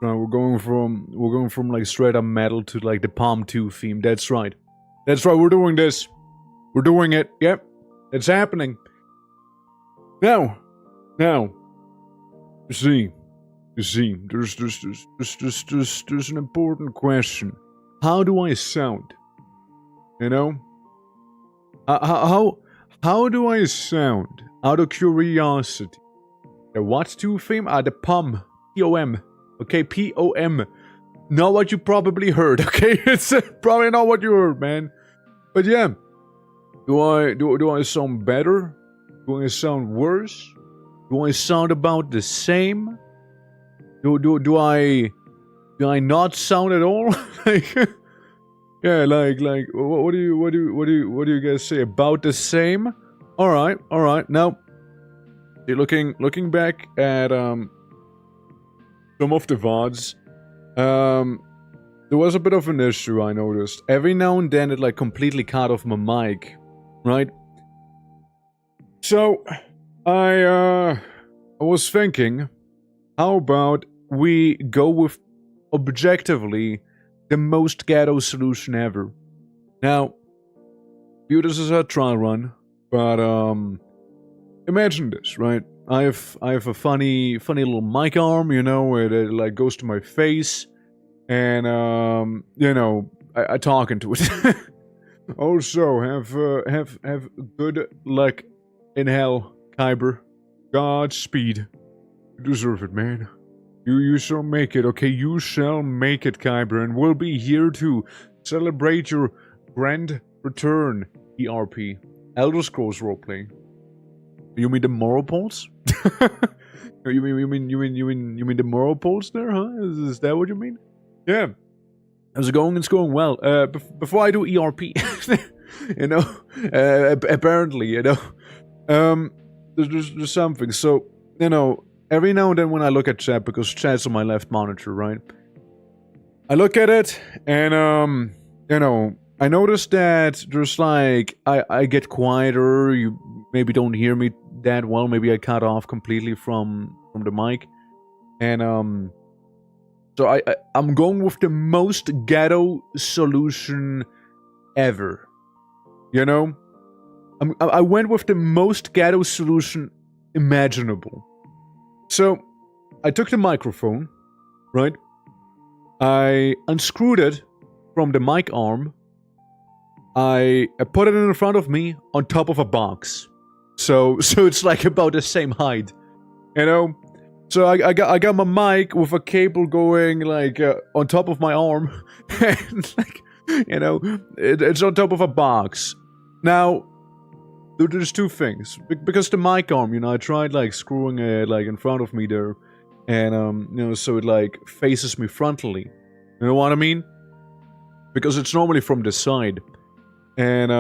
We're going from like straight up metal to like the Palm 2 theme. That's right. That's right, we're doing this. We're doing it. Yep. It's happening. Now, you see, there's an important question. How do I sound? You know? How do I sound? Out of curiosity. The what to theme? The POM. P-O-M. Okay, P-O-M. Not what you probably heard, okay? It's probably not what you heard, man. But yeah. Do I sound better? Do I sound worse? Do I sound about the same? Do I not sound at all? Like, yeah, like what do you guys say? About the same? All right. Now, looking back at some of the VODs, there was a bit of an issue I noticed. Every now and then it like completely cut off my mic, right? So I was thinking, how about we go with objectively the most ghetto solution ever? Now, view this as a trial run, but imagine this, right? I have a funny little mic arm, you know, it like goes to my face, and you know, I talk into it. Also, have good luck in hell, Kyber. Godspeed. You deserve it, man. You shall make it, okay? You shall make it, Kyber, and we'll be here to celebrate your grand return, ERP. Elder Scrolls roleplay. You mean the moral polls? you mean the moral polls there, huh? Is that what you mean? Yeah. How's it going? It's going well. Before I do ERP, you know, apparently, you know, there's something. So, you know, every now and then when I look at chat, because chat's on my left monitor, right? I look at it, and you know, I notice that there's like I get quieter. You maybe don't hear me that well. Maybe I cut off completely from the mic, and so I'm going with the most ghetto solution ever. You know, I went with the most ghetto solution imaginable. So I took the microphone, right? I unscrewed it from the mic arm. I put it in front of me on top of a box. So it's like about the same height, you know? So I got my mic with a cable going like on top of my arm, and like, you know, it's on top of a box. Now, there's two things. Because the mic arm, you know, I tried like screwing it like in front of me there, and you know, so it like faces me frontally. You know what I mean? Because it's normally from the side, and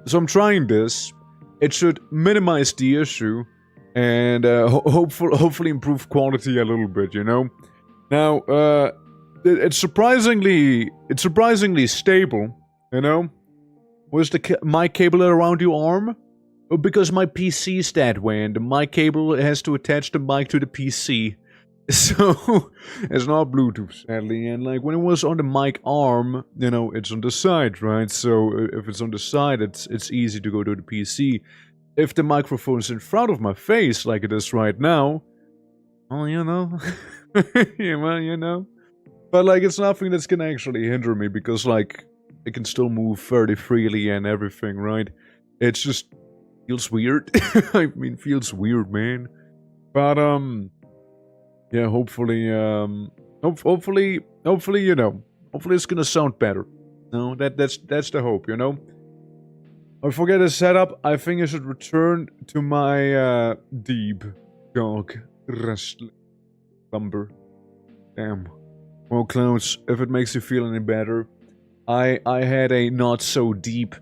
so I'm trying this. It should minimize the issue, and hopefully improve quality a little bit, you know. Now, it's surprisingly stable, you know. Was the mic cable around your arm? Well, because my PC's that way, and the mic cable has to attach the mic to the PC. So, it's not Bluetooth, sadly, and like when it was on the mic arm, you know, it's on the side, right? So, if it's on the side, it's easy to go to the PC. If the microphone's in front of my face, like it is right now, well, you know, yeah, well, you know. But like, it's nothing that's gonna actually hinder me, because like, it can still move fairly freely and everything, right? It's just feels weird. I mean, feels weird, man. But yeah, hopefully, hopefully, you know, hopefully it's gonna sound better. No, that's the hope, you know. I forget the setup. I think I should return to my deep dog wrestling lumber. Damn. Well, Clowns, if it makes you feel any better, I had a not so deep,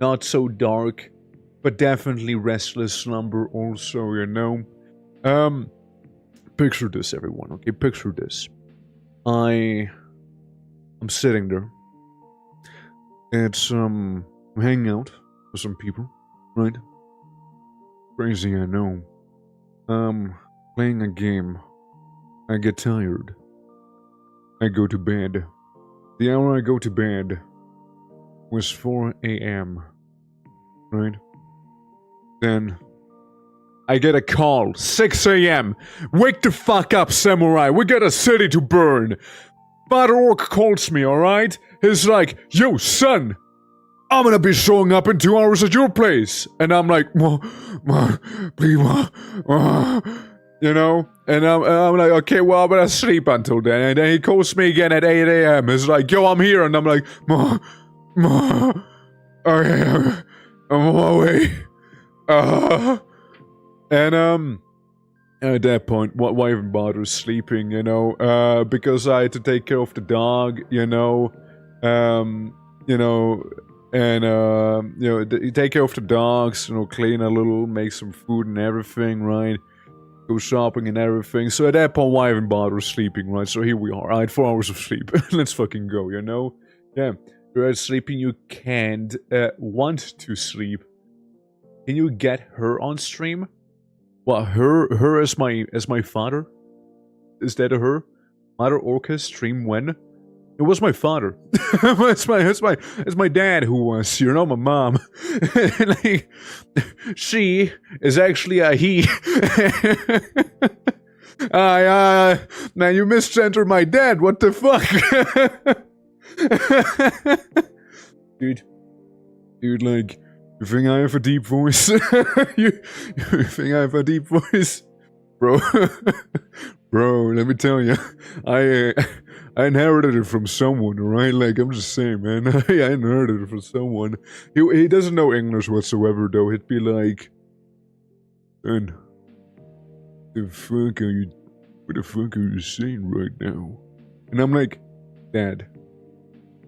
not so dark, but definitely restless slumber also, you know. Picture this, everyone, okay? Picture this. I'm sitting there. It's I'm hanging out with some people, right? Crazy, I know. Playing a game. I get tired. I go to bed. The hour I go to bed was 4 a.m. Right? Then I get a call, 6 a.m. Wake the fuck up, samurai. We got a city to burn. Father Orc calls me, alright? He's like, yo, son, I'm gonna be showing up in 2 hours at your place. And I'm like, please, you know? And I'm like, okay, well, I'm gonna sleep until then. And then he calls me again at 8 a.m. He's like, yo, I'm here. And I'm like, okay, I'm on my way. And at that point, why even bother sleeping, you know? Because I had to take care of the dog, you know? You know, and, you know, you take care of the dogs, you know, clean a little, make some food and everything, right? Go shopping and everything. So at that point, why even bother sleeping, right? So here we are. I had 4 hours of sleep. Let's fucking go, you know? Yeah. You're sleeping, you can't want to sleep. Can you get her on stream? Well, her as my father? Is that a her? Mother Orca stream when? It was my father. it's my dad who was, you know, my mom. Like, she is actually a he. Man, you misgendered my dad. What the fuck? Dude, like, you think I have a deep voice? you think I have a deep voice? Bro, let me tell you, I inherited it from someone, right? Like, I'm just saying, man, I inherited it from someone. He doesn't know English whatsoever, though. He'd be like, son, what the fuck are you saying right now? And I'm like, Dad,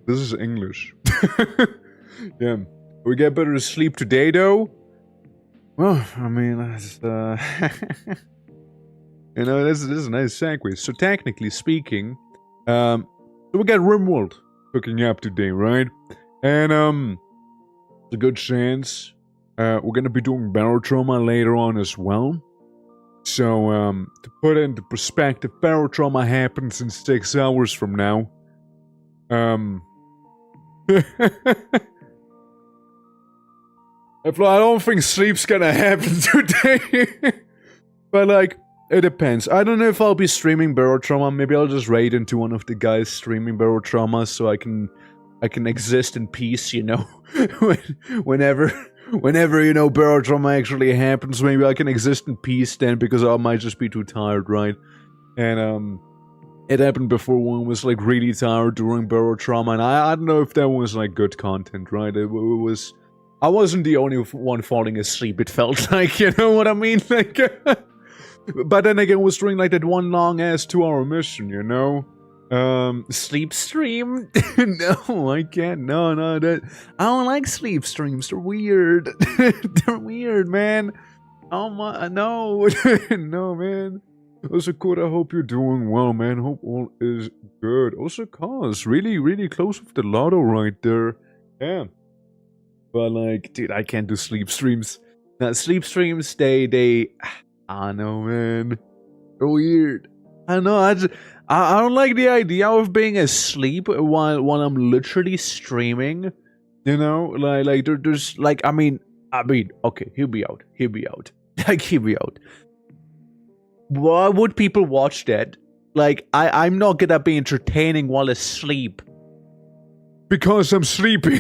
this is English. Yeah. We get better sleep today, though? Well, I mean, that's, you know, this is a nice segue. So technically speaking, so we got RIMWORLD cooking up today, right? And, there's a good chance, we're gonna be doing barotrauma later on as well. So, to put it into perspective, barotrauma happens in 6 hours from now. I don't think sleep's gonna happen today. But, like, it depends. I don't know if I'll be streaming Barotrauma. Maybe I'll just raid into one of the guys streaming Barotrauma so I can exist in peace, you know? whenever, you know, Barotrauma actually happens, maybe I can exist in peace then because I might just be too tired, right? And, it happened before one was, like, really tired during Barotrauma, and I don't know if that was, like, good content, right? It was... I wasn't the only one falling asleep, it felt like, you know what I mean? Like, but then again, it was during, like, that one long-ass 2-hour mission, you know? Sleep stream? No, I can't. No, that... I don't like sleep streams, they're weird. They're weird, man. Oh my... No. No, man. Also, Kurt, I hope you're doing well, man. Hope all is good. Also, Cause, really, really close with the lotto right there. Yeah. But, like, dude, I can't do sleep streams. Now, sleep streams, they... I don't know, man. They're weird. I don't know, I don't like the idea of being asleep while I'm literally streaming. You know? Like there's, like, I mean, okay, hear me out. Like, hear me out. Why would people watch that? Like, I'm not gonna be entertaining while asleep. Because I'm sleeping,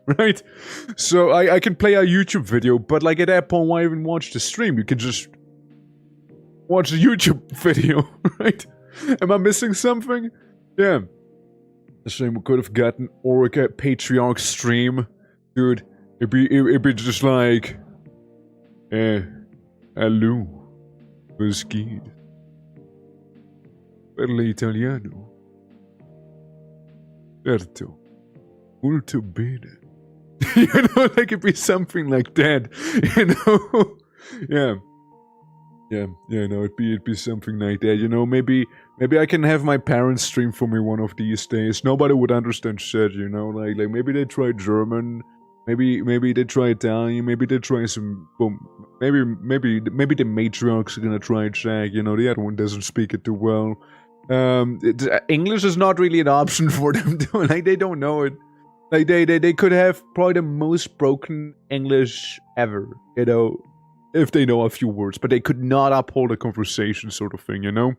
right? So I can play a YouTube video, but, like, at that point, why even watch the stream? You can just watch the YouTube video, right? Am I missing something? Yeah. The same, we could have gotten Orca Patriarch stream. Dude, it'd be just like... Hello. Meschino. Parla italiano. Certo. Molto bene. You know, like, it'd be something like that. You know? Yeah, no, it'd be something like that. You know, maybe I can have my parents stream for me one of these days. Nobody would understand shit, you know? Like maybe they try German, maybe they try Italian, maybe they try some... Maybe the matriarchs are gonna try Czech, you know, the other one doesn't speak it too well. English is not really an option for them. Like, they don't know it. Like, they could have probably the most broken English ever, you know, if they know a few words, but they could not uphold a conversation, sort of thing, you know?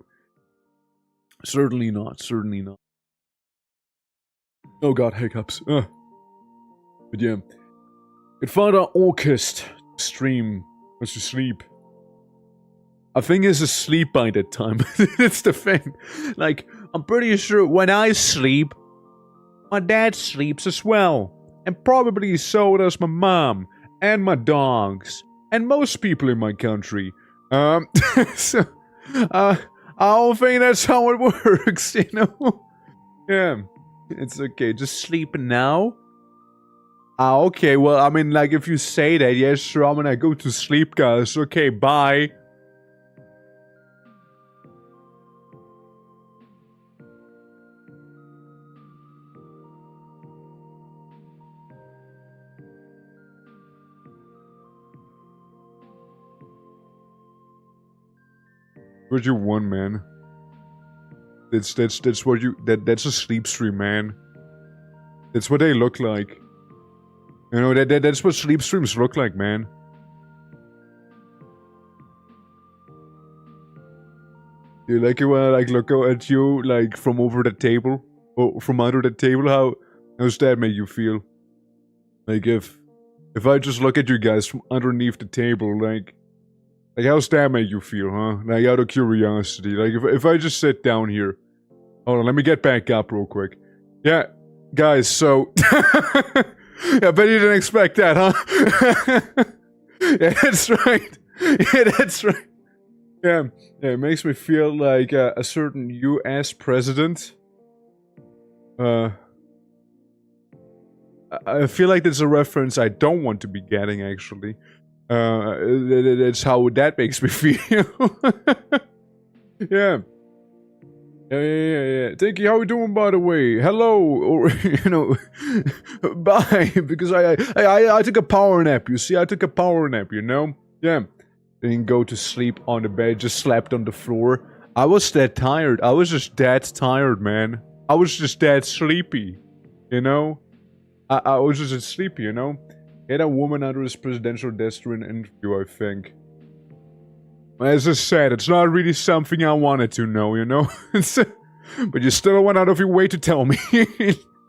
Certainly not, certainly not. Oh god, hiccups. But yeah. It found our August stream was to sleep. I think he's asleep by that time. That's the thing. Like, I'm pretty sure when I sleep, my dad sleeps as well. And probably so does my mom. And my dogs. And most people in my country. So, I don't think that's how it works, you know? Yeah. It's okay. Just sleep now? Ah, okay. Well, I mean, like, if you say that, yeah, sure, I'm gonna go to sleep, guys. Okay, bye. What you want, man? That's what you that's a sleep stream, man. That's what they look like. You know, that's what sleep streams look like, man. You like it when I like look at you like from over the table or from under the table? How's that make you feel? Like if I just look at you guys from underneath the table, like how's that make you feel, huh? Like, out of curiosity, like if I just sit down here. Hold on, let me get back up real quick. Yeah, guys, so I bet you didn't expect that, huh? Yeah, that's right. Yeah, that's right. Yeah, it makes me feel like a certain U.S. president. I feel like that's a reference I don't want to be getting, actually. That's how that makes me feel. Yeah. Yeah. Thank you. How you doing, by the way? Hello, or you know, bye. Because I took a power nap. You see, I took a power nap. You know, yeah. Didn't go to sleep on the bed. Just slept on the floor. I was that tired. I was just that tired, man. I was just that sleepy. You know, I was just sleepy. You know, he had a woman under his presidential desk during an interview, I think. As I said, it's not really something I wanted to know, you know? But you still went out of your way to tell me.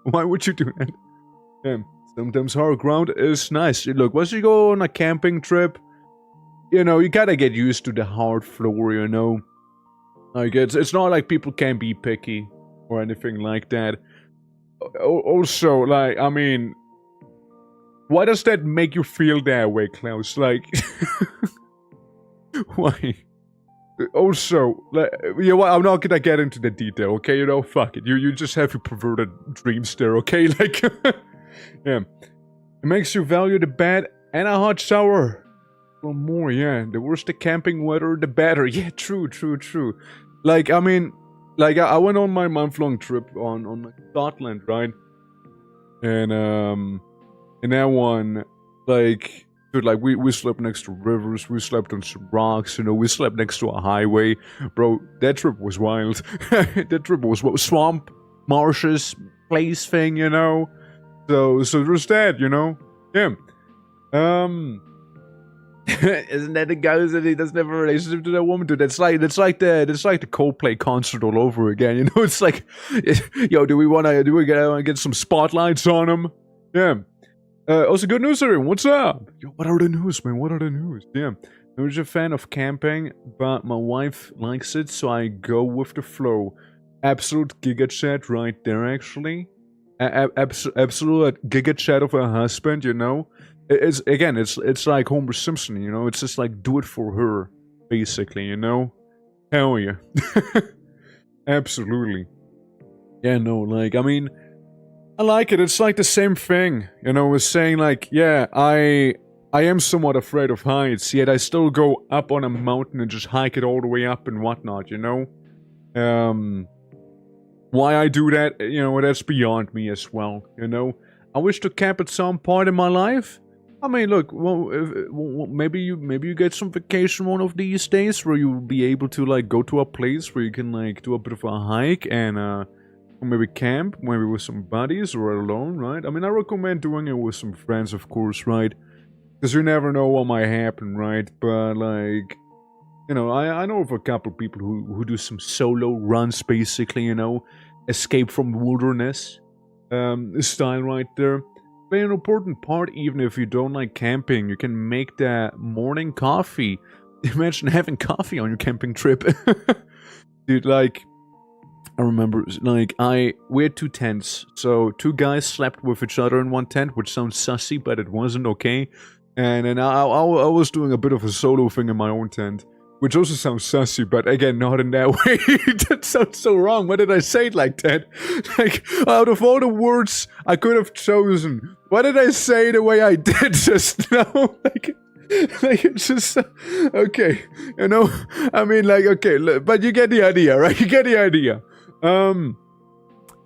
Why would you do that? Yeah, sometimes hard ground is nice. Look, once you go on a camping trip, you know, you gotta get used to the hard floor, you know? Like, it's not like people can be picky or anything like that. Also, like, I mean, why does that make you feel that way, Klaus? Like... Why? Also, like, you know what? I'm not gonna get into the detail, okay? You know, fuck it. You just have your perverted dreams there, okay? Like, yeah. It makes you value the bed and a hot shower. Well, more, yeah. The worse the camping weather, the better. Yeah, true. Like, I mean, like, I went on my month-long trip on Scotland, right? And that one, like... Dude, like, we slept next to rivers, we slept on some rocks, you know, we slept next to a highway. Bro, that trip was wild. That trip was swamp, marshes, place thing, you know? So there's that, you know? Yeah. Isn't that the guy that he doesn't have a relationship to that woman? Dude, that's like the Coldplay concert all over again, you know? It's like, yo, do we get some spotlights on him? Yeah. Also, good news, everyone. What's up? Yo, what are the news, man? What are the news? Yeah. I'm just a fan of camping, but my wife likes it, so I go with the flow. Absolute giga chat right there, actually. Absolute giga chat of a husband, you know? It's like Homer Simpson, you know? It's just like, do it for her, basically, you know? Hell yeah. Absolutely. Yeah, no, like, I mean... I like it. It's like the same thing, you know, with saying like, yeah, I am somewhat afraid of heights, yet I still go up on a mountain and just hike it all the way up and whatnot, you know? Why I do that, you know, that's beyond me as well, you know? I wish to camp at some point in my life, I mean, look, well, maybe you get some vacation one of these days where you'll be able to like go to a place where you can like do a bit of a hike and or maybe camp, maybe with some buddies or alone, right? I mean, I recommend doing it with some friends, of course, right? Because you never know what might happen, right? But like, you know, I know of a couple people who do some solo runs, basically, you know, escape from the wilderness style right there. Play an important part, even if you don't like camping. You can make that morning coffee. Imagine having coffee on your camping trip. Dude, like, I remember, like, we had 2 tents. So 2 guys slept with each other in one tent, which sounds sussy, but it wasn't okay. And then I was doing a bit of a solo thing in my own tent. Which also sounds sussy, but again, not in that way. That sounds so wrong. Why did I say it like that? Like, out of all the words I could have chosen, why did I say the way I did just now? Like it's just... Okay, you know? I mean, like, okay, but you get the idea, right? You get the idea. And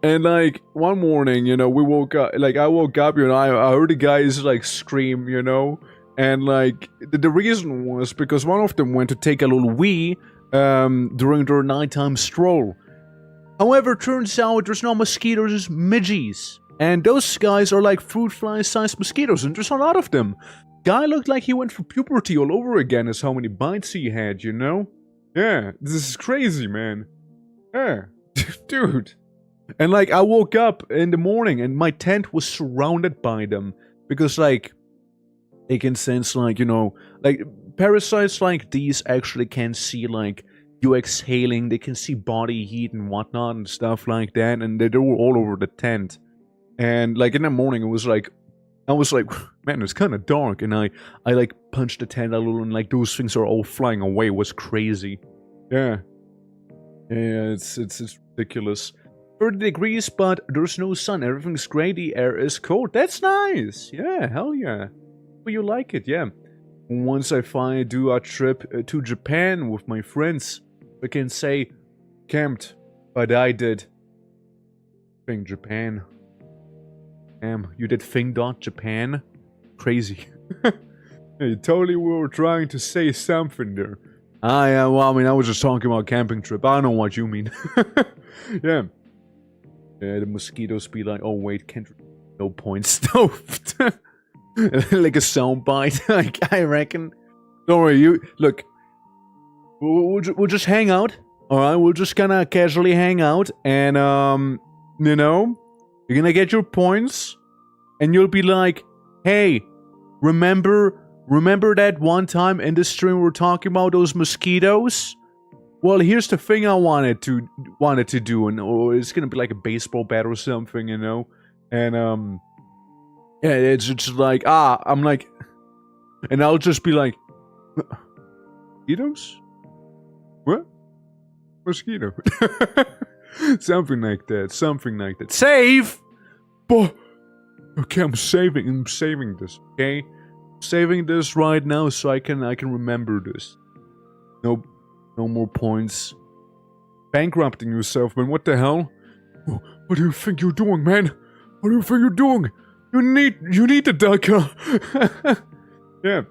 like, one morning, you know, we woke up, like, I woke up, you know, I heard the guys, like, scream, you know? And like, the reason was because one of them went to take a little wee during their nighttime stroll. However, turns out there's no mosquitoes, there's midgies. And those guys are like fruit fly-sized mosquitoes, and there's a lot of them. Guy looked like he went through puberty all over again as how many bites he had, you know? Yeah, this is crazy, man. Yeah, dude. And like, I woke up in the morning and my tent was surrounded by them. Because like... they can sense, like, you know, like, parasites like these actually can see, like, you exhaling, they can see body heat and whatnot and stuff like that, and they were all over the tent. And, like, in the morning, it was like, I was like, man, it's kind of dark, and I like, punched the tent a little, and, like, those things are all flying away. It was crazy. Yeah. Yeah, it's ridiculous. 30 degrees, but there's no sun, everything's gray, the air is cold. That's nice! Yeah, hell yeah. You like it, yeah. Once I finally do a trip to Japan with my friends, we can say camped, but I did thing Japan. You did thing Japan? Crazy. You totally were trying to say something there. Yeah, well, I mean, I was just talking about camping trip. I don't know what you mean. Yeah. Yeah, the mosquitoes be like, oh wait, can't... no points. No. Like a soundbite, like, I reckon. Don't worry, you... Look. We'll just hang out. Alright, we'll just kinda casually hang out. And, you know... You're gonna get your points. And you'll be like... Hey, remember that one time in the stream we were talking about those mosquitoes? Well, here's the thing I wanted to do. And or it's gonna be like a baseball bat or something, you know? And, yeah, it's just like, I'm like... And I'll just be like... Mosquitoes? What? Mosquito. Something like that. Save! But... Okay, I'm saving this, okay? Saving this right now so I can remember this. Nope. No more points. Bankrupting yourself, man. What the hell? What do you think you're doing, man? What do you think you're doing? You need the DACA. Yeah.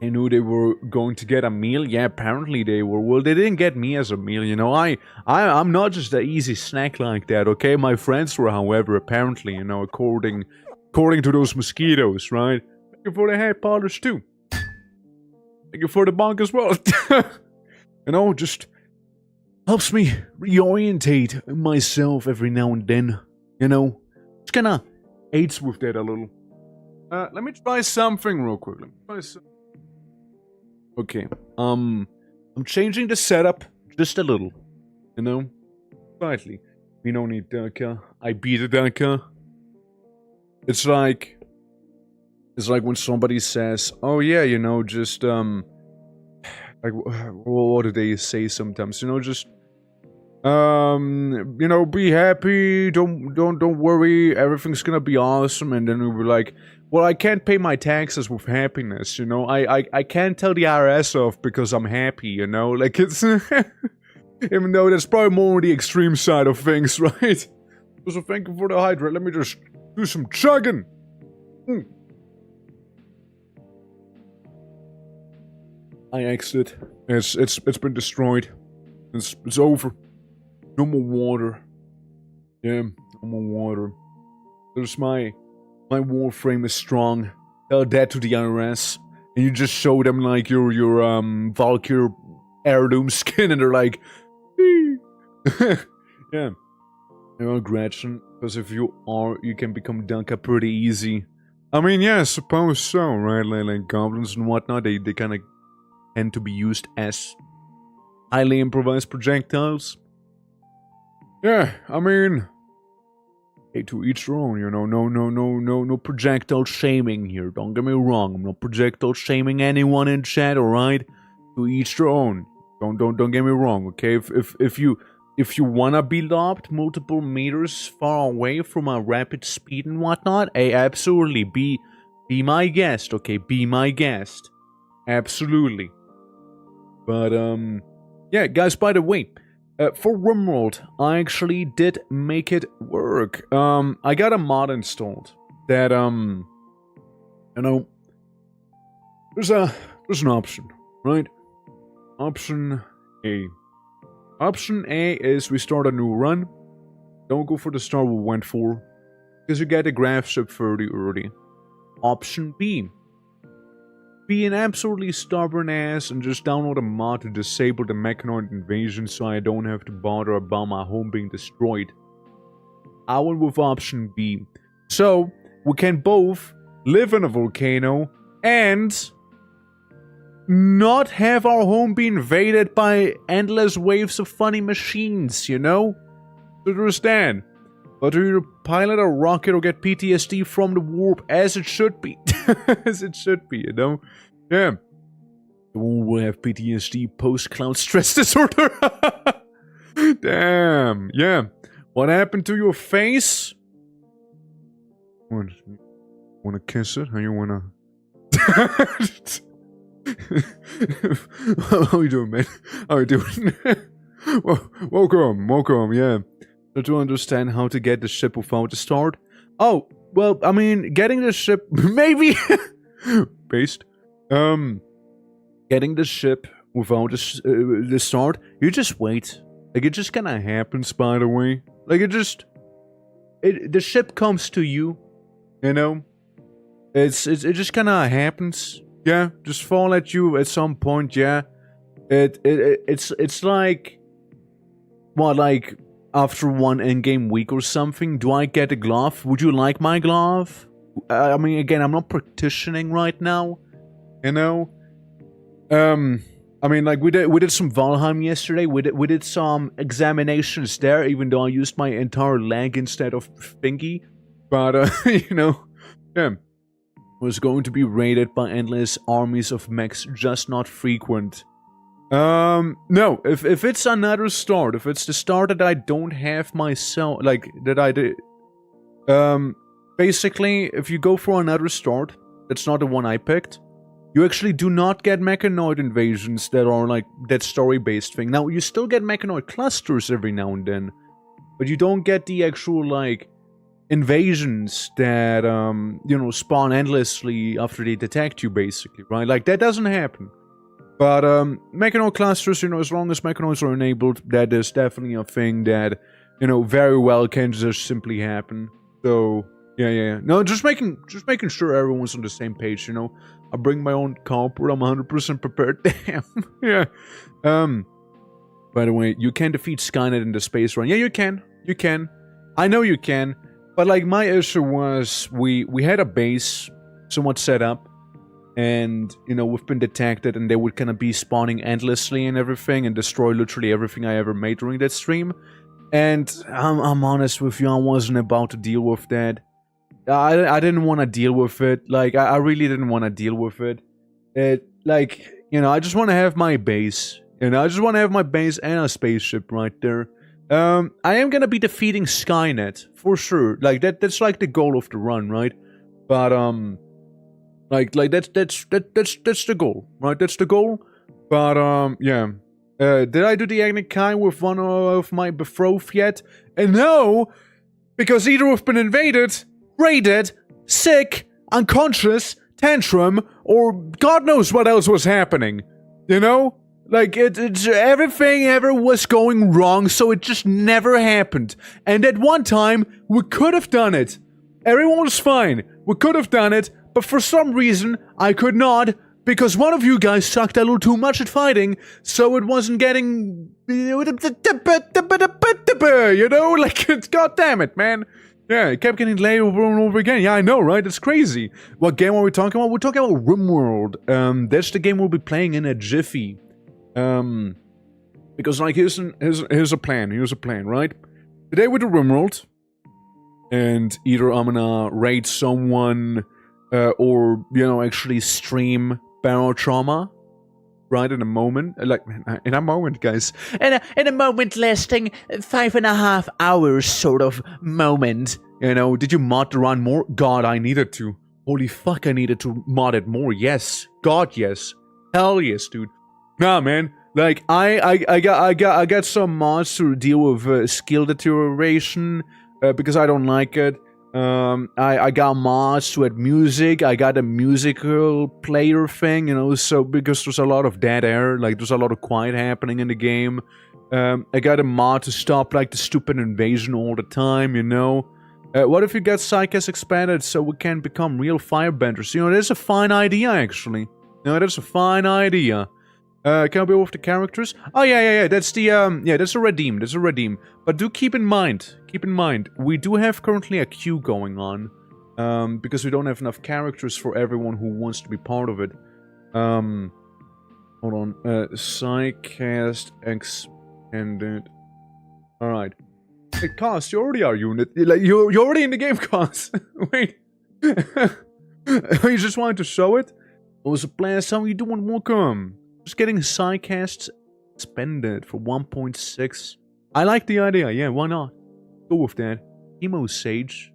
They knew they were going to get a meal. Yeah, apparently they were. Well, they didn't get me as a meal, you know. I'm not just an easy snack like that, okay? My friends were, however, apparently, you know, according to those mosquitoes, right? Thank you for the hair polish, too. Thank you for the bonk as well. You know, just helps me reorientate myself every now and then, you know? It's kinda... aids with that a little. Let me try something real quick. Okay. I'm changing the setup just a little. You know? Slightly. We don't need DACA. I beat a DACA. It's like when somebody says, oh yeah, you know, just, like, what do they say sometimes? You know, just... you know, be happy, don't worry, everything's gonna be awesome, and then we'll be like, well, I can't pay my taxes with happiness, you know, I can't tell the IRS off because I'm happy, you know, like, it's, even though that's probably more on the extreme side of things, right? So thank you for the hydrate, let me just do some chugging. I exit. It's been destroyed. It's over. No more water. Yeah, no more water. There's my warframe is strong. Tell that to the IRS. And you just show them like your Valkyr heirloom skin and they're like yeah. You're Gretchen, because if you are, you can become Dunka pretty easy. I mean, yeah, I suppose so, right? Like goblins and whatnot, they kind of tend to be used as highly improvised projectiles. Yeah, I mean, hey, to each their own, you know. No projectile shaming here. Don't get me wrong. I'm not projectile shaming anyone in chat, alright? To each their own. Don't get me wrong, okay? If you wanna be lobbed multiple meters far away from a rapid speed and whatnot, hey, absolutely, be my guest, okay? Be my guest. Absolutely. But, yeah, guys, by the way, for RIMWORLD, I actually did make it work. I got a mod installed that, you know, there's an option, right? Option A. Option A is we start a new run. Don't go for the start we went for, because you get the graphs up fairly early. Option B. Be an absolutely stubborn ass and just download a mod to disable the mechanoid invasion so I don't have to bother about my home being destroyed. I went with option B. So, we can both live in a volcano and not have our home be invaded by endless waves of funny machines, you know? So there's that. But either pilot a rocket or get PTSD from the warp, as it should be. As it should be, you know? Yeah. The world will have PTSD post-cloud stress disorder. Damn. Yeah. What happened to your face? Wanna kiss it? How you wanna... How you doing, man? How you doing? Welcome, yeah. So to understand how to get the ship without the start. Oh, well, I mean, getting the ship, maybe, based, getting the ship without the start, you just wait. Like, it just kind of happens, by the way. Like, the ship comes to you, you know? It just kind of happens. Yeah, just fall at you at some point, yeah. It's like, what, like, after one in-game week or something, do I get a glove? Would you like my glove? I mean, again, I'm not practicing right now, you know? I mean, like, we did some Valheim yesterday, we did some examinations there, even though I used my entire leg instead of thingy. But, you know, yeah. Was going to be raided by endless armies of mechs, just not frequent. No, if it's another start, if it's the start that I don't have myself, like, that I did, basically, if you go for another start, that's not the one I picked, you actually do not get mechanoid invasions that are, like, that story-based thing. Now, you still get mechanoid clusters every now and then, but you don't get the actual, like, invasions that, you know, spawn endlessly after they detect you, basically, right? Like, that doesn't happen. But, mechanoid clusters, you know, as long as mechanoids are enabled, that is definitely a thing that, you know, very well can just simply happen. So, yeah. No, just making sure everyone's on the same page, you know? I bring my own copper, I'm 100% prepared. Damn. Yeah. By the way, you can defeat Skynet in the space run. Yeah, you can. You can. I know you can. But, like, my issue was, we had a base somewhat set up, and, you know, we've been detected, and they would kind of be spawning endlessly and everything, and destroy literally everything I ever made during that stream. And I'm honest with you, I wasn't about to deal with that. I didn't want to deal with it. Like, I really didn't want to deal with it. Like, you know, I just want to have my base. You know, I just want to have my base and a spaceship right there. I am gonna be defeating Skynet, for sure. Like, that's like the goal of the run, right? But, like, that's the goal, right? That's the goal. But, yeah. Did I do the Agnikai with one of my betrothed yet? And no! Because either we've been invaded, raided, sick, unconscious, tantrum, or God knows what else was happening. You know? Like, it's everything ever was going wrong, so it just never happened. And at one time, we could have done it. Everyone was fine. We could have done it, but for some reason, I could not, because one of you guys sucked a little too much at fighting, so it wasn't getting... You know? Like, god damn it, man. Yeah, it kept getting delayed over and over again. Yeah, I know, right? It's crazy. What game are we talking about? We're talking about RIMWORLD. That's the game we'll be playing in a jiffy. Because, like, here's a plan. Here's a plan, right? Today we do RIMWORLD. And either I'm gonna raid someone, or, you know, actually stream Barrow Trauma. Right, in a moment. Like, in a moment, guys. In a moment lasting 5.5 hours sort of moment. You know, did you mod the run more? God, I needed to. Holy fuck, I needed to mod it more. Yes. God, yes. Hell yes, dude. Nah, man. Like, I got some mods to deal with skill deterioration, because I don't like it. I got mods to add music. I got a musical player thing, you know, so because there's a lot of dead air, like there's a lot of quiet happening in the game. I got a mod to stop like the stupid invasion all the time, you know. What if you get Psychas expanded so we can become real firebenders? You know, that's a fine idea actually. No, that's a fine idea. Can I be with the characters? Oh yeah, that's the that's a redeem, But do keep in mind, we do have currently a queue going on, because we don't have enough characters for everyone who wants to be part of it. Hold on, Psycast expanded. All right, hey, Cos, you already are unit. Like you're already in the game, Cos. Wait, you just wanted to show it? What was the plan? How you doing? Welcome. Just getting Psycasts expended for 1.6. I like the idea, yeah, why not? Go with that. Emo Sage.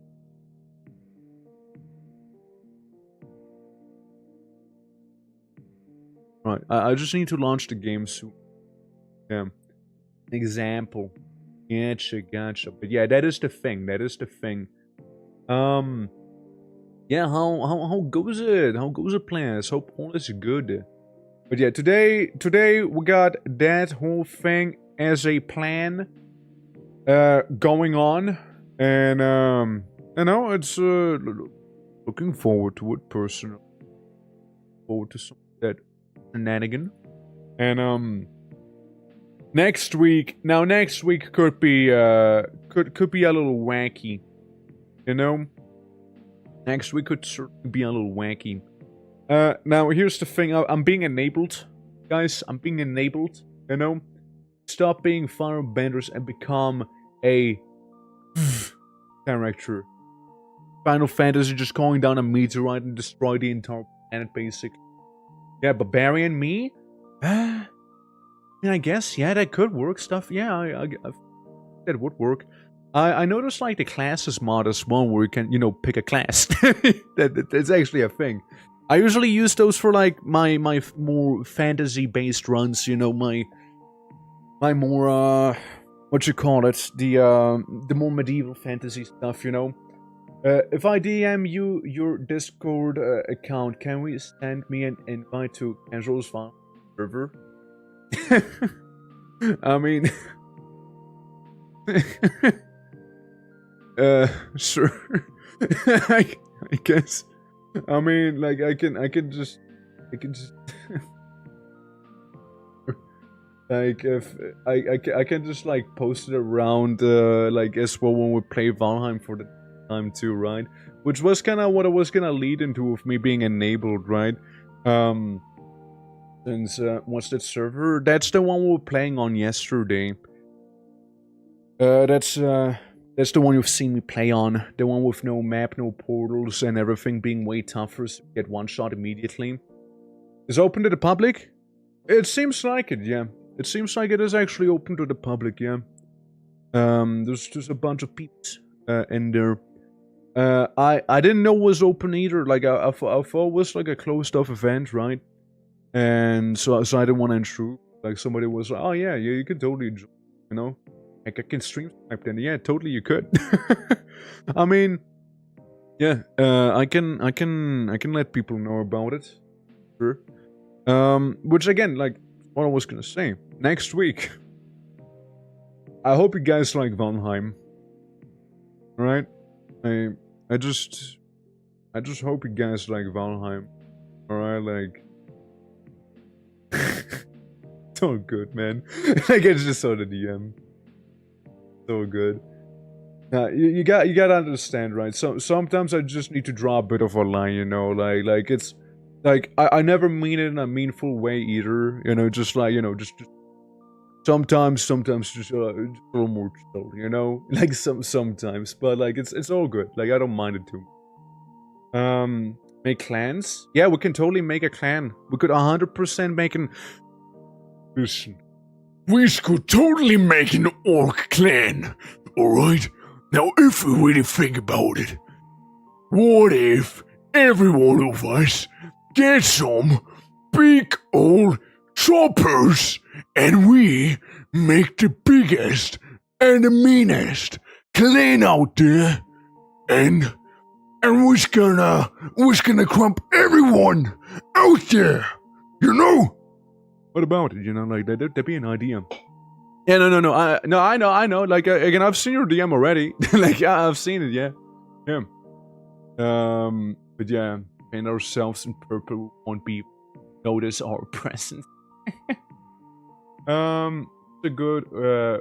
Right, I just need to launch the game soon. Yeah. Example. Gotcha. But yeah, that is the thing, Yeah, how goes it? How goes the plans? Hope all is good. But yeah, today we got that whole thing as a plan going on, and you know, it's looking forward to it personally. Forward to some of that shenanigan, and next week could be could be a little wacky, you know. Next week could certainly be a little wacky. Now here's the thing, I'm being enabled, guys, I'm being enabled, you know? Stop being firebenders and become a character. Final Fantasy just calling down a meteorite and destroy the entire planet, basically. Yeah, Barbarian me? I mean, I guess, yeah, that could work, stuff, yeah, I that would work. I noticed, like, the classes mod as well, where you can, you know, pick a class. That's actually a thing. I usually use those for like my more fantasy-based runs, you know, my more what you call it, the more medieval fantasy stuff, you know. If I DM you your Discord account, can we send me an invite to Casual's file server? I mean, sure. I guess. I mean, like, I can just like, if I can just like post it around like as well when we play Valheim for the time too, right? Which was kind of what I was gonna lead into with me being enabled, right? Since what's that server? That's the one we were playing on yesterday. That's the one you've seen me play on. The one with no map, no portals, and everything being way tougher, so you get one shot immediately. Is open to the public? It seems like it, yeah. It seems like it is actually open to the public, yeah. There's a bunch of peeps in there. I didn't know it was open either. Like, I thought it was like a closed-off event, right? And so I didn't want to intrude. Like, somebody was like, oh yeah, you could totally join, you know? Like, I can stream snipe then. Yeah, totally you could. I mean, yeah, I can let people know about it. Sure. Which again, like what I was gonna say, next week. I hope you guys like Valheim. Alright? I just hope you guys like Valheim. Alright, like so good, man. Like I just saw the DM. So good. You gotta understand, right? So sometimes I just need to draw a bit of a line, you know, like it's like I never mean it in a meaningful way either, you know, just like, you know, just sometimes just a little more chill, you know, like sometimes, but like it's all good. Like I don't mind it too. Make clans? Yeah, we can totally make a clan. We could 100% make an. Listen, we could totally make an orc clan, alright? Now, if we really think about it, what if every one of us gets some big old choppers and we make the biggest and the meanest clan out there, and we're gonna crump everyone out there, you know? What about it? You know, like that'd be an idea. Yeah, no. I know. Like again, I've seen your DM already. Like yeah, I've seen it. Yeah. But yeah, paint ourselves in purple won't be notice our presence. It's a good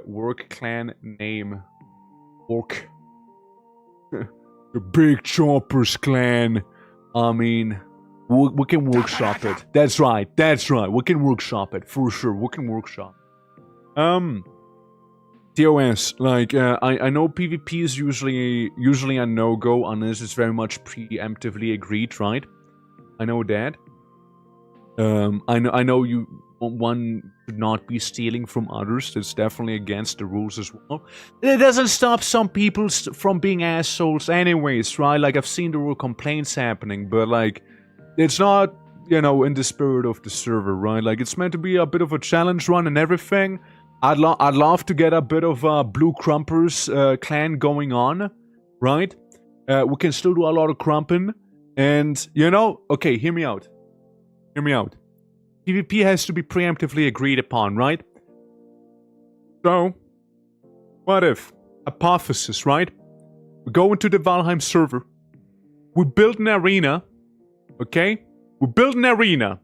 work clan name. Orc. The Big Choppers clan. I mean, we can workshop it. That's right. We can workshop it for sure. We can workshop. TOS, like I know PvP is usually a no-go unless it's very much preemptively agreed, right? I know that. I know one should not be stealing from others. That's definitely against the rules as well. It doesn't stop some people from being assholes anyways, right? Like I've seen there were complaints happening, but like it's not, you know, in the spirit of the server, right? Like it's meant to be a bit of a challenge run and everything. I'd love to get a bit of a Blue Crumpers clan going on, right? We can still do a lot of crumping, and you know, okay, hear me out. PvP has to be preemptively agreed upon, right? So, what if, hypothesis, right? We go into the Valheim server, we build an arena, okay? We build an arena,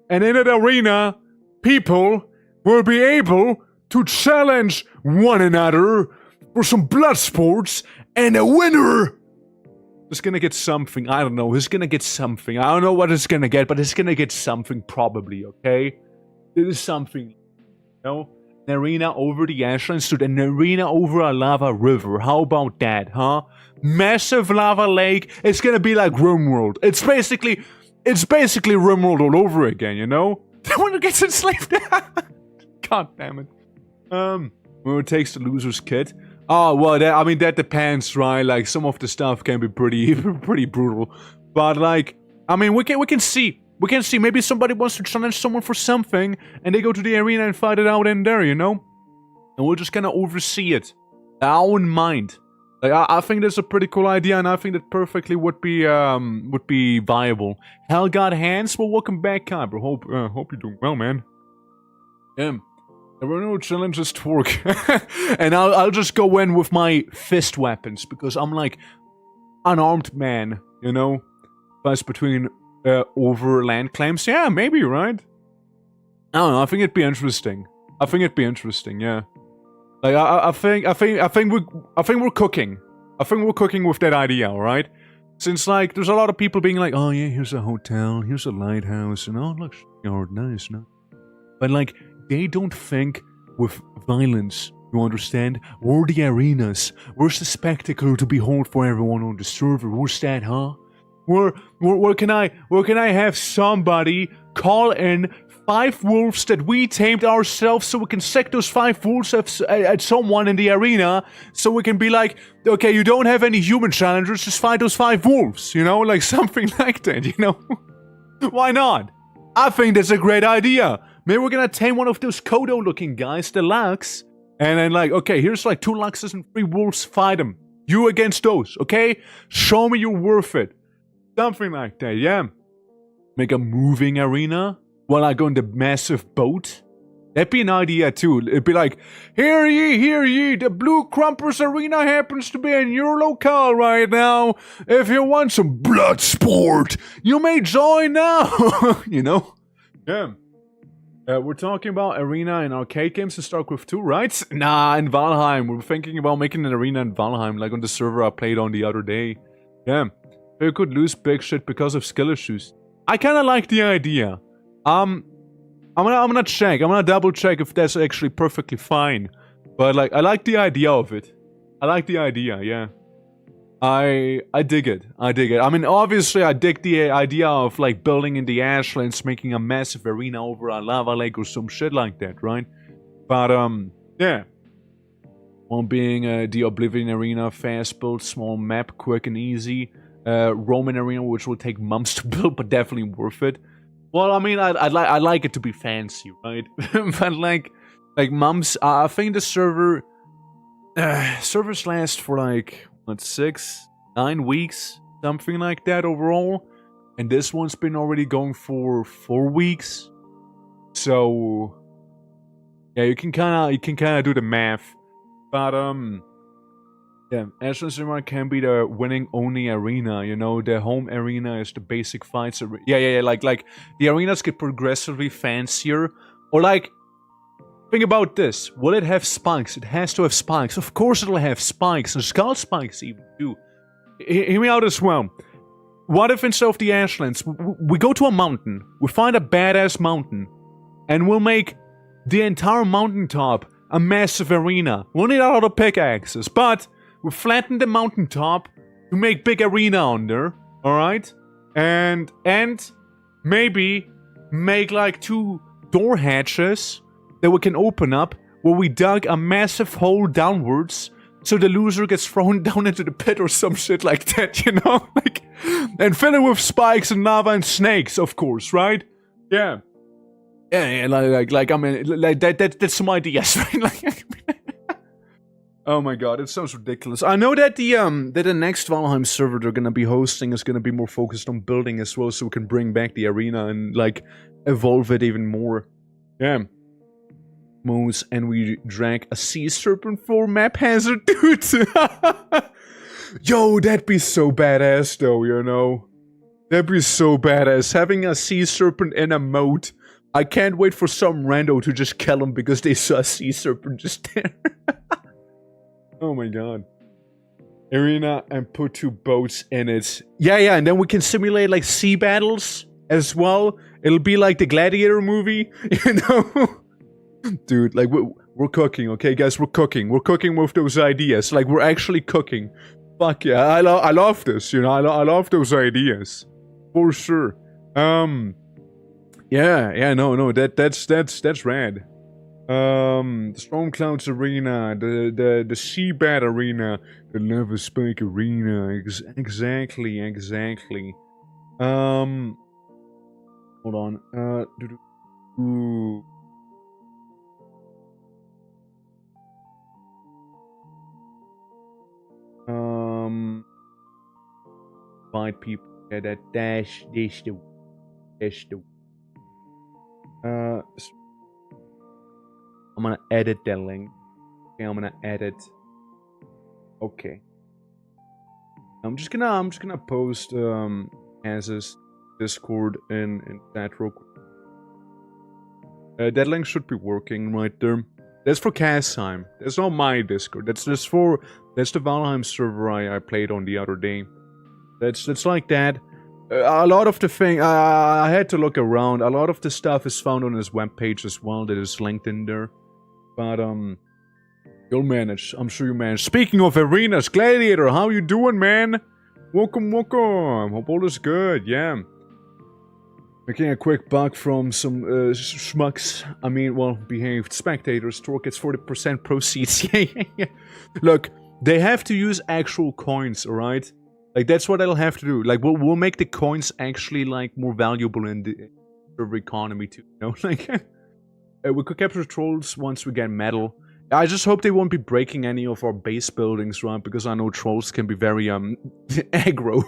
and in that arena, people will be able to challenge one another for some blood sports, and the winner is gonna get something. I don't know. He's gonna get something. I don't know what he's gonna get, but he's gonna get something probably, okay? This is something, you know? An arena over the Ashlands to an arena over a lava river. How about that, huh? Massive lava lake. It's gonna be like RIMWORLD. It's basically RIMWORLD all over again, you know? The winner gets enslaved. God damn it. Who takes the loser's kit? Oh, well, that depends, right? Like, some of the stuff can be pretty brutal. But, like, I mean, we can see. We can see. Maybe somebody wants to challenge someone for something, and they go to the arena and fight it out in there, you know? And we're just gonna oversee it. Our own mind. Like, I think that's a pretty cool idea, and I think that perfectly would be viable. Hell got hands? Well, welcome back, Kyber. Hope you're doing well, man. There were no challenges to work. And I'll just go in with my fist weapons, because I'm like unarmed man, you know? Fights between over land claims. Yeah, maybe, right? I don't know, I think it'd be interesting. Yeah. Like I think we're cooking. I think we're cooking with that idea, alright? Since like there's a lot of people being like, oh yeah, here's a hotel, here's a lighthouse, and oh look, nice, no? But like they don't think with violence, you understand? We're the arenas. Where's the spectacle to behold for everyone on the server? Where's that, huh? Where can I have somebody call in 5 wolves that we tamed ourselves so we can sack those 5 wolves at someone in the arena, so we can be like, okay, you don't have any human challengers, just fight those 5 wolves, you know? Like something like that, you know? Why not? I think that's a great idea. Maybe we're gonna tame one of those Kodo-looking guys, the Lux, and then like, okay, here's like 2 Luxes and 3 wolves, fight them. You against those, okay? Show me you're worth it. Something like that, yeah. Make a moving arena while I go in the massive boat. That'd be an idea too. It'd be like, hear ye, the Blue Crumpers Arena happens to be in your locale right now. If you want some blood sport, you may join now. You know? Yeah. We're talking about arena in arcade games in StarCraft 2, right? Nah, in Valheim. We're thinking about making an arena in Valheim, like on the server I played on the other day. Yeah. You could lose big shit because of skill issues. I kinda like the idea. I'm gonna check. I'm gonna double check if that's actually perfectly fine. But like, I like the idea of it. I like the idea, yeah. I dig it. I dig it. I mean, obviously, I dig the idea of like building in the Ashlands, making a massive arena over a lava lake or some shit like that, right? But yeah. One being the Oblivion Arena, fast build, small map, quick and easy. Roman Arena, which will take months to build, but definitely worth it. Well, I mean, I like it to be fancy, right? But like months. I think the servers last for like what 6-9 weeks, something like that overall, and this one's been already going for 4 weeks. So yeah, you can kind of do the math, but yeah, Ashland's Arena can be the winning only arena, you know, the home arena is the basic fights. Yeah, like the arenas get progressively fancier, or like, think about this, will it have spikes? It has to have spikes, of course it'll have spikes, and skull spikes even too. Hear me out as well. What if instead of the Ashlands, we go to a mountain, we find a badass mountain, and we'll make the entire mountaintop a massive arena. We'll need a lot of pickaxes, but we flatten the mountaintop to make big arena on there, alright? And maybe make like 2 door hatches that we can open up where we dug a massive hole downwards so the loser gets thrown down into the pit or some shit like that, you know? Like, and fill it with spikes and lava and snakes, of course, right? Yeah. Yeah, like I mean, like that's some ideas, right? Like, oh my god, it sounds ridiculous. I know that the next Valheim server they're gonna be hosting is gonna be more focused on building as well, so we can bring back the arena and like evolve it even more. Yeah. Moose, and we drank a sea serpent for map hazard, dude. Yo, that'd be so badass though, you know? That'd be so badass, having a sea serpent in a moat. I can't wait for some rando to just kill him because they saw a sea serpent just there. Oh my god. Arena and put 2 boats in it. Yeah, and then we can simulate like sea battles as well. It'll be like the Gladiator movie, you know? Dude, like we're cooking, okay guys, we're cooking. We're cooking with those ideas. Like we're actually cooking. Fuck yeah, I love this, you know, I love those ideas. For sure. Yeah, no, that's rad. The Storm Clouds Arena, the Sea Bat Arena, the Lava Spike Arena, exactly. Hold on, ooh. Invite people, yeah, dash the I'm gonna edit that link. Okay, I'm gonna edit. Okay. I'm just gonna post as this Discord in chat real quick. That link should be working right there. That's for cast time. That's not my Discord. That's the Valheim server I played on the other day. That's like that. A lot of the thing I had to look around. A lot of the stuff is found on his webpage as well. That is linked in there. But you'll manage. I'm sure you manage. Speaking of arenas, Gladiator, how you doing, man? Welcome. Hope all is good. Yeah. Making a quick buck from some schmucks. I mean, well, behaved spectators. Tor gets 40% proceeds. Yeah. Look, they have to use actual coins, alright? Like, that's what they'll have to do. Like, we'll make the coins actually, like, more valuable in the server economy, too. You know? Like, we could capture trolls once we get metal. I just hope they won't be breaking any of our base buildings, right? Because I know trolls can be very, aggro,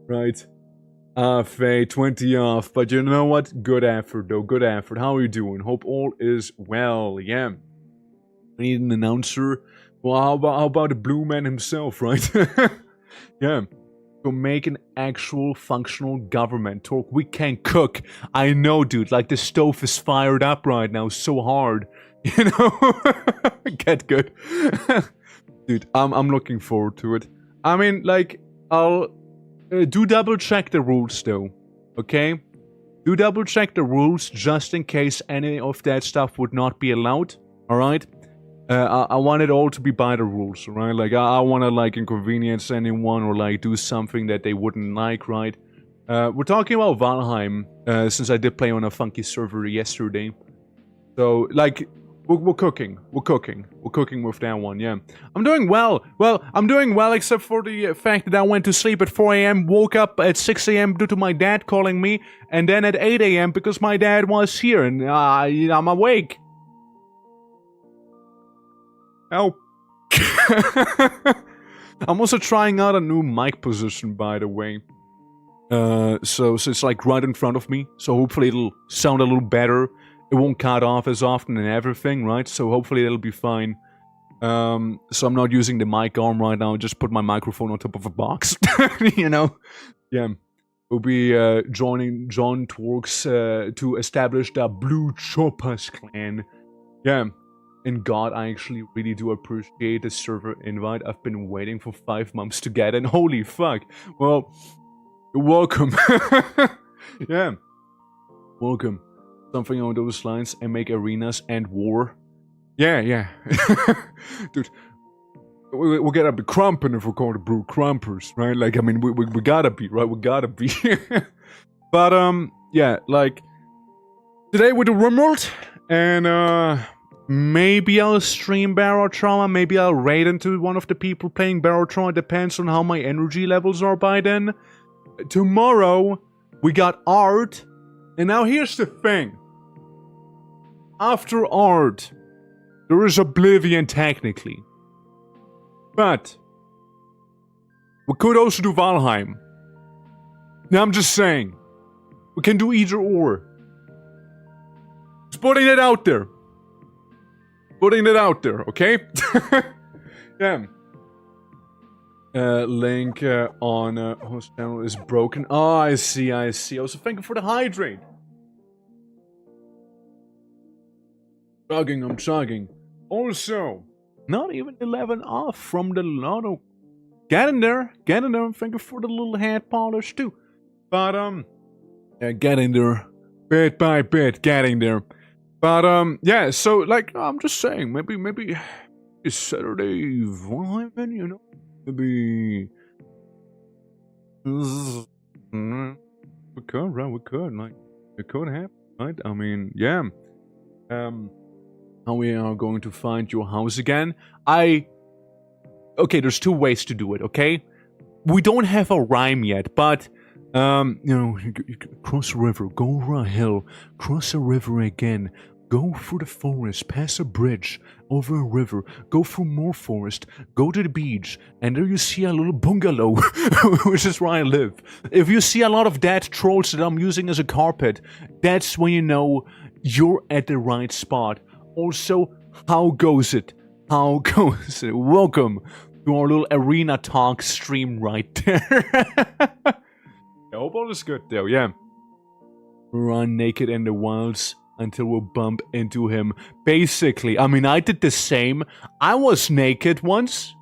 right? Faye, 20 off. But you know what? Good effort, though. Good effort. How are you doing? Hope all is well. Yeah. We need an announcer. Well, how about the blue man himself, right? Yeah. To make an actual functional government. Talk, we can cook. I know, dude. Like, the stove is fired up right now so hard. You know? Get good. Dude, I'm looking forward to it. I mean, like, I'll... do double check the rules, though. Okay? Do double check the rules just in case any of that stuff would not be allowed. Alright? I want it all to be by the rules, right? Like, I want to, like, inconvenience anyone or, like, do something that they wouldn't like, right? We're talking about Valheim, since I did play on a funky server yesterday. So, like, we're cooking. We're cooking. We're cooking with that one, yeah. I'm doing well. Well, I'm doing well except for the fact that I went to sleep at 4 a.m., woke up at 6 a.m. due to my dad calling me, and then at 8 a.m. because my dad was here, and I'm awake. Help. I'm also trying out a new mic position, by the way. So it's like right in front of me, so hopefully it'll sound a little better. It won't cut off as often and everything, right? So hopefully it'll be fine. So I'm not using the mic arm right now, just put my microphone on top of a box. You know? Yeah. We'll be joining John Twerks to establish the Blue Choppers clan. Yeah. And God, I actually really do appreciate the server invite. I've been waiting for 5 months to get in. Holy fuck. Well, you're welcome. Yeah. Welcome. Something on those lines and make arenas and war. Yeah, yeah. Dude, we gotta be crumping if we're going to brew crumpers, right? Like, I mean, we gotta be, right? We gotta be. But, yeah, like, today we do RIMWORLD, and, maybe I'll stream Barrow Trauma, maybe I'll raid into one of the people playing Barrow Trauma, depends on how my energy levels are by then. Tomorrow, we art, and now here's the thing. After art, there is Oblivion technically. But, we could also do Valheim. Now I'm just saying, we can do either or. Just putting it out there. Putting it out there, okay? Yeah. Link on host channel is broken. Oh, I see, I see. Also, thank you for the hydrate. Chugging, I'm chugging. Also, not even 11 off from the lotto. Get in there, get in there. Thank you for the little head polish too. But, yeah, get in there. Bit by bit, getting there. But, yeah, so, like, I'm just saying, maybe it's Saturday vibing, you know? Maybe... We could, right? We could, like, it could happen, right? I mean, yeah. How we are going to find your house again? Okay, there's two ways to do it, okay? We don't have a rhyme yet, but... you know, cross a river, go over a hill, cross a river again, go through the forest, pass a bridge, over a river, go through more forest, go to the beach, and there you see a little bungalow, which is where I live. If you see a lot of dead trolls that I'm using as a carpet, that's when you know you're at the right spot. Also, how goes it? How goes it? Welcome to our little arena talk stream right there. I hope all is good though, yeah. Run naked in the wilds until we bump into him. Basically, I mean, I did the same. I was naked once.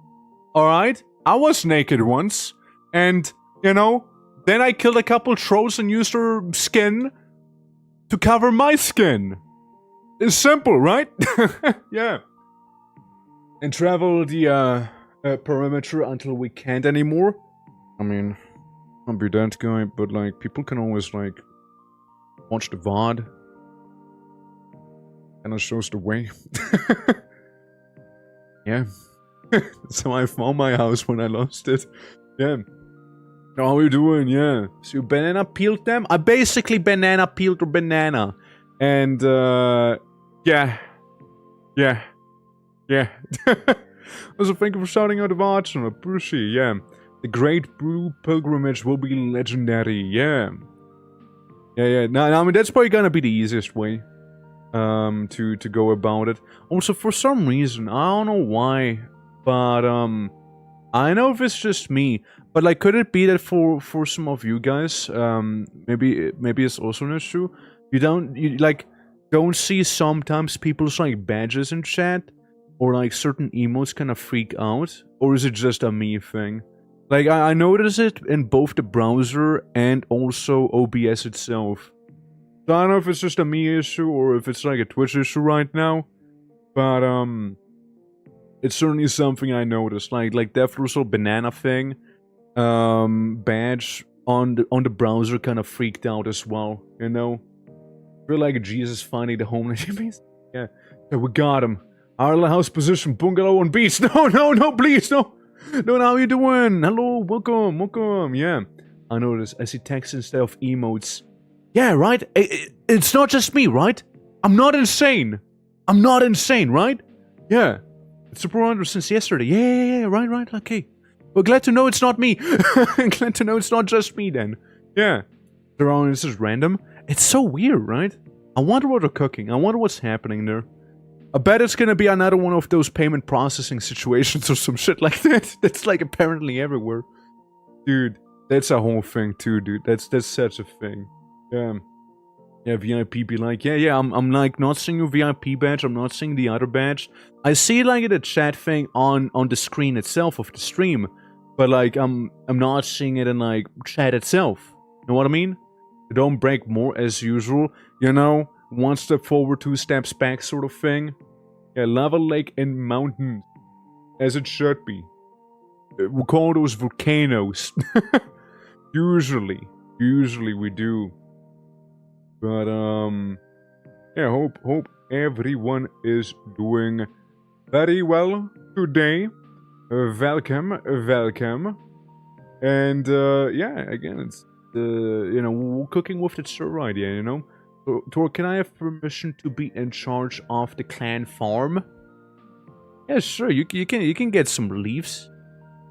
Alright? I was naked once. And, you know, then I killed a couple trolls and used their skin to cover my skin. It's simple, right? Yeah. And travel the perimeter until we can't anymore. I mean... I'll be that guy, but like, people can always like, watch the VOD. And it shows the way. Yeah. So I found my house when I lost it. Yeah. How are you doing? Yeah. So you banana peeled them? I basically banana peeled a banana. And, yeah. Yeah. Yeah. Also, thank you for shouting out the VOD. I appreciate it, yeah. The Great Blue Pilgrimage will be legendary. Yeah. Yeah. No, I mean, that's probably gonna be the easiest way to go about it. Also, for some reason, I don't know why, but I know if it's just me, but like, could it be that for some of you guys, maybe it's also an issue. You don't see sometimes people's like badges in chat, or like certain emotes kind of freak out, or is it just a me thing? Like, I notice it in both the browser and also OBS itself. So I don't know if it's just a me issue or if it's like a Twitch issue right now, but it's certainly something I noticed. Like that little banana thing, badge on the browser kind of freaked out as well. You know, I feel like Jesus finding the homeless. Yeah, we got him. Our house position, bungalow on beach. No, please, no. No, how you doing? Hello, welcome. Yeah, I noticed. I see text instead of emotes. Yeah, right? It's not just me, right? I'm not insane, right? Yeah. It's Super Under since yesterday. Yeah, right, okay. Well, glad to know it's not me. Glad to know it's not just me then. Yeah. This is random. It's so weird, right? I wonder what they're cooking. I wonder what's happening there. I bet it's gonna be another one of those payment processing situations or some shit like that. That's like apparently everywhere. Dude, that's a whole thing too, dude. That's such a thing. Yeah, VIP be like, yeah, I'm like not seeing your VIP badge, I'm not seeing the other badge. I see like the chat thing on the screen itself of the stream, but like I'm not seeing it in like chat itself. You know what I mean? Don't break more as usual, you know? One step forward, two steps back sort of thing. Yeah, lava lake and mountains. As it should be. We call those volcanoes. Usually we do. But yeah, hope everyone is doing very well today. Welcome. And yeah, again, it's you know, cooking with the stir idea, you know. So, Tor, can I have permission to be in charge of the clan farm? Yeah, sure. You can get some leaves.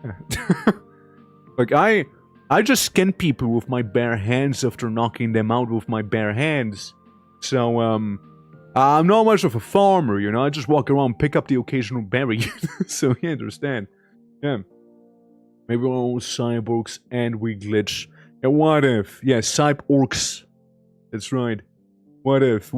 Yeah. Like I just skin people with my bare hands after knocking them out with my bare hands. So, I'm not much of a farmer, you know? I just walk around and pick up the occasional berry. So, you understand. Yeah. Maybe we're all cyborgs and we glitch. Yeah, what if? Yeah, cyborgs. That's right. What if?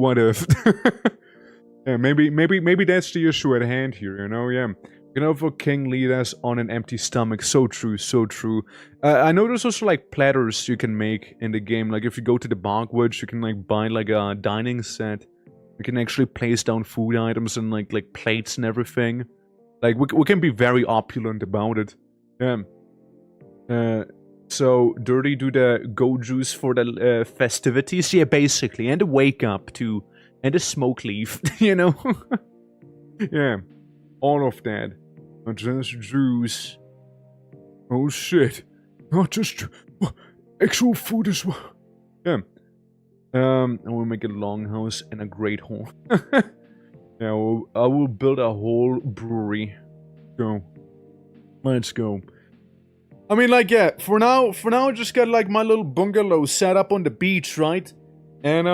Yeah, maybe that's the issue at hand here, you know? Yeah. You know, for King lead us on an empty stomach. So true. I know there's also like platters you can make in the game. Like if you go to the Bogwoods, you can like buy like a dining set. You can actually place down food items and like plates and everything. Like we can be very opulent about it. Yeah. So Dirty do the go juice for the festivities. Yeah, basically, and the wake up too, and the smoke leaf. You know. Yeah. All of that. Not just juice. Oh shit. Not just actual food as well. Yeah. I will make a longhouse and a great hall. Yeah, I will build a whole brewery. Let's go. I mean, like, yeah, for now, I just got, like, my little bungalow set up on the beach, right? And,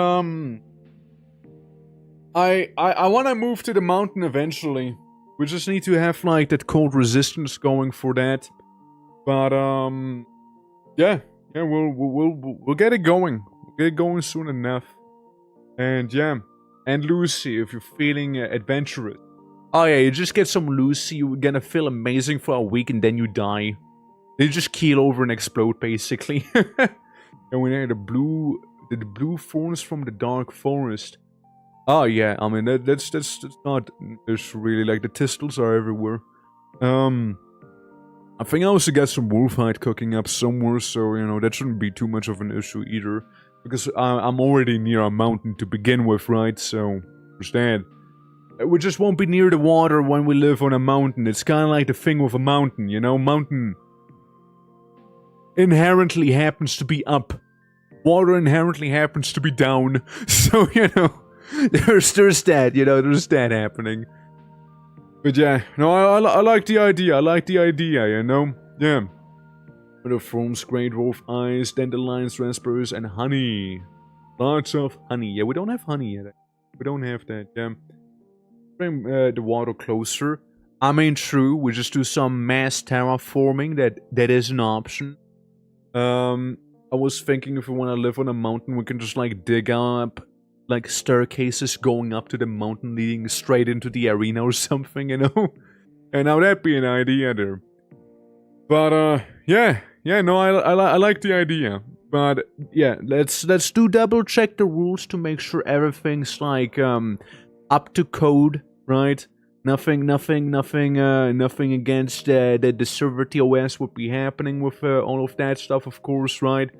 I want to move to the mountain eventually. We just need to have, like, that cold resistance going for that. But, yeah, we'll get it going. We'll get it going soon enough. And, yeah, and Lucy, if you're feeling adventurous. Oh, yeah, you just get some Lucy, you're gonna feel amazing for a week, and then you die. They just keel over and explode, basically. And we have the blue thorns from the dark forest. Oh yeah, I mean that's not. There's really like the thistles are everywhere. I think I also got some wolfhide cooking up somewhere, so you know that shouldn't be too much of an issue either. Because I'm already near a mountain to begin with, right? So understand. We just won't be near the water when we live on a mountain. It's kind of like the thing with a mountain, you know, mountain. Inherently happens to be up. Water inherently happens to be down. So, you know, there's that, you know, there's that happening. But yeah, no, I like the idea, you know? Yeah. The forms Grey Dwarf Ice, Dandelions, Raspberries, and honey. Lots of honey. Yeah, we don't have honey yet. We don't have that. Bring the water closer. I mean, true, we just do some mass terraforming. That is an option. I was thinking if we want to live on a mountain, we can just like dig up like staircases going up to the mountain leading straight into the arena or something, you know? And now that'd be an idea there. But yeah, no, I like the idea. But yeah, let's do double check the rules to make sure everything's like up to code, right? Nothing against the server TOS would be happening with all of that stuff, of course, right?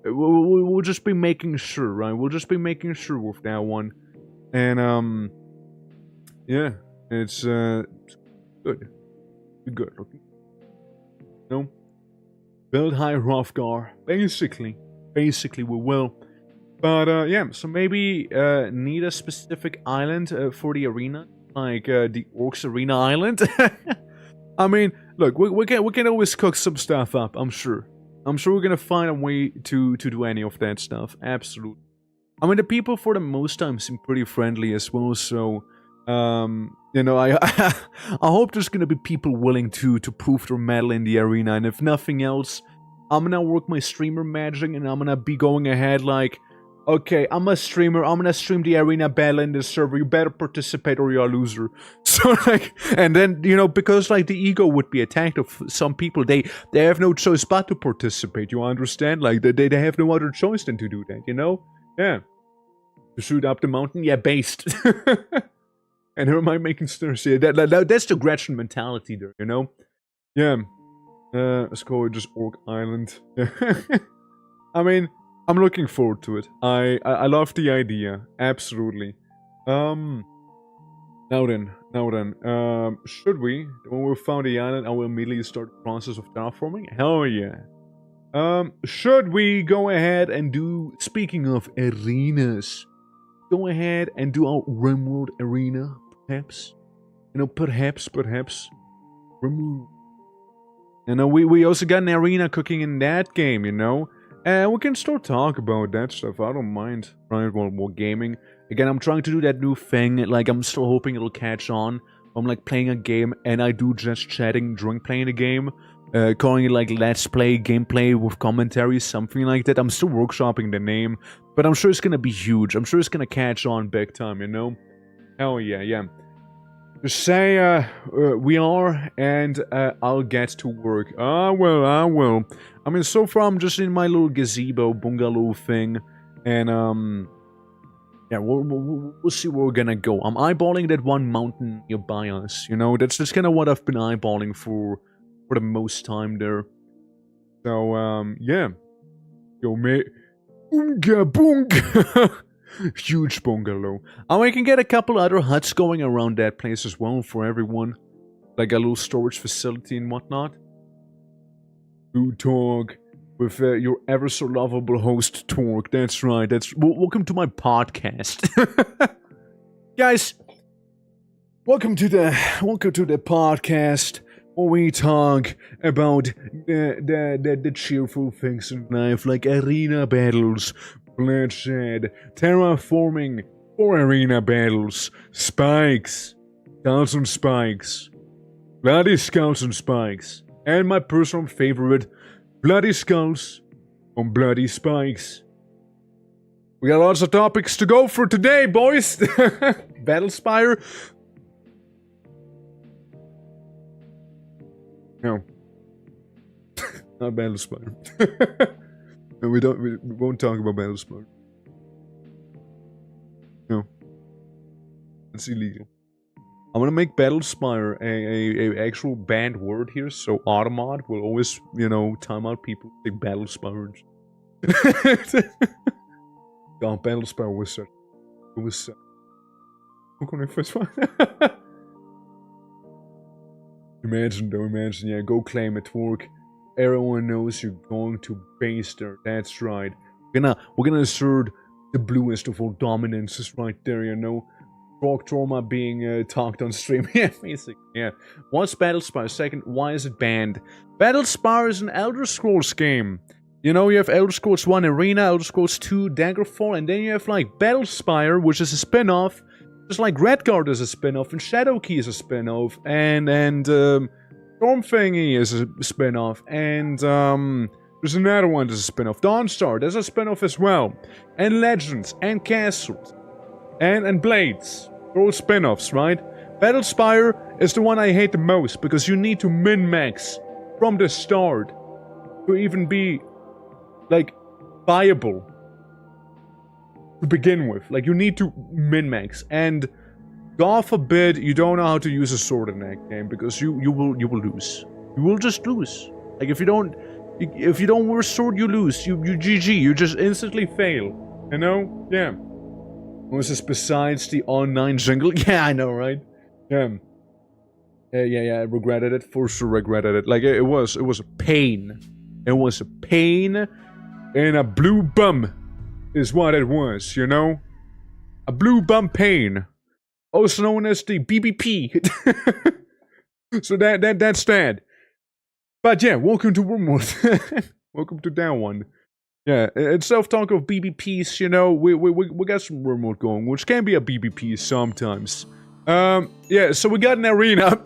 We'll just be making sure, right? We'll just be making sure with that one. And yeah, it's good. Good looking. No? Build high Hrothgar. Basically we will. But yeah, so maybe need a specific island for the arena. Like the Orcs Arena Island. I mean, look, we can always cook some stuff up, I'm sure. I'm sure we're gonna find a way to do any of that stuff. Absolutely. I mean, the people for the most time seem pretty friendly as well, so you know, I I hope there's gonna be people willing to prove their mettle in the arena, and if nothing else, I'm gonna work my streamer magic and I'm gonna be going ahead like, okay, I'm a streamer, I'm gonna stream the arena battle in this server, you better participate or you're a loser. So like, and then, you know, because like the ego would be attacked of some people, they have no choice but to participate, you understand? Like, they have no other choice than to do that, you know? Yeah. To shoot up the mountain? Yeah, based. And who am I making stairs? Yeah, that's the Gretchen mentality there, you know? Yeah. Let's call it just Orc Island. I mean, I'm looking forward to it. I love the idea. Absolutely. Now then. Should we? When we found the island, I will immediately start the process of terraforming? Hell yeah. Should we go ahead and do, speaking of arenas, go ahead and do our RIMWORLD arena, perhaps? You know, perhaps. RIMWORLD. And we also got an arena cooking in that game, you know? And we can still talk about that stuff, I don't mind. Right, while gaming. Again, I'm trying to do that new thing, like I'm still hoping it'll catch on. I'm like playing a game and I do just chatting during playing the game. Calling it like Let's Play, gameplay with commentary, something like that. I'm still workshopping the name, but I'm sure it's gonna be huge. I'm sure it's gonna catch on big time, you know? Hell yeah. Just say, we are, and I'll get to work. I will. I mean, so far I'm just in my little gazebo, bungalow thing, and, yeah, we'll see where we're gonna go. I'm eyeballing that one mountain nearby us, you know? That's kind of what I've been eyeballing for the most time there. So, yeah. Yo, mate. Boonga. Huge bungalow. And we can get a couple other huts going around that place as well for everyone. Like a little storage facility and whatnot. Food talk with your ever so lovable host Torque. That's right. Welcome to my podcast. Guys, welcome to the podcast where we talk about the cheerful things in life, like arena battles, bloodshed, terraforming for arena battles, spikes, skulls and spikes, bloody skulls and spikes, and my personal favorite, bloody skulls on bloody spikes. We got lots of topics to go for today, boys. Battlespire. No. Not Battlespire. No, we won't talk about Battlespire. No. It's illegal. I'm gonna make Battlespire a actual banned word here, so Automod will always, you know, time out people who say Battlespire. God, Battlespire was such... It was such... Look on my first one. Imagine, yeah, go claim it, work. Everyone knows you're going to base there, that's right. We're gonna assert the bluest of all dominances right there, you know? Frog trauma being talked on stream. Yeah, basically, yeah. What's Battlespire? Second, why is it banned? Battlespire is an Elder Scrolls game. You know, you have Elder Scrolls 1 Arena, Elder Scrolls 2 Daggerfall, and then you have, like, Battlespire, which is a spin-off. Just like Redguard is a spin-off, and Shadowkey is a spin-off, and Stormthingy is a spin-off, and, there's another one that's a spin-off. Dawnstar, there's a spin-off as well. And Legends, and Castles. And Blades. They're all spin-offs, right? Battlespire is the one I hate the most, because you need to min-max from the start to even be, like, viable to begin with. Like, you need to min-max. And God forbid you don't know how to use a sword in that game, because you will lose. You will just lose. Like, if you don't wear a sword, you lose. You GG. You just instantly fail. You know? Yeah. Was this besides the online jingle? Yeah, I know, right? Yeah. Yeah, I regretted it. For sure regretted it. Like, it was a pain. It was a pain in a blue bum is what it was, you know? A blue bum pain. Also known as the BBP. So that's that. But yeah, welcome to RIMWORLD. Welcome to that one. Yeah, it's self-talk of BBPs, you know, we got some RIMWORLD going, which can be a BBP sometimes. Yeah, so we got an arena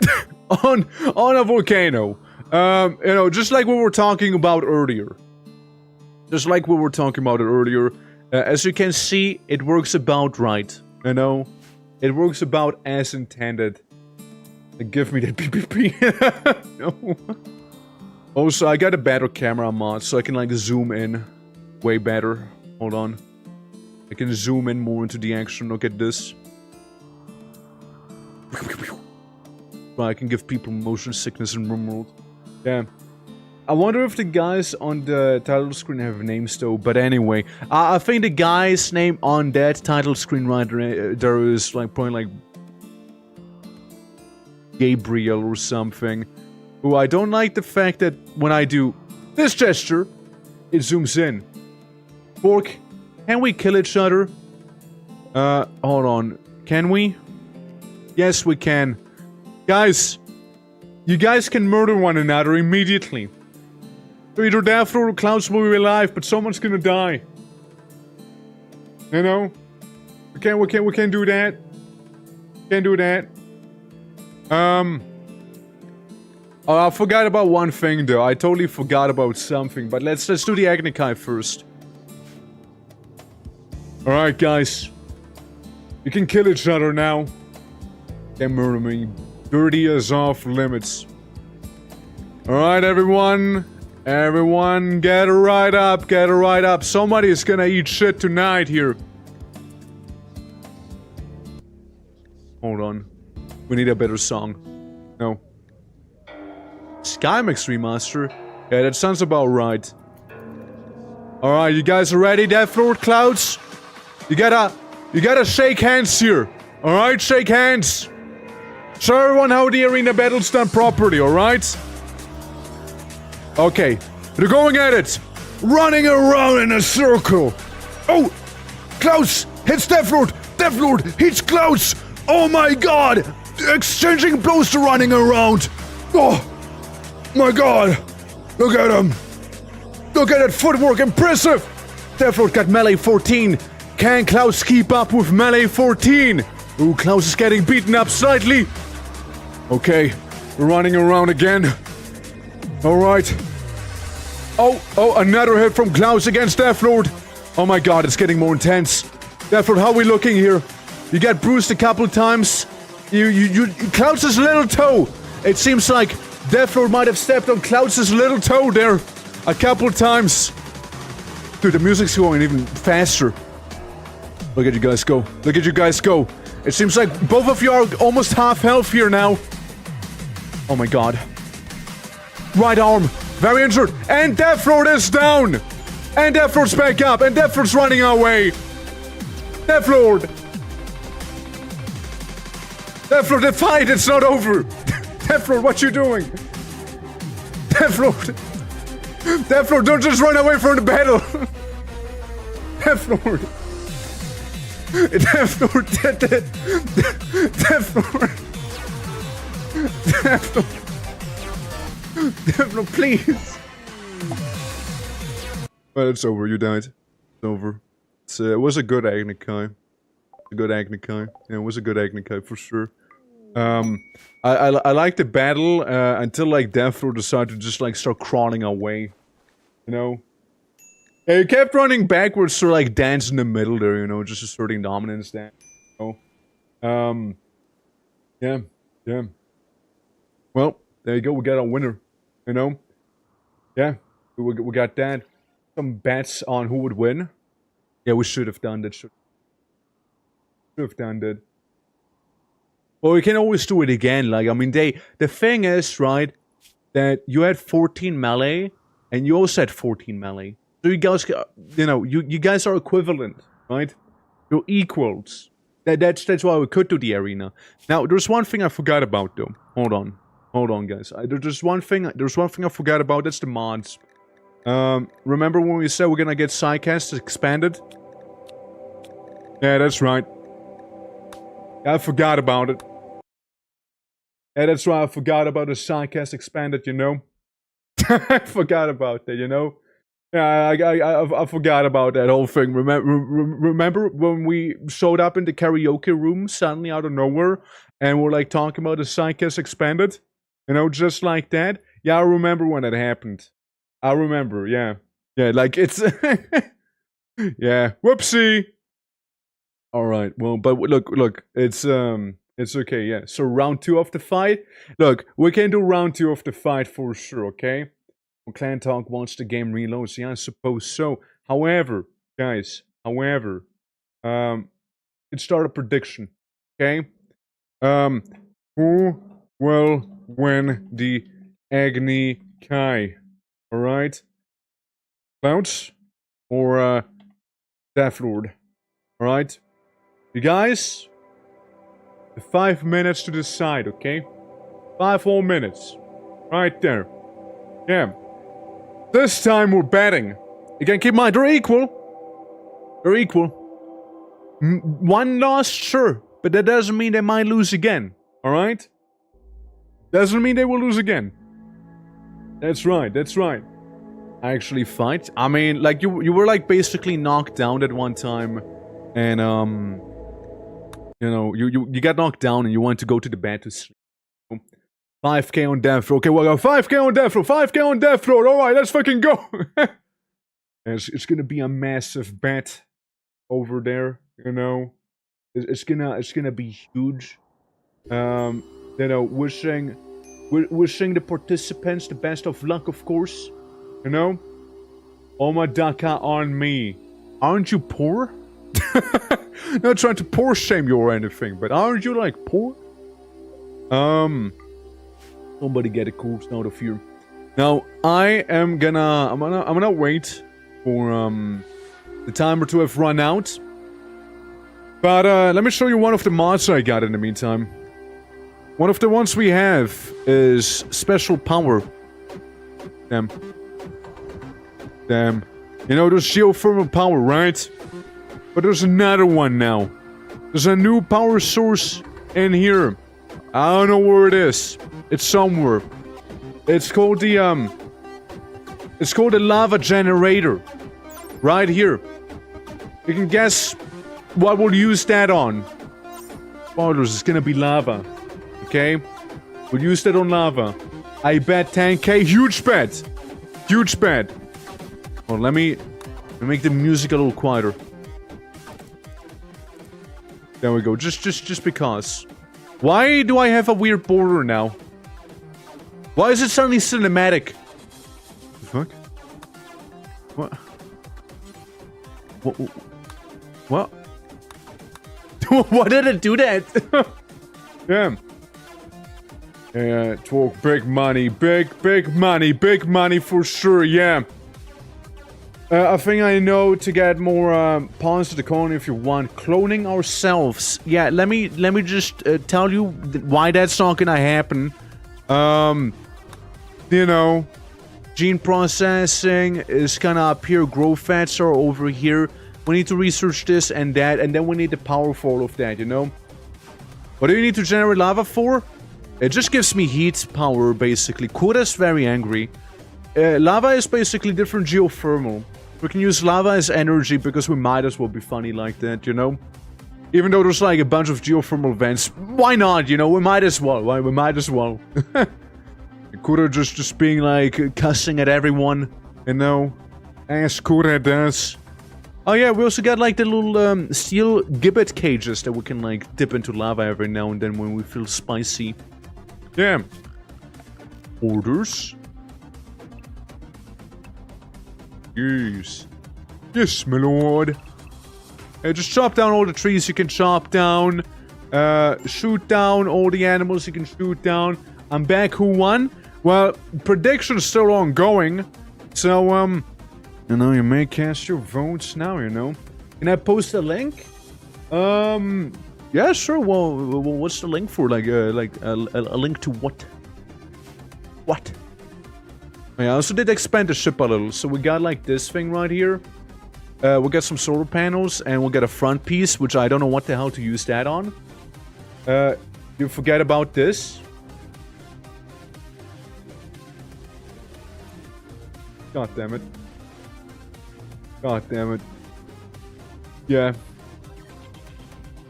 on a volcano. You know, just like we were talking about earlier. Just like we were talking about it earlier. As you can see, it works about right, you know? It works about as intended. Give me that BBP. No. Also, I got a better camera mod, so I can, like, zoom in. Way better. Hold on. I can zoom in more into the action. Look at this. Well, I can give people motion sickness in RIMWORLD. Yeah. I wonder if the guys on the title screen have names though, but anyway. I think the guy's name on that title screen right there is like probably like Gabriel or something. Oh, I don't like the fact that when I do this gesture, it zooms in. Fork, can we kill each other? Hold on. Can we? Yes, we can. Guys, you guys can murder one another immediately. So either Deathlord or Klaus will be alive, but someone's gonna die. You know? We can't do that. Can't do that. Oh, I forgot about one thing though. I totally forgot about something, but let's do the Agnikai first. Alright, guys. You can kill each other now. Can't murder me. Dirty as off limits. Alright, everyone. Everyone, get right up. Get right up. Somebody's gonna eat shit tonight here. Hold on. We need a better song. No. Skymix remaster? Yeah, that sounds about right. Alright, you guys are ready? Deathlord Clouds? You gotta shake hands here. Alright, shake hands. Show everyone how the arena battle's done properly, alright? Okay, they're going at it. Running around in a circle. Oh, Klaus hits Deathlord. Deathlord hits Klaus. Oh my god. Exchanging blows to running around. Oh my god. Look at him. Look at that footwork. Impressive. Deathlord got melee 14. Can Klaus keep up with melee 14? Ooh, Klaus is getting beaten up slightly. Okay, we're running around again. Alright. Oh, another hit from Klaus against Deathlord. Oh my god, it's getting more intense. Deathlord, how are we looking here? You got bruised a couple times. Klaus's little toe. It seems like Deathlord might have stepped on Klaus's little toe there a couple times. Dude, the music's going even faster. Look at you guys go. Look at you guys go. It seems like both of you are almost half health here now. Oh my god. Right arm. Very injured. And Deathlord is down. And Deathlord's back up. And Deathlord's running away. Deathlord. Deathlord, the fight, it's not over. Deathlord, what you doing? Deathlord. Deathlord, don't just run away from the battle. Deathlord. Death Lord, Death Lord. Death Lord. Death Lord, please. Well, it's over. You died. It's over. It was a good Agnikai. A good Agnikai. Yeah, it was a good Agnikai for sure. I like the battle until like Death Lord decided to just like start crawling away. You know? Yeah, he kept running backwards to like dance in the middle there, you know, just asserting dominance there. You know? Yeah. Well, there you go, we got a winner. You know? Yeah, we got that. Some bets on who would win. Yeah, we should have done that. Should have done that. Well, we can always do it again. Like, I mean, the thing is, right, that you had 14 melee, and you also had 14 melee. So you guys, you know, you guys are equivalent, right? You're equals. That's why we could do the arena. Now, there's one thing I forgot about, though. Hold on, guys. There's one thing I forgot about. That's the mods. Remember when we said we're gonna get Psycast expanded? Yeah, that's right. I forgot about it. Yeah, that's why I forgot about the Psycast expanded, you know? I forgot about that, you know? Yeah, I forgot about that whole thing. Remember when we showed up in the karaoke room suddenly out of nowhere and we're like talking about the Psycast expanded? You know, just like that? Yeah, I remember when that happened. I remember, yeah. Yeah, like it's... yeah, whoopsie! Alright, well, but look, it's okay, yeah. So round 2 of the fight? Look, we can do round 2 of the fight for sure, okay? When Clan Talk wants the game reloads, yeah, I suppose so. However, guys, let's start a prediction, okay? Who will win the Agni Kai? Alright? Clouds? Or, Death Lord? Alright? You guys? 5 minutes to decide, okay? 5 whole minutes. Right there. Yeah. This time we're betting. You can keep in mind, they're equal. They're equal. One loss, sure. But that doesn't mean they might lose again. Alright? Doesn't mean they will lose again. That's right, that's right. Actually fight. I mean, like, you were, like, basically knocked down at one time. And, you know, you got knocked down and you want to go to the bed to sleep. 5k on Death Row. Okay, well, 5k on Death Row. 5k on Death Row. Alright, let's fucking go. It's gonna be a massive bet over there, you know. It's gonna be huge. You know, wishing the participants the best of luck, of course. You know? Omadaka on me. Aren't you poor? Not trying to poor shame you or anything, but aren't you like poor? Somebody get a cool out of here. Now I'm gonna wait for the timer to have run out. But let me show you one of the mods I got in the meantime. One of the ones we have is special power. Damn. You know, there's geothermal power, right? But there's another one now. There's a new power source in here. I don't know where it is. It's somewhere. It's called the lava generator. Right here. You can guess what we'll use that on. Spoilers, it's gonna be lava. Okay? We'll use that on lava. I bet 10k. Huge bet! Huge bet! Well, let me make the music a little quieter. There we go. Just because. Why do I have a weird border now? Why is it suddenly cinematic? The fuck? What? What? Why did it do that? Damn. Yeah, talk big money, big money for sure, yeah. I think I know to get more pawns to the colony if you want. Cloning ourselves. Yeah, let me just tell you why that's not gonna happen. You know, gene processing is gonna up here. Growth fats are over here. We need to research this and that, and then we need the power for all of that, you know? What do you need to generate lava for? It just gives me heat power, basically. Kura's very angry. Lava is basically different geothermal. We can use lava as energy because we might as well be funny like that, you know? Even though there's like a bunch of geothermal vents. Why not, you know? We might as well. Why? We might as well. Kura just being like cussing at everyone, you know? As Kura does. Oh yeah, we also got like the little steel gibbet cages that we can like dip into lava every now and then when we feel spicy. Yeah. Orders. Yes. Yes, my lord. Just chop down all the trees you can chop down. Shoot down all the animals you can shoot down. I'm back. Who won? Well, prediction's still ongoing. So, you know, you may cast your votes now, you know. Can I post a link? Yeah, sure. Well, what's the link for? Like a link to what? What? Oh, yeah, I also did expand the ship a little. So we got like this thing right here. We got some solar panels, and we'll get a front piece, which I don't know what the hell to use that on. You forget about this. God damn it. God damn it. Yeah.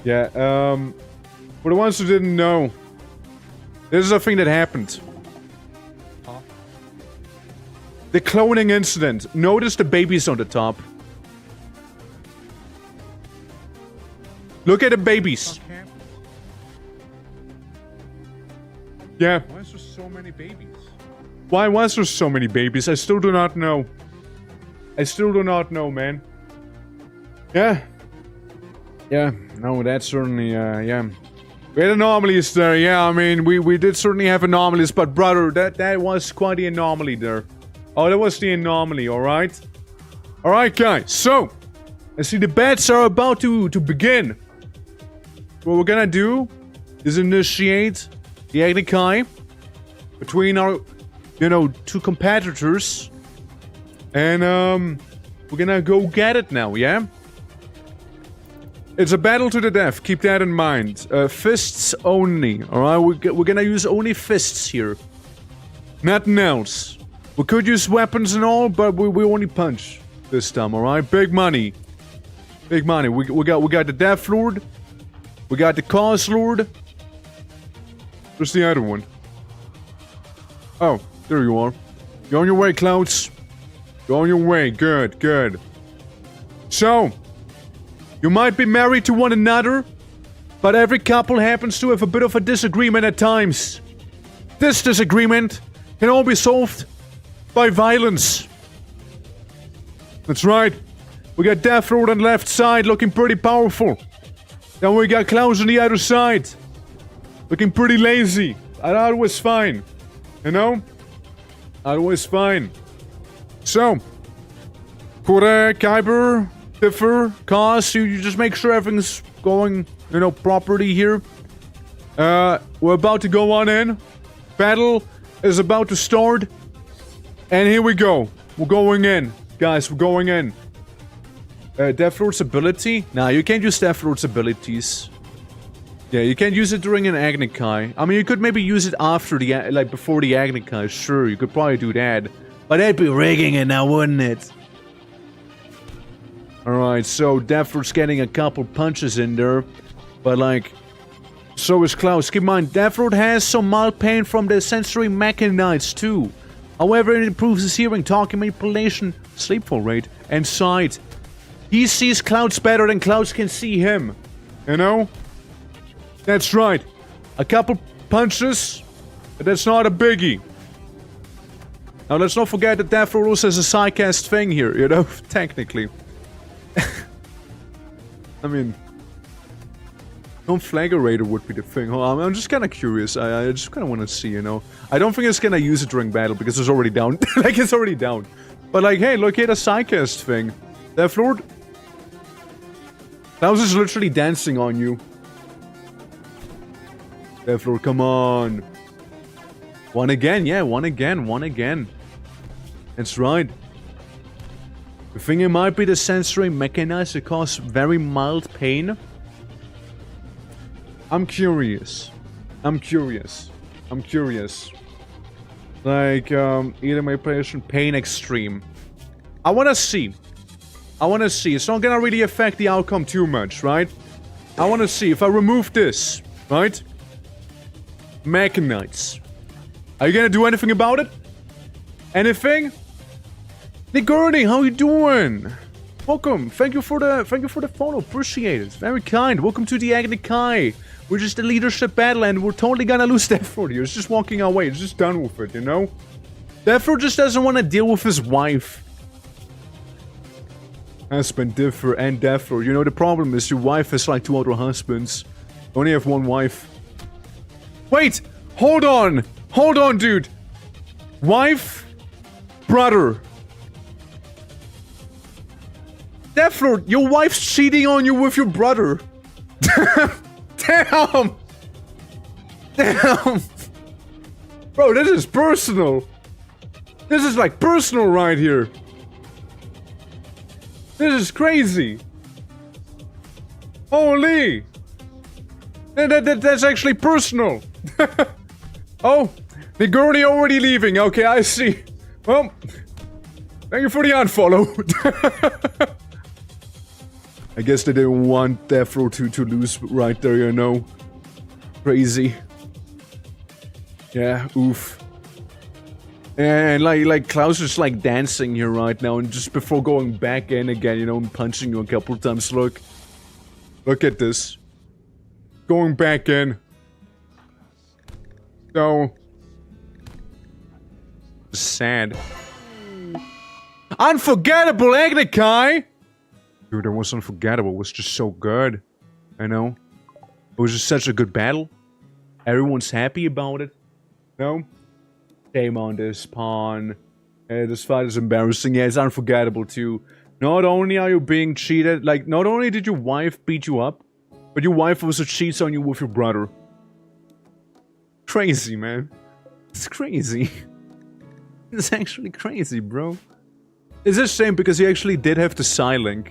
Yeah, for the ones who didn't know, this is a thing that happened. Huh? The cloning incident. Notice the babies on the top. Look at the babies. Okay. Yeah. Why is there so many babies? Why was there so many babies? I still do not know. I still do not know, man. Yeah. Yeah, no, that's certainly, yeah. We had anomalies there, yeah, I mean, we did certainly have anomalies, but brother, that was quite the anomaly there. Oh, that was the anomaly, alright? Alright, guys, so, I see the bets are about to begin. What we're gonna do is initiate the Agnikai between our, you know, two competitors. And, we're gonna go get it now, yeah? It's a battle to the death, keep that in mind. Fists only, alright? We're gonna use only fists here. Nothing else. We could use weapons and all, but we only punch this time, alright? Big money. Big money. We got the Death Lord. We got the Cause Lord. Where's the other one? Oh, there you are. You're on your way, Clouds. You're on your way. Good, good. So, you might be married to one another, but every couple happens to have a bit of a disagreement at times. This disagreement can all be solved by violence. That's right. We got Death Lord on the left side looking pretty powerful. Then we got Klaus on the other side. Looking pretty lazy. That was fine. You know? That was fine. So, Kore, Kyber, Differ, Cause, you just make sure everything's going, you know, properly here. We're about to go on in. Battle is about to start. And here we go. We're going in. Guys, we're going in. Death Lord's ability? Nah, you can't use Death Lord's abilities. Yeah, you can't use it during an Agnikai. I mean, you could maybe use it after the, like, before the Agnikai. Sure, you could probably do that. But that'd be rigging it now, wouldn't it? Alright, so Death Lord's getting a couple punches in there. But, like, so is Klaus. Keep in mind, Death Lord has some mild pain from the sensory mechanites, too. However, it improves his hearing, talking manipulation, sleepfall rate, and sight. He sees Clouds better than Clouds can see him. You know? That's right. A couple punches, but that's not a biggie. Now, let's not forget that Death Lord also has a sidecast thing here, you know? Technically. I mean... Conflagrator would be the thing. Oh, I'm just kind of curious. I just kind of want to see, you know? I don't think it's gonna use it during battle, because it's already down. Like, it's already down. But like, hey, look at a sidecast thing. Death Lord? Klaus is literally dancing on you. Death Lord, come on. One again, yeah, one again, one again. That's right. You think it might be the sensory mechanism that cause very mild pain? I'm curious. Like, either my patient pain extreme. I wanna see. It's not gonna really affect the outcome too much, right? I wanna see if I remove this, right? Mechanites. Are you gonna do anything about it? Anything? Nigurdy, how you doing? Welcome. Thank you for the follow. Appreciate it. Very kind. Welcome to the Agni Kai. We're just a leadership battle and we're totally gonna lose Deathroot here. It's just walking away. It's just done with it, you know? Deathroot just doesn't want to deal with his wife. Husband, Differ, and Deathroot. You know, the problem is your wife has like 2 other husbands. You only have 1 wife. Wait! Hold on! Hold on, dude! Wife? Brother. Deathroot, your wife's cheating on you with your brother. Damn! Damn! Bro, this is personal. This is like personal right here. This is crazy. Holy! That's actually personal. Oh, the girlie already leaving. Okay, I see. Well, thank you for the unfollow. I guess they didn't want Deathroot to lose right there, you know. Crazy. Yeah, oof. And like Klaus is like dancing here right now, and just before going back in again, you know, and punching you a couple times. Look at this. Going back in. So sad. Unforgettable, Agnikai! Dude, that was unforgettable. It was just so good. I know. It was just such a good battle. Everyone's happy about it. No? Shame on this pawn. This fight is embarrassing. Yeah, it's unforgettable too. Not only are you being cheated, like, not only did your wife beat you up, but your wife also cheats on you with your brother. Crazy, man. It's crazy. It's actually crazy, bro. It's a shame because you actually did have the Psylink.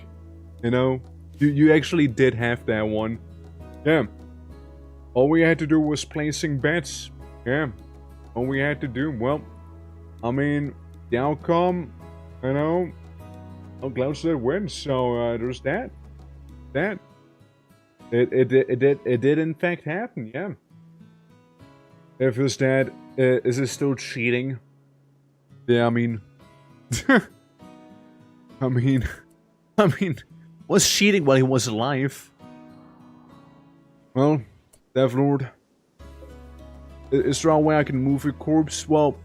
You know? You actually did have that one. Yeah. All we had to do was placing bets. Yeah. All we had to do. Well, I mean, the outcome, you know, Cloud said wins, so there's that. It did in fact happen, yeah. If it's that, is it still cheating? Yeah, I mean... I mean, was cheating while he was alive. Well, Devlord. Is there a way I can move your corpse? Well,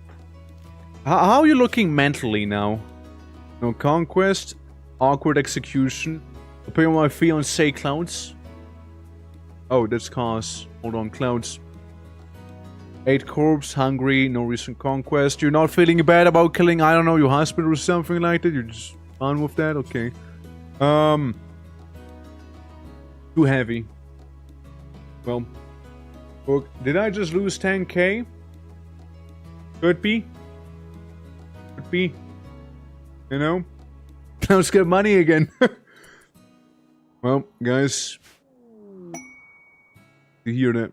how are you looking mentally now? No conquest, awkward execution, appear on my fiancé Clouds. Oh, that's cause. Hold on, Clouds. 8 corpse, hungry, no recent conquest. You're not feeling bad about killing, I don't know, your husband or something like that? You're just fine with that? Okay. Too heavy. Well, look, did I just lose 10k? Could be. Could be. You know? Let's get money again. Well, guys. You hear that?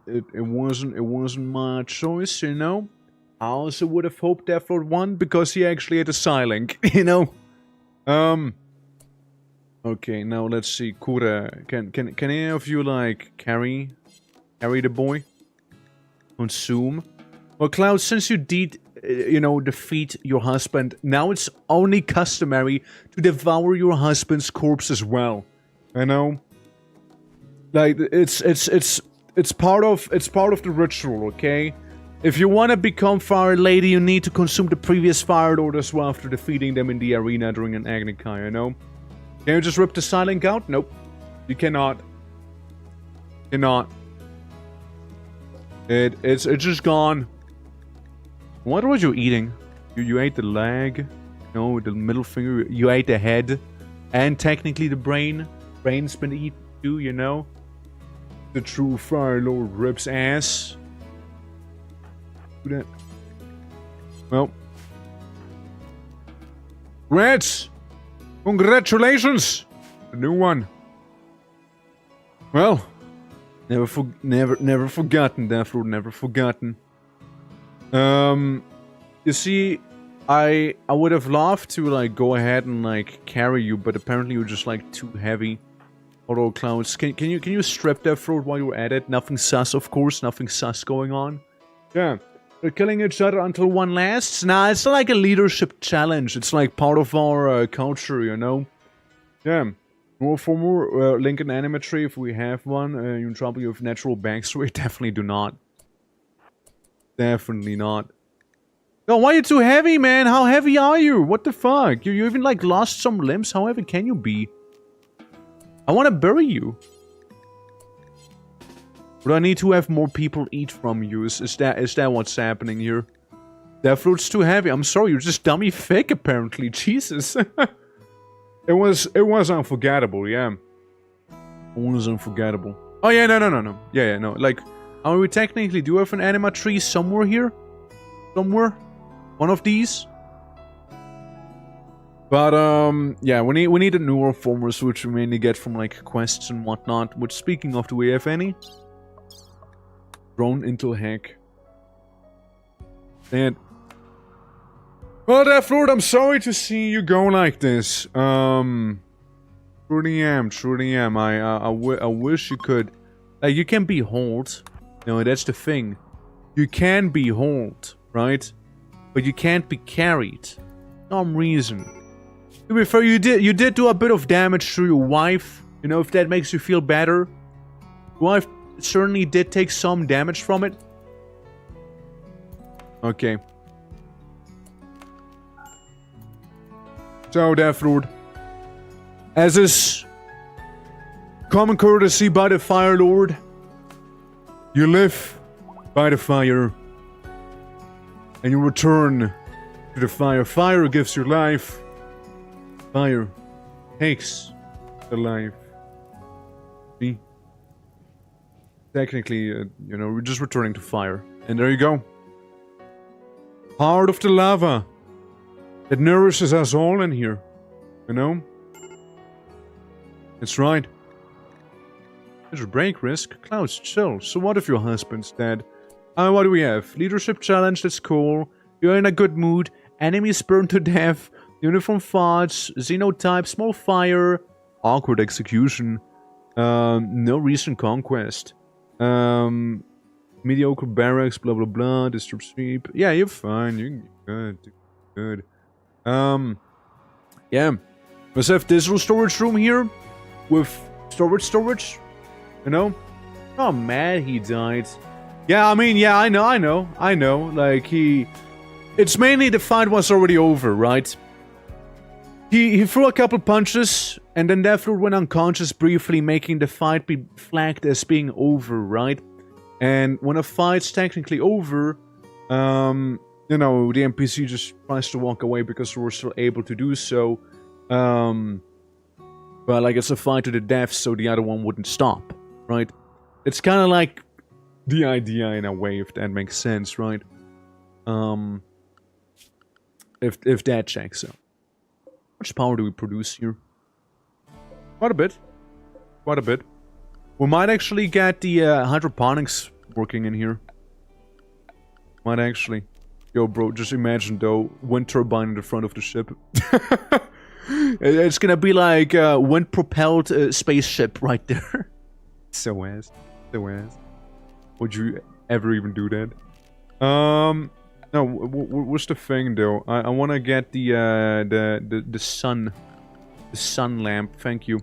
It wasn't my choice, you know? I also would have hoped Deathlord won because he actually had a Psylink, you know? Okay, now let's see. Kura, can any of you like carry the boy? Consume? Well, Cloud, since you did, defeat your husband, now it's only customary to devour your husband's corpse as well. You know? Like it's part of the ritual, okay? If you want to become Fire Lady, you need to consume the previous Fire Lord as well after defeating them in the arena during an Agnikai, you know? Can you just rip the Psylink out? Nope. You cannot. Cannot. It's just gone. What was you eating? You ate the leg, no, the middle finger, you ate the head, and technically the brain. Brain's been eaten too, you know? The true Fire Lord rips ass. Do that. Well. Reds! Congratulations! A new one. Well, never forgotten, Deathroot, never forgotten. You see, I would have loved to, like, go ahead and, like, carry you, but apparently you're just, like, too heavy. Auto clouds. Can you strip Deathroot while you're at it? Nothing sus, of course. Nothing sus going on. Yeah. They're killing each other until one lasts. Nah, it's like a leadership challenge. It's like part of our culture, you know? Yeah. More for more Lincoln animatry if we have one. You trouble with natural backstory? Definitely do not. Definitely not. No, why are you too heavy, man? How heavy are you? What the fuck? You even like lost some limbs? How heavy can you be? I want to bury you. But I need to have more people eat from you. Is that what's happening here? Deathroot's too heavy. I'm sorry, you're just dummy thick apparently. Jesus. It was unforgettable, yeah. It was unforgettable. Oh yeah, no. Yeah, no. Like, we technically do have an anima tree somewhere here. Somewhere. One of these. But yeah, we need a newer formers, which we mainly get from like quests and whatnot. Which, speaking of, do we have any? Drone into heck. And well, Deathroot, I'm sorry to see you go like this. Truly am. I wish you could. Like, you can be hauled. No, that's the thing. You can be hauled, right? But you can't be carried. Some reason. To be fair, you did do a bit of damage to your wife. You know, if that makes you feel better. Your wife certainly did take some damage from it. Okay. So, Deathroot, as is common courtesy by the Fire Lord, you live by the fire, and you return to the fire. Fire gives you life. Fire takes the life. See? Technically, you know, we're just returning to fire. And there you go. Part of the lava that nourishes us all in here. You know? That's right. There's a break risk. Clouds, chill. So what if your husband's dead? What do we have? Leadership challenge, that's cool. You're in a good mood. Enemies burned to death. Uniform farts. Xenotype, small fire. Awkward execution. No recent conquest. Mediocre barracks, blah blah blah. Disturb sleep. Yeah, you're fine. You're good. Yeah. Let's have this little storage room here. With storage. You know? Oh, mad he died. Yeah, I mean, yeah, I know. Like, it's mainly the fight was already over, right? He threw a couple punches, and then Deathroot went unconscious briefly, making the fight be flagged as being over, right? And when a fight's technically over, you know, the NPC just tries to walk away because we're still able to do so. But, like, it's a fight to the death, so the other one wouldn't stop, right? It's kind of like the idea in a way, if that makes sense, right? If that checks out. How much power do we produce here? Quite a bit. We might actually get the hydroponics working in here. Might actually. Yo, bro, just imagine, though, wind turbine in the front of the ship. It's gonna be like a wind-propelled spaceship right there. So ass. Would you ever even do that? No, what's the thing, though? I want to get the sun lamp. Thank you.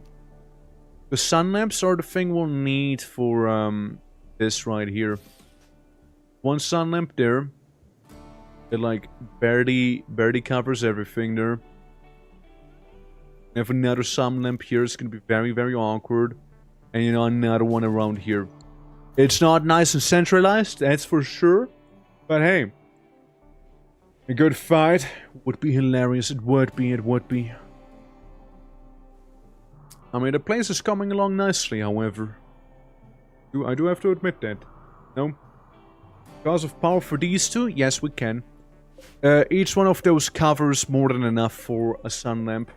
The sun lamps are the thing we'll need for this right here. One sun lamp there. It like barely covers everything there. Have another sun lamp here. It's gonna be very, very awkward. And you know, another one around here. It's not nice and centralized, that's for sure. But hey, a good fight would be hilarious. It would be. I mean, the place is coming along nicely, however. I do have to admit that. No? Because of power for these two? Yes, we can. Each one of those covers more than enough for a sun lamp.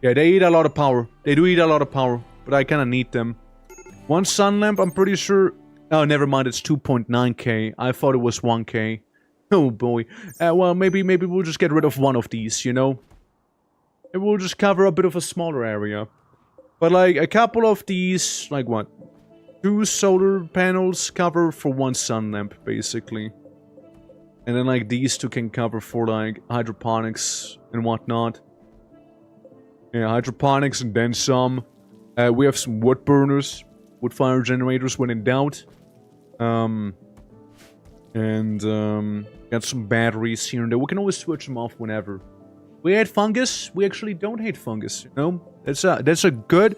Yeah, they eat a lot of power. They do eat a lot of power, but I kind of need them. One sun lamp, I'm pretty sure... Oh, never mind, it's 2.9k. I thought it was 1k. Oh boy. Well, maybe we'll just get rid of one of these, you know? It will just cover a bit of a smaller area. But like, a couple of these, like what? 2 solar panels cover for 1 sun lamp, basically. And then like, these 2 can cover for like, hydroponics and whatnot. Yeah, hydroponics and then some. We have some wood burners. Wood fire generators when in doubt. Got some batteries here and there. We can always switch them off whenever. We hate fungus. We actually don't hate fungus, you know? That's a good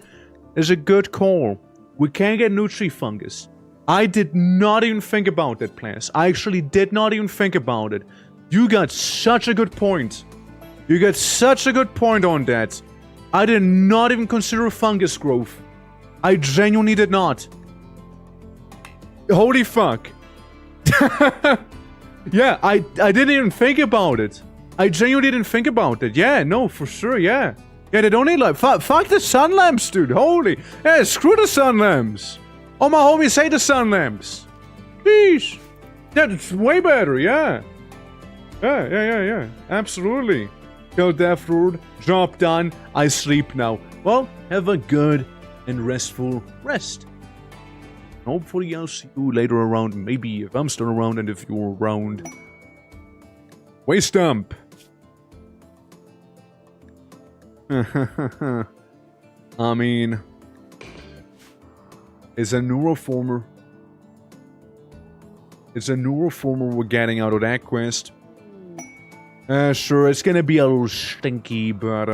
call. We can get nutri fungus. I did not even think about that, Plants. I actually did not even think about it. You got such a good point. You got such a good point on that. I did not even consider fungus growth. I genuinely did not. Holy fuck. Yeah, I didn't even think about it. I genuinely didn't think about it. Yeah, no, for sure, yeah. Yeah, they don't need like... Fuck the sun lamps, dude. Holy... Yeah, screw the sun lamps. All my homies hate the sun lamps. Sheesh. Yeah, it's way better, yeah. Yeah. Absolutely. Kill Death Lord. Job done. I sleep now. Well, have a good and restful rest. Hopefully I'll see you later around. Maybe if I'm still around and if you're around. Waste dump. I mean, it's a neuroformer. It's a neuroformer we're getting out of that quest. Sure, it's gonna be a little stinky, but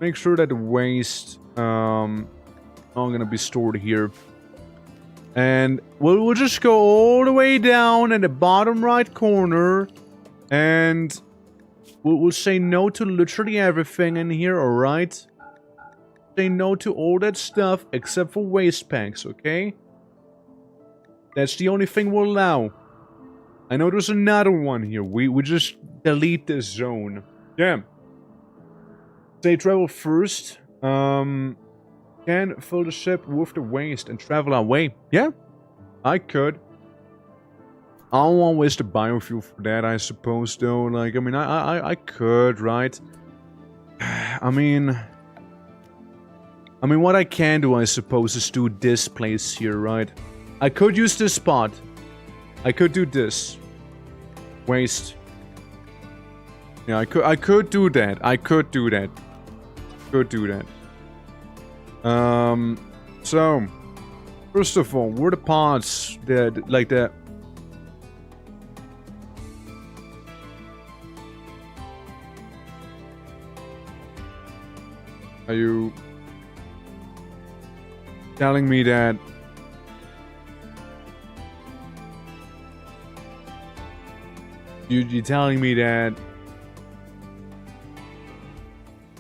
make sure that the waste all gonna be stored here. And we'll just go all the way down in the bottom right corner, and we'll say no to literally everything in here, alright? Say no to all that stuff except for waste packs, okay? That's the only thing we'll allow. I know there's another one here. We just delete this zone. Yeah. Say travel first. Can fill the ship with the waste and travel our way. Yeah, I could. I don't want to waste the biofuel for that, I suppose, though. Like, I mean, I could, right? I mean, what I can do, I suppose, is do this place here, right? I could use this spot. I could do this. Waste. Yeah, I could do that. I could do that. Could do that. So, first of all, where the parts that, like that. Are you telling me that you're telling me that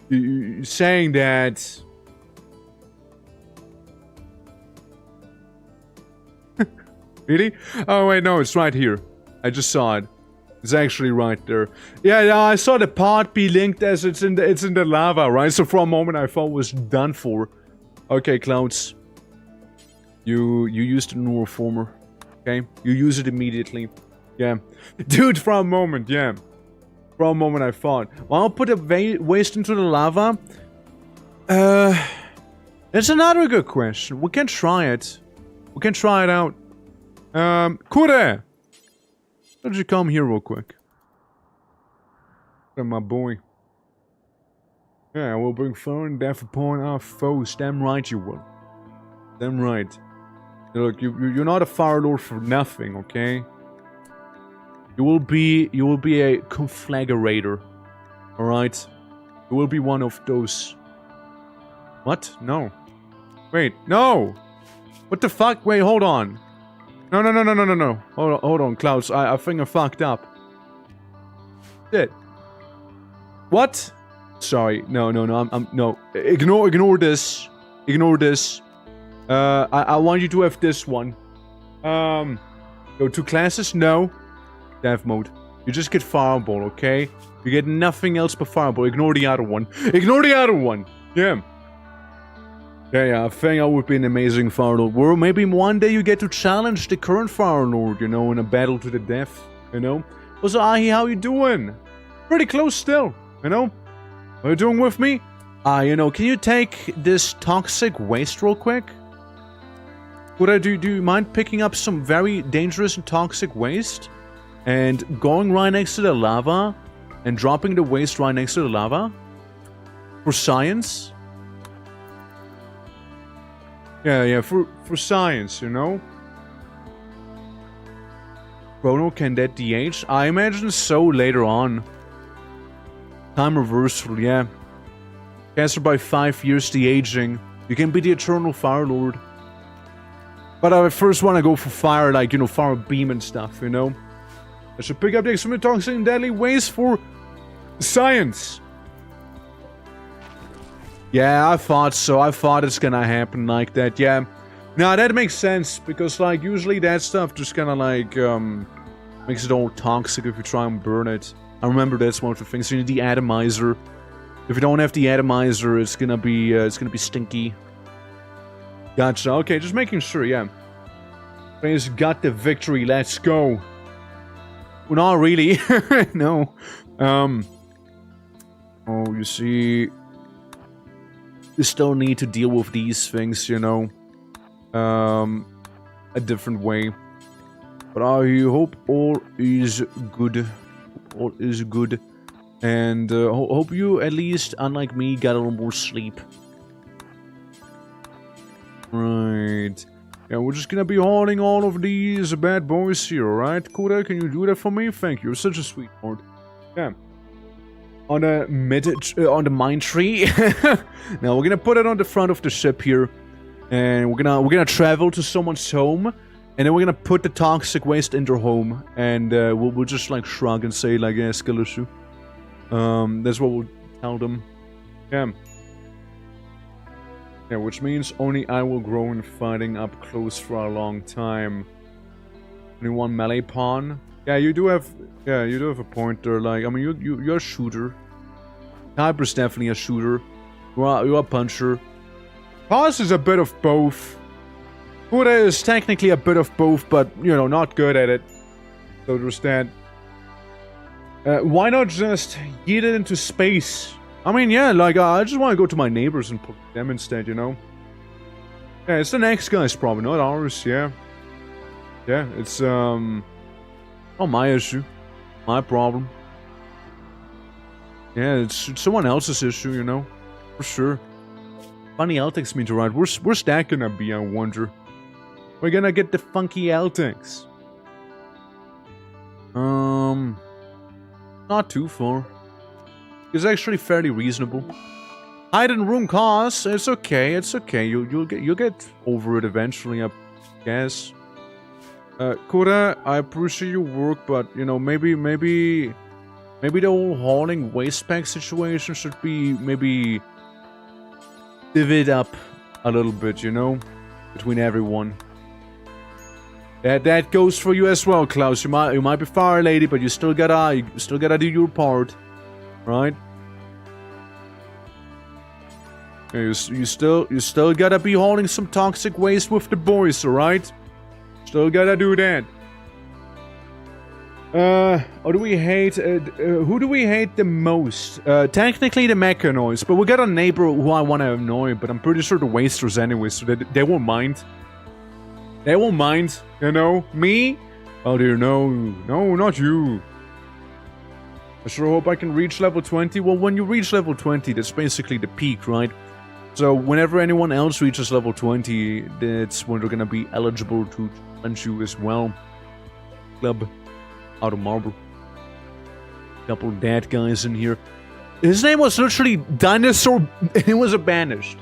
you're saying that really? Oh wait, no, it's right here. I just saw it. It's actually right there. Yeah, I saw the part be linked as it's in the lava, right? So for a moment I thought it was done for. Okay, Clouds. You used the neuroformer. Okay? You use it immediately. Yeah. Dude, for a moment, yeah. For a moment I thought. Well, I'll put the waste into the lava. That's another good question. We can try it. We can try it out. Kure! Why don't you come here real quick? My boy. Yeah, we'll bring fire and death upon our foes. Damn right you will. Damn right. Look, you're not a fire lord for nothing, okay? You will be a conflagrator. Alright? You will be one of those. What? No. Wait, no! What the fuck? Wait, hold on. No. Hold on, Klaus. I think I fucked up. Shit. What? Sorry. No. I'm no. Ignore this. Ignore this. I want you to have this one. Go 2 classes? No. Death mode. You just get Fireball, okay? You get nothing else but Fireball. Ignore the other one. Ignore the other one! Yeah. Yeah, I think I would be an amazing Fire Lord. Or maybe one day you get to challenge the current Fire Lord, you know, in a battle to the death, you know? Also, Ahi, how you doing? Pretty close still, you know? What are you doing with me? You know, can you take this toxic waste real quick? Do you mind picking up some very dangerous and toxic waste? And going right next to the lava? And dropping the waste right next to the lava? For science? Yeah, for science, you know? Chrono, can that de-age? I imagine so later on. Time reversal, yeah. Caster by 5 years de-aging. You can be the Eternal Fire Lord. But I first want to go for fire, like, you know, fire beam and stuff, you know? I should pick up the extremely toxic and deadly waste for science. Yeah, I thought so. I thought it's gonna happen like that, yeah. Now, that makes sense, because, like, usually that stuff just kinda, like, makes it all toxic if you try and burn it. I remember that's one of the things. You need the atomizer. If you don't have the atomizer, it's gonna be stinky. Gotcha. Okay, just making sure, yeah. Players got the victory. Let's go. Well, not really. No. Oh, you see... You still need to deal with these things, you know. A different way. But I hope all is good. All is good. And hope you, at least, unlike me, got a little more sleep. Right. Yeah, we're just gonna be hauling all of these bad boys here, alright? Koda, can you do that for me? Thank you. You're such a sweetheart. Yeah. On the mine tree. Now we're gonna put it on the front of the ship here. And we're gonna travel to someone's home. And then we're gonna put the toxic waste in their home. And we'll just like shrug and say like, yeah, skill issue. That's what we'll tell them. Yeah. Yeah, which means only I will grow in fighting up close for a long time. Only one melee pawn. Yeah, you do have a point there. Like, I mean, you're a shooter. Hyper's definitely a shooter. You're a puncher. Paz is a bit of both. Buddha is technically a bit of both, but you know, not good at it. So there's that. Why not just yeet it into space? I mean, yeah, like, I just want to go to my neighbors and put them instead, you know? Yeah, it's the next guy's problem, not ours, yeah. Yeah, it's, not my issue. My problem. Yeah, it's someone else's issue, you know? For sure. Funny Eltex meteorite. Where's that gonna be, I wonder? We're gonna get the funky Eltex. Not too far. It's actually fairly reasonable. Hide in room costs. It's okay. It's okay. You'll get over it eventually, I guess. Koda, I appreciate your work, but you know, maybe the whole hauling waste pack situation should be maybe divvied up a little bit, you know, between everyone. That goes for you as well, Klaus. You might be fire lady, but you still gotta do your part. Right? Yeah, you still gotta be hauling some toxic waste with the boys, alright? Still gotta do that. Or do we hate, who do we hate the most? Technically the mechanoids, but we got a neighbor who I wanna annoy, but I'm pretty sure the wasters anyway, so they won't mind. They won't mind, you know? Me? Oh dear, no, not you. I sure hope I can reach level 20. Well, when you reach level 20, that's basically the peak, right? So, whenever anyone else reaches level 20, that's when they're gonna be eligible to challenge you as well. Club. Out of marble. Couple dead guys in here. His name was literally Dinosaur, and he was banished.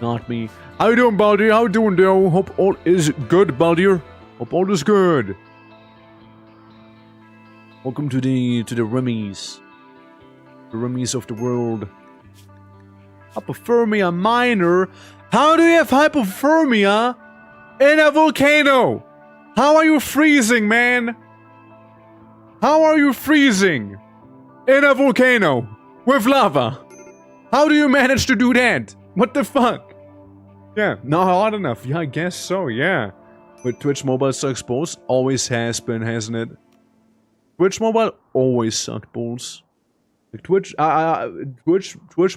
Not me. How you doing, Baldir? How you doing, though? Hope all is good, Baldir. Hope all is good. Welcome to the Rimmies. The Rimmies of the world. Hypothermia minor? How do you have hypothermia in a volcano? How are you freezing, man? How are you freezing? In a volcano. With lava. How do you manage to do that? What the fuck? Yeah, not hard enough. Yeah, I guess so, yeah. But Twitch Mobile sucks balls. Always has been, hasn't it? Twitch Mobile always sucked balls. Like Twitch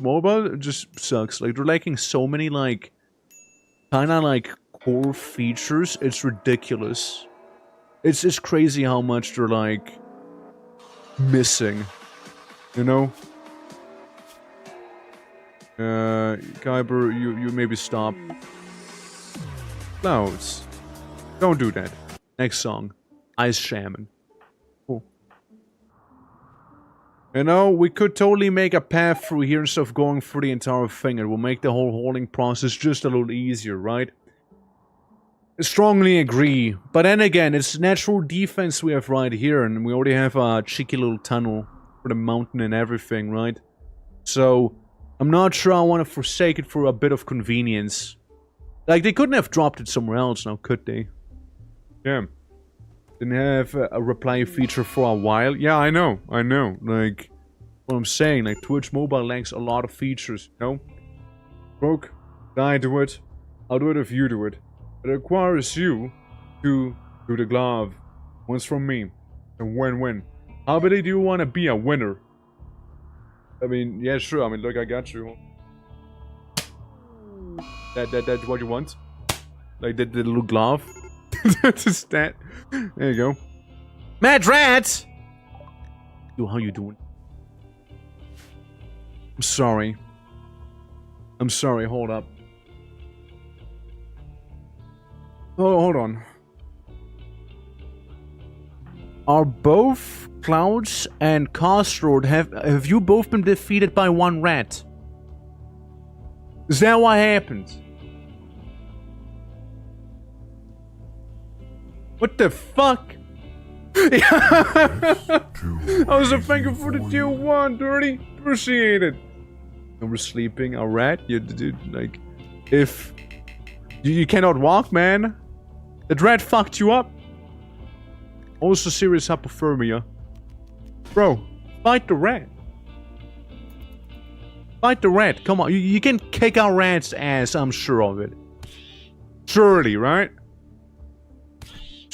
Mobile just sucks. Like, they're lacking so many, like, kinda, like, core features. It's ridiculous. It's crazy how much they're, like, missing. You know? Kyber, you maybe stop. Clouds. Don't do that. Next song. Ice Shaman. Cool. You know, we could totally make a path through here instead of going through the entire thing. It will make the whole hauling process just a little easier, right? I strongly agree. But then again, it's natural defense we have right here, and we already have a cheeky little tunnel for the mountain and everything, right? So, I'm not sure I want to forsake it for a bit of convenience. Like, they couldn't have dropped it somewhere else now, could they? Yeah. Didn't have a reply feature for a while. Yeah, I know. Like, what I'm saying, like, Twitch Mobile lacks a lot of features, you know? Broke, I do it. I'll do it if you do it. It requires you to do the glove. Once from me. A win-win. How badly do you want to be a winner? I mean, yeah, sure. I mean, look, I got you. That's what you want? Like, the little glove? Just that. There you go. Mad Rat! Yo, how you doing? I'm sorry. I'm sorry, hold up. Oh, hold on. Are both Clouds and Castrod, have you both been defeated by one rat? Is that what happened? What the fuck? I was a thank you for the tier 1, dirty. Appreciate it. And we're sleeping, a rat? You dude, like, if you cannot walk, man. That rat fucked you up. Also serious hypothermia. Bro, fight the rat. Fight the rat. Come on, you can kick our rat's ass, I'm sure of it. Surely, right?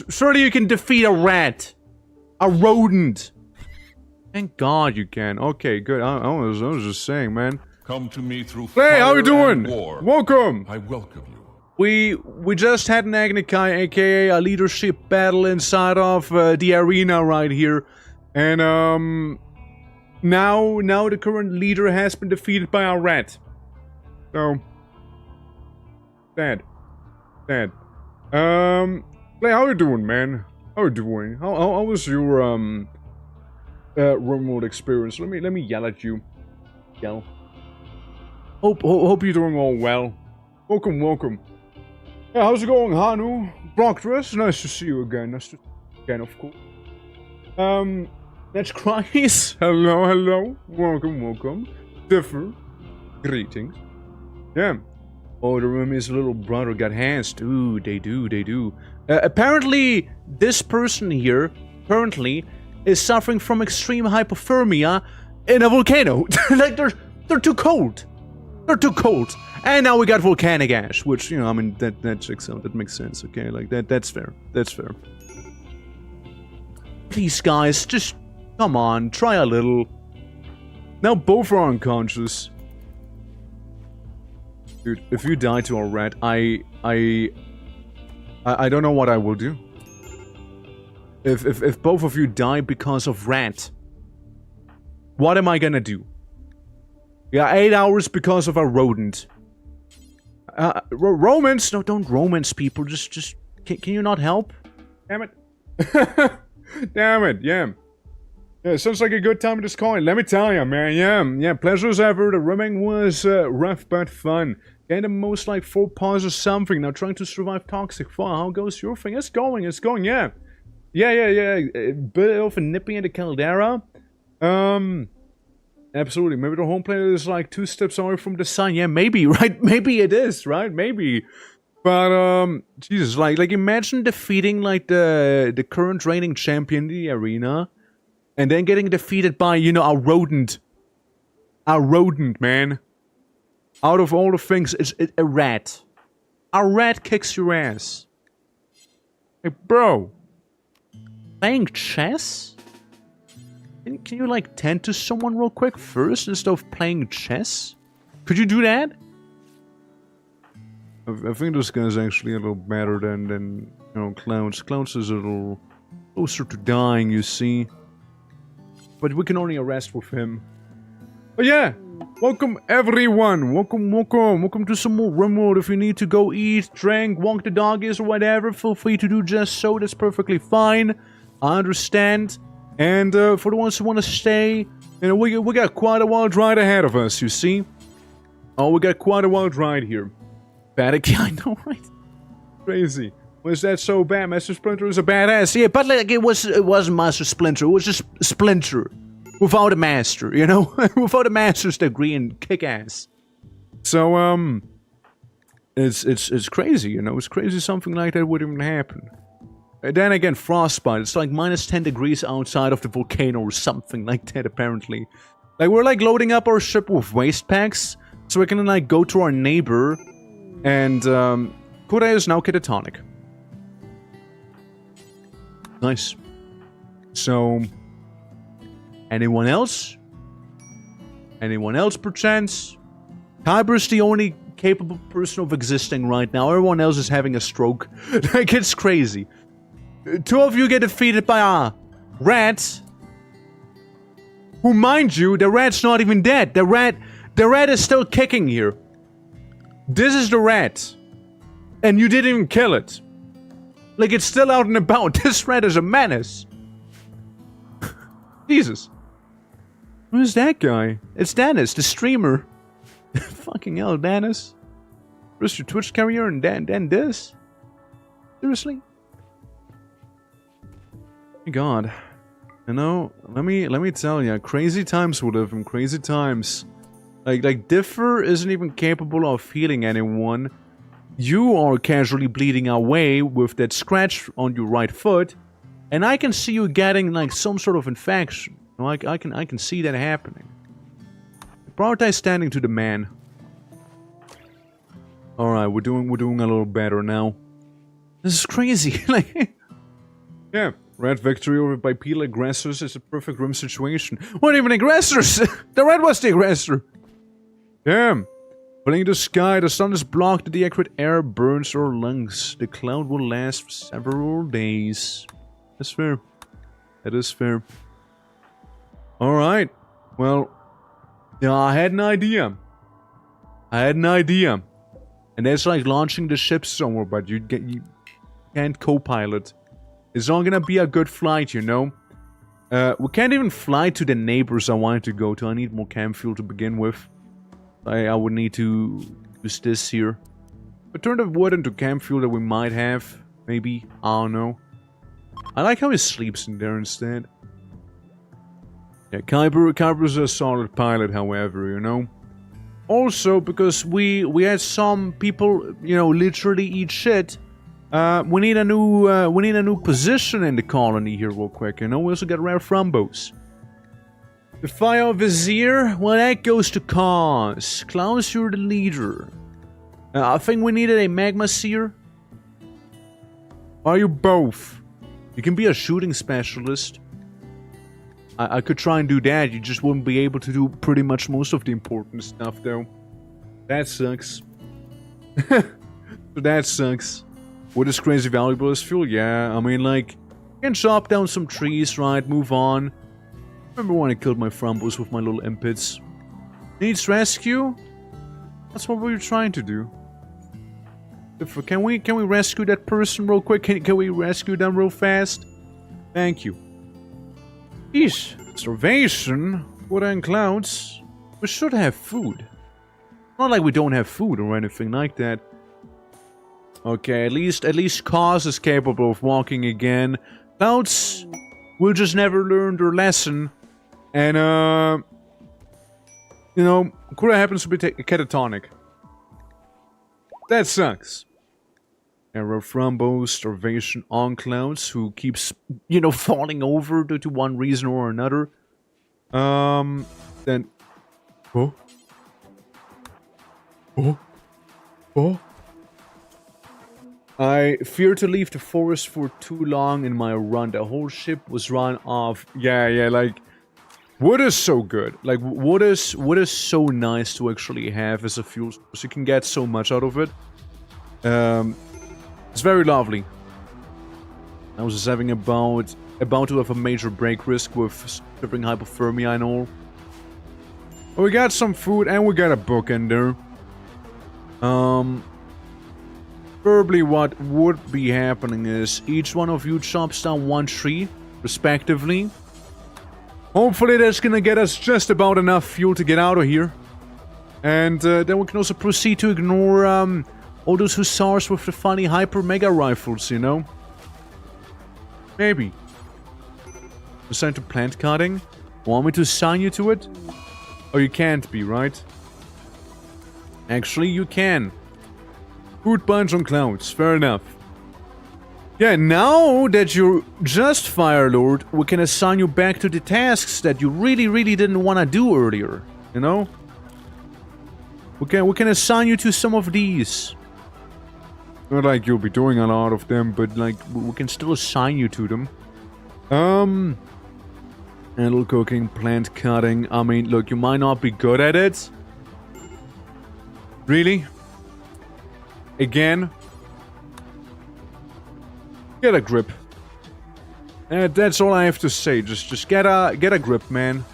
Surely you can defeat a rat. A rodent. Thank God you can. Okay, good. I was just saying, man. Come to me through Hey, how you doing? War. Welcome. I welcome you. We just had an Agnikai, aka a leadership battle inside of the arena right here. And now the current leader has been defeated by a rat. So sad. Play, how you doing, man? How you doing? How was your RIMWORLD experience? Let me yell at you. Yell. Hope you're doing all well. Welcome. Yeah, how's it going, Hanu? Brockdress, nice to see you again. Nice to see you again, of course. That's Christ. Hello. Welcome. Differ. Greetings. Yeah. Oh, the Remy's little brother got hands. Ooh, they do. Apparently, this person here, is suffering from extreme hypothermia in a volcano. Like, they're too cold. They're too cold. And now we got volcanic ash, which, you know, I mean, that checks out. That makes sense, okay? Like, that's fair. That's fair. Please, guys, just come on, try a little. Now both are unconscious. Dude, if you die to a rat, I don't know what I will do. If both of you die because of rat, what am I gonna do? Yeah, 8 hours because of a rodent. Romance? No, don't romance people. Just can you not help? Damn it. Damn it, yeah. Yeah, sounds like a good time to just call it. Let me tell you, man, yeah, pleasure as ever. The rimming was rough but fun. Gained the most like 4 paws or something. Now trying to survive toxic fire. How goes your thing? It's going, yeah. Yeah. A bit of a nippy in the caldera. Absolutely. Maybe the home planet is like 2 steps away from the sun. Yeah, maybe, right? Maybe it is, right? Maybe. But Jesus, like imagine defeating like the current reigning champion in the arena, and then getting defeated by, you know, a rodent. A rodent, man. Out of all the things, it's a rat. A rat kicks your ass. Hey, bro. Playing chess? Can you like tend to someone real quick first instead of playing chess? Could you do that? I think this guy's actually a little better than you know, Clouds. Clouds is a little closer to dying, you see. But we can only arrest with him. But yeah, welcome everyone. Welcome to some more RIMWORLD. If you need to go eat, drink, walk the doggies or whatever, feel free to do just so. That's perfectly fine. I understand. And for the ones who want to stay, you know, we got quite a wild ride ahead of us, you see. Oh, we got quite a wild ride here. Bad, yeah, I know, right? Crazy. Was that so bad? Master Splinter is a badass. Yeah, but like it wasn't Master Splinter. It was just Splinter without a master, you know, without a master's degree and kick ass. So it's crazy, you know. It's crazy something like that would even happen. And then again, frostbite. It's like minus 10 degrees outside of the volcano or something like that. Apparently, like we're like loading up our ship with waste packs so we can like go to our neighbor. And, Kure is now catatonic. Nice. So, anyone else? Anyone else, perchance? Kyber's the only capable person of existing right now. Everyone else is having a stroke. Like, it's crazy. Two of you get defeated by a rat. Who, mind you, the rat's not even dead. The rat is still kicking here. This is the rat. And you didn't even kill it. Like, it's still out and about. This rat is a menace. Jesus. Who's that guy? It's Dennis, the streamer. Fucking hell, Dennis. First your Twitch career and then this? Seriously? My God. You know, let me tell you, crazy times we live in, crazy times. Like Differ isn't even capable of healing anyone. You are casually bleeding away with that scratch on your right foot, and I can see you getting like some sort of infection. I can see that happening. Prioritize standing to the man. All right, we're doing a little better now. This is crazy. Like, yeah, red victory over bipedal aggressors is a perfect Rim situation. What even aggressors? The red was the aggressor. Damn. Filling the sky, the sun is blocked, the accurate air burns our lungs. The cloud will last for several days. That's fair. That is fair. Alright. Well, yeah, I had an idea. And that's like launching the ship somewhere, but you can't co-pilot. It's not gonna be a good flight, you know. We can't even fly to the neighbors I wanted to go to. I need more cam fuel to begin with. I would need to use this here. But turn the wood into camp fuel that we might have. Maybe. I don't know. I like how he sleeps in there instead. Yeah, Kyber's a solid pilot, however, you know. Also, because we had some people, you know, literally eat shit. We need a new position in the colony here real quick, you know. We also got rare frumbos. The Fire Vizier, well, that goes to Cause. Klaus, you're the leader. I think we needed a Magma Seer. Are you both? You can be a shooting specialist. I could try and do that. You just wouldn't be able to do pretty much most of the important stuff, though. That sucks. So that sucks. What is crazy valuable as fuel? Yeah, I mean, like, you can chop down some trees, right? Move on. Remember when I killed my frumbos with my little impets? Needs rescue? That's what we were trying to do. Can we rescue that person real quick? Can we rescue them real fast? Thank you. Eesh, starvation? What in clouds? We should have food. Not like we don't have food or anything like that. Okay, at least Cause is capable of walking again. Clouds will just never learn their lesson. And, you know, Kura happens to be catatonic. That sucks. Error Frumbo, Starvation on Clouds, who keeps, falling over due to one reason or another. Then... Oh? Oh? Oh? I fear to leave the forest for too long in my run. The whole ship was run off. Yeah, like... Wood is so good. Like, wood is so nice to actually have as a fuel source. You can get so much out of it. It's very lovely. I was just having about to have a major break risk with suffering hypothermia and all. But we got some food and we got a book in there. Probably what would be happening is each one of you chops down one tree, respectively. Hopefully that's gonna get us just about enough fuel to get out of here. And then we can also proceed to ignore all those hussars with the funny hyper-mega rifles, Maybe. Assign to plant cutting? Want me to assign you to it? Oh, you can't be, right? Actually, you can. Food bunch on clouds, fair enough. Yeah, now that you're just Fire Lord, we can assign you back to the tasks that you really didn't want to do earlier, We can assign you to some of these. Not like you'll be doing a lot of them, but like we can still assign you to them. Handle cooking, plant cutting. I mean, look, you might not be good at it. Really? Again? Get a grip. That's all I have to say. Just get a grip, man.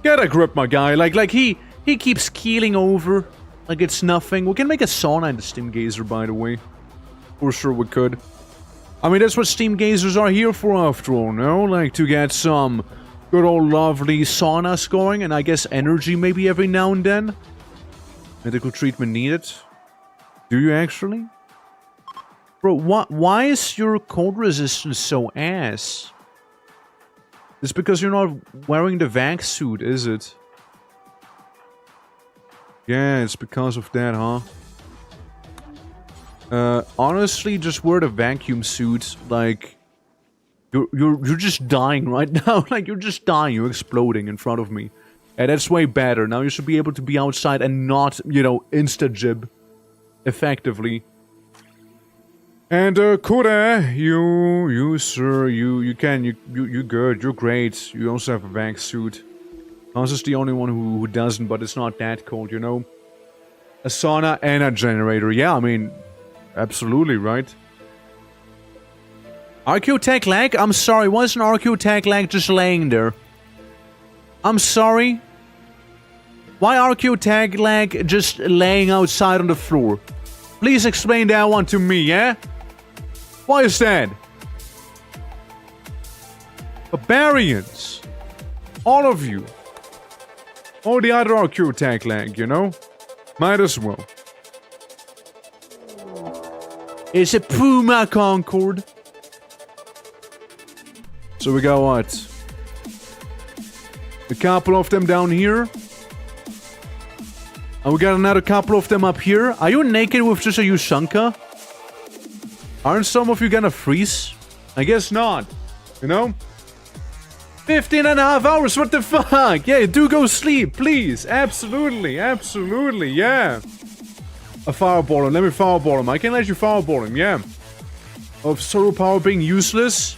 Get a grip, my guy. Like he keeps keeling over. Like it's nothing. We can make a sauna in the steam geyser, by the way. For sure we could. I mean, that's what steam geysers are here for, after all, no? Like, to get some good old lovely saunas going, and I guess energy maybe every now and then. Medical treatment needed. Do you actually? Bro, why is your cold resistance so ass? It's because you're not wearing the vac suit, is it? Yeah, it's because of that, huh? Honestly, just wear the vacuum suit. Like, you're just dying right now. Like, you're just dying. You're exploding in front of me. And that's way better. Now you should be able to be outside and not, insta-jib. Effectively. And, Kura, you, sir, you good. You're great. You also have a vac suit. Hans is the only one who doesn't, but it's not that cold, A sauna and a generator. Yeah, I mean, absolutely, right? Archeotech lag? I'm sorry, why is an Archeotech lag just laying there? I'm sorry? Why Archeotech lag just laying outside on the floor? Please explain that one to me, yeah? Why is that? Barbarians. All of you. All the other Archeotech lag, Might as well. It's a Puma Concorde. So we got what? A couple of them down here. And we got another couple of them up here. Are you naked with just a Yushanka? Aren't some of you gonna freeze? I guess not. 15 and a half hours, what the fuck? Yeah, do go sleep, please. Absolutely, yeah. A fireball him, let me fireball him. I can let you fireball him, yeah. Of solar power being useless?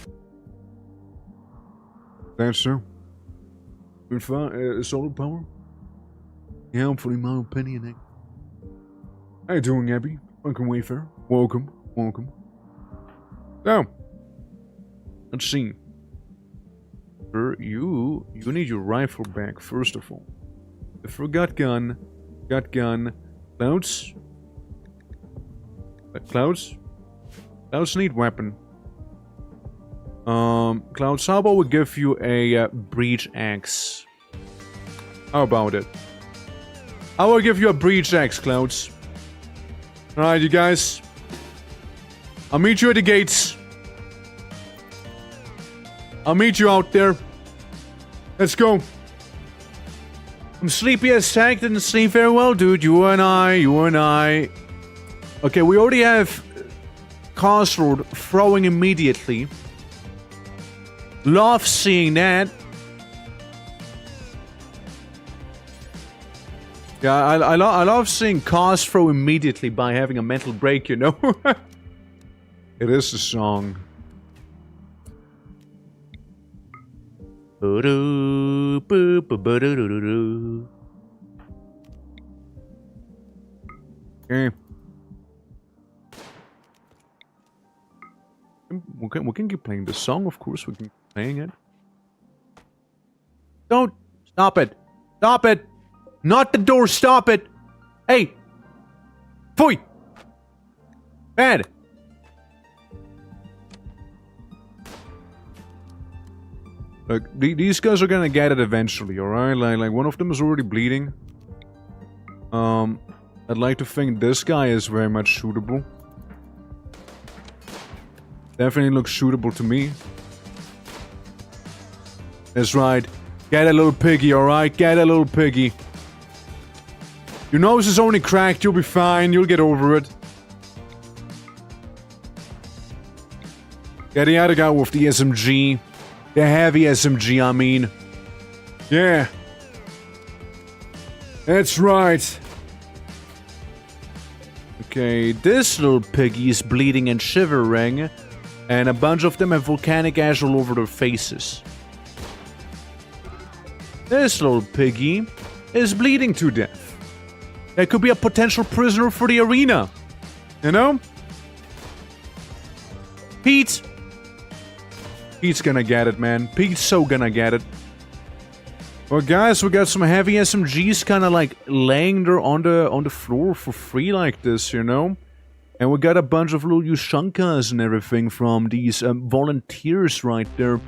That's true. Solar power? Yeah, hopefully, in my opinion. How you doing, Abby? Welcome, Wayfair. Welcome. Now, let's see. You need your rifle back, first of all. I forgot gun. Got gun. Clouds? Clouds? Clouds need weapon. Clouds, how about we give you a breach axe? How about it? I will give you a breach axe, Clouds. Alright, you guys. I'll meet you at the gates. I'll meet you out there. Let's go. I'm sleepy as heck. Didn't sleep very well, dude. You and I. Okay, we already have Crossroad throwing immediately. Love seeing that. Yeah, I love seeing cars throw immediately by having a mental break, you know? It is a song. Okay. We can keep playing the song, of course, we can keep playing it. Don't! Stop it! Stop it! Not the door, stop it! Hey! Pfui! Bad! Look, these guys are gonna get it eventually, alright? Like, one of them is already bleeding. I'd like to think this guy is very much shootable. Definitely looks shootable to me. That's right. Get a little piggy, alright? Get a little piggy. Your nose is only cracked, you'll be fine, you'll get over it. Get the other guy with the SMG. The heavy SMG, I mean. Yeah. That's right. Okay, this little piggy is bleeding and shivering. And a bunch of them have volcanic ash all over their faces. This little piggy is bleeding to death. That could be a potential prisoner for the arena. You know? Pete! Pete's gonna get it, man. Pete's so gonna get it. Well, guys, we got some heavy SMGs kind of like laying there on the floor for free like this, you know? And we got a bunch of little Yushankas and everything from these volunteers right there.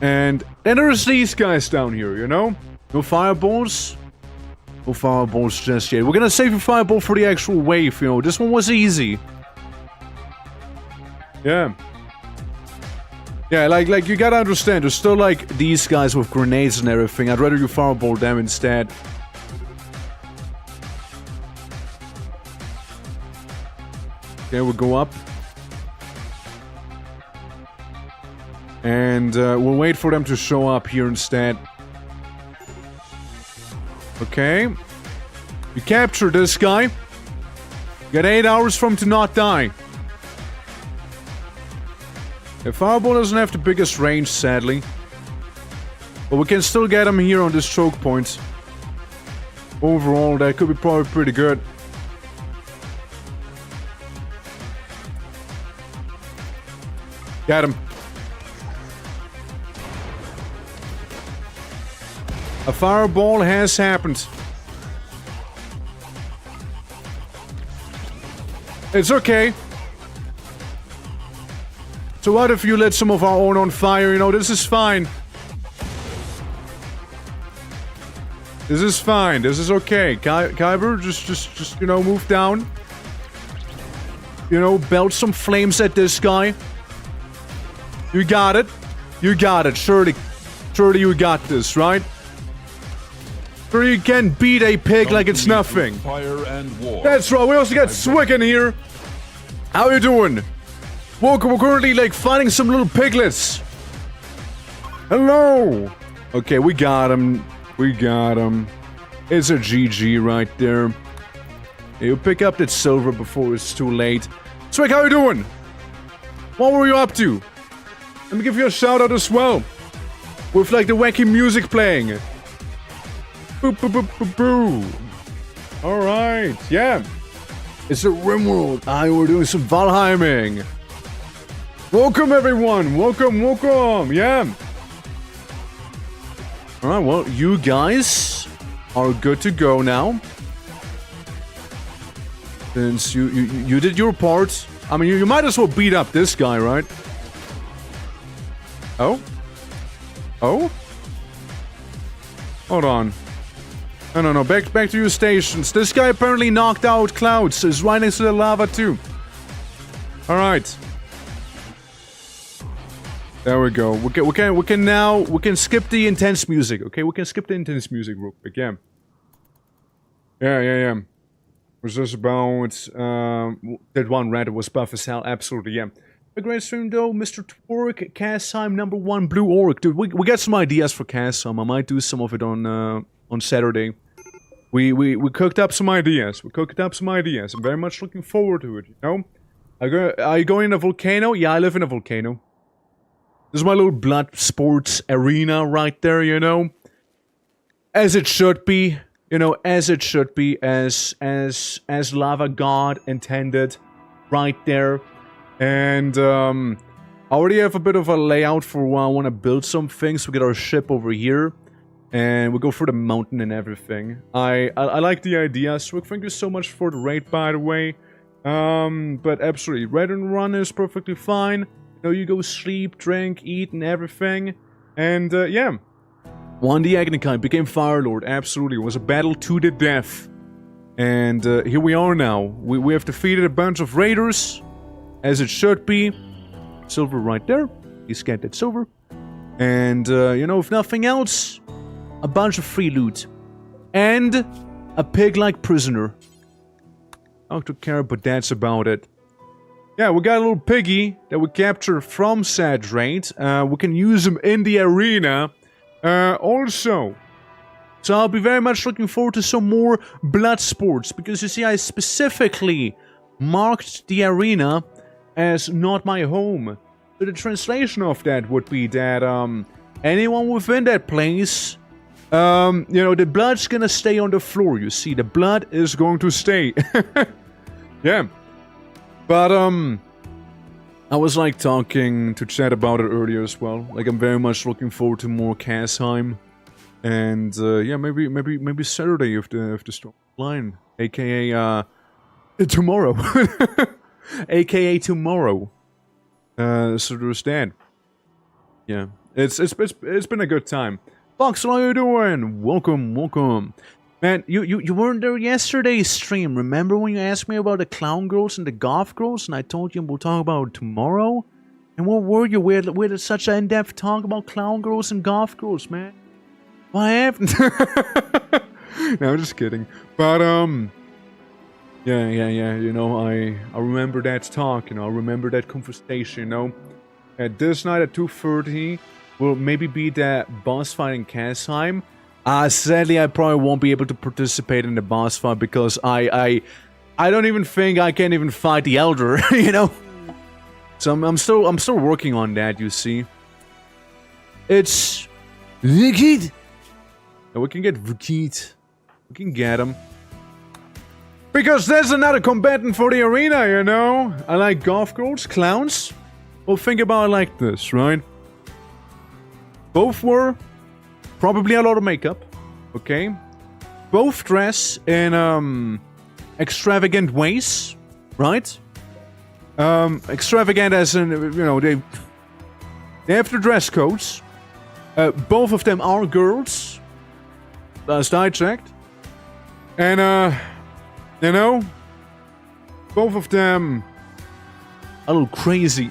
And then there's these guys down here, you know? No fireballs? No fireballs just yet. We're gonna save a fireball for the actual wave, you know? This one was easy. Yeah. Yeah, like you gotta understand, there's still like these guys with grenades and everything. I'd rather you fireball them instead. Okay, we'll go up. And we'll wait for them to show up here instead. Okay. You capture this guy. You got 8 hours for him to not die. The fireball doesn't have the biggest range, sadly. But we can still get him here on this choke point. Overall, that could be probably pretty good. Got him. A fireball has happened. It's okay. So what if you lit some of our own on fire? You know, this is fine. This is fine. This is okay. Kyber, just, you know, move down. You know, belt some flames at this guy. You got it. You got it. Surely you got this, right? Sure you can beat a pig like it's nothing. Fire and war. That's right. We also got Swick in here. How you doing? We're currently, like, fighting some little piglets. Hello! Okay, we got him. We got him. It's a GG right there. You pick up that silver before it's too late. Swick, how you doing? What were you up to? Let me give you a shout out as well. With, like, the wacky music playing. Boo boo boo boo boo. Alright, yeah. It's a RIMWORLD. We're doing some Valheiming. Welcome, everyone! Welcome, welcome! Yeah! Alright, well, you guys are good to go now. Since you did your part. I mean, you might as well beat up this guy, right? Oh? Oh? Hold on. No, back to your stations. This guy apparently knocked out Clouds. Is right next to the lava, too. Alright. There we go. We can skip the intense music, okay? We can skip the intense music real quick, yeah. Yeah. Was this about that one rat was buff as hell? Absolutely, yeah. A great stream though, Mr. Twerk, Castheim #1 Blue Orc. Dude, we got some ideas for Castheim. I might do some of it on Saturday. We cooked up some ideas. I'm very much looking forward to it, you know? Are you going in a volcano? Yeah, I live in a volcano. This is my little blood sports arena right there, you know? As it should be. You know, as it should be, as Lava God intended, right there. And I already have a bit of a layout for where I want to build some things. We get our ship over here, and we go for the mountain and everything. I like the idea. So thank you so much for the raid, by the way. But absolutely, raid and run is perfectly fine. You know, you go sleep, drink, eat, and everything, and yeah. Won the Agnikai, became Fire Lord, absolutely. It was a battle to the death. And here we are now. We have defeated a bunch of raiders, as it should be. Silver right there. He's got that silver. And, you know, if nothing else, a bunch of free loot. And a pig-like prisoner. I took care, but that's about it. Yeah, we got a little piggy that we captured from said raid. We can use him in the arena. Also, so I'll be very much looking forward to some more blood sports, because you see, I specifically marked the arena as not my home. So the translation of that would be that, anyone within that place, you know, the blood's gonna stay on the floor, you see, the blood is going to stay. Yeah. But, I was like talking to chat about it earlier as well. Like, I'm very much looking forward to more Castheim, and yeah, maybe Saturday if the storm line, aka tomorrow, aka tomorrow. So there's that. Yeah, it's been a good time. Fox, how you doing? Welcome. Man, you weren't there yesterday's stream. Remember when you asked me about the clown girls and the goth girls, and I told you we'll talk about it tomorrow? And what were you? We had such an in-depth talk about clown girls and goth girls, man. What happened? No, I'm just kidding. But yeah. You know, I remember that talk. You know, I remember that conversation. You know, at this night at 2:30 will maybe be that boss fight in Castheim. Sadly, I probably won't be able to participate in the boss fight because I don't even think I can even fight the Elder, you know? So I'm still working on that, you see. It's Wicked. We can get Wicked. We can get him. Because there's another combatant for the arena, you know? I like goth girls, clowns. Well, think about it like this, right? Both were probably a lot of makeup, okay? Both dress in extravagant ways, right? Extravagant as in, you know, they have the dress codes. Both of them are girls, last I checked. And, you know, both of them a little crazy.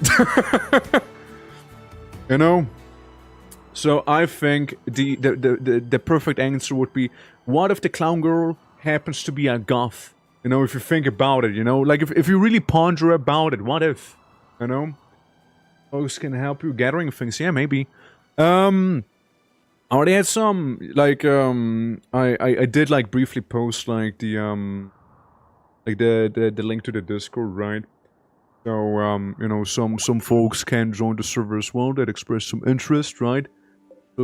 You know? So I think the perfect answer would be, what if the clown girl happens to be a goth? You know, if you think about it, you know? Like, if you really ponder about it, what if? You know? Folks can help you gathering things. Yeah, maybe. I already had some, like, I did, like, briefly post, like, the link to the Discord, right? So, you know, some folks can join the server as well that express some interest, right?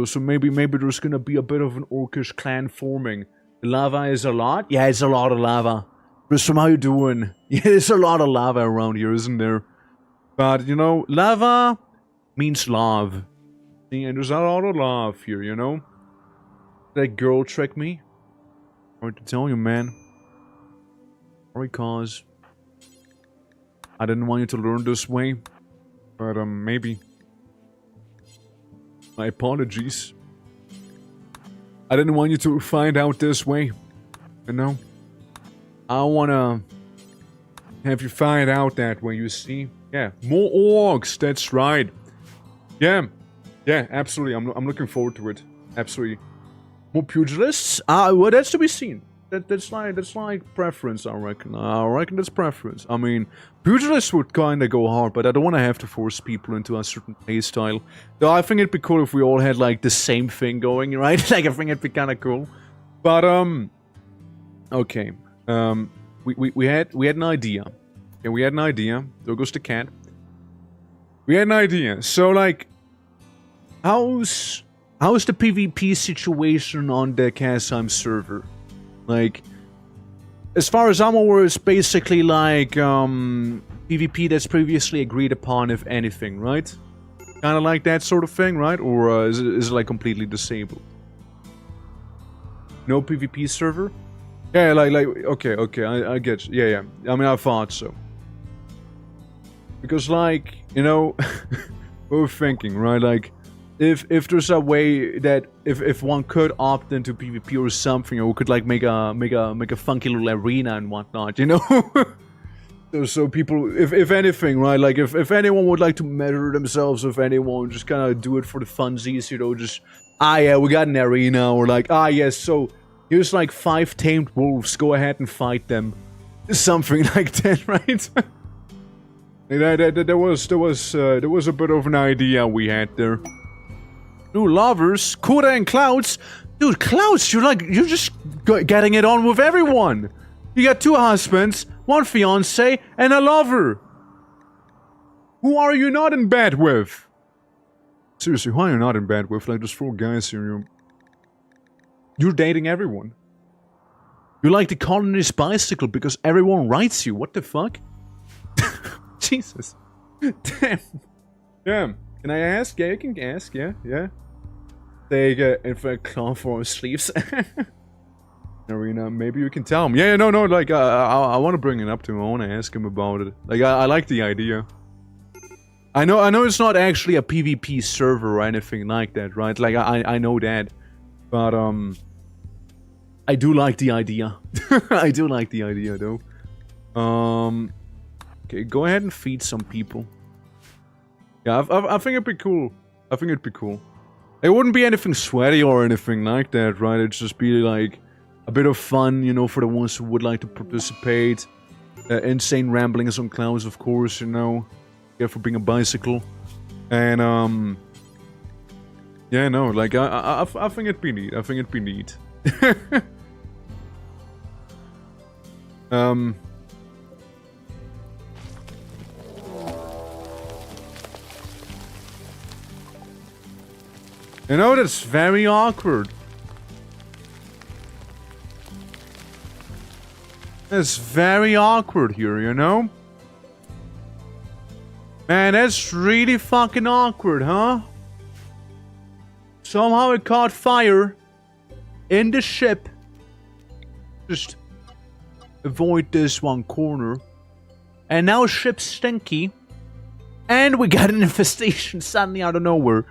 So maybe there's gonna be a bit of an orcish clan forming. The lava is a lot? Yeah, it's a lot of lava. Grissom, how you doing? Yeah, there's a lot of lava around here, isn't there? But, you know, lava means love. See, and there's a lot of love here, you know? That girl tricked me. Hard to tell you, man. Sorry, cause I didn't want you to learn this way. But, maybe. My apologies. I didn't want you to find out this way. You know? I wanna have you find out that way, you see? Yeah, more orcs, that's right. Yeah, absolutely. I'm looking forward to it. Absolutely. More pugilists? Well, that's to be seen. that's like preference, I reckon. I reckon that's preference. I mean, pugilists would kinda go hard, but I don't want to have to force people into a certain playstyle. Though I think it'd be cool if we all had like the same thing going, right? Like I think it'd be kind of cool. But okay. We had an idea. Okay, we had an idea. There goes the cat. We had an idea. So like, how's the PvP situation on the Kasheim server? Like, as far as I'm aware, it's basically like PvP that's previously agreed upon, if anything, right? Kind of like that sort of thing, right? Or is it like completely disabled? No PvP server? Yeah, like okay, I get you. Yeah. I mean, I thought so. Because like, you know, we were thinking, right? Like, if there's a way that if one could opt into PvP or something, or we could like make a funky little arena and whatnot, you know. so people, if anything, right? Like if anyone would like to measure themselves with anyone, just kind of do it for the funsies, you know. Just yeah, we got an arena, or like yes, so here's like 5 tamed wolves. Go ahead and fight them, something like that, right? There was a bit of an idea we had there. New lovers, Kura and Clouds. Dude, Clouds, you're just getting it on with everyone. You got 2 husbands, 1 fiance, and a lover. Who are you not in bed with? Seriously, who are you not in bed with? Like, there's 4 guys here. You're dating everyone. You like the colonist bicycle because everyone writes you. What the fuck? Jesus. Damn. Can I ask? Yeah, you can ask. Yeah. Take in fact, claw for sleeves. Arena, maybe you can tell him. Yeah, no, like, I want to bring it up to him. I want to ask him about it. Like, I like the idea. I know it's not actually a PvP server or anything like that, right? Like, I know that. But, I do like the idea. I do like the idea, though. Okay, go ahead and feed some people. Yeah, I think it'd be cool. I think it'd be cool. It wouldn't be anything sweaty or anything like that, right? It'd just be like a bit of fun, you know, for the ones who would like to participate. Insane ramblings on Clouds, of course, you know. Yeah, for being a bicycle. And, yeah, no, like, I think it'd be neat. I think it'd be neat. You know, that's very awkward. It's very awkward here, you know? Man, that's really fucking awkward, huh? Somehow it caught fire in the ship. Just avoid this one corner. And now ship's stinky. And we got an infestation suddenly out of nowhere.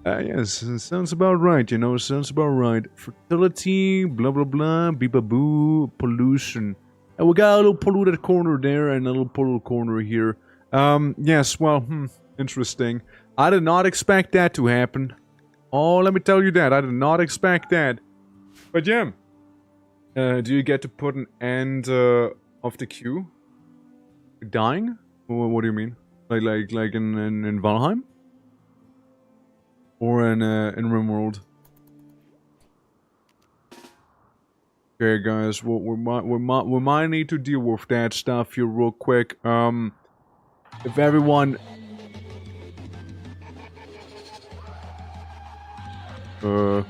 Yes, sounds about right, you know, sounds about right. Fertility, blah blah blah, beep-a-boo, pollution. And we got a little polluted corner there and a little polluted corner here. Yes, well, interesting. I did not expect that to happen. Oh, let me tell you that, I did not expect that. But yeah. Do you get to put an end of the queue? Dying? What do you mean? Like in Valheim? Or in RIMWORLD. Okay, guys, we might need to deal with that stuff here real quick. If everyone... well,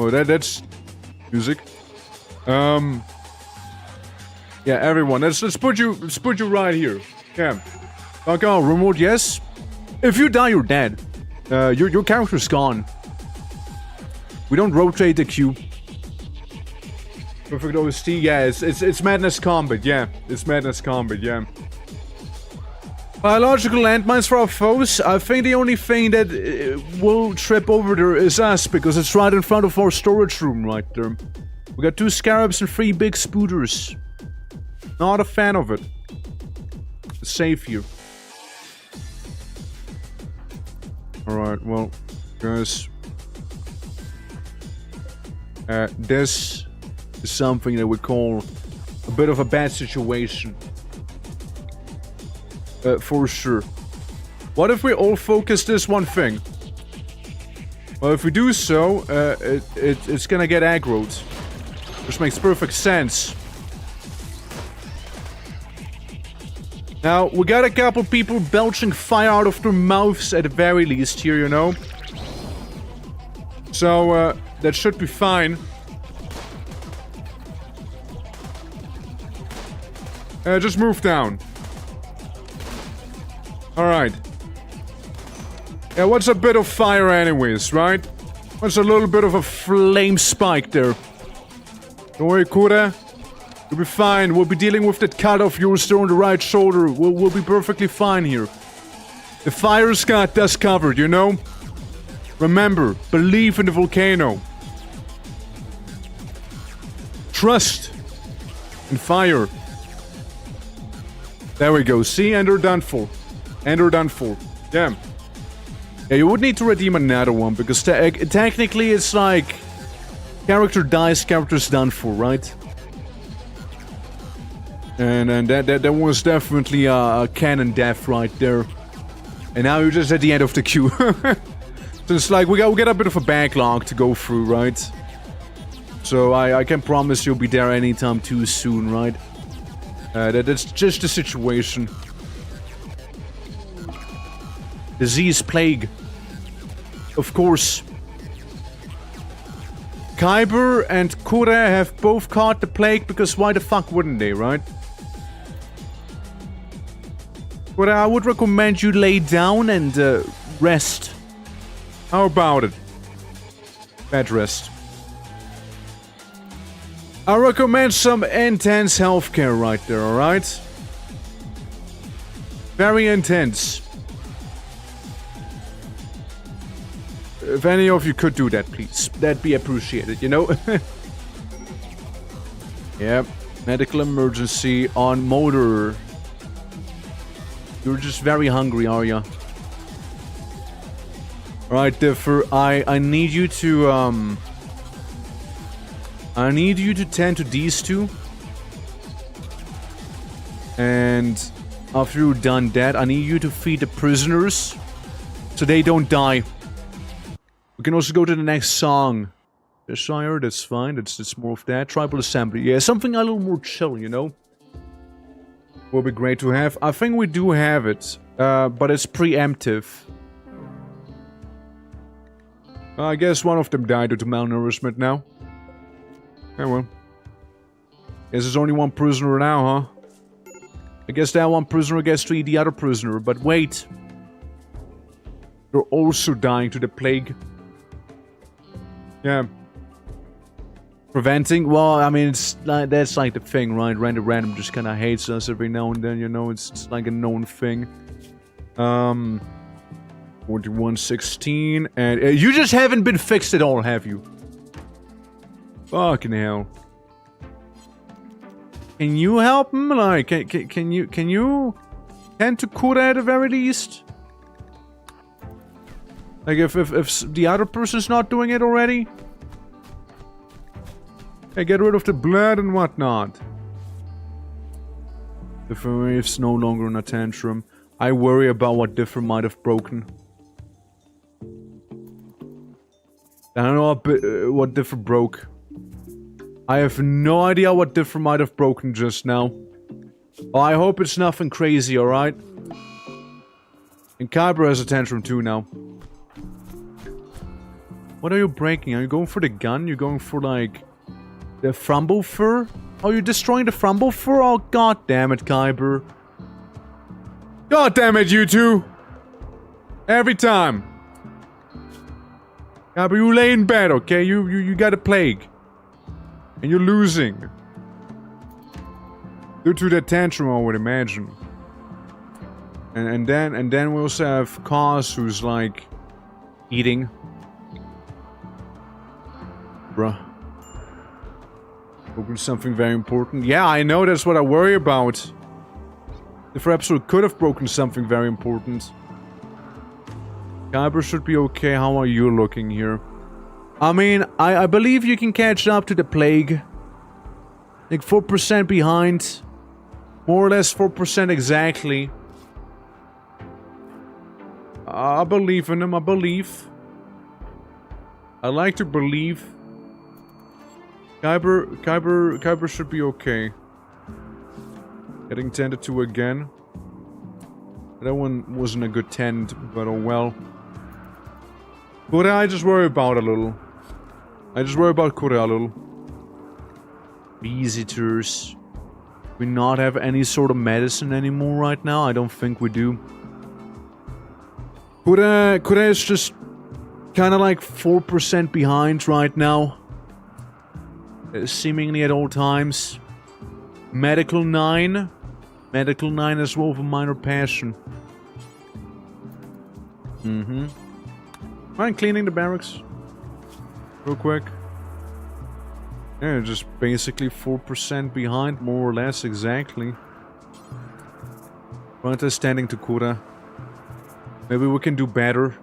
that's music. Yeah, everyone, let's put you right here. Yeah. Okay, RIMWORLD, yes. If you die, you're dead. Your character's gone. We don't rotate the queue. Perfect OST, yeah, it's Madness Combat, yeah. It's Madness Combat, yeah. Biological landmines for our foes. I think the only thing that will trip over there is us, because it's right in front of our storage room right there. We got 2 scarabs and 3 big spooters. Not a fan of it. It's safe here. Alright, well, guys, This is something that we call a bit of a bad situation. For sure. What if we all focus this one thing? Well, if we do so, it's gonna get aggroed. Which makes perfect sense. Now, we got a couple people belching fire out of their mouths at the very least here, you know? So, that should be fine. Just move down. Alright. Yeah, what's a bit of fire anyways, right? What's a little bit of a flame spike there? Don't worry, Kura. You'll be fine. We'll be dealing with that cut of yours there on the right shoulder. We'll be perfectly fine here. The fire's got us covered, you know? Remember, believe in the volcano. Trust in fire. There we go. See? And they're done for. And they're done for. Yeah. Yeah, you would need to redeem another one, because technically it's like... Character dies, character's done for, right? And that was definitely a canon death right there. And now you're just at the end of the queue. So it's like, we got a bit of a backlog to go through, right? So I can promise you'll be there anytime too soon, right? That's just the situation. Disease, plague. Of course. Kyber and Kura have both caught the plague, because why the fuck wouldn't they, right? But I would recommend you lay down and rest. How about it? Bed rest. I recommend some intense healthcare right there, alright? Very intense. If any of you could do that, please. That'd be appreciated, you know? Yep. Medical emergency on motor. You're just very hungry, are ya? Alright, Differ. I need you to, I need you to tend to these two. And after you're done that, I need you to feed the prisoners so they don't die. We can also go to the next song. Sire, that's fine. That's more of that. Tribal assembly. Yeah, something a little more chill, you know? Will be great to have. I think we do have it. But it's preemptive. I guess one of them died due to malnourishment now. Yeah, well. Guess there's only one prisoner now, huh? I guess that one prisoner gets to eat the other prisoner. But wait. They're also dying to the plague. Yeah. Preventing? Well, I mean, it's like, that's like the thing, right? Random just kind of hates us every now and then, you know? It's like a known thing. 4116. And you just haven't been fixed at all, have you? Fucking hell. Can you help him? Like, can you tend to Kura at the very least? Like, if the other person's not doing it already? Hey, get rid of the blood and whatnot. The wave's no longer in a tantrum. I worry about what Differ might have broken. I don't know what Differ broke. I have no idea what Differ might have broken just now. Oh, I hope it's nothing crazy, alright? And Kyber has a tantrum too now. What are you breaking? Are you going for the gun? You're going for, like, the Frumble Fur? Oh, you're destroying the Frumble Fur? Oh, god damn it, Kyber. God damn it, you two! Every time. Kyber, you lay in bed, okay? You got a plague. And you're losing. Due to that tantrum, I would imagine. And then we also have Kaz, who's, like, eating. Bruh. Broken something very important. Yeah, I know, that's what I worry about. If Absolute could have broken something very important. Kyber should be okay. How are you looking here? I mean, I believe you can catch up to the plague. Like 4% behind. More or less 4% exactly. I believe in him, I believe. I like to believe. Kyber should be okay. Getting tended to again. That one wasn't a good tend, but oh well. Kura, I just worry about a little. I just worry about Kura a little. Visitors. We not have any sort of medicine anymore right now? I don't think we do. Kura is just kind of like 4% behind right now. Seemingly at all times. Medical 9. Medical 9 as well for minor passion. Mind cleaning the barracks. Real quick. Yeah, just basically 4% behind, more or less, exactly. Front is standing to Kura. Maybe we can do better.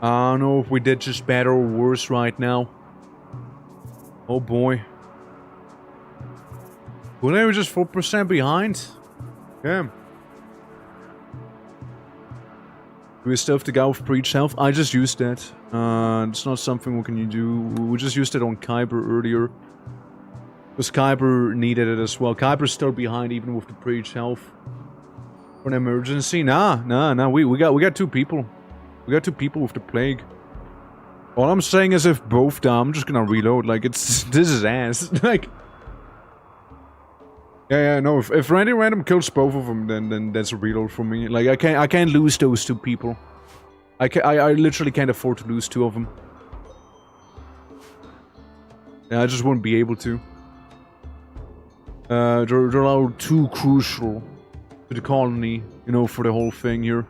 I don't know if we did just better or worse right now. Oh boy. Kura was just 4% behind. Yeah. Do we still have to go with breach health? I just used that. It's not something we can do. We just used it on Kyber earlier. Because Kyber needed it as well. Kyber's still behind even with the breach health. For an emergency? Nah. We got 2 people. We got 2 people with the plague. All I'm saying is if both die, I'm just gonna reload. Like, this is ass. Like... Yeah, no, if Randy Random kills both of them, then that's a reload for me. Like, I can't lose those 2 people. I literally can't afford to lose 2 of them. Yeah, I just wouldn't be able to. They're all too crucial to the colony, you know, for the whole thing here.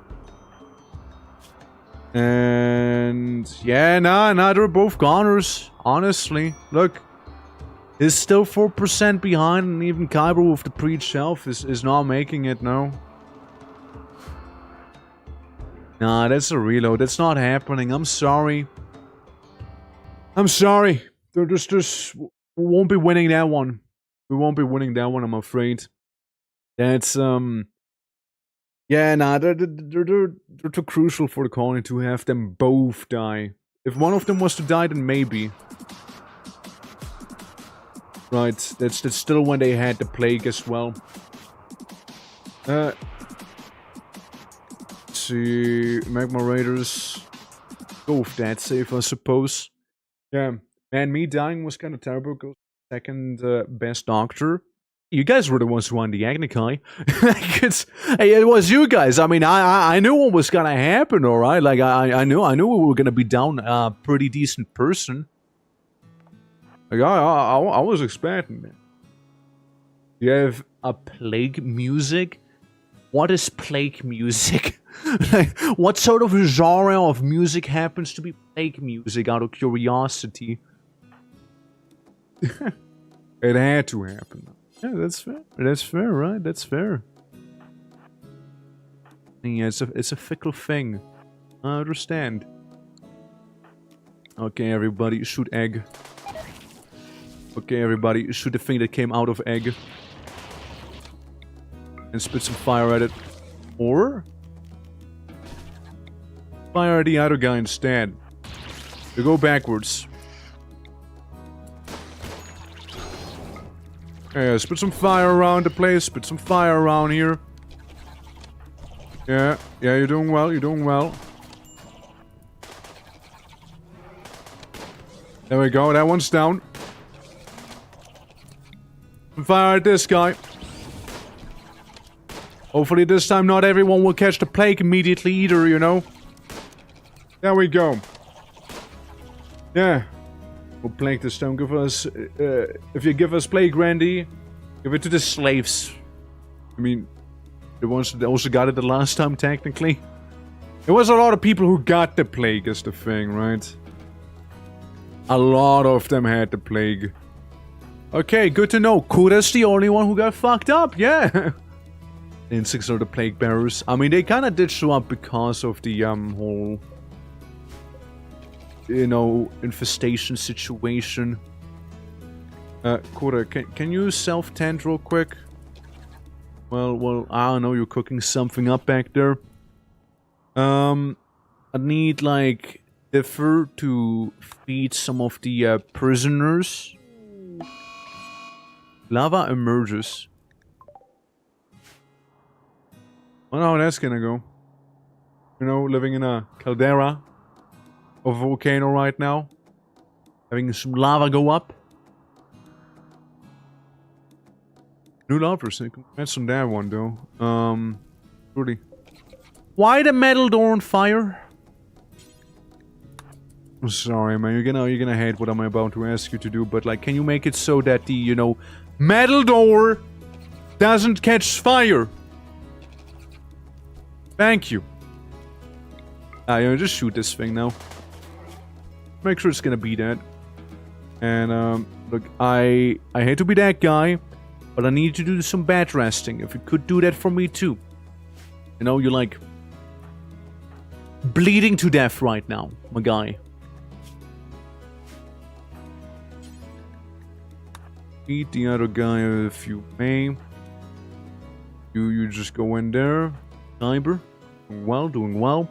And... yeah, nah, they're both goners, honestly. Look. Is still 4% behind, and even Kyber with the breach shelf is not making it, no. Nah, that's a reload. That's not happening. I'm sorry. I'm sorry. They're just... we won't be winning that one. We won't be winning that one, I'm afraid. That's, yeah, nah, they're too crucial for the colony to have them both die. If one of them was to die, then maybe. Right, that's still when they had the plague as well. Let's see, Magma Raiders. Go with that save, I suppose. Yeah, man, me dying was kind of terrible. Goes second best doctor. You guys were the ones who won the Agnicai. Hey, it was you guys. I mean, I knew what was gonna happen, all right. Like I knew we were gonna be down a pretty decent person. Like, I was expecting that. You have a plague music? What is plague music? Like, what sort of genre of music happens to be plague music, out of curiosity? It had to happen. Yeah, that's fair. That's fair, right? That's fair. Yeah, it's a fickle thing. I understand. Okay, everybody, shoot egg. Okay, everybody, shoot the thing that came out of egg. And spit some fire at it. Or... fire at the other guy instead. You go backwards. Yeah, spit some fire around the place. Spit some fire around here. Yeah, you're doing well, you're doing well. There we go, that one's down. Fire at this guy. Hopefully this time not everyone will catch the plague immediately either, you know. There we go. Yeah. We'll plague this don't give us... if you give us plague, Randy, give it to the slaves. I mean, the ones that also got it the last time, technically. There was a lot of people who got the plague is the thing, right? A lot of them had the plague. Okay, good to know. Kura's the only one who got fucked up, yeah. Insects are the plague bearers. I mean, they kind of did show up because of the whole you know, infestation situation. Kura, can you self-tend real quick? Well, I don't know, you're cooking something up back there. I need, like, differ to feed some of the, prisoners. Lava emerges. I wonder how that's gonna go. You know, living in a caldera of a volcano right now. Having some lava go up. New lovers, congrats on that one though. Really. Why the metal door on fire? I'm sorry, man. You're gonna hate what I'm about to ask you to do, but like, can you make it so that the, you know, metal door doesn't catch fire? Thank you. You know, just shoot this thing now. Make sure it's gonna be that. And look, I hate to be that guy, but I need to do some bed resting. If you could do that for me too. You know, you're like bleeding to death right now, my guy. Eat the other guy if you may. You just go in there. Cyber. Doing well.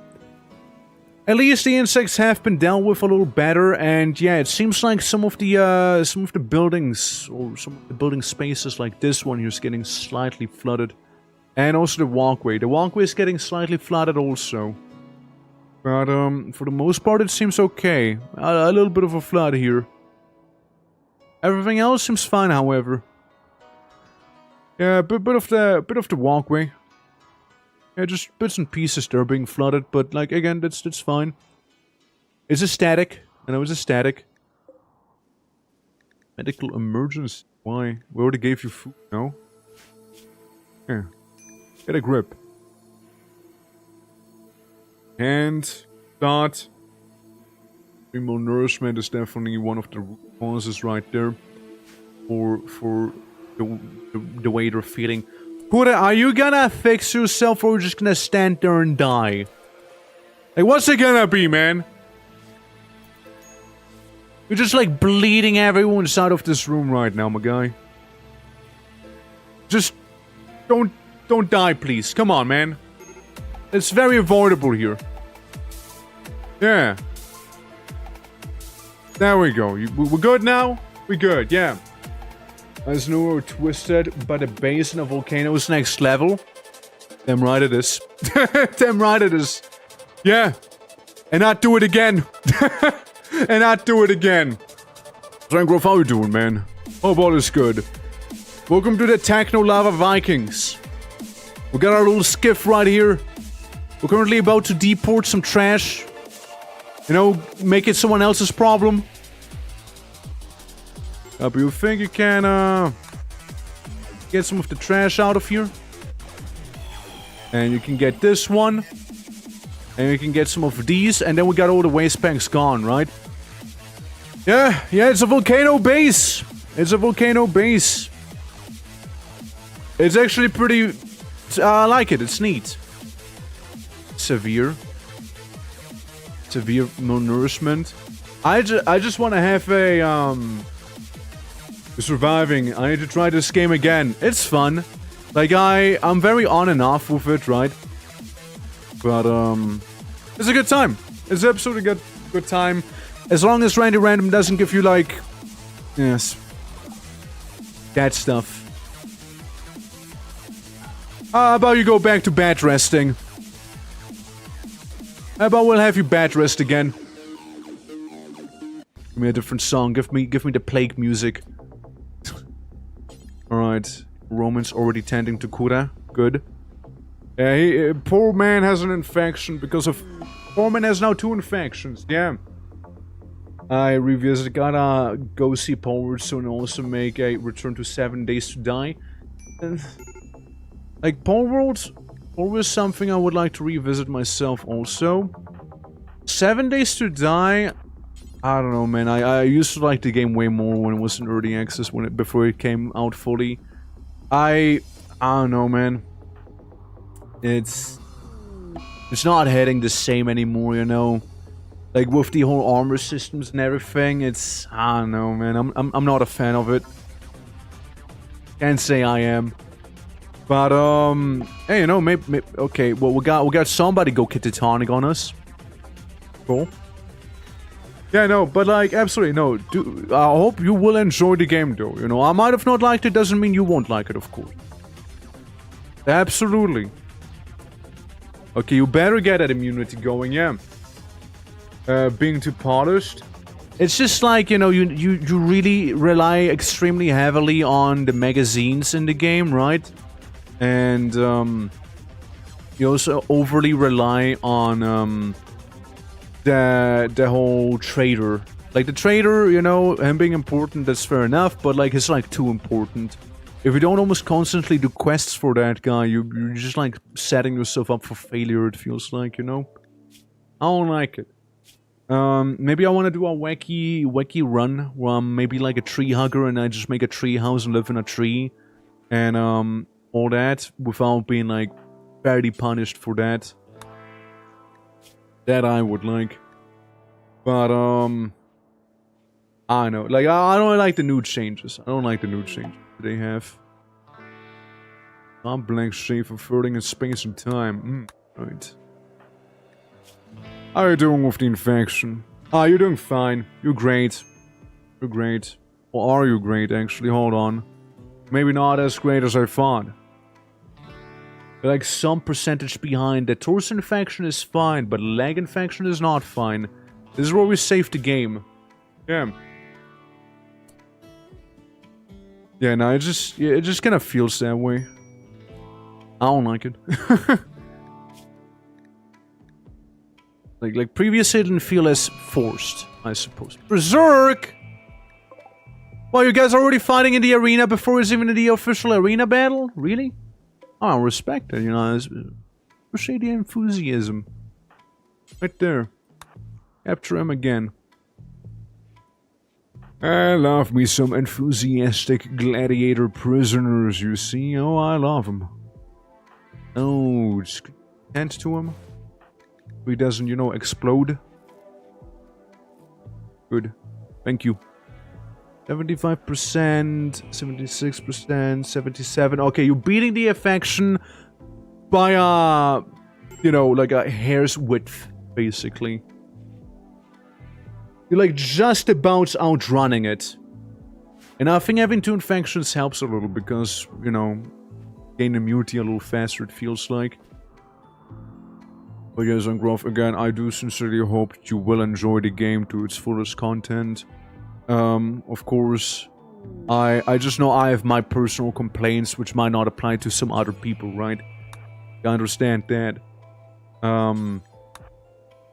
At least the insects have been dealt with a little better, and yeah, it seems like some of the buildings or some of the building spaces like this one here is getting slightly flooded, and also the walkway. The walkway is getting slightly flooded also, but for the most part it seems okay. A little bit of a flood here. Everything else seems fine, however. Yeah, a bit of the walkway. Yeah, just bits and pieces that are being flooded, but like again, that's fine. It's a static. I know it's a static. Medical emergency. Why? We already gave you food. No. Here, get a grip. And start. Malnourishment is definitely one of the root causes right there for the way they're feeling. Kura, are you gonna fix yourself or are you just gonna stand there and die? Like, what's it gonna be, man? You're just like bleeding everyone inside of this room right now, my guy. Just don't die, please. Come on, man. It's very avoidable here. Yeah. There we go. We're good now? We're good, yeah. As Neuro twisted, but the base in a volcano is next level. Damn right it is. Damn right it is. Yeah. And not do it again. And not do it again. Zangrove, how you doing, man? Hope all is good. Welcome to the Techno Lava Vikings. We got our little skiff right here. We're currently about to deport some trash. You know, make it someone else's problem. But you think you can get some of the trash out of here? And you can get this one. And you can get some of these. And then we got all the waste banks gone, right? Yeah, it's a volcano base. It's a volcano base. It's actually pretty... I like it, it's neat. Severe malnourishment. I just want to have a, surviving. I need to try this game again. It's fun. Like, I'm very on and off with it, right? But, it's a good time. It's absolutely good time. As long as Randy Random doesn't give you, like... Yes. That stuff. How about you go back to bed resting? How about we'll have you bed rest again? Give me a different song. Give me the plague music. Alright. Roman's already tending to Kura. Good. Yeah, poor man has an infection because of... Poor man has now 2 infections. Yeah. I revisited. Gotta go see Power soon and also make a return to 7 Days to Die. Like, Paul World always something I would like to revisit myself also. 7 Days to Die, I don't know, man. I used to like the game way more when it was in early access, before it came out fully. I don't know, man. It's not hitting the same anymore, you know. Like with the whole armor systems and everything, it's, I don't know, man. I'm not a fan of it. Can't say I am. But hey, you know, maybe okay. Well, we got somebody go catatonic on us. Cool. Yeah, no, but like, absolutely no. I hope you will enjoy the game, though. You know, I might have not liked it. Doesn't mean you won't like it, of course. Absolutely. Okay, you better get that immunity going, yeah. Being too polished. It's just like, you know, you really rely extremely heavily on the magazines in the game, right? And you also overly rely on the whole trader. Like the trader, you know, him being important, that's fair enough, but like it's like too important. If you don't almost constantly do quests for that guy, you're just like setting yourself up for failure, it feels like, you know? I don't like it. Maybe I want to do a wacky run where I'm maybe like a tree hugger and I just make a tree house and live in a tree. And, all that without being like fairly punished for that. That I would like. But, I don't know. Like, I don't like the new changes. I don't like the new changes they have. I'm blank shape for floating in space and time. Right. How are you doing with the infection? Ah, you're doing fine. You're great. You're great. Or are you great, actually? Hold on. Maybe not as great as I thought. You're like some percentage behind. The torso infection is fine, but leg infection is not fine. This is where we save the game. Yeah. Yeah, no, it just kind of feels that way. I don't like it. Like previously it didn't feel as forced, I suppose. Berserk! Well, you guys are already fighting in the arena before it's even in the official arena battle? Really? I respect it, you know. Appreciate the enthusiasm. Right there. Capture him again. I love me some enthusiastic gladiator prisoners, you see. Oh, I love them. Oh, just hand to him. So he doesn't, you know, explode. Good. Thank you. 75%, 76%, 77. Okay, you're beating the affection by you know, like a hair's width, basically. You're like just about outrunning it. And I think having 2 infections helps a little because, you know, gain immunity a little faster, it feels like. But yes, Ungrove, again, I do sincerely hope you will enjoy the game to its fullest content. Of course, I just know I have my personal complaints, which might not apply to some other people, right? I understand that.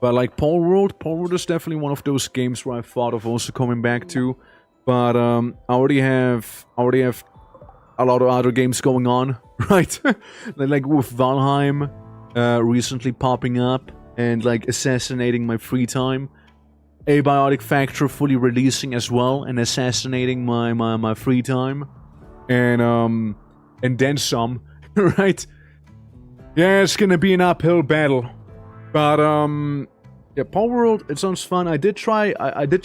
But like Palworld is definitely one of those games where I thought of also coming back to. But I already have a lot of other games going on, right? Like with Valheim recently popping up and like assassinating my free time. Abiotic Factor fully releasing as well and assassinating my free time. And then some, right? Yeah, it's gonna be an uphill battle. But yeah, Palworld, it sounds fun. I did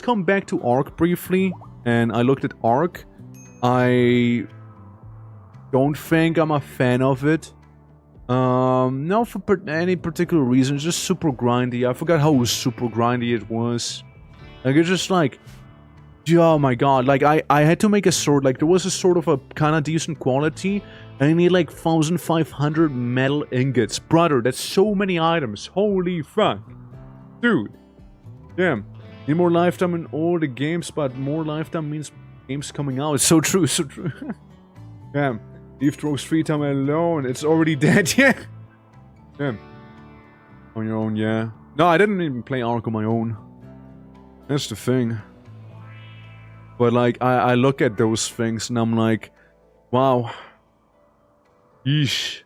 come back to Ark briefly, and I looked at Ark. I don't think I'm a fan of it. Not for any particular reason, just super grindy. I forgot how super grindy it was. Like, it's just like, oh my god, like, I had to make a sword, like, there was a sword of a kind of decent quality, and I need like 1,500 metal ingots. Brother, that's so many items, holy fuck. Dude. Damn. Need more lifetime in all the games, but more lifetime means games coming out. It's so true, so true. Damn. Leave throws free time alone, it's already dead, yeah. Damn. On your own, yeah. No, I didn't even play Ark on my own. That's the thing. But like, I look at those things and I'm like, wow. Yeesh.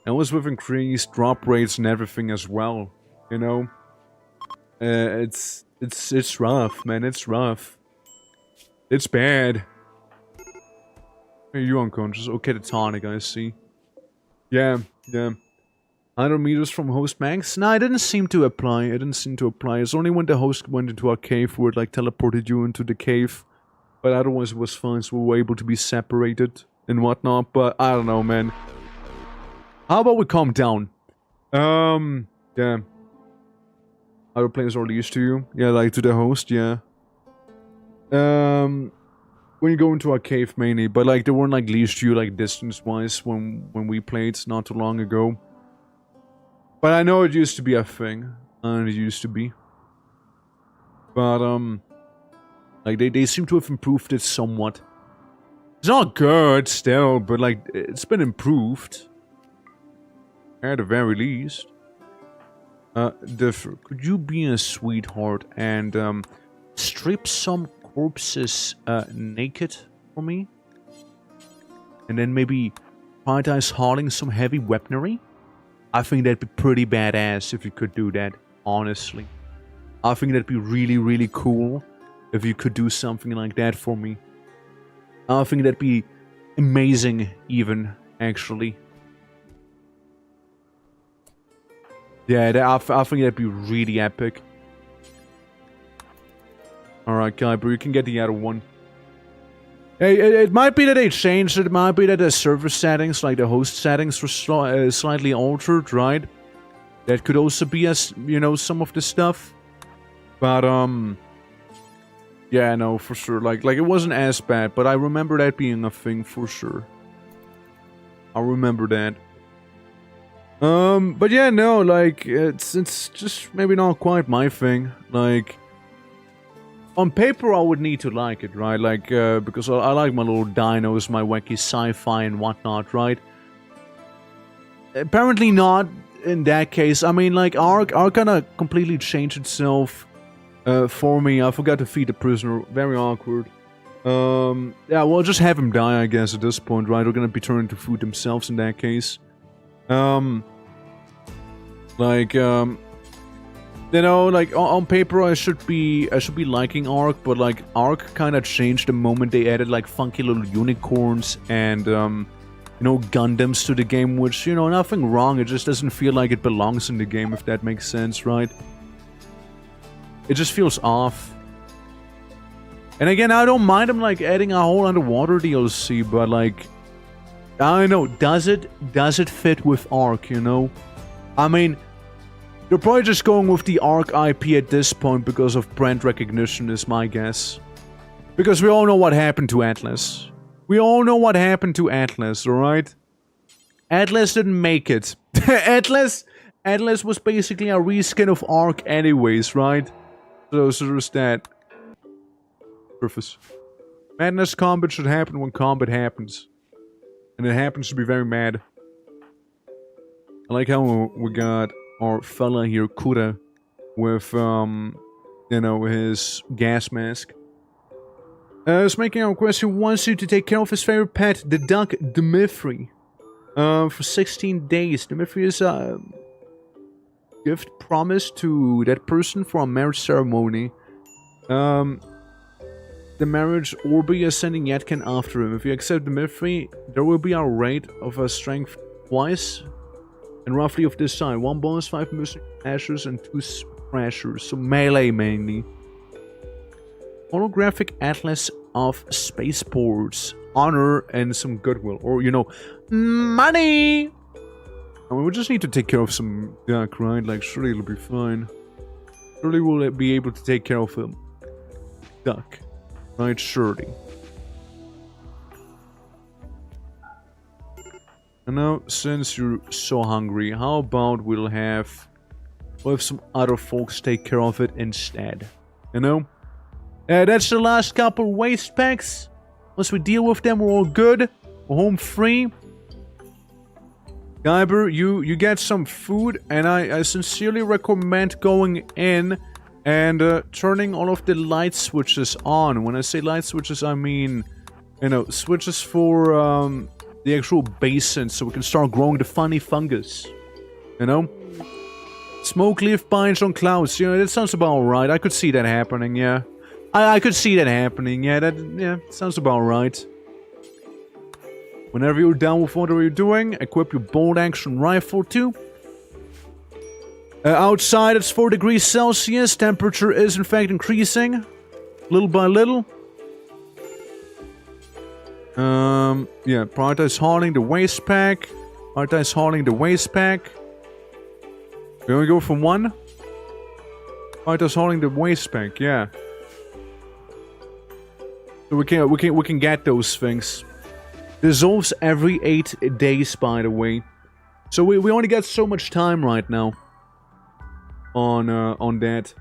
That was with increased drop rates and everything as well, you know? It's rough, man, it's rough. It's bad. Hey, you unconscious? Okay, the tonic, I see. Yeah, yeah. 100 meters from host max? Nah, it didn't seem to apply. It didn't seem to apply. It's only when the host went into our cave where it like teleported you into the cave. But otherwise it was fine, so we were able to be separated and whatnot. But I don't know, man. How about we calm down? Yeah. Other players are leashed to you? Yeah, like to the host, yeah. When you go into our cave mainly, but like they weren't like leashed to you like distance-wise when we played not too long ago. But I know it used to be a thing. And it used to be. But like they seem to have improved it somewhat. It's not good still, but like it's been improved. At the very least. Could you be a sweetheart and strip some corpses naked for me? And then maybe prioritize hauling some heavy weaponry? I think that'd be pretty badass if you could do that, honestly. I think that'd be really, really cool if you could do something like that for me. I think that'd be amazing, even, actually. Yeah, I think that'd be really epic. Alright, Kyber, you can get the other one. Hey, it might be that they changed it. It might be that the server settings, like the host settings, were slightly altered, right? That could also be, you know, some of the stuff. But, yeah, no, for sure. Like it wasn't as bad, but I remember that being a thing for sure. I remember that. But yeah, no, like, it's just maybe not quite my thing. Like, on paper, I would need to like it, right? Like, because I like my little dinos, my wacky sci-fi and whatnot, right? Apparently not in that case. I mean, like, Ark kinda completely changed itself for me. I forgot to feed the prisoner. Very awkward. Yeah, well, just have him die, I guess, at this point, right? We're gonna be turning to food themselves in that case. You know, like on paper I should be liking Ark, but like Ark kind of changed the moment they added like funky little unicorns and you know, Gundams to the game, which, you know, nothing wrong, it just doesn't feel like it belongs in the game, if that makes sense, right? It just feels off. And again, I don't mind them like adding a whole underwater DLC, but like, I don't know, does it fit with Ark, you know? I mean, they're probably just going with the Ark IP at this point because of brand recognition, is my guess. Because we all know what happened to Atlas. We all know what happened to Atlas, alright? Atlas didn't make it. Atlas was basically a reskin of Ark anyways, right? So there's that. Surface. Madness combat should happen when combat happens. And it happens to be very mad. I like how we got our fella here, Kuda, with, you know, his gas mask. He's making a request. He wants you to take care of his favorite pet, the duck, Dimitri, for 16 days. Dimitri is a gift promised to that person for a marriage ceremony. The marriage Orbi is sending Yatkin after him. If you accept Dimitri, there will be a rate of a strength twice. And roughly of this size. 1 bonus, 5 missing ashes, and 2 pressures. So melee mainly. Holographic Atlas of Spaceports. Honor and some goodwill. Or, you know, money! I mean, we just need to take care of some duck, right? Like, surely it'll be fine. Surely we'll be able to take care of him. Duck. Right, surely. And now, since you're so hungry, how about we'll have some other folks take care of it instead? You know? That's the last couple waste packs. Once we deal with them, we're all good. We're home free. Kyber, you get some food, and I sincerely recommend going in and turning all of the light switches on. When I say light switches, I mean, you know, switches for the actual basin, so we can start growing the funny fungus. You know? Smoke leaf binds on clouds. You know, that sounds about right. I could see that happening, yeah. I could see that happening, yeah. That sounds about right. Whenever you're done with whatever you're doing, equip your bolt action rifle too. Outside it's 4 degrees Celsius. Temperature is in fact increasing. Little by little. Yeah, prioritize hauling the waste pack. Prioritize hauling the waste pack. We're gonna go for 1. Prioritize hauling the waste pack, yeah. So we can get those things. Dissolves every 8 days, by the way. So we only got so much time right now. On that.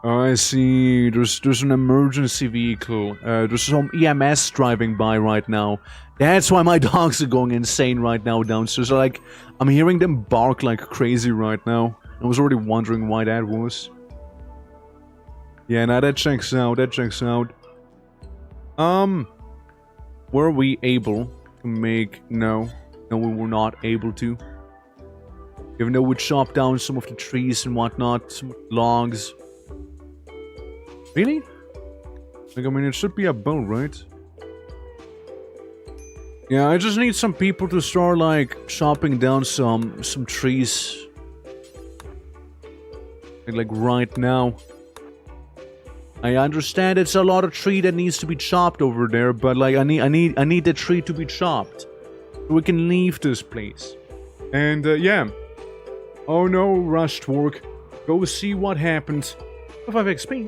Oh, I see. There's an emergency vehicle. There's some EMS driving by right now. That's why my dogs are going insane right now downstairs. Like, I'm hearing them bark like crazy right now. I was already wondering why that was. Yeah, now that checks out. That checks out. Were we able to make... No. No, we were not able to. Even though we chopped down some of the trees and whatnot. Some logs. Really? Like, I mean, it should be a bow, right? Yeah, I just need some people to start, like, chopping down some trees. Like, right now. I understand it's a lot of tree that needs to be chopped over there, but, like, I need the tree to be chopped. So we can leave this place. And, yeah. Oh no, rushed work. Go see what happened. 5 XP.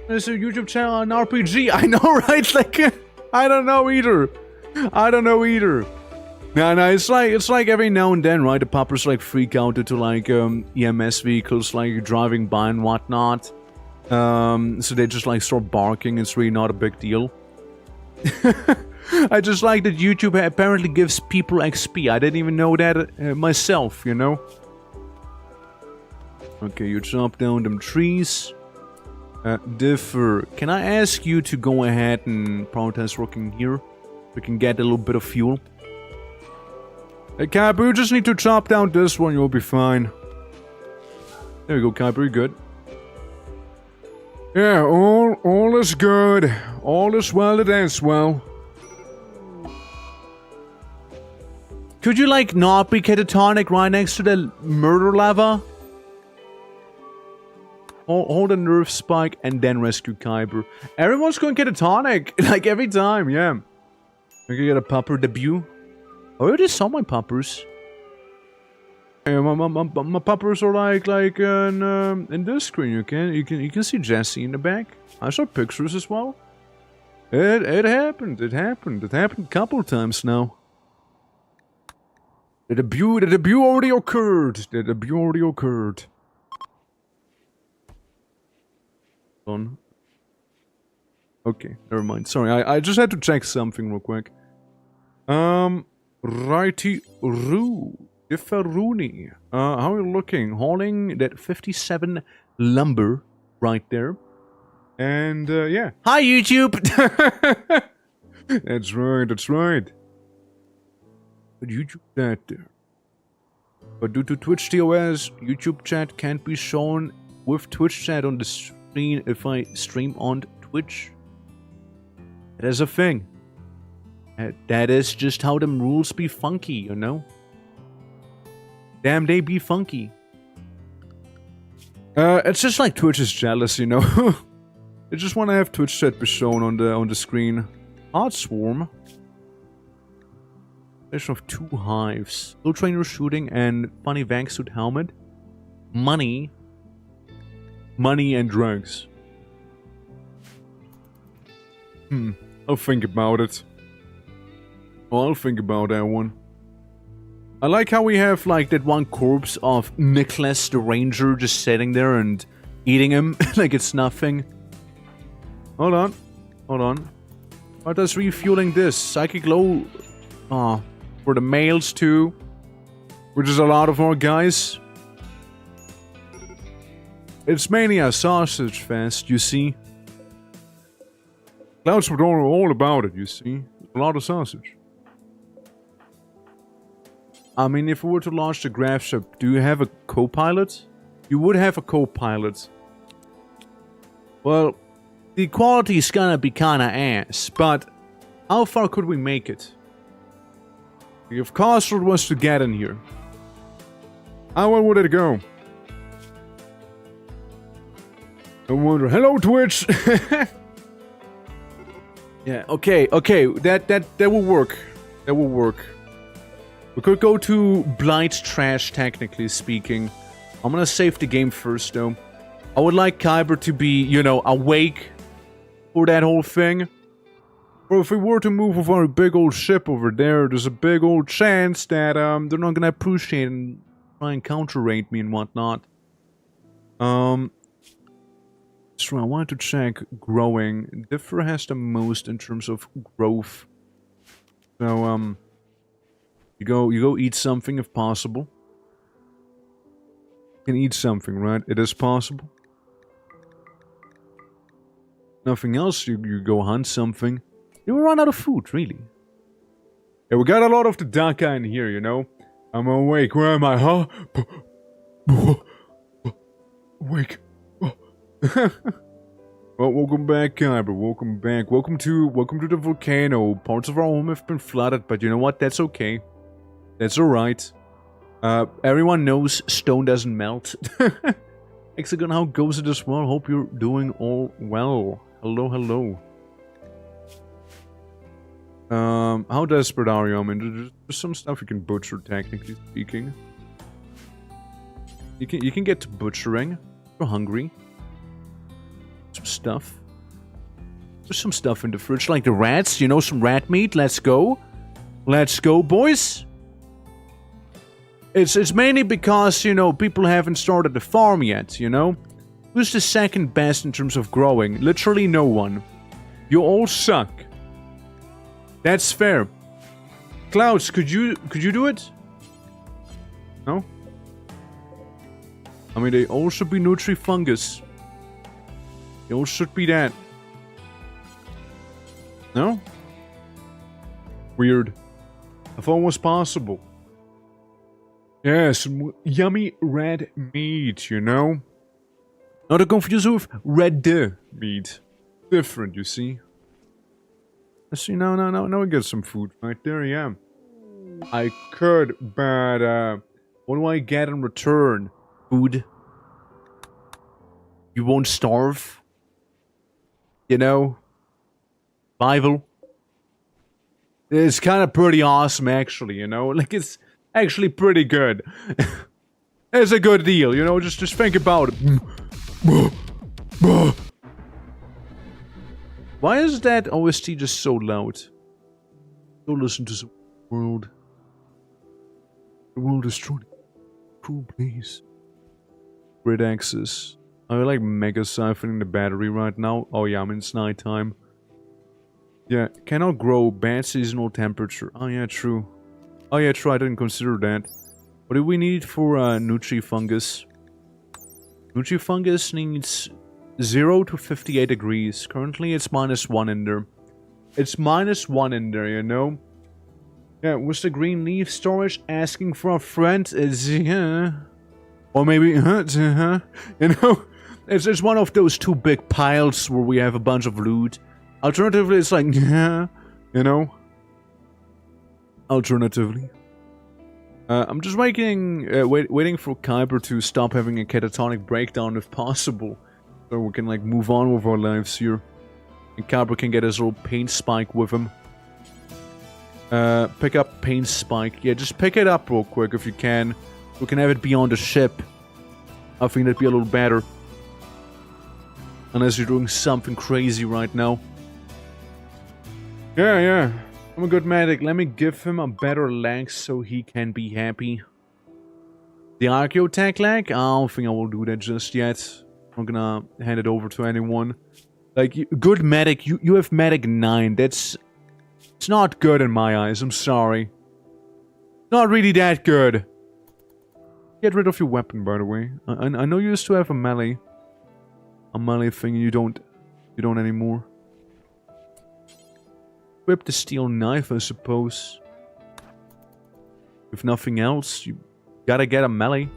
There's a YouTube channel on RPG. I know, right? Like, I don't know either. I don't know either. No, it's like every now and then, right? The puppers like freak out into like EMS vehicles like driving by and whatnot. So they just like start barking. It's really not a big deal. I just like that YouTube apparently gives people XP. I didn't even know that myself, you know. Okay, you chop down them trees. Differ. Can I ask you to go ahead and prioritize working here? We can get a little bit of fuel. Hey, Cap, you just need to chop down this one, you'll be fine. There we go, Cap, you're good. Yeah, all is good. All is well that ends well. Could you, like, not be catatonic right next to the murder lava? Hold a nerve spike and then rescue Kyber. Everyone's going catatonic, like every time, yeah. I can get a pupper debut. I already saw my puppers. Yeah, my puppers are like in this screen. You can see Jesse in the back. I saw pictures as well. It happened. It happened a couple of times now. The debut already occurred. The debut already occurred. On. Okay, never mind. Sorry, I just had to check something real quick. Righty-roo. Differuni. How are you looking? Hauling that 57 lumber right there. And, yeah. Hi, YouTube! That's right, that's right. But YouTube chat there. But due to Twitch TOS, YouTube chat can't be shown with Twitch chat on the screen if I stream on Twitch. That is a thing. That is just how them rules be funky, you know? Damn, they be funky. It's just like Twitch is jealous, you know? They just want to have Twitch chat be shown on the screen. Hard Swarm. Station of 2 hives. Low trainer shooting and funny Vank suit helmet. Money. Money and drugs. I'll think about it. I'll think about that one. I like how we have like that one corpse of Nicholas the Ranger just sitting there and eating him like it's nothing. Hold on. Hold on. What is refueling this? Psychic low for the males too. Which is a lot of more guys. It's mainly a sausage fest, you see. Clouds were all about it, you see. A lot of sausage. I mean, if we were to launch the graph ship, do you have a co-pilot? You would have a co-pilot. Well, the quality is gonna be kinda ass, but how far could we make it? If Costard was to get in here. How well would it go? I wonder. Hello, Twitch. Yeah. Okay. That will work. That will work. We could go to Blight Trash, technically speaking. I'm gonna save the game first, though. I would like Kyber to be, you know, awake for that whole thing. Or if we were to move with our big old ship over there, there's a big old chance that they're not gonna appreciate and try and counter-raid me and whatnot. So I wanted to check growing. Differ has the most in terms of growth. So you go eat something if possible. You can eat something, right? It is possible. Nothing else, you go hunt something. You will run out of food, really. Yeah, we got a lot of the Daka in here, you know? I'm awake. Where am I, huh? Awake. Well, welcome back, Kyber. Welcome back. Welcome to the volcano. Parts of our home have been flooded, but you know what? That's okay. That's alright. Everyone knows stone doesn't melt. Hexagon, how goes it as well? Hope you're doing all well. Hello, hello. How desperate are you? I mean, there's some stuff you can butcher, technically speaking. You can get to butchering. If you're hungry. Some stuff. There's some stuff in the fridge, like the rats. You know, some rat meat. Let's go. Let's go, boys. It's mainly because, you know, people haven't started the farm yet, you know? Who's the second best in terms of growing? Literally no one. You all suck. That's fair. Clouds, could you do it? No? I mean, they all should be Nutri-Fungus. They all should be that. No? Weird. I thought it was possible. Yeah, some yummy red meat, you know? Not to confuse with red meat. Different, you see? I see, now we get some food right there, yeah. I could, but, what do I get in return? Food? You won't starve? You know? Survival? It's kind of pretty awesome, actually, you know? Like, it's actually pretty good. It's a good deal, you know? Just think about it. Why is that OST just so loud? Go listen to the world. The world is truly cool, please. Grid access. I like mega siphoning the battery right now. Oh yeah, I mean it's nighttime. Yeah, cannot grow. Bad seasonal temperature. Oh yeah, true. Oh yeah, true. I didn't consider that. What do we need for Nutri-Fungus? Nutri-Fungus needs 0 to 58 degrees. Currently, it's -1 in there. It's -1 in there, you know? Yeah, was the green leaf storage asking for a friend? Yeah. Or maybe, you know? It's one of those two big piles where we have a bunch of loot. Alternatively, it's like, yeah, you know? Alternatively. I'm just waiting for Kyber to stop having a catatonic breakdown if possible. So we can, like, move on with our lives here. And Kyber can get his little pain spike with him. Pick up pain spike. Yeah, just pick it up real quick if you can. We can have it be on the ship. I think that'd be a little better. Unless you're doing something crazy right now. Yeah. I'm a good medic. Let me give him a better leg so he can be happy. The Archaeotech leg? I don't think I will do that just yet. I'm gonna hand it over to anyone. Like, good medic. You have medic 9. It's not good in my eyes. I'm sorry. Not really that good. Get rid of your weapon, by the way. I know you used to have a melee. A melee thing. You don't anymore. Equip the steel knife, I suppose. If nothing else, you gotta get a melee.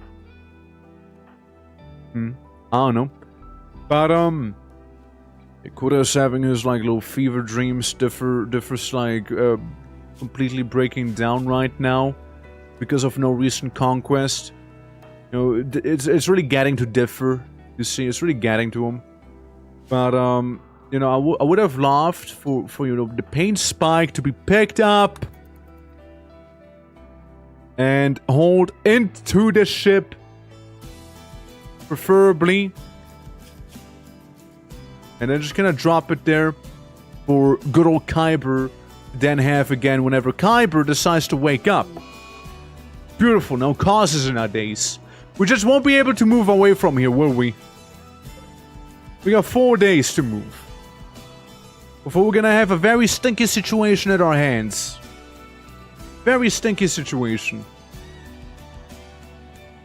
I don't know. But, Kuda's having his, like, little fever dreams. Differ's, like, completely breaking down right now. Because of no recent conquest. You know, it's really getting to differ. You see, it's really getting to him. But, you know, I would have loved for, you know, the paint spike to be picked up and hauled into the ship, preferably. And then just kind of drop it there for good old Kyber to then have again whenever Kyber decides to wake up. Beautiful, no causes in our days. We just won't be able to move away from here, will we? We got 4 days to move. Before we're gonna have a very stinky situation at our hands. Very stinky situation.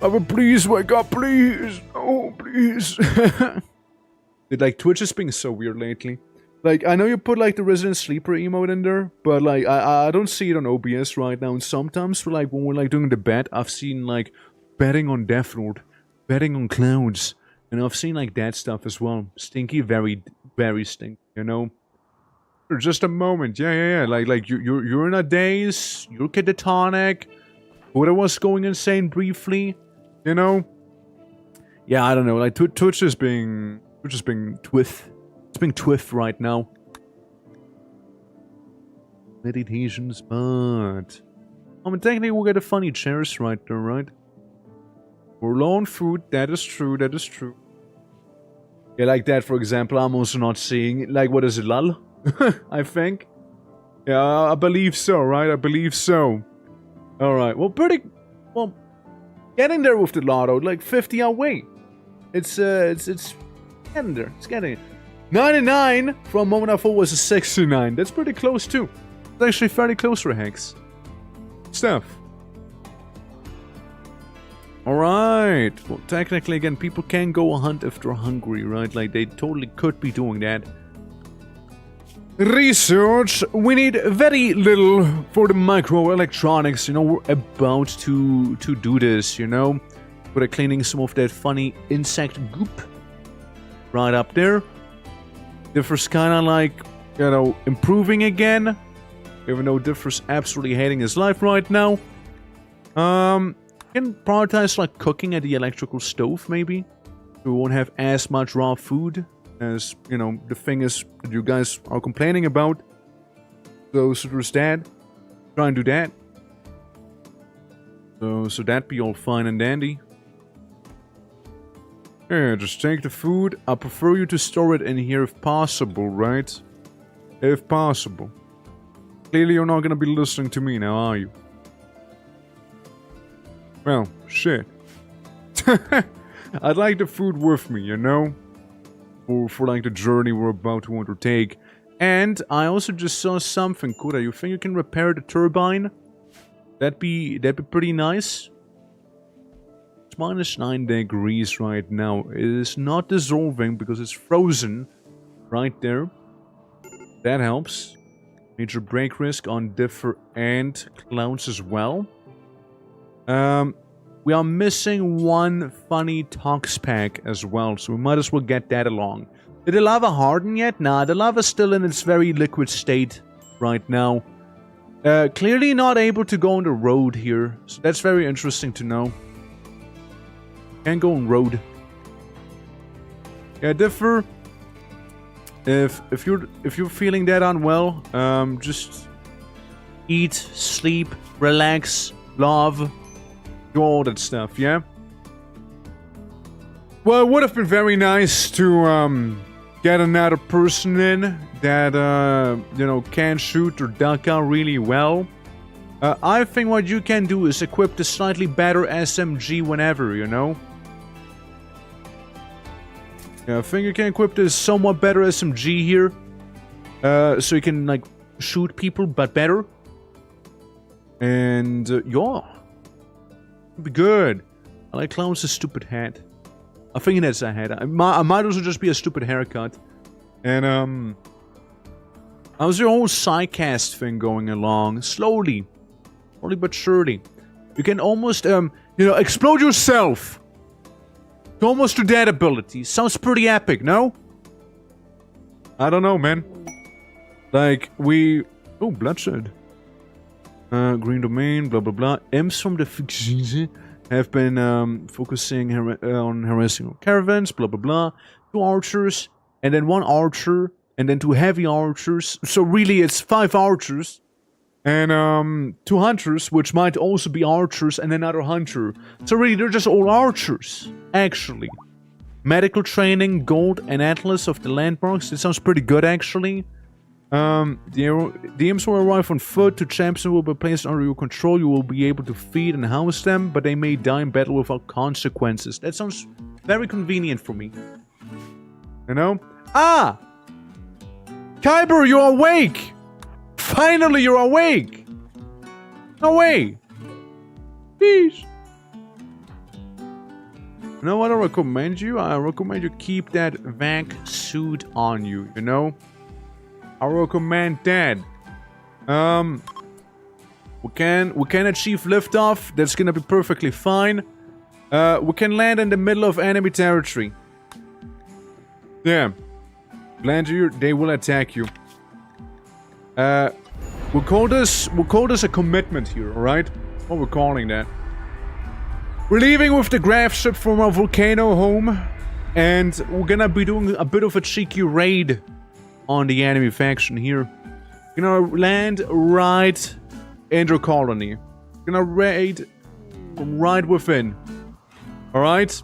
But please wake up, please. Oh, please. Dude, like, Twitch is being so weird lately. Like, I know you put, like, the Resident Sleeper emote in there, but, like, I don't see it on OBS right now. And sometimes, like, when we're, like, doing the bet, I've seen, like, betting on Death Lord, betting on clouds, and I've seen, like, that stuff as well. Stinky, very, very stinky, you know? For just a moment, yeah. Like, you're in a daze, you're catatonic, Buddha was going insane briefly, you know? Yeah, I don't know, like, Twitch is being twiff. It's being twiff right now. Meditation spot. I mean, technically we'll get a funny chairs right there, right? We're low on food, that is true, that is true. Yeah, like that, for example, I'm also not seeing, like, what is it, lull? I think. Yeah, I believe so, right? I believe so. Alright, well, getting there with the lotto, like 50 away. It's getting there, it's getting it. 99 from a moment I thought was a 69. That's pretty close too. It's actually fairly close for Hex. Stuff. Alright. Well, technically, again, people can go hunt if they're hungry, right? Like, they totally could be doing that. Research. We need very little for the microelectronics. You know, we're about to do this, you know? We're cleaning some of that funny insect goop. Right up there. Differ's kind of like, you know, improving again. Even though Differ's absolutely hating his life right now. Can prioritize like cooking at the electrical stove maybe. We won't have as much raw food as, you know, the thing is that you guys are complaining about. So there's that. Try and do that. So that'd be all fine and dandy. Yeah, just take the food. I prefer you to store it in here if possible, right? If possible. Clearly you're not gonna be listening to me now, are you? Well, shit. I'd like the food with me, you know? For like the journey we're about to undertake. And I also just saw something. Kuda, you think you can repair the turbine? That'd be pretty nice. It's -9 degrees right now. It is not dissolving because it's frozen right there. That helps. Major break risk on Differ and Clowns as well. We are missing one funny Tox pack as well, so we might as well get that along. Did the lava harden yet? Nah, the lava's still in its very liquid state right now. Clearly not able to go on the road here, so that's very interesting to know. Can't go on road. Yeah, Differ. If you're feeling that unwell, just eat, sleep, relax, love, do all that stuff, yeah? Well, it would have been very nice to get another person in that you know, can shoot or duck out really well. I think what you can do is equip the slightly better SMG whenever, you know? Yeah, I think you can equip this somewhat better SMG here. So you can, like, shoot people, but better. And, yeah. It'd be good. I like Clown's stupid hat. I think that's a hat. I might also just be a stupid haircut. And, how's your whole Psycast thing going along? Slowly. Slowly but surely. You can almost, you know, explode yourself. Almost to that ability. Sounds pretty epic, no? I don't know, man. Like, we... Oh, bloodshed. Green domain, blah, blah, blah. Imps from the... have been focusing on harassing caravans, blah blah blah. 2 archers, and then 1 archer, and then 2 heavy archers. So really it's 5 archers. And 2 hunters, which might also be archers, and another hunter. So really they're just all archers, actually. Medical training, gold, and atlas of the landmarks. It sounds pretty good, actually. The imps will arrive on foot. 2 champions will be placed under your control. You will be able to feed and house them, but they may die in battle without consequences. That sounds very convenient for me. You know? Ah! Kyber, you're awake! Finally, you're awake! No way! Peace! You know what I recommend you? I recommend you keep that vac suit on you, you know? I recommend that. We can achieve liftoff. That's gonna be perfectly fine. We can land in the middle of enemy territory. Yeah. Land here, they will attack you. We'll call this a commitment here, alright? What we're calling that. We're leaving with the graph ship from our volcano home, and we're gonna be doing a bit of a cheeky raid on the enemy faction here. We're gonna land right in their colony. We're gonna raid from right within. Alright?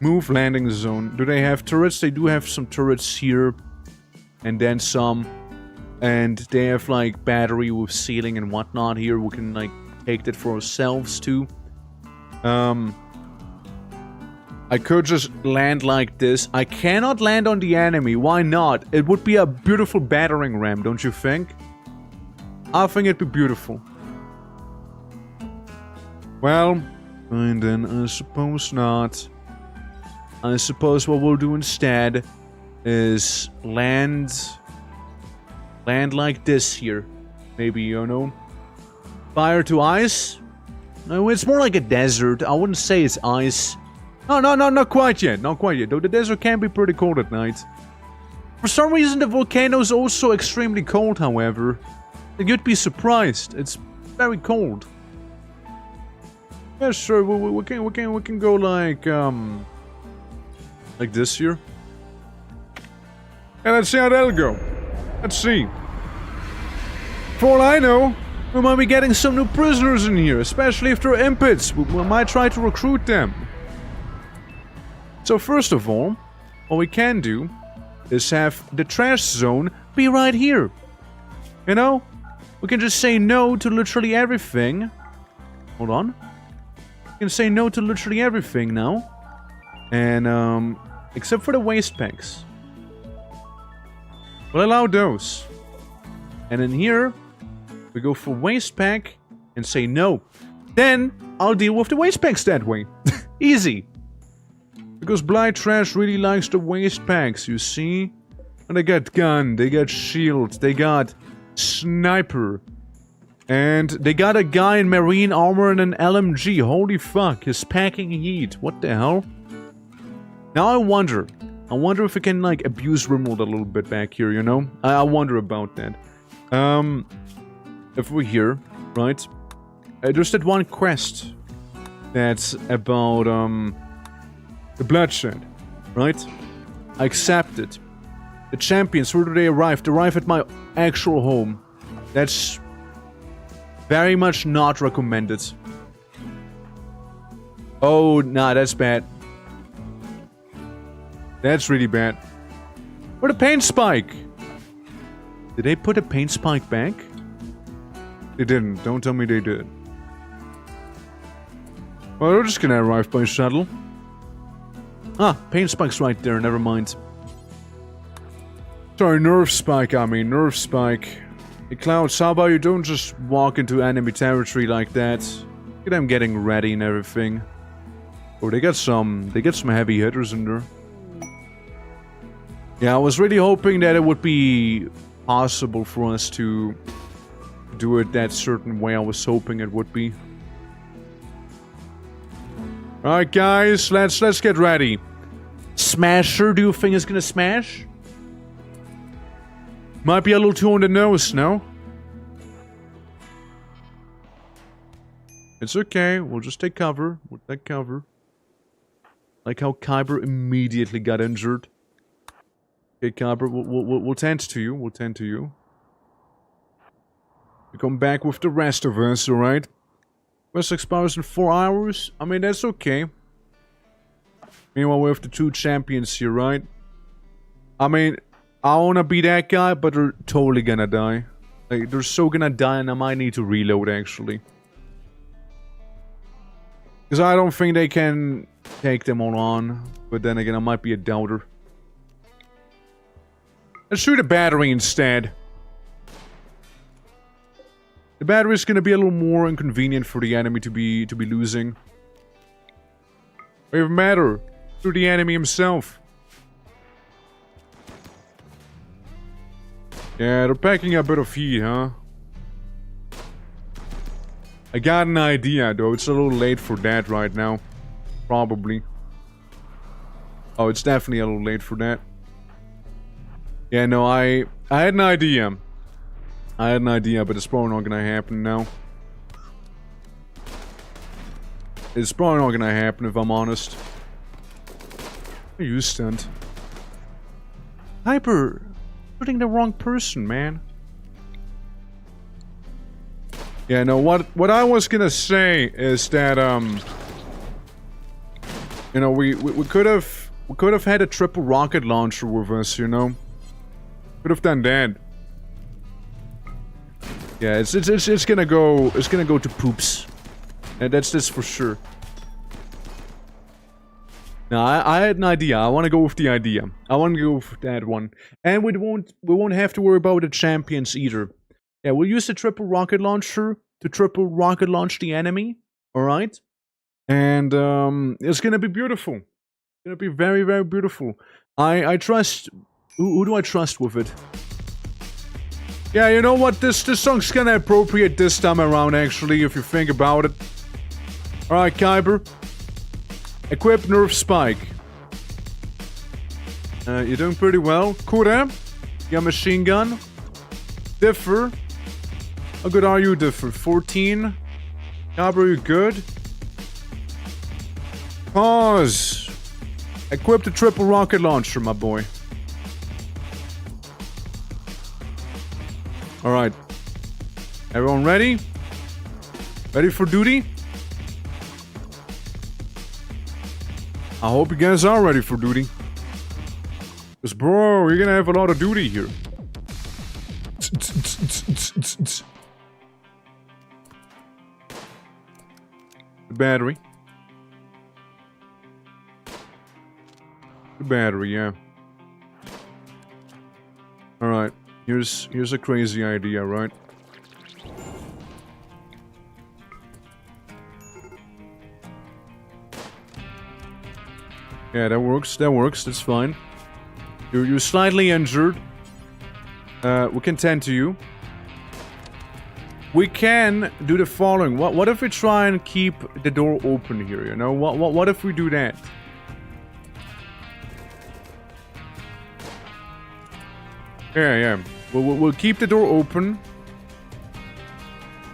Move landing zone. Do they have turrets? They do have some turrets here. And then some. And they have like battery with ceiling and whatnot here. We can like take that for ourselves too. I could just land like this. I cannot land on the enemy. Why not? It would be a beautiful battering ram, don't you think? I think it'd be beautiful. Well, and then I suppose not. I suppose what we'll do instead is land like this here. Maybe, you know. Fire to ice? No, it's more like a desert. I wouldn't say it's ice. No, not quite yet. Not quite yet. Though the desert can be pretty cold at night. For some reason, the volcano is also extremely cold, however. You'd be surprised. It's very cold. Yeah, sure. We can go like this here. And let's see how that'll go. Let's see. For all I know, we might be getting some new prisoners in here, especially if they're impets. We might try to recruit them. So first of all, what we can do is have the trash zone be right here. You know? We can just say no to literally everything. Hold on. We can say no to literally everything now. And, except for the waste packs. We'll allow those. And in here, we go for waste pack and say no. Then, I'll deal with the waste packs that way. Easy. Because Blight Trash really likes the waste packs, you see? And they got gun, they got shield, they got sniper. And they got a guy in marine armor and an LMG. Holy fuck, he's packing heat. What the hell? Now I wonder if we can like abuse RIMWORLD a little bit back here, you know? I wonder about that. If we're here, right? There's that one quest that's about the bloodshed, right? I accept it. The champions, where do they arrive? They arrive at my actual home. That's very much not recommended. Oh, nah, that's bad. That's really bad. What a paint spike! Did they put a paint spike back? They didn't. Don't tell me they did. Well, we're just gonna arrive by shuttle. Ah, paint spike's right there. Never mind. Sorry, nerve spike. I mean, nerve spike. Hey, Clouds, how about you don't just walk into enemy territory like that? Look at them getting ready and everything. Oh, they got some heavy hitters in there. Yeah, I was really hoping that it would be possible for us to do it that certain way. I was hoping it would be. Alright guys, let's get ready. Smasher, do you think it's gonna smash? Might be a little too on the nose, no? It's okay. We'll just take cover. We'll take cover. Like how Kyber immediately got injured. Okay, Kyber, we'll tend to you. We'll tend to you. You come back with the rest of us, alright? Quest expires in 4 hours. I mean, that's okay. Meanwhile, we have the 2 champions here, right? I mean, I wanna be that guy, but they're totally gonna die. Like, they're so gonna die, and I might need to reload, actually. Because I don't think they can take them all on. But then again, I might be a doubter. Let's shoot a battery instead. The battery is gonna be a little more inconvenient for the enemy to be losing. It doesn't matter. To the enemy himself. Yeah, they're packing a bit of heat, huh? I got an idea, though. It's a little late for that right now. Probably. Oh, it's definitely a little late for that. Yeah, no, I had an idea. I had an idea, but it's probably not gonna happen now. It's probably not gonna happen, if I'm honest. You stunt. Hyper! Shooting the wrong person, man. Yeah, no, what I was gonna say is that, you know, we could have had a triple rocket launcher with us, you know? Could have done that. Yeah, it's gonna go to poops. And that's for sure. Now, I had an idea. I want to go with the idea. I want to go with that one. And we won't have to worry about the champions either. Yeah, we'll use the triple rocket launcher to triple rocket launch the enemy. Alright? And, it's gonna be beautiful. It's gonna be very, very beautiful. I trust... Who do I trust with it? Yeah, you know what? This song's kinda appropriate this time around, actually, if you think about it. Alright, Kyber. Equip Nerve Spike. You're doing pretty well. Kura, your machine gun. Differ. How good are you, Differ? 14. Kyber, you good? Pause. Equip the triple rocket launcher, my boy. Alright. Everyone ready? Ready for duty? I hope you guys are ready for duty. Because, bro, you're gonna have a lot of duty here. The battery. The battery, yeah. Alright. Here's a crazy idea, right? Yeah, that works, that's fine. You're slightly injured. We can tend to you. We can do the following. What if we try and keep the door open here, you know? What if we do that? Yeah. We'll keep the door open.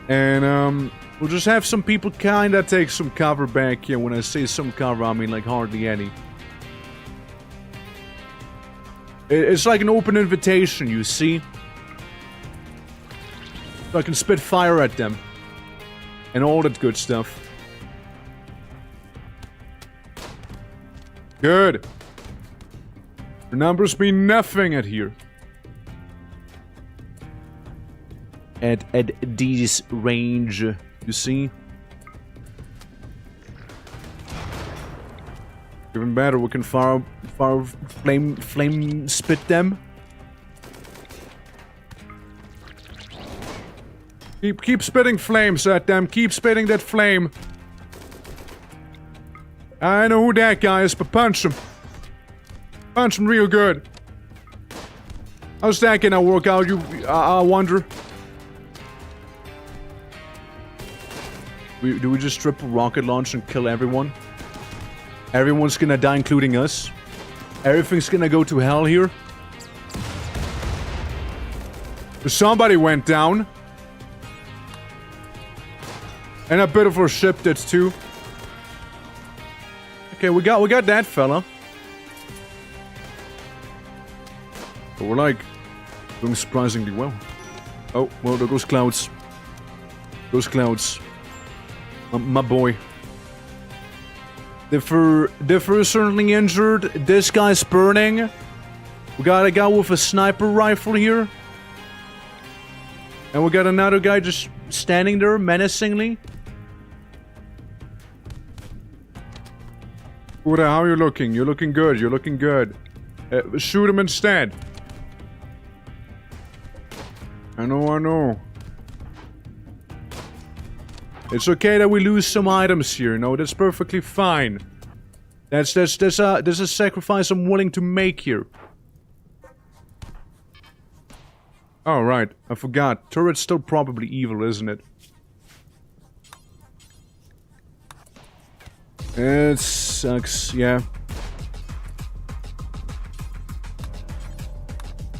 And, we'll just have some people kinda take some cover back here. When I say some cover, I mean like hardly any. It's like an open invitation, you see? So I can spit fire at them. And all that good stuff. Good. The numbers mean nothing at here. At this range, you see? Even better, we can fire flame spit them. Keep spitting flames at them. Keep spitting that flame. I know who that guy is, but punch him. Punch him real good. How's that gonna work out? I wonder. Do we just triple rocket launch and kill everyone? Everyone's gonna die, including us. Everything's gonna go to hell here. Somebody went down. And a bit of our ship did too. Okay, we got that fella. But we're like doing surprisingly well. Oh, well, there goes Clouds. Those Clouds. My boy. Differ is certainly injured. This guy's burning. We got a guy with a sniper rifle here. And we got another guy just standing there menacingly. Buddha, how are you looking? You're looking good. You're looking good. Shoot him instead. I know. It's okay that we lose some items here. No, that's perfectly fine. That's a sacrifice I'm willing to make here. Oh, right. I forgot. Turret's still probably evil, isn't it? It sucks, yeah.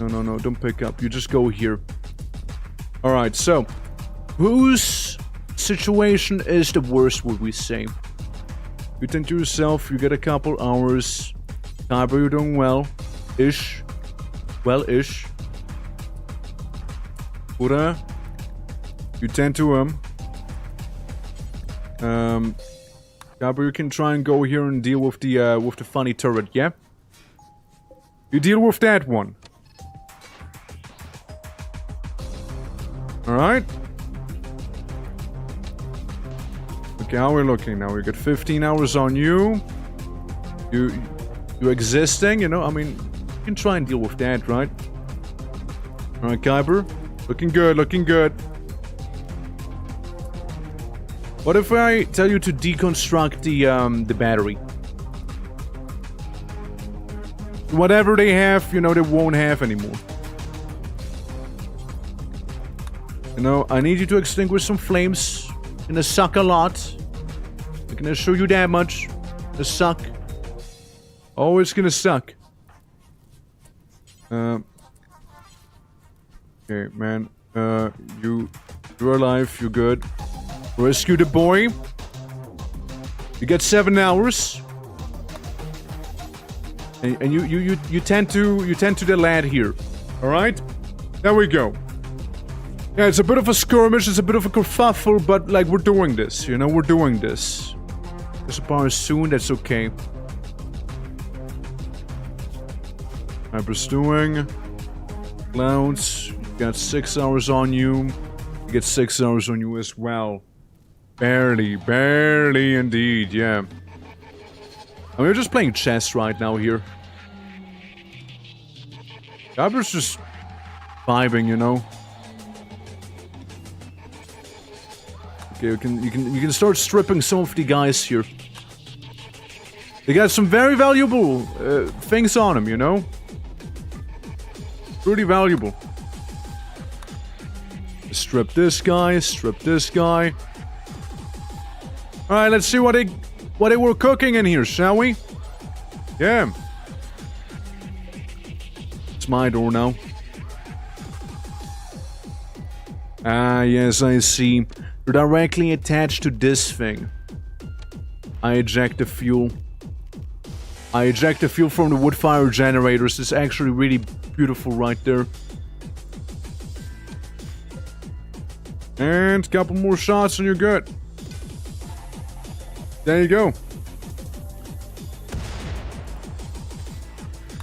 No, don't pick up. You just go here. Alright, so. Whose situation is the worst, would we say? You tend to yourself, you get a couple hours. Kyber, you're doing well. Ish. Well-ish. Buddha, you tend to Kyber, you can try and go here and deal with the funny turret, yeah? You deal with that one. Alright. Okay, how are we looking now? We got 15 hours on you. You existing, you know? I mean, you can try and deal with that, right? Alright, Kyber. Looking good, looking good. What if I tell you to deconstruct the battery? Whatever they have, you know, they won't have anymore. You know, I need you to extinguish some flames. It's gonna suck a lot. I can assure you that much. It's suck. Oh, it's gonna suck. Okay, man. You're alive. You're good. Rescue the boy. You get 7 hours. And you tend to the lad here. All right. There we go. Yeah, it's a bit of a skirmish. It's a bit of a kerfuffle, but like we're doing this. You know, we're doing this. There's a power soon. That's okay. I'm pursuing. Clouds. Got 6 hours on you. You get 6 hours on you as well. Barely indeed, yeah. I mean, we're just playing chess right now here. Kyber's just vibing, you know. Okay, you can start stripping some of the guys here. They got some very valuable things on them, you know. Pretty valuable. Strip this guy, strip this guy. Alright, let's see what they were cooking in here, shall we? Yeah. It's my door now. Ah, yes, I see. You're directly attached to this thing. I eject the fuel. I eject the fuel from the wood fire generators. It's actually really beautiful right there. And a couple more shots and you're good. There you go.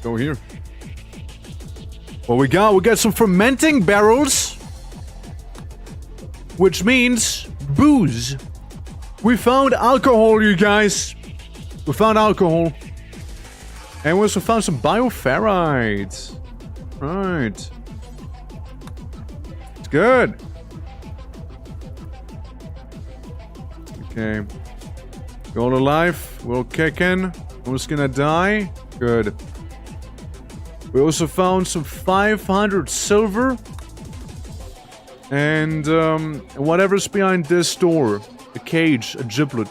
Go here. What we got some fermenting barrels. Which means booze. We found alcohol, you guys. We found alcohol. And we also found some bioferrite. Right. It's good. Okay. We're all alive. We're all kicking. Who's gonna die? Good. We also found some 500 silver. And, whatever's behind this door. A cage, a giblet.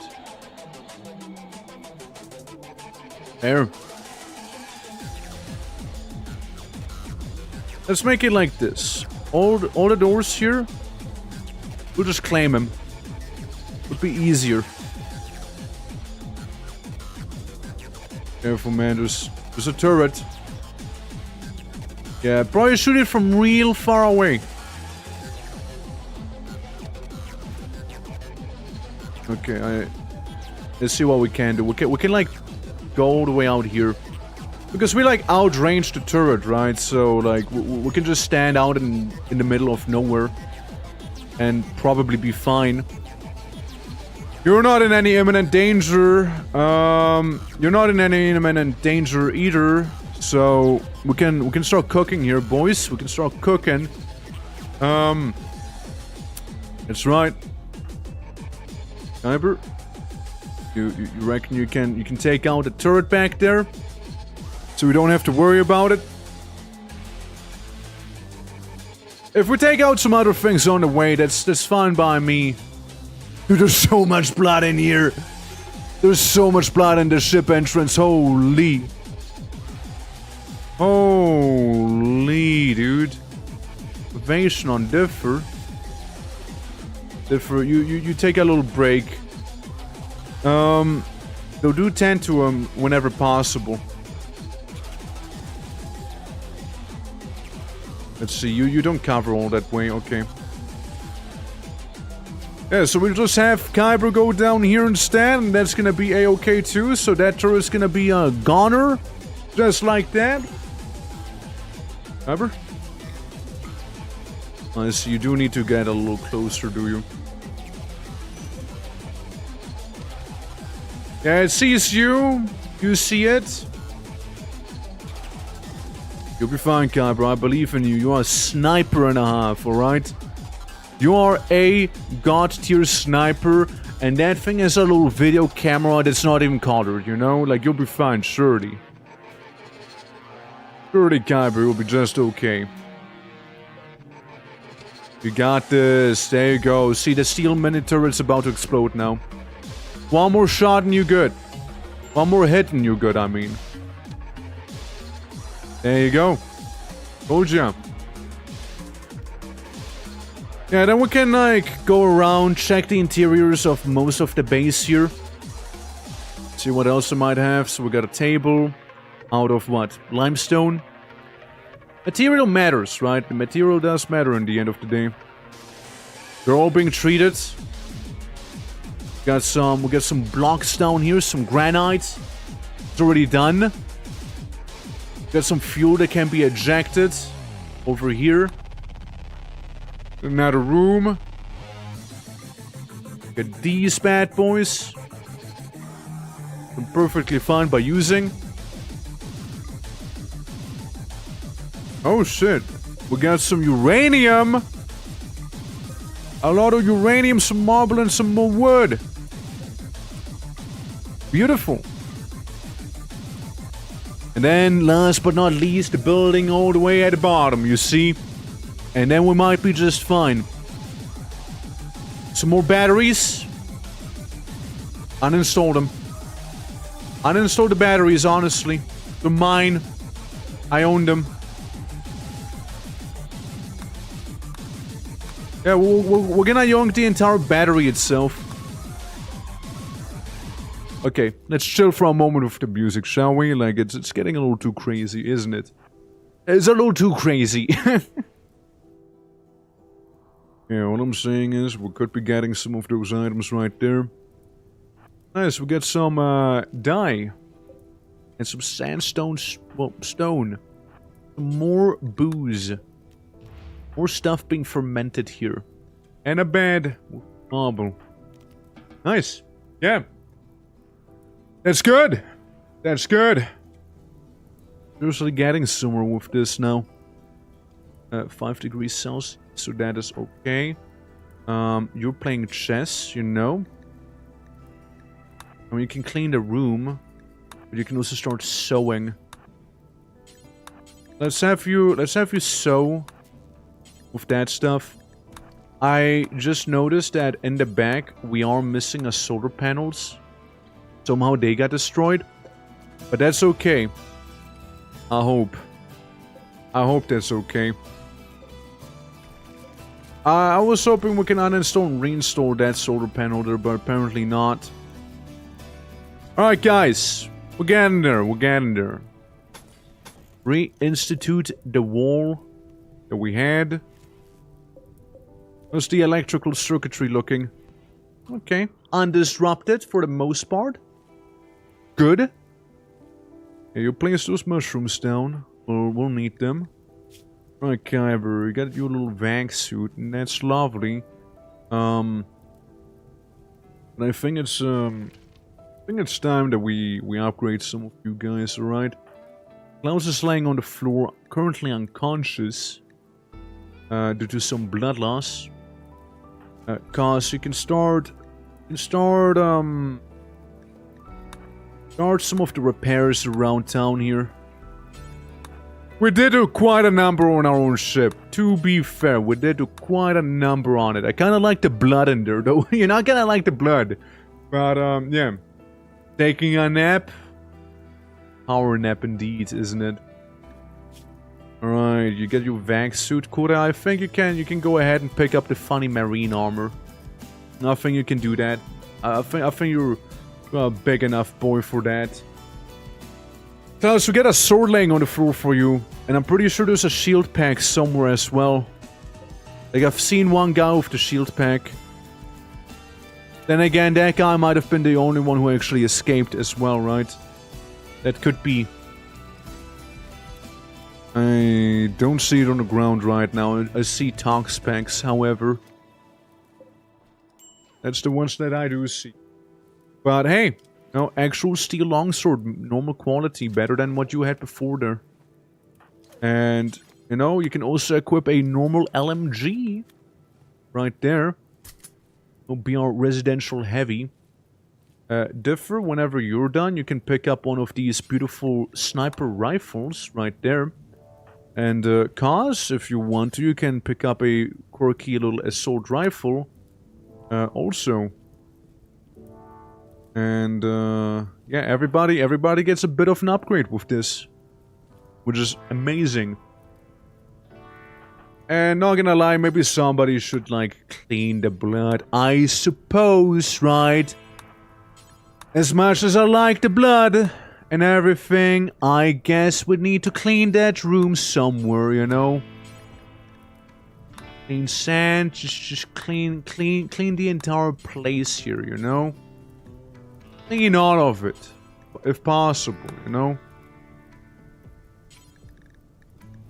There. Let's make it like this. All the doors here, we'll just claim them. could be easier. Careful, man. There's a turret. Yeah, probably shoot it from real far away. Okay, let's see what we can do. We can like go all the way out here. Because we like outrange the turret, right? So like we can just stand out in the middle of nowhere. And probably be fine. You're not in any imminent danger. You're not in any imminent danger either. So we can start cooking here, boys. We can start cooking. That's right. Sniper, you reckon you can take out the turret back there, so we don't have to worry about it. If we take out some other things on the way, that's fine by me. Dude, there's so much blood in here. There's so much blood in the ship entrance. Holy. Holy, dude. Evasion on Differ. Differ, you take a little break. They'll do tend to whenever possible. Let's see, you don't cover all that way, okay. Yeah, so we'll just have Kyber go down here instead, and that's gonna be A-okay too, so that turret's gonna be a goner. Just like that. Kyber? I see, you do need to get a little closer, do you? Yeah, it sees you. You see it. You'll be fine, Kyber. I believe in you. You are a sniper and a half, alright? You are a god tier sniper, and that thing is a little video camera that's not even colored, you know? Like, you'll be fine, surely. Surely, Kyber, you'll be just okay. You got this. There you go. See, the steel mini turret's about to explode now. One more shot and you're good. One more hit and you're good, I mean. There you go. Told ya. Yeah, then we can, like, go around, check the interiors of most of the base here. See what else we might have. So we got a table. Out of what? Limestone? Material matters, right? The material does matter in the end of the day. They're all being treated. We got some blocks down here, some granite. It's already done. Got some fuel that can be ejected over here. Another room. Got these bad boys. I'm perfectly fine by using. Oh shit. We got some uranium. A lot of uranium, some marble, and some more wood. Beautiful. And then, last but not least, the building all the way at the bottom, you see? And then we might be just fine. Some more batteries. Uninstall them. Uninstall the batteries, honestly. They're mine. I own them. Yeah, we're gonna yank the entire battery itself. Okay, let's chill for a moment with the music, shall we? Like, it's getting a little too crazy, isn't it? It's a little too crazy. Yeah, what I'm saying is, we could be getting some of those items right there. Nice, we got some, dye. And some sandstone, well, stone. Some more booze. More stuff being fermented here. And a bed. Marble. Nice. Yeah. That's good. That's good. Seriously getting somewhere with this now. 5 degrees Celsius. So that is okay. You're playing chess, you know. I mean, you can clean the room. But you can also start sewing. Let's have you sew. With that stuff. I just noticed that in the back we are missing a solar panels. Somehow they got destroyed. But that's okay. I hope that's okay. I was hoping we can uninstall and reinstall that solar panel there, but apparently not. Alright guys, we're getting there, we're getting there. Reinstitute the wall that we had. How's the electrical circuitry looking? Okay, undisrupted for the most part. Good. Yeah, you place those mushrooms down. We'll need them. Right, Kyber, you got your little vac suit, and that's lovely. And I think it's time that we upgrade some of you guys. All right. Klaus is laying on the floor, currently unconscious, due to some blood loss. Cause you can start some of the repairs around town here. We did do quite a number on our own ship. To be fair, we did do quite a number on it. I kind of like the blood in there, though. You're not gonna like the blood. But, yeah. Taking a nap. Power nap indeed, isn't it? Alright, you get your vac suit, Koda. I think you can go ahead and pick up the funny marine armor. I think you can do that. I think you're a big enough boy for that. So we get a sword laying on the floor for you, and I'm pretty sure there's a shield pack somewhere as well. Like, I've seen one guy with the shield pack. Then again, that guy might have been the only one who actually escaped as well, right? That could be. I don't see it on the ground right now. I see Tox packs, however. That's the ones that I do see. But hey. No, actual steel longsword, normal quality, better than what you had before there. And, you know, you can also equip a normal LMG. Right there. It'll be our residential heavy. Differ, whenever you're done, you can pick up one of these beautiful sniper rifles right there. And, Kaz, if you want to, you can pick up a quirky little assault rifle. Also. And, yeah, everybody gets a bit of an upgrade with this. Which is amazing. And not gonna lie, maybe somebody should, like, clean the blood. I suppose, right? As much as I like the blood and everything, I guess we need to clean that room somewhere, you know? Clean sand, just clean the entire place here, you know? Clean all of it, if possible, you know?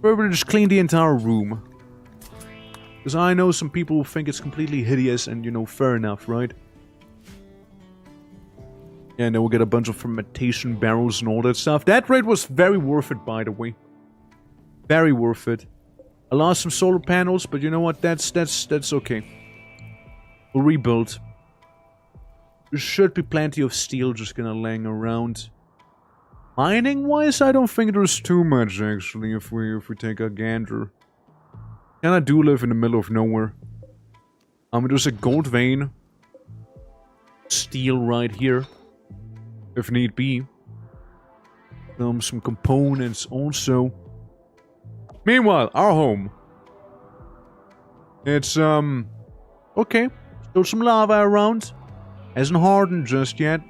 Probably just clean the entire room. Because I know some people who think it's completely hideous and, you know, fair enough, right? Yeah, and then we'll get a bunch of fermentation barrels and all that stuff. That raid was very worth it, by the way. Very worth it. I lost some solar panels, but you know what? That's okay. We'll rebuild. There should be plenty of steel just kinda laying around. Mining-wise, I don't think there's too much, actually, if we take a gander. Kinda do live in the middle of nowhere. There's a gold vein. Steel right here. If need be. Some components also. Meanwhile, our home. It's, okay. Still some lava around. Hasn't hardened just yet.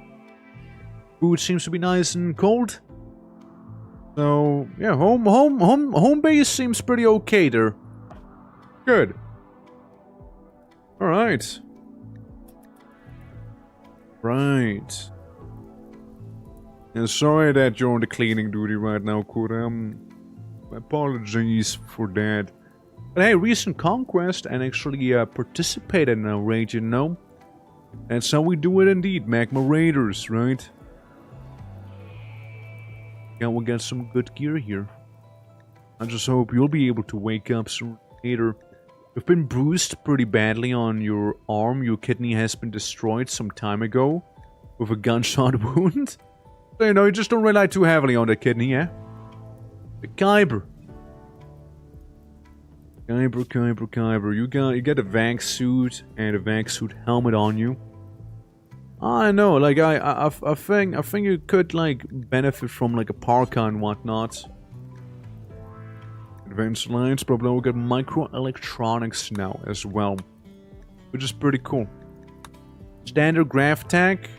Food seems to be nice and cold. So, yeah, home base seems pretty okay there. Good. Alright. Right. Yeah, sorry that you're on the cleaning duty right now, Kuram. Apologies for that. But hey, recent conquest and actually participated in a raid, you know? That's how we do it indeed, Magma Raiders, right? Yeah, we'll get some good gear here. I just hope you'll be able to wake up sooner or later. You've been bruised pretty badly on your arm. Your kidney has been destroyed some time ago with a gunshot wound. So, you know, you just don't rely too heavily on that kidney, yeah? But Kyber. Kyber. You get a vac suit and a vac suit helmet on you. I know, like I think you could like benefit from like a parka and whatnot. Advanced Alliance, blah blah. We got microelectronics now as well, which is pretty cool. Standard graph tech.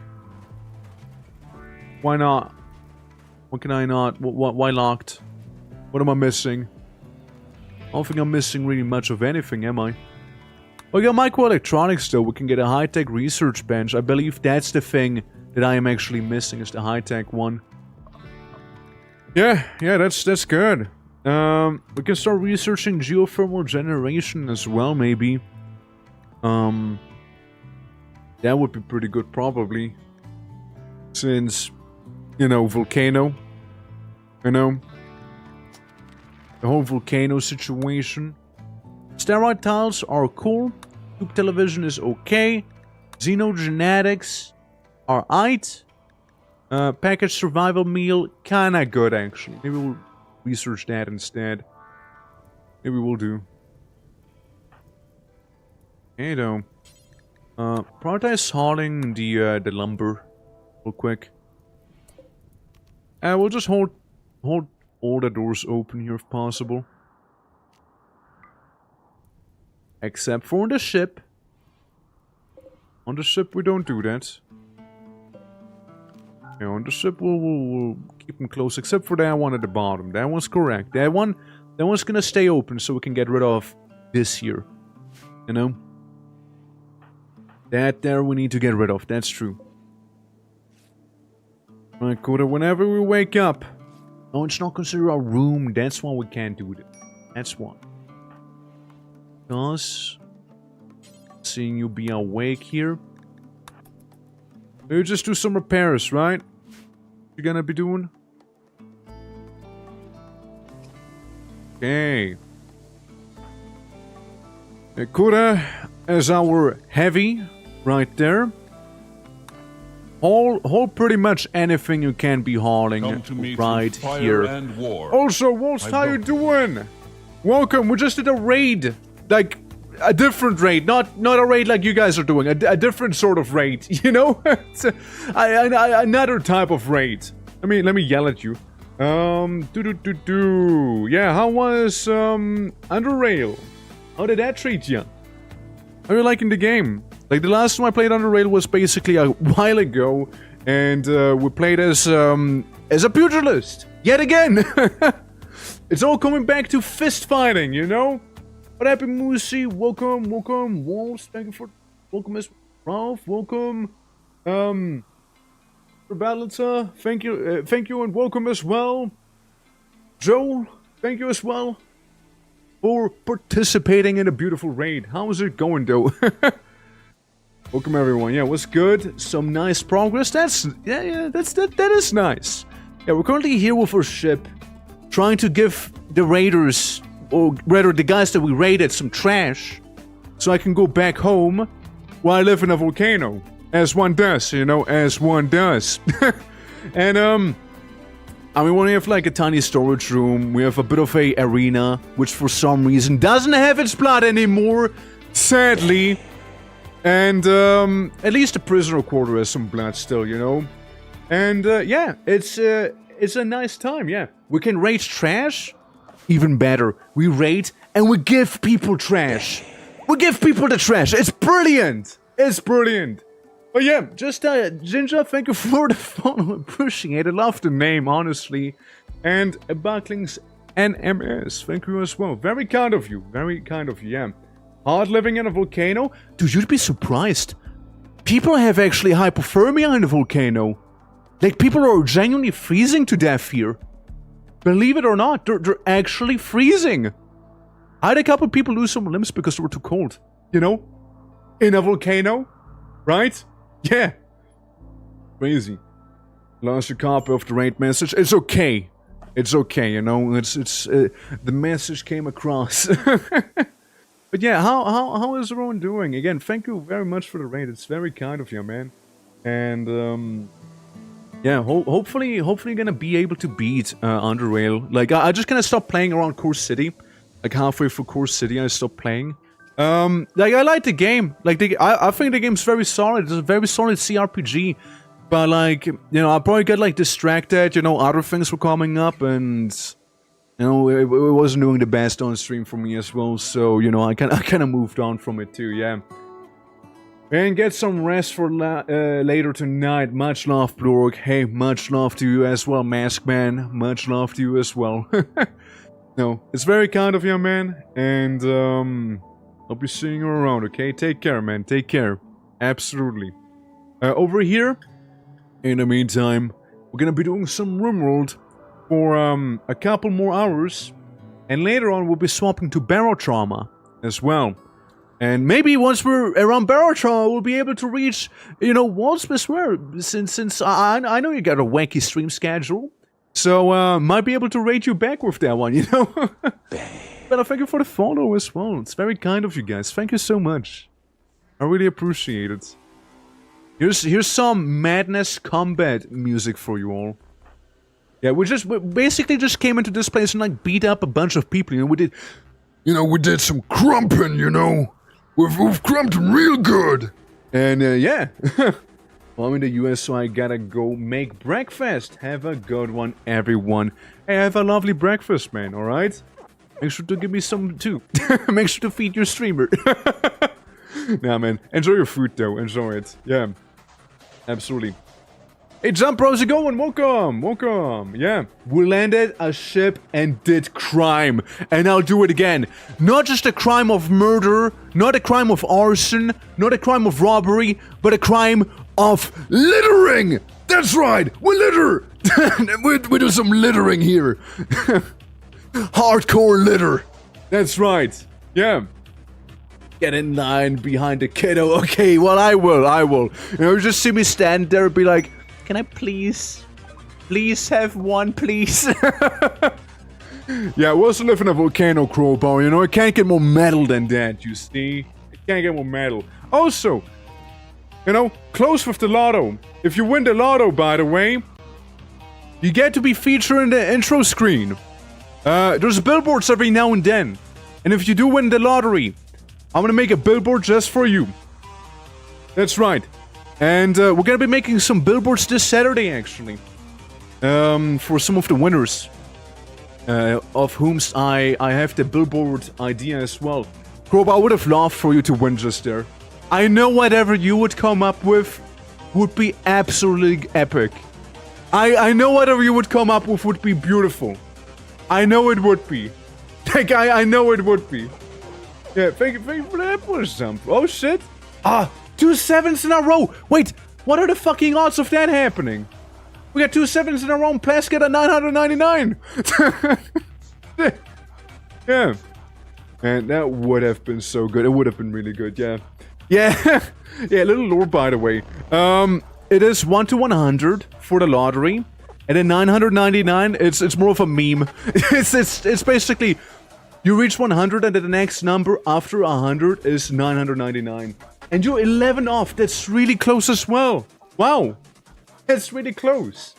Why not? What can I not? Why locked? What am I missing? I don't think I'm missing really much of anything, am I? We got microelectronics though. We can get a high-tech research bench. I believe that's the thing that I am actually missing, is the high-tech one. Yeah, that's good. We can start researching geothermal generation as well, maybe. That would be pretty good, probably. Since, you know, volcano. You know? The whole volcano situation. Steroid tiles are cool. Tube television is okay. Xenogenetics are aight. Packaged survival meal, kinda good actually. Maybe we'll research that instead. Maybe we'll do. Okay though. Prioritize hauling the lumber real quick. We'll just hold all the doors open here if possible. Except for the ship. On the ship we don't do that. Yeah, on the ship we'll keep them closed, except for that one at the bottom. That one's correct. That one's gonna stay open so we can get rid of this here. You know? That there we need to get rid of, that's true. Right, Coda, whenever we wake up. No, it's not considered our room, that's why we can't do it. That's why. Because seeing you be awake here. You just do some repairs, right? You're gonna be doing? Okay. Kura is our heavy right there. Haul pretty much anything you can be hauling right here. Also, Wolst, how you doing? Welcome. We just did a raid, like a different raid, not a raid like you guys are doing. A different sort of raid, you know? Another type of raid. Let me yell at you. Yeah, how was Under Rail? How did that treat you? How are you liking the game? Like, the last time I played Under Rail was basically a while ago, and we played as a pugilist yet again. It's all coming back to fist fighting, you know. What happened, Moosey? Welcome, Walls. Thank you for welcome, Miss Ralph. Welcome, Balancer. Thank you, and welcome as well, Joel. Thank you as well for participating in a beautiful raid. How is it going, though? Welcome everyone. Yeah, what's good? Some nice progress. That is nice. Yeah, we're currently here with our ship, trying to give the raiders, or rather the guys that we raided, some trash, so I can go back home while I live in a volcano, as one does, you know, as one does. And I mean, we have like a tiny storage room. We have a bit of a arena, which for some reason doesn't have its blood anymore, sadly. And at least the prisoner quarter has some blood still, you know. And yeah, it's a nice time. Yeah, we can raid trash. Even better, we raid and we give people trash. We give people the trash. It's brilliant. It's brilliant. But yeah, just Ginger, thank you for the follow. Appreciate it. Love the name, honestly. And Bucklings NMS, thank you as well. Very kind of you. Very kind of you. Yeah. Hard living in a volcano? Dude, you'd be surprised. People have actually hypothermia in a volcano. Like, people are genuinely freezing to death here. Believe it or not, they're actually freezing. I had a couple of people lose some limbs because they were too cold. You know? In a volcano. Right? Yeah. Crazy. Lost a copy of the raid message. It's okay. It's okay, you know? It's the message came across. But yeah, how is everyone doing? Again, thank you very much for the raid. It's very kind of you, man. And yeah, hopefully gonna be able to beat Under Rail. Like, I just gonna stop playing around Core City. Like, halfway through Core City, I stopped playing. Like, I like the game. Like, I think the game's very solid. It's a very solid CRPG. But like, you know, I probably got like distracted. You know, other things were coming up, and You know, it wasn't doing the best on stream for me as well, so, you know, I kind of moved on from it too, yeah. And get some rest for later tonight. Much love, Blorg. Hey, much love to you as well, Mask Man. Much love to you as well. No, it's very kind of you, man. And, I'll be seeing you around, okay? Take care, man. Take care. Absolutely. Over here, in the meantime, we're gonna be doing some RIMWORLD for, a couple more hours. And later on, we'll be swapping to Barotrauma as well. And maybe once we're around Barotrauma, we'll be able to reach, you know, World's Best Rare. Since I know you got a wacky stream schedule. So, might be able to rate you back with that one, you know? But thank you for the follow as well. It's very kind of you guys. Thank you so much. I really appreciate it. Here's some Madness Combat music for you all. Yeah, we basically just came into this place and like beat up a bunch of people, you know, we did some crumping, you know. We've crumped real good. And yeah. Well, I'm in the US, so I gotta go make breakfast. Have a good one, everyone. Hey, have a lovely breakfast, man, alright? Make sure to give me some too. Make sure to feed your streamer. Nah, man. Enjoy your food, though. Enjoy it. Yeah. Absolutely. Hey, Jump, how's it going? Welcome. Welcome. Yeah. We landed a ship and did crime. And I'll do it again. Not just a crime of murder, not a crime of arson, not a crime of robbery, but a crime of littering. That's right. We litter. we do some littering here. Hardcore litter. That's right. Yeah. Get in line behind the kiddo. Okay, well, I will. You know, just see me stand there and be like, can I please have one, please? Yeah, we also live in a volcano crowbar, you know, it can't get more metal than that, you see? It can't get more metal. Also, you know, close with the lotto. If you win the lotto, by the way, you get to be featured in the intro screen. There's billboards every now and then. And if you do win the lottery, I'm gonna make a billboard just for you. That's right. And we're gonna be making some billboards this Saturday, actually. For some of the winners. Of whom I have the billboard idea as well. Grob, I would have loved for you to win just there. I know whatever you would come up with would be absolutely epic. I know whatever you would come up with would be beautiful. I know it would be. Like, I know it would be. Yeah, thank you for that for some. Oh shit. 2 sevens in a row. Wait, what are the fucking odds of that happening? We got 2 sevens in a row and Plaskett at 999. Yeah. And that would have been so good. It would have been really good, yeah. Yeah. Yeah, little lore by the way. It is 1 to 100 for the lottery. And then 999, it's more of a meme. It's basically you reach 100 and then the next number after 100 is 999. And you're 11 off. That's really close as well. Wow. That's really close.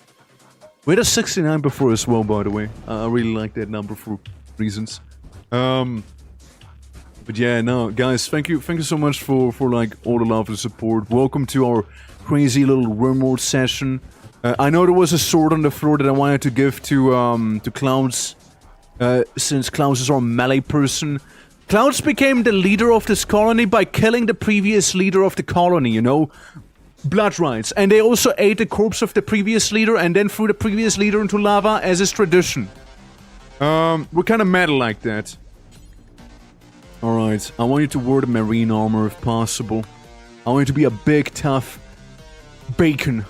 We had a 69 before as well, by the way. I really like that number for reasons. But yeah, no, guys, thank you so much for like all the love and support. Welcome to our crazy little RIMWORLD session. I know there was a sword on the floor that I wanted to give to Clouds, since Clouds is our melee person. Clouds became the leader of this colony by killing the previous leader of the colony, you know? Blood rights. And they also ate the corpse of the previous leader and then threw the previous leader into lava as is tradition. We're kind of metal like that. Alright, I want you to wear the marine armor if possible. I want you to be a big, tough bacon.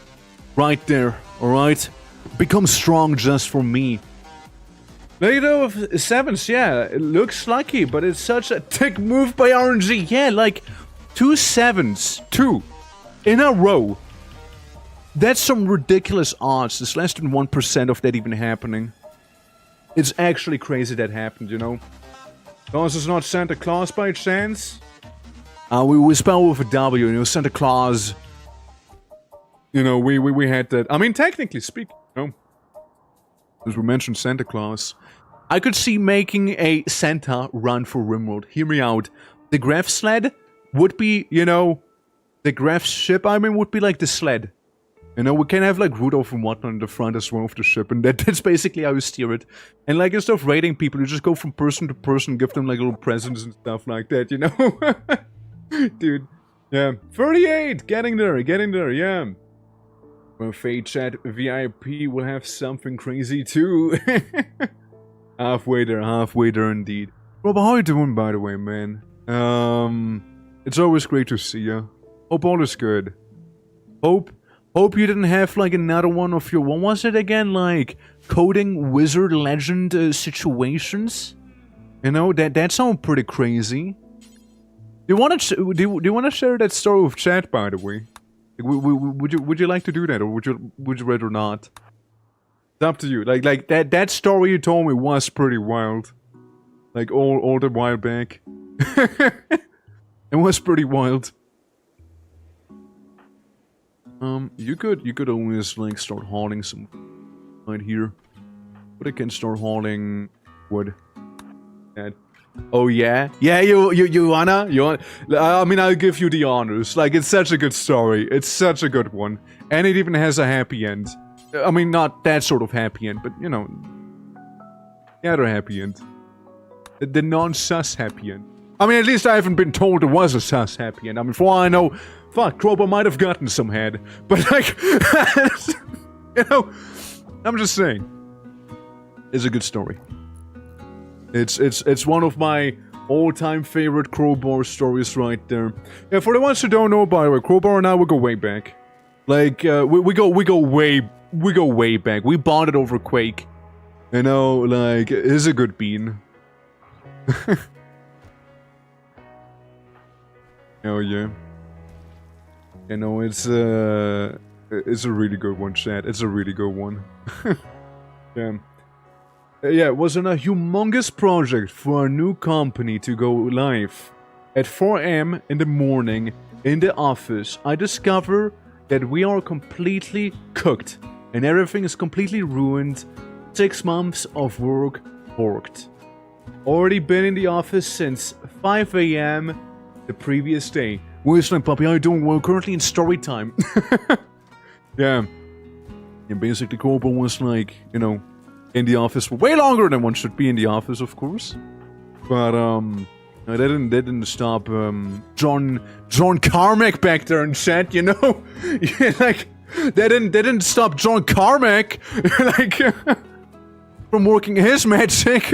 Right there, alright? Become strong just for me. Leader of sevens, yeah, it looks lucky, but it's such a tick move by RNG. Yeah, like 2 sevens, 2 in a row. That's some ridiculous odds. There's less than 1% of that even happening. It's actually crazy that happened, you know? Claus is not Santa Claus by chance? We spell with a W, you know, Santa Claus. You know, we had that. I mean, technically speaking, you know, as we mentioned Santa Claus, I could see making a Santa run for RIMWORLD. Hear me out. The Graf sled would be, you know, the Graf ship, I mean, would be like the sled. You know, we can have like Rudolph and whatnot in the front as well of the ship, and that's basically how you steer it. And like instead of raiding people, you just go from person to person, give them like little presents and stuff like that, you know? Dude. Yeah. 38! Getting there, yeah. Fate chat VIP will have something crazy too. halfway there indeed. Rob, how you doing by the way, man? It's always great to see you. Hope all is good. Hope you didn't have like another one of your, what was it again, like coding wizard legend situations? You know, that sounds pretty crazy. Do you want to share that story with chat, by the way? Would you like to do that, or would you rather not? It's up to you. Like that story you told me was pretty wild. Like all the while back. It was pretty wild. You could always like start hauling some right here, but I can start hauling wood. That. Oh yeah, you wanna? I mean, I'll give you the honors. Like, it's such a good story. It's such a good one, and it even has a happy end. I mean, not that sort of happy end, but you know, the other happy end, the non-sus happy end. I mean, at least I haven't been told there was a sus happy end. I mean, for all I know, fuck, Crowbar might have gotten some head, but like, you know, I'm just saying, it's a good story. It's one of my all-time favorite Crowbar stories right there. Yeah, for the ones who don't know, by the way, Crowbar and I we go way back. Like we go way back. We bonded over Quake. You know, like it's a good bean. Oh yeah. You know, it's a really good one, chat. It's a really good one. Yeah. Yeah, it was a humongous project for a new company to go live. At 4 AM in the morning, in the office, I discover that we are completely cooked. And everything is completely ruined. 6 months of work worked. Already been in the office since 5 AM the previous day. Whistling puppy, how you doing? Well, currently in story time. Yeah. And basically Crowbar was like, you know, in the office for way longer than one should be in the office, of course. But they didn't stop John Carmack back there in chat, you know? Yeah, like they didn't stop John Carmack like from working his magic.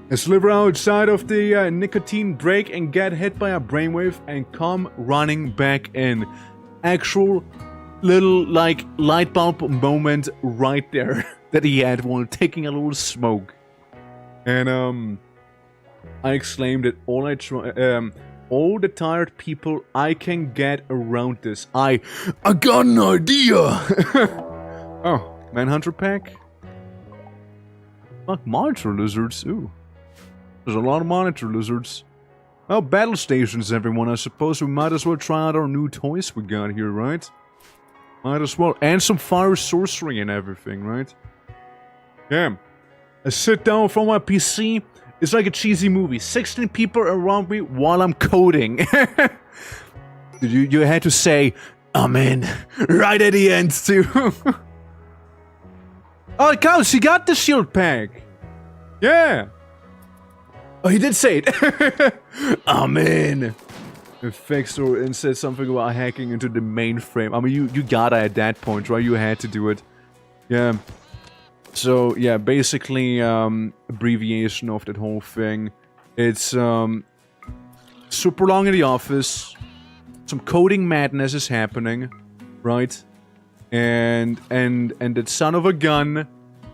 I slither outside of the nicotine break and get hit by a brainwave and come running back in. Actual little like light bulb moment right there that he had while taking a little smoke. And I exclaimed that all the tired people I can get around this. I got an idea. Oh, Manhunter pack. Fuck, monitor lizards. Ooh, there's a lot of monitor lizards. Oh, battle stations, everyone. I suppose we might as well try out our new toys we got here, right? Might as well. And some fire sorcery and everything, right? Yeah. I sit down from my PC. It's like a cheesy movie. 16 people around me while I'm coding. you had to say, amen, right at the end, too. Oh, Cows, he got the shield pack. Yeah. Oh, he did say it. Amen. Fixed or said something about hacking into the mainframe. I mean, you gotta at that point, right? You had to do it. Yeah. So, yeah, basically, abbreviation of that whole thing. It's, super long in the office. Some coding madness is happening, right? And that son of a gun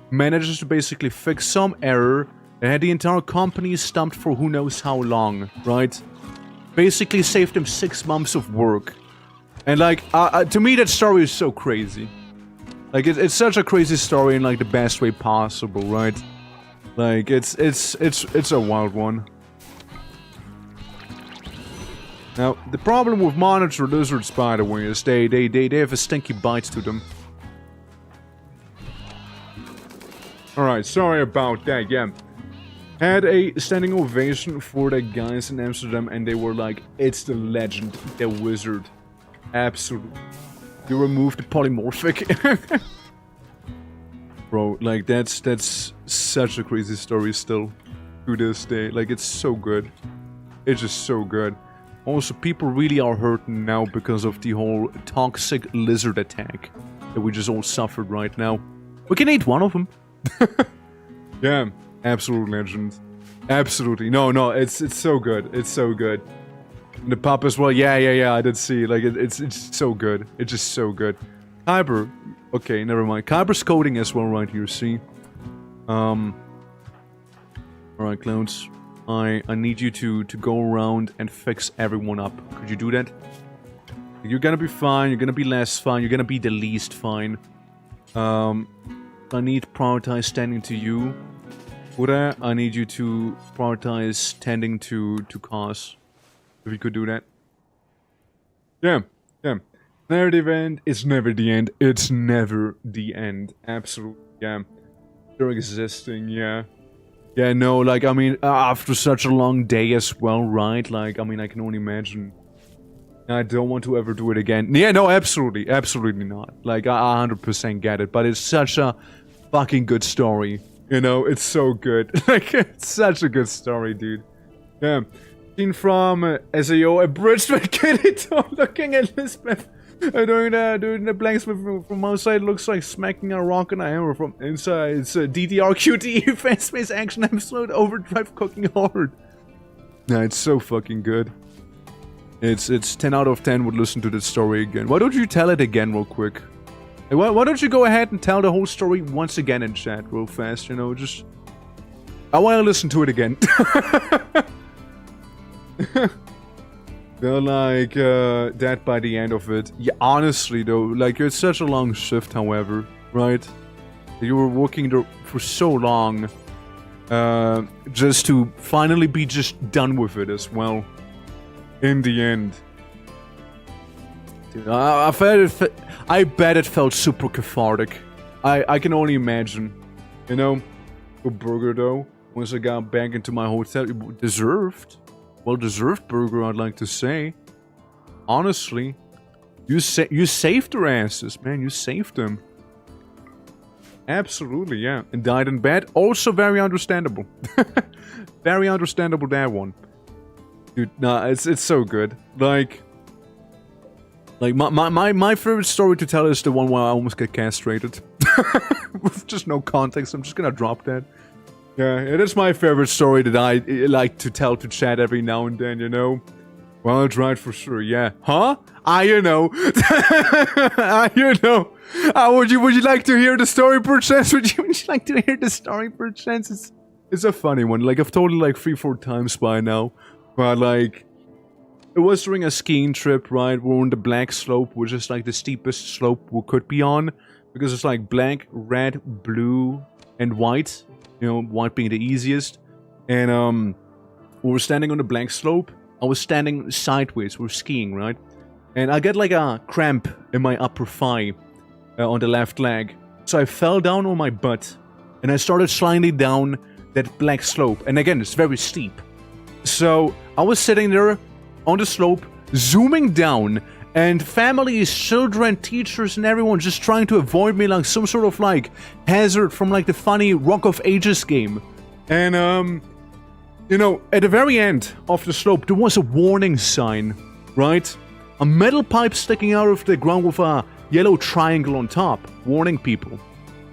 manages to basically fix some error that had the entire company stumped for who knows how long, right? Basically saved him 6 months of work. And like, to me that story is so crazy. Like, it's such a crazy story in like the best way possible, right? Like, it's a wild one. Now, the problem with monitor lizards, by the way, is they have a stinky bite to them. Alright, sorry about that, yeah. Had a standing ovation for the guys in Amsterdam, and they were like, it's the legend, the wizard. Absolutely. You removed the polymorphic. Bro, like, that's such a crazy story still. To this day. Like, it's so good. It's just so good. Also, people really are hurting now because of the whole toxic lizard attack that we just all suffered right now. We can eat one of them. Yeah, absolute legend. Absolutely. No, it's so good. It's so good. And the pup as well. Yeah, I did see. Like, it's so good. It's just so good. Kyber. Okay, never mind. Kyber's coding as well right here, see? Alright, clones. I need you to go around and fix everyone up. Could you do that? You're gonna be fine, you're gonna be less fine, you're gonna be the least fine. I need prioritize tending to you. Buddha, I need you to prioritize tending to cause. If you could do that. Yeah. Narrative end is never the end. It's never the end. Absolutely, yeah. They're existing, yeah. Yeah, no, like, I mean, after such a long day as well, right? Like, I mean, I can only imagine. I don't want to ever do it again. Yeah, no, absolutely not. Like, I 100% get it, but it's such a fucking good story. You know, it's so good. Like, it's such a good story, dude. Yeah. Seen from SAO, a bridge with Kirito looking at Lisbeth. Doing the blacksmith from outside looks like smacking a rock and a hammer from inside. It's a DDR QTE fast-paced action episode, overdrive cooking hard. Nah, it's so fucking good. It's 10 out of 10 would listen to the story again. Why don't you tell it again real quick? Hey, why don't you go ahead and tell the whole story once again in chat real fast, you know, just... I want to listen to it again. They're like, that by the end of it. Yeah, honestly though, like, it's such a long shift, however, right? You were working there for so long, just to finally be just done with it as well. In the end. Dude, I bet it felt super cathartic. I can only imagine. You know? A burger though, once I got back into my hotel, deserved. Well-deserved burger, I'd like to say. Honestly. You saved their asses, man. You saved them. Absolutely, yeah. And died in bed. Also very understandable. Very understandable, that one. Dude, nah, it's so good. Like my favorite story to tell is the one where I almost get castrated. With just no context, I'm just gonna drop that. Yeah, it is my favorite story that I like to tell to chat every now and then, you know? Well, it's right for sure, yeah. Huh? You know. You know. Would you like to hear the story perchance? Would you like to hear the story perchance? It's a funny one. Like, I've told it like 3-4 times by now. But like, it was during a skiing trip, right? We're on the black slope, which is like the steepest slope we could be on. Because it's like black, red, blue, and white. You know, white being the easiest. And we were standing on the black slope. I was standing sideways. We're skiing, right? And I get like a cramp in my upper thigh on the left leg. So I fell down on my butt. And I started sliding down that black slope. And again, it's very steep. So I was sitting there on the slope, zooming down. And families, children, teachers, and everyone just trying to avoid me like some sort of like hazard from like the funny Rock of Ages game. And you know, at the very end of the slope, there was a warning sign, right? A metal pipe sticking out of the ground with a yellow triangle on top, warning people.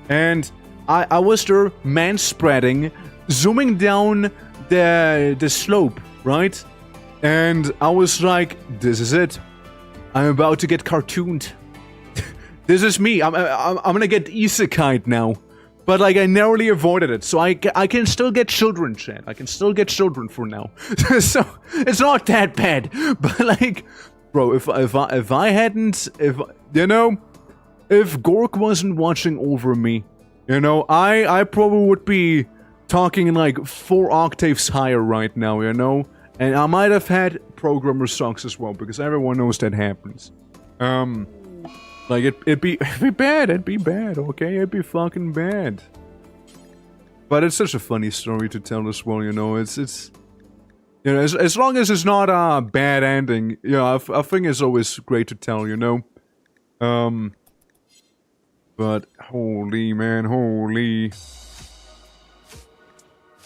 And I was there, man-spreading, zooming down the slope, right? And I was like, this is it. I'm about to get cartooned. This is me. I'm gonna get isekai'd now. But like, I narrowly avoided it, so I can still get children, chat. I can still get children for now. So it's not that bad. But like, bro, if I hadn't, you know, if Gork wasn't watching over me, you know, I probably would be talking like 4 octaves higher right now, you know. And I might have had programmer socks as well, because everyone knows that happens. Like, it'd be bad, okay? It'd be fucking bad. But it's such a funny story to tell as well, you know, it's you know, as long as it's not a bad ending, you know, I think it's always great to tell, you know? But holy man, holy.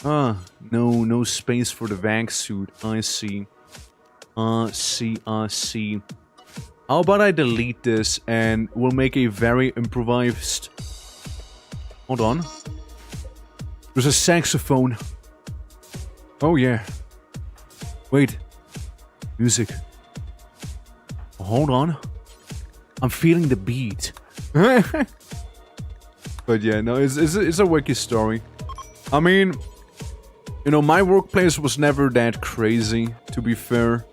No space for the vac suit. I see. See. How about I delete this and we'll make a very improvised... Hold on. There's a saxophone. Oh yeah. Wait. Music. Hold on. I'm feeling the beat. But yeah, no, it's a wacky story. I mean, you know, my workplace was never that crazy, to be fair.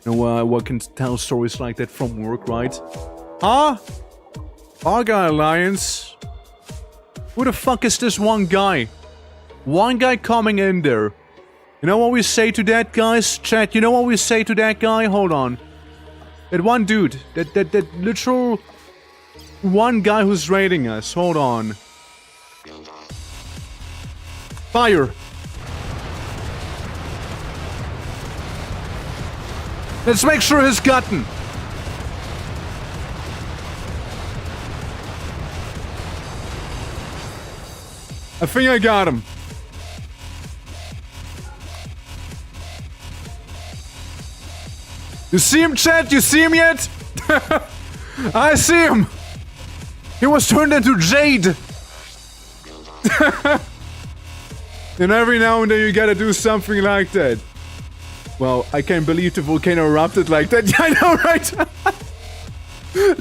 You know, I can tell stories like that from work, right? Huh? Argyle Alliance? Who the fuck is this one guy? One guy coming in there. You know what we say to that, guys? Chat, you know what we say to that guy? Hold on. That one dude. That literal... one guy who's raiding us. Hold on. Fire! Let's make sure he's gotten. I think I got him. You see him, chat? You see him yet? I see him. He was turned into jade. And every now and then you gotta do something like that. Well, I can't believe the volcano erupted like that. Yeah, I know, right?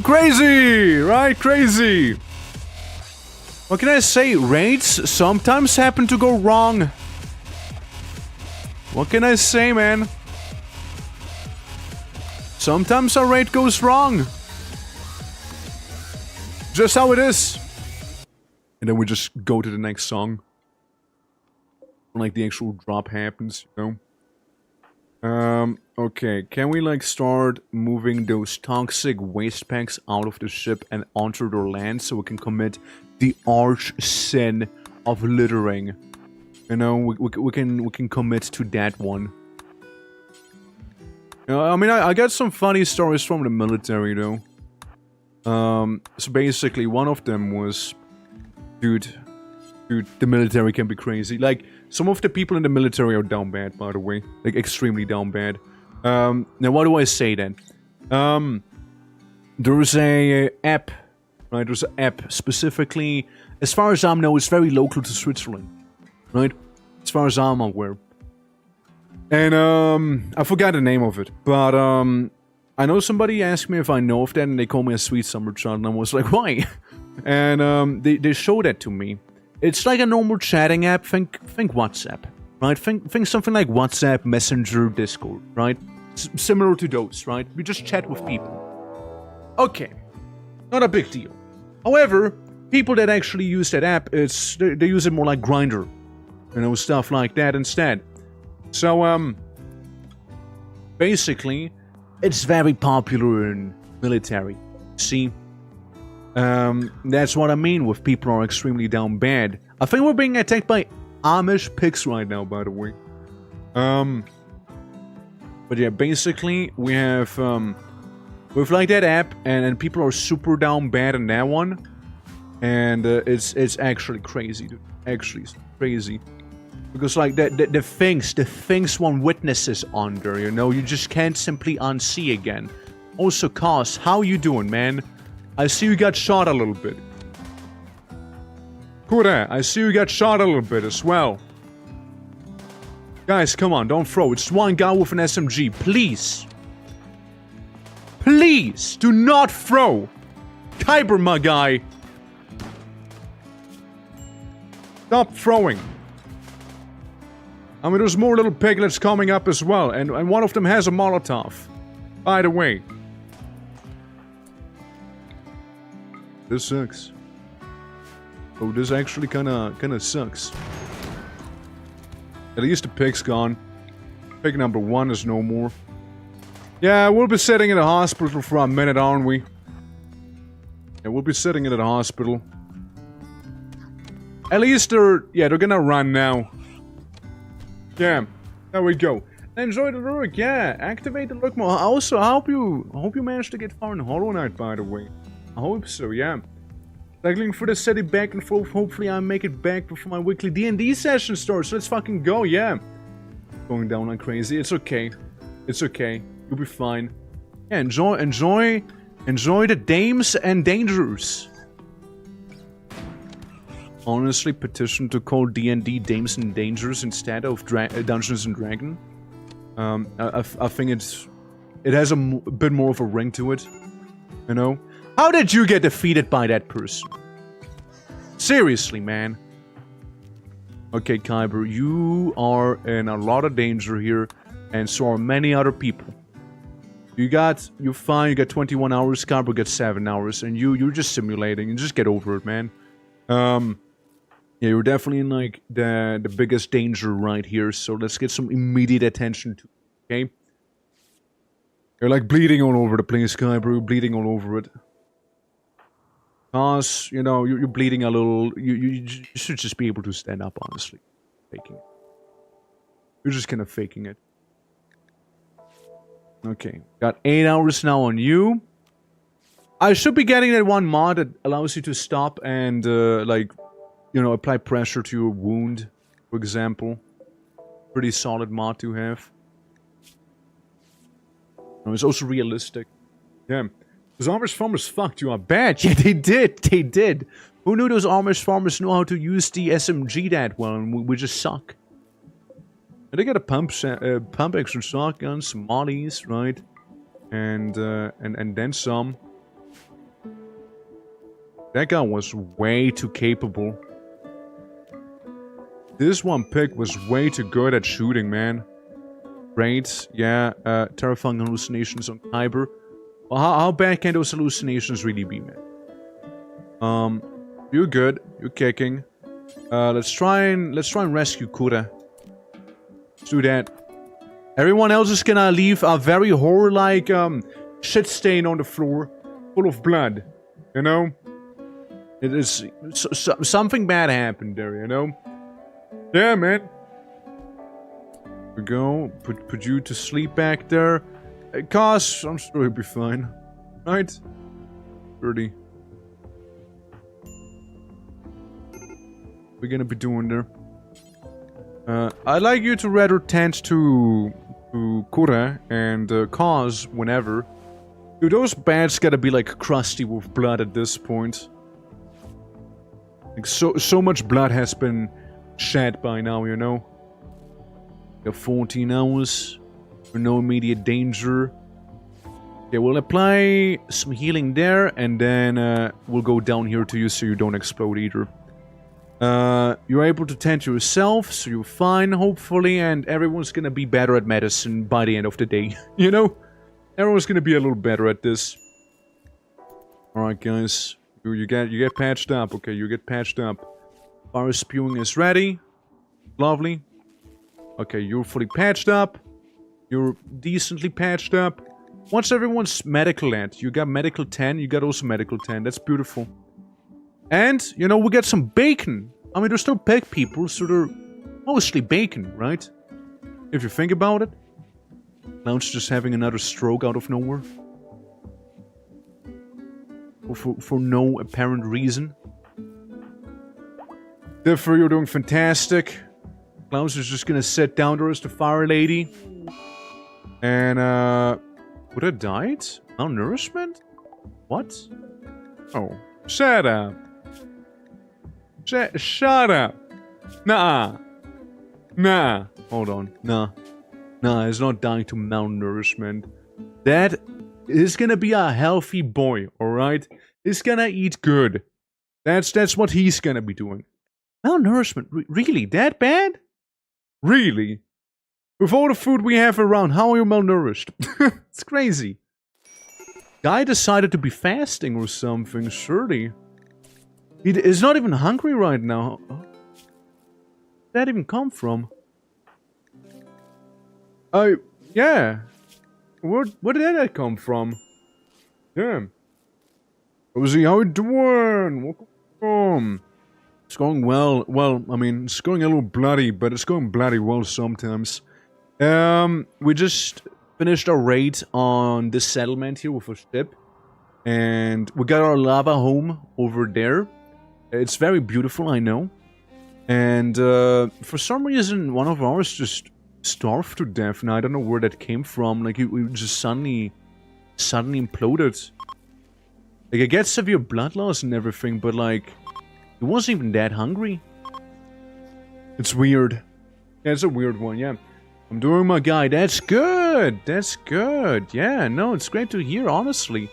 Crazy, right? Crazy. What can I say? Raids sometimes happen to go wrong. What can I say, man? Sometimes a raid goes wrong. Just how it is. And then we just go to the next song. Like the actual drop happens, you know? Okay, can we like start moving those toxic waste packs out of the ship and onto their land so we can commit the arch sin of littering? You know, we can commit to that one. I mean, I got some funny stories from the military though. So basically one of them was, dude, the military can be crazy. Like, some of the people in the military are down bad, by the way. Like, extremely down bad. Now, what do I say then? There's a app, right? There's an app specifically, as far as I know, it's very local to Switzerland, right? As far as I'm aware. And, I forgot the name of it, but, I know somebody asked me if I know of that, and they called me a sweet summer child, and I was like, why? And, they showed that to me. It's like a normal chatting app. Think WhatsApp, right? Think something like WhatsApp, Messenger, Discord, right? Similar to those, right? We just chat with people. Okay, not a big deal. However, people that actually use that app, they use it more like Grindr, you know, stuff like that instead. So basically, it's very popular in military. See. That's what I mean with people are extremely down bad. I think we're being attacked by Amish pigs right now, by the way. But yeah, basically, we have, with like that app, and people are super down bad in that one. And, it's actually crazy, dude. Actually, it's crazy. Because, like, the things one witnesses under, you know, you just can't simply unsee again. Also, Cos, how you doing, man? I see you got shot a little bit. Kura, I see you got shot a little bit as well. Guys, come on, don't throw. It's one guy with an SMG. Please. Please, do not throw. Kyber, my guy. Stop throwing. I mean, there's more little piglets coming up as well. And one of them has a Molotov. By the way. This sucks. Oh, this actually kinda sucks. At least the pig's gone. Pig number 1 is no more. Yeah, we'll be sitting in the hospital for a minute, aren't we? Yeah, we'll be sitting in the hospital. At least they're gonna run now. Yeah, there we go. Enjoy the lurk, yeah. Activate the lurk mode. Also, I hope you managed to get far in Hollow Knight, by the way. I hope so, yeah. Cycling for the city back and forth. Hopefully I make it back before my weekly D&D session starts. Let's fucking go, yeah. Going down like crazy. It's okay. It's okay. You'll be fine. Yeah, enjoy the dames and dangers. Honestly, petition to call D&D Dames and Dangers instead of Dungeons and Dragons. I think it has a bit more of a ring to it, you know? How did you get defeated by that person? Seriously, man. Okay, Kyber, you are in a lot of danger here, and so are many other people. You're fine, you got 21 hours, Kyber got 7 hours, and you're just simulating, and just get over it, man. Yeah, you're definitely in, like, the biggest danger right here, so let's get some immediate attention to it, okay? You're, like, bleeding all over the place, Kyber, bleeding all over it. Cause, you know, you're bleeding a little. You should just be able to stand up, honestly. Faking it. You're just kind of faking it. Okay. Got 8 hours now on you. I should be getting that one mod that allows you to stop and, like, you know, apply pressure to your wound, for example. Pretty solid mod to have. And it's also realistic. Yeah. Those Amish farmers fucked you up bad. Yeah, they did. They did. Who knew those Amish farmers know how to use the SMG that well, and we just suck. And they got a pump action shotgun, some mollies, right? And then some. That guy was way too capable. This one pick was way too good at shooting, man. Great, yeah. Terrifying hallucinations on Kyber. Well, how bad can those hallucinations really be, man? You're good. You're kicking. Let's try and rescue Kura. Let's do that. Everyone else is gonna leave a very horror-like shit stain on the floor, full of blood. You know, it is something bad happened there. You know. Yeah, man. Here we go. Put you to sleep back there. Cause, I'm sure he'll be fine. Right? 30. We're gonna be doing there. I'd like you to rather tend to Kura and Cause whenever. Dude, those beds gotta be like crusty with blood at this point. Like so much blood has been shed by now, you know? You have 14 hours. For no immediate danger. Okay, we'll apply some healing there, and then we'll go down here to you so you don't explode either. You're able to tend to yourself, so you're fine, hopefully, and everyone's gonna be better at medicine by the end of the day. You know? Everyone's gonna be a little better at this. Alright, guys. You get patched up. Okay, you get patched up. Fire spewing is ready. Lovely. Okay, you're fully patched up. You're decently patched up. What's everyone's medical at? You got medical 10, you got also medical 10. That's beautiful. And, you know, we got some bacon. I mean, they're still pig people, so they're mostly bacon, right? If you think about it. Clown's just having another stroke out of nowhere. For no apparent reason. Therefore, you're doing fantastic. Clown's is just gonna sit down there as the fire lady. And, would have died? Malnourishment? What? Oh. Shut up. Shut up. Nah. Nah. Hold on. Nah. Nah, he's not dying to malnourishment. That is gonna be a healthy boy, alright? He's gonna eat good. That's what he's gonna be doing. Malnourishment? Really? That bad? Really? With all the food we have around, how are you malnourished? It's crazy. Guy decided to be fasting or something, surely. He is not even hungry right now. Where did that even come from? Yeah. Where did that come from? Yeah. Rosie, how you doing? Welcome. It's going well. Well, I mean, it's going a little bloody, but it's going bloody well sometimes. We just finished our raid on this settlement here with a ship. And we got our lava home over there. It's very beautiful, I know. And for some reason, one of ours just starved to death, and I don't know where that came from. Like, it just suddenly imploded. Like, I get severe blood loss and everything, but like, it wasn't even that hungry. It's weird. Yeah, it's a weird one, yeah. I'm doing my guy. That's good. That's good. Yeah, no, it's great to hear, honestly.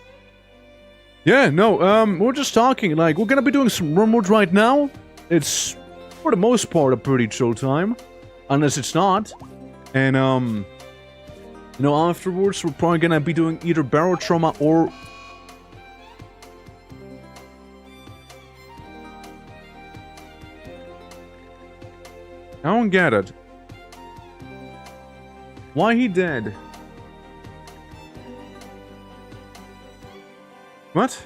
Yeah, no, we're just talking. Like, we're gonna be doing some RIMWORLD right now. It's, for the most part, a pretty chill time. Unless it's not. And, you know, afterwards, we're probably gonna be doing either barrel trauma or... I don't get it. Why he dead? What?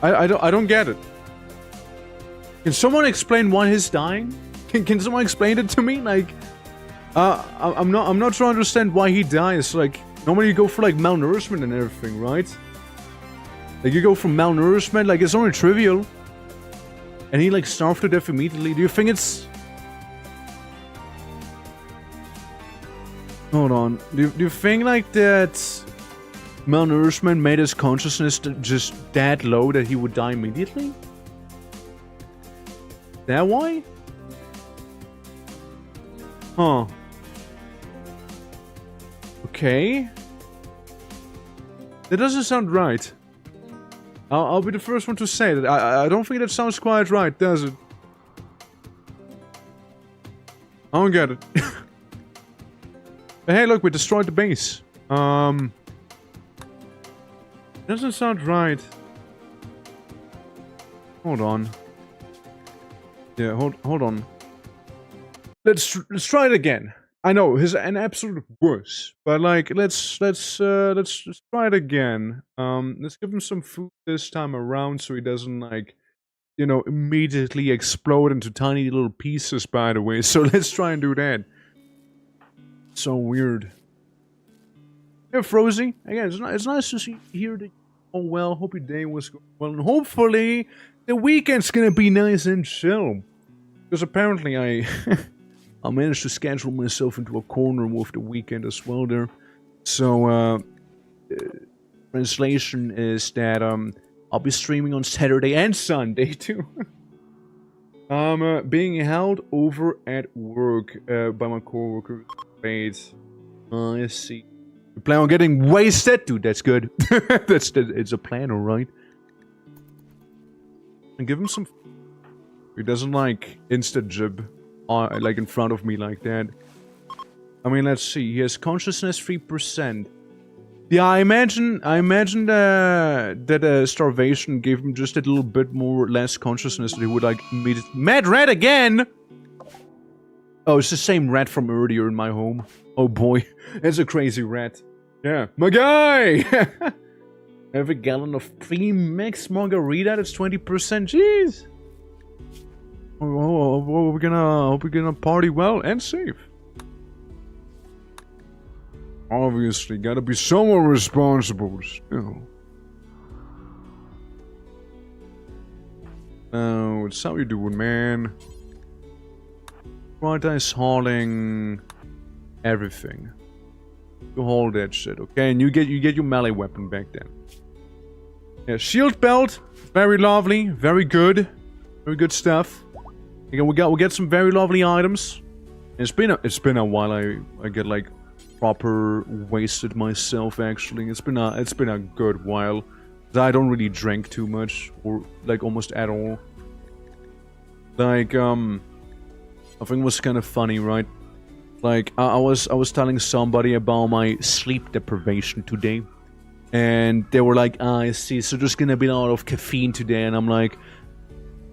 I don't get it. Can someone explain why he's dying? Can someone explain it to me? Like, I'm not trying to understand why he dies. Like, normally you go for like malnourishment and everything, right? Like, you go for malnourishment, like it's only trivial. And he like starved to death immediately. Do you think it's... Hold on. Do you think like that malnourishment made his consciousness just that low that he would die immediately? That why? Huh. Okay. That doesn't sound right. I'll be the first one to say that. I don't think that sounds quite right, does it? I don't get it. Hey, look, we destroyed the base. Doesn't sound right. Hold on. Yeah, hold on. Let's try it again. I know he's an absolute wuss, but like let's try it again. Let's give him some food this time around so he doesn't like, you know, immediately explode into tiny little pieces. By the way, so let's try and do that. So weird. Hey, Frozy. Again, it's nice to see hear that. Oh well, hope your day was going well, and hopefully the weekend's gonna be nice and chill. Because apparently I managed to schedule myself into a corner with the weekend as well there. So, translation is that I'll be streaming on Saturday and Sunday too. I'm being held over at work by my coworker. Wait, I see. You plan on getting wasted, dude? That's good. It's a plan, all right. And give him some. He doesn't like insta-jib, like in front of me like that. I mean, let's see. He has consciousness 3%. Yeah, I imagine that starvation gave him just a little bit more less consciousness that he would like immediately. Mad rat again! Oh, it's the same rat from earlier in my home. Oh boy, it's a crazy rat. Yeah, my guy! Every gallon of pre-mix margarita, that's 20%. Jeez! Oh, we're gonna party well and safe. Obviously, gotta be somewhat responsible still. Oh, it's how you doing, man? Prioritize hauling everything. You haul that shit, okay? And you get your melee weapon back then. Yeah, shield belt, very lovely, very good stuff. Again, we get some very lovely items. It's been a while I get like proper wasted myself. Actually, it's been a good while. I don't really drink too much or like almost at all. Like I think it was kind of funny, right? Like I was telling somebody about my sleep deprivation today, and they were like, "Ah, I see. So there's gonna be a lot of caffeine today," and I'm like.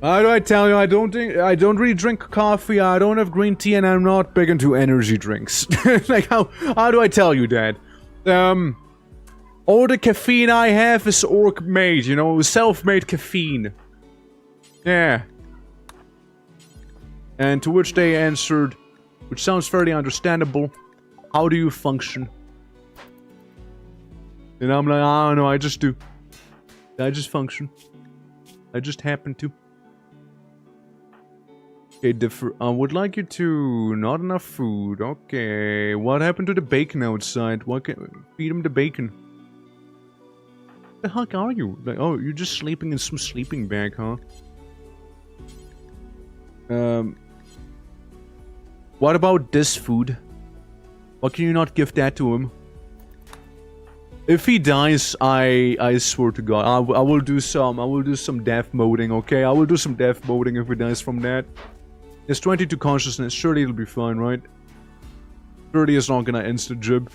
How do I tell you? I don't really drink coffee. I don't have green tea, and I'm not big into energy drinks. Like how do I tell you that? All the caffeine I have is orc made. You know, self-made caffeine. Yeah. And to which they answered, which sounds fairly understandable. How do you function? And I'm like, I don't know, I just do. I just function. I just happen to. Okay, I would like you to... Not enough food. Okay. What happened to the bacon outside? What can... Feed him the bacon. The heck are you? Like, oh, you're just sleeping in some sleeping bag, huh? What about this food? Why can you not give that to him? If he dies, I swear to God, I will do some death moding, okay? I will do some death moding if he dies from that. It's 22 consciousness, surely it'll be fine, right? Surely it's not gonna insta-jib.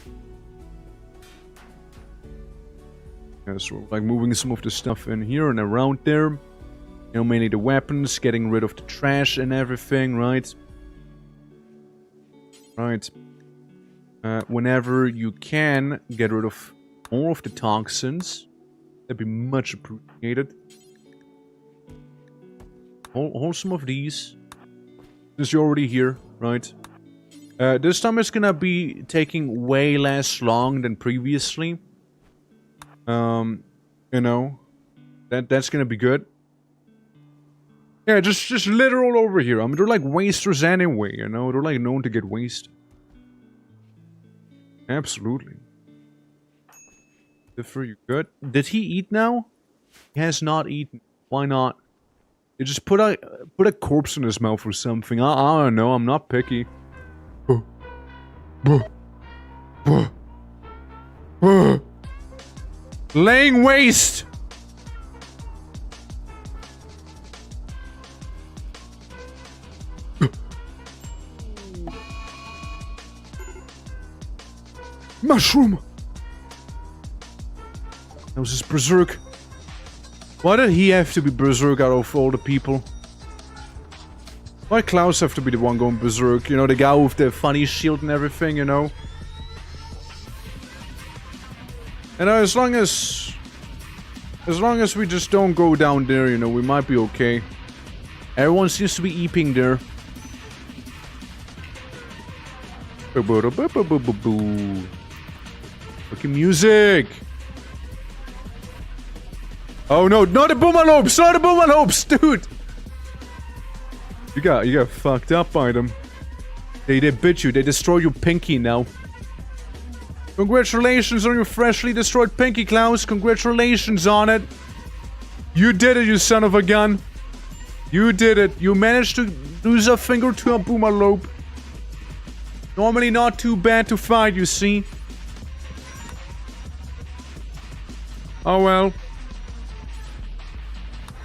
Yeah, so like moving some of the stuff in here and around there. You know, mainly the weapons, getting rid of the trash and everything, right? Right. Whenever you can, get rid of more of the toxins. That'd be much appreciated. Hold some of these. Since you're already here, right? This time it's gonna be taking way less long than previously. You know, that's gonna be good. Yeah, just literal over here. I mean, they're like wasters anyway, you know? They're like known to get wasted. Absolutely. Differ, you good? Did he eat now? He has not eaten. Why not? You just put a corpse in his mouth or something. I don't know. I'm not picky. Laying waste. Mushroom. That was his berserk. Why did he have to be berserk out of all the people? Why Klaus have to be the one going berserk? You know, the guy with the funny shield and everything, you know? And as long as we just don't go down there, you know, we might be okay. Everyone seems to be eeping there. Fucking music! Oh no, not the boomalopes! Not the boomalopes, dude! You got fucked up by them. They bit you, they destroyed your pinky now. Congratulations on your freshly destroyed pinky, Klaus. Congratulations on it. You did it, you son of a gun. You did it. You managed to lose a finger to a boomalope. Normally not too bad to fight, you see. Oh well.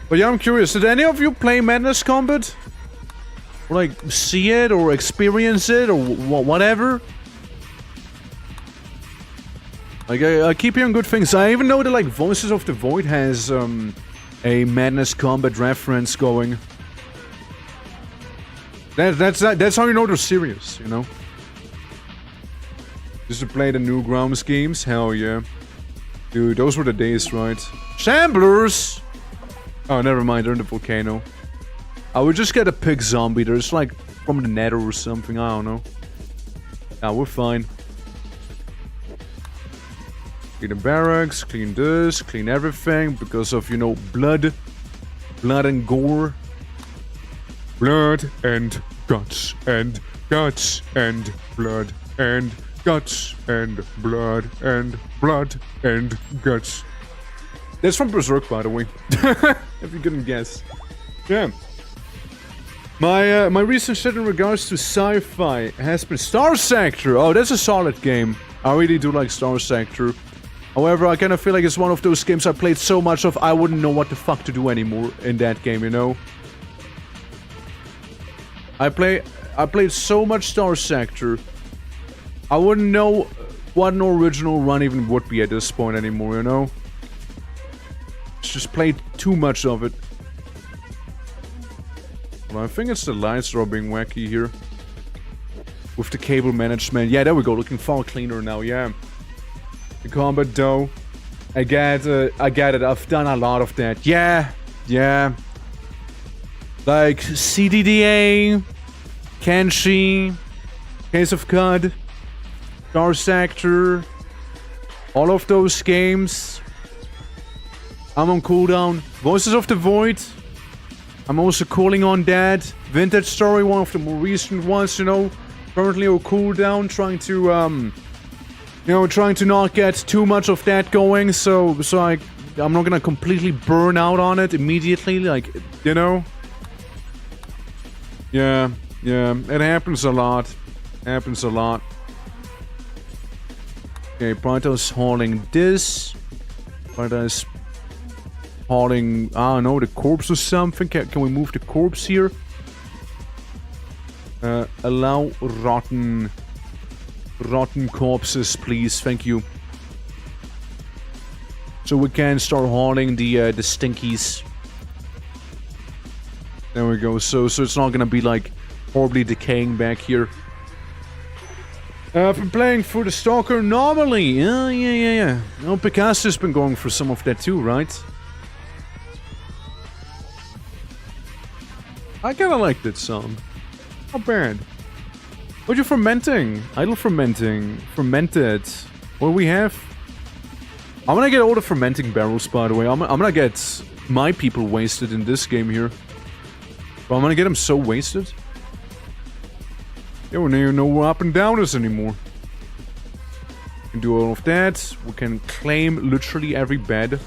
But yeah, I'm curious. Did any of you play Madness Combat? Or like, see it or experience it or whatever? Like, I keep hearing good things. I even know that, like, Voices of the Void has, a Madness Combat reference going. That's how you know they're serious, you know? Just to play the Newgrounds games? Hell yeah. Dude, those were the days, right? Shamblers! Oh, never mind, they're in the volcano. I would just get a pig zombie. There's, like, from the nether or something, I don't know. Yeah, we're fine. Clean the barracks, clean this, clean everything, because of, you know, blood. Blood and gore. Blood and guts, and guts, and blood, and guts, and blood, and blood, and guts. That's from Berserk, by the way. If you couldn't guess. Yeah. My recent shit in regards to sci-fi has been Star Sector. Oh, that's a solid game. I really do like Star Sector. However, I kind of feel like it's one of those games I played so much of, I wouldn't know what the fuck to do anymore in that game, you know? I played so much Star Sector, I wouldn't know what an original run even would be at this point anymore, you know? Just played too much of it. Well, I think it's the lights that are being wacky here. With the cable management. Yeah, there we go, looking far cleaner now, yeah. The combat though, I get it, I've done a lot of that. Yeah. Like CDDA, Kenshi, Case of Cud, Star Sector, All of those games. I'm on cooldown. Voices of the Void. I'm also calling on that. Vintage Story, one of the more recent ones, you know. Currently on cooldown, trying to, trying to not get too much of that going. So I'm not gonna completely burn out on it immediately, like, you know. Yeah, it happens a lot. Happens a lot. Okay, Brighto's hauling this. Brighto's hauling, I don't know, the corpse or something. Can we move the corpse here? Allow rotten corpses, please. Thank you. So we can start hauling the stinkies. There we go. So it's not gonna be like horribly decaying back here. I've been playing for the Stalker normally. Yeah. Oh, Picasso's been going for some of that too, right? I kinda like that song. Not bad. What are you fermenting? Idle fermenting. Fermented. What do we have? I'm gonna get all the fermenting barrels, by the way. I'm gonna get my people wasted in this game here. But I'm gonna get them so wasted. Yeah, we don't even know where up and down is anymore. We can do all of that. We can claim literally every bed.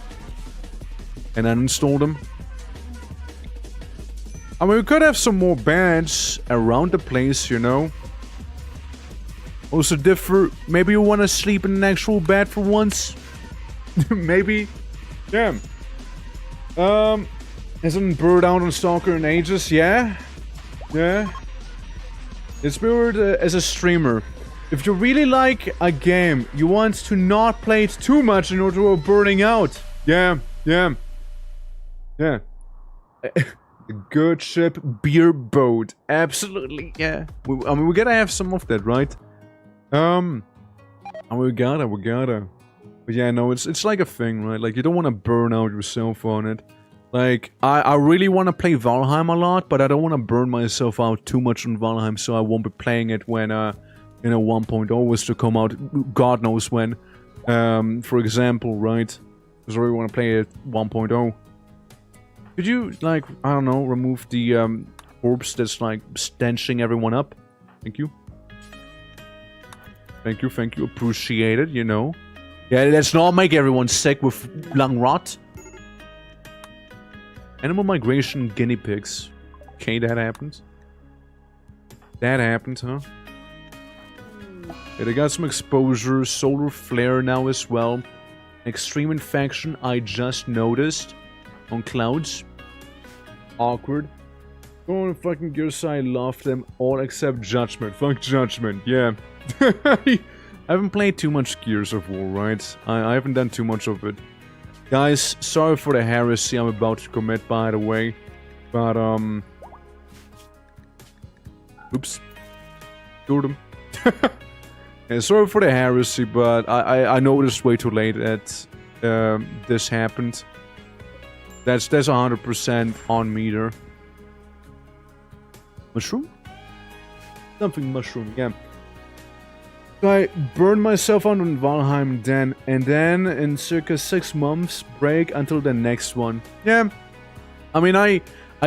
And uninstall them. I mean, we could have some more beds around the place, you know. Also differ. Maybe you want to sleep in an actual bed for once. Maybe. Yeah. Hasn't burned out on Stalker in ages. Yeah. It's weird as a streamer. If you really like a game, you want to not play it too much in order to avoid burning out. Yeah. A good ship, beer boat. Absolutely, yeah. I mean, we gotta have some of that, right? And we gotta. But yeah, no, it's like a thing, right? Like, you don't want to burn out yourself on it. Like, I really want to play Valheim a lot, but I don't want to burn myself out too much on Valheim, so I won't be playing it when, 1.0 was to come out, God knows when. For example, right? Because I really want to play it 1.0. Could you, like, I don't know, remove the, corpse that's, like, stenching everyone up? Thank you. Thank you, appreciate it, you know. Yeah, let's not make everyone sick with lung rot. Animal migration guinea pigs. Okay, that happens. That happened, huh? Yeah, they got some exposure. Solar flare now as well. Extreme infection, I just noticed. On clouds. Awkward. Go on fucking Gears, I love them all except Judgment. Fuck Judgment, yeah. I haven't played too much Gears of War, right? I haven't done too much of it. Guys, sorry for the heresy I'm about to commit, by the way. But, oops. Killed him. Yeah, sorry for the heresy, but I noticed way too late that this happened. That's 100% on meter. Mushroom? Something mushroom, yeah. So I burned myself out on Valheim then, and then in circa 6 months, break until the next one. Yeah. I mean, I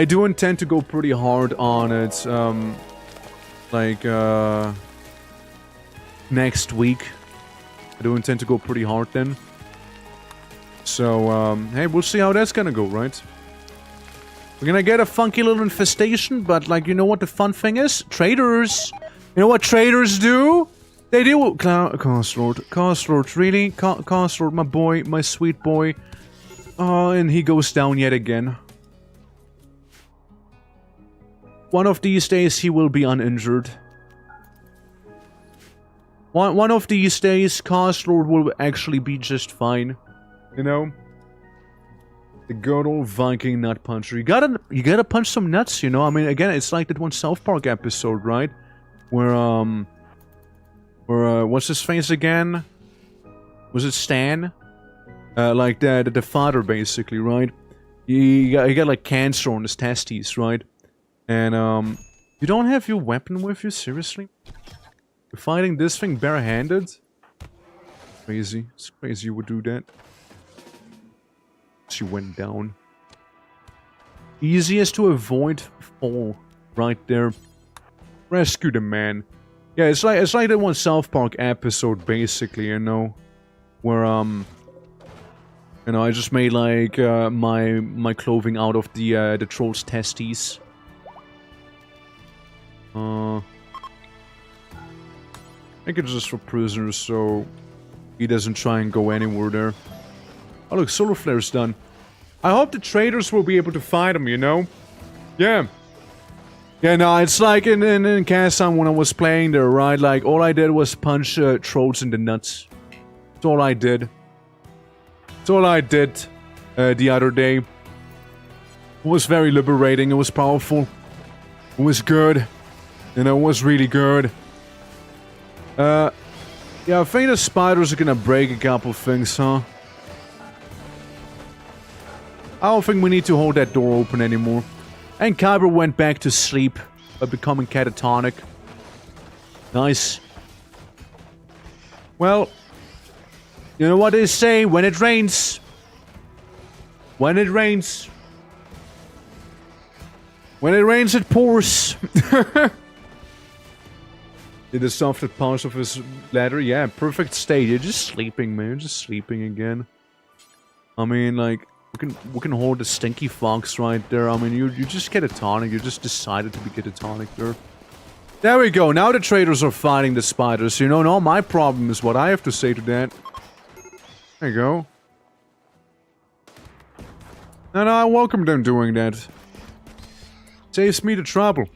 do intend to go pretty hard on it, next week. I do intend to go pretty hard then. So, hey, we'll see how that's gonna go, right? We're gonna get a funky little infestation, but, like, you know what the fun thing is? Traders! You know what traders do? They do... Castlord, really? Castlord, my boy, my sweet boy. Oh, and he goes down yet again. One of these days, he will be uninjured. One of these days, Castlord will actually be just fine. You know? The good old Viking nut puncher. You gotta punch some nuts, you know? I mean, again, it's like that one South Park episode, right? Where, what's his face again? Was it Stan? Like the father, basically, right? He got like cancer on his testes, right? And, you don't have your weapon with you? Seriously? You're fighting this thing barehanded? crazy. It's crazy you would do that. She went down. Easiest to avoid fall. Right there. Rescue the man. Yeah, it's like that one South Park episode, basically, you know, where you know, I just made like my clothing out of the troll's testes. I think it's just for prisoners, so he doesn't try and go anywhere there. Oh look, solar flare's done. I hope the traders will be able to fight him, you know? Yeah. Yeah, no, it's like in Kazan when I was playing there, right? Like, all I did was punch trolls in the nuts. That's all I did. That's all I did the other day. It was very liberating, it was powerful. It was good. You know, it was really good. Yeah, I think the spiders are gonna break a couple things, huh? I don't think we need to hold that door open anymore. And Kyber went back to sleep by becoming catatonic. Nice. Well, you know what they say, when it rains. When it rains. When it rains, it pours. In the softer parts of his ladder, yeah, perfect state. You're just sleeping, man. You're just sleeping again. I mean, like, we can hold the stinky fox right there. I mean, you just catatonic. You just decided to be catatonic there. There we go. Now the traders are fighting the spiders. You know, no, my problem is what I have to say to that. There you go. And I welcome them doing that. Saves me the trouble.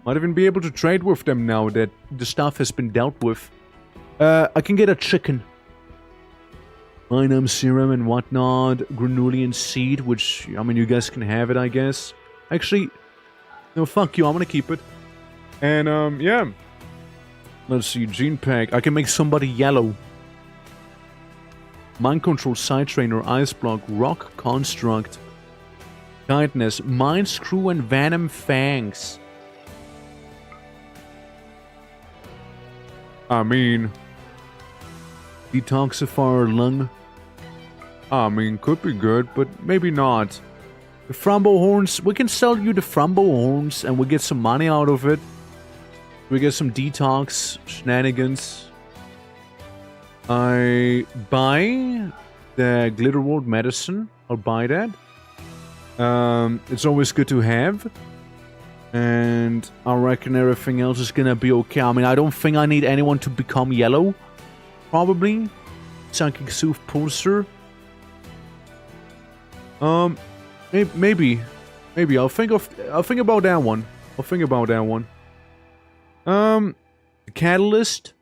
Might even be able to trade with them now that the stuff has been dealt with. I can get a chicken. Linum serum and whatnot. Granulian seed, which, I mean, you guys can have it, I guess. Actually, no, fuck you, I'm gonna keep it. And, yeah. Let's see, gene pack. I can make somebody yellow. Mind control, side trainer, ice block, rock construct. Kindness, mind screw and venom fangs. I mean, detoxifier lung. I mean, could be good, but maybe not. The Frumbo horns, we can sell you the Frumbo horns and we get some money out of it. We get some detox shenanigans. I buy the Glitterworld medicine. I'll buy that. It's always good to have. And I reckon everything else is gonna be okay. I mean, I don't think I need anyone to become yellow. Probably. Psychic Sooth Pulsar. Maybe. I'll think about that one. The Catalyst.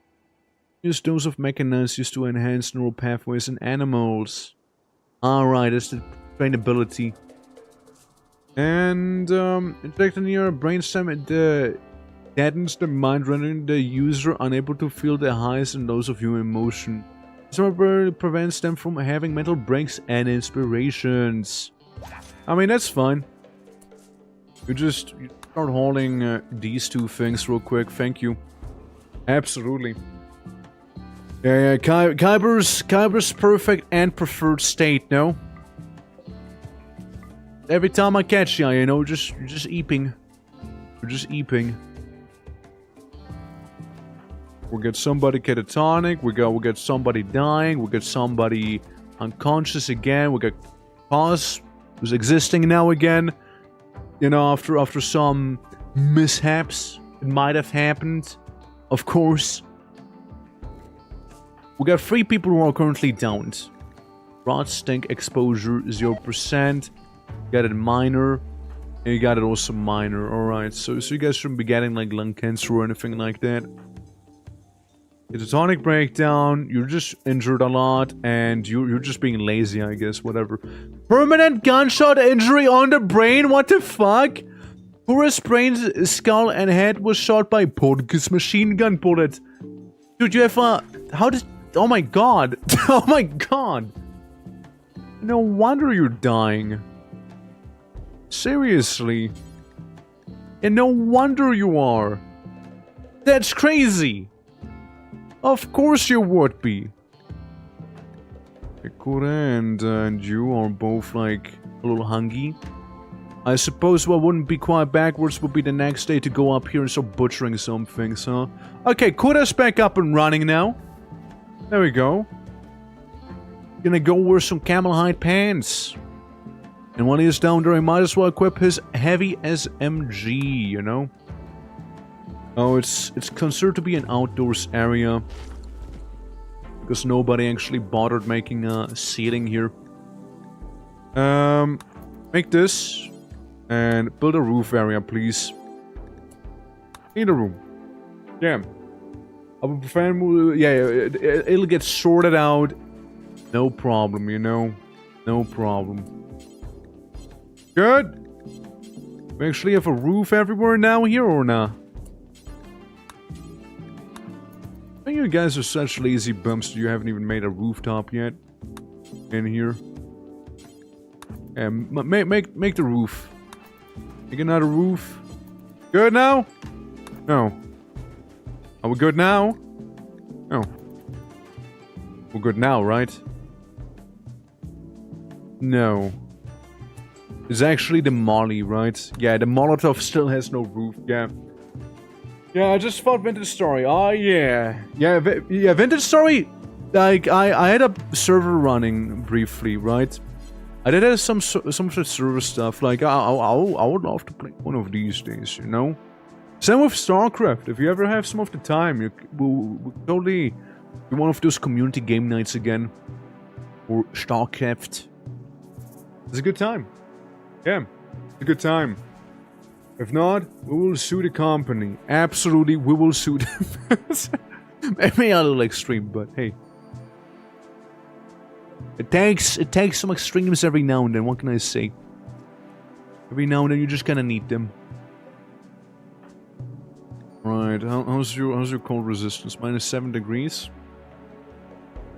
Use dose of mechanized used to enhance neural pathways in animals. Alright, that's the trainability. And injecting your brainstem, it deadens the mind, rendering the user unable to feel the highs and lows of human emotion. This prevents them from having mental breaks and inspirations. I mean, that's fine. You start holding these two things real quick. Thank you. Absolutely. Yeah, Kyber's perfect and preferred state, no? Every time I catch you, you know, you're just eeping. You're just eeping. We'll get somebody catatonic, we get somebody dying, we get somebody unconscious again, we got Pause, who's existing now again. You know, after some mishaps, it might have happened. Of course. We got 3 people who are currently downed. Rot stink exposure 0%. Got it minor. And you got it also minor. Alright, so you guys shouldn't be getting like lung cancer or anything like that. Catatonic breakdown, you're just injured a lot, and you're just being lazy, I guess, whatever. Permanent gunshot injury on the brain, what the fuck? Poorest brain's skull and head was shot by Podgus machine gun bullet. Dude, you have how did... Oh my god. Oh my god. No wonder you're dying. Seriously. And no wonder you are. That's crazy. Of course you would be. Kura and you are both like a little hungry. I suppose what wouldn't be quite backwards would be the next day to go up here and start butchering some things, huh? Okay, Kura's back up and running now. There we go. Gonna go wear some camel hide pants. And when he's down there, he might as well equip his heavy SMG, you know? Oh, it's considered to be an outdoors area. Because nobody actually bothered making a seating here. Make this. And build a roof area, please. Need a room. Yeah. It'll get sorted out. No problem, you know. No problem. Good. We actually have a roof everywhere now here or not? I think you guys are such lazy bumps. You haven't even made a rooftop yet. In here. And make the roof. Make another roof. Good now? No. Are we good now? No. We're good now, right? No. It's actually the Molly, right? Yeah, the Molotov still has no roof, yeah. Yeah, I just fought Vintage Story. Oh, yeah. Yeah, Vintage Story. Like, I had a server running briefly, right? I did have some sort of server stuff. Like, I would love to play one of these days, you know? Same with StarCraft. If you ever have some of the time, we'll totally do one of those community game nights again. Or StarCraft. It's a good time. Yeah, it's a good time. If not, we will sue the company. Absolutely, we will sue them. Maybe a little extreme, but hey. It takes some extremes every now and then, what can I say? Every now and then you just kinda need them. Right, how's your cold resistance? -7 degrees?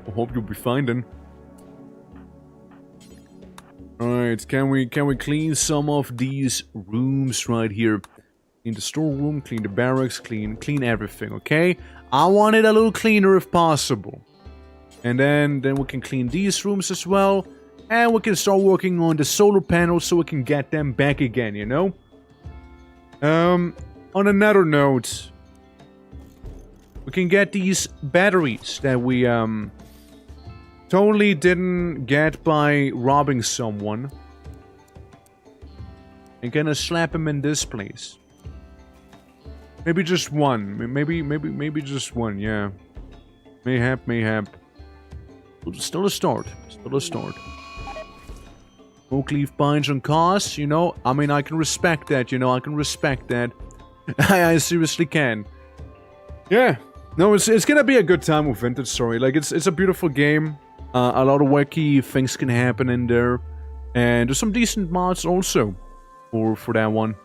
I hope you'll be fine then. Alright, can we clean some of these rooms right here? Clean the storeroom, clean the barracks, clean everything, okay? I want it a little cleaner if possible. And then we can clean these rooms as well. And we can start working on the solar panels so we can get them back again, you know? On another note, we can get these batteries that we, totally didn't get by robbing someone. And gonna slap him in this place. Maybe just one. Maybe just one, yeah. Mayhap. Still a start. Still a start. Oak leaf binds on costs, you know. I mean, I can respect that, you know. I can respect that. I seriously can. Yeah. No, it's gonna be a good time with Vintage Story. Like, it's a beautiful game. A lot of wacky things can happen in there. And there's some decent mods also for that one.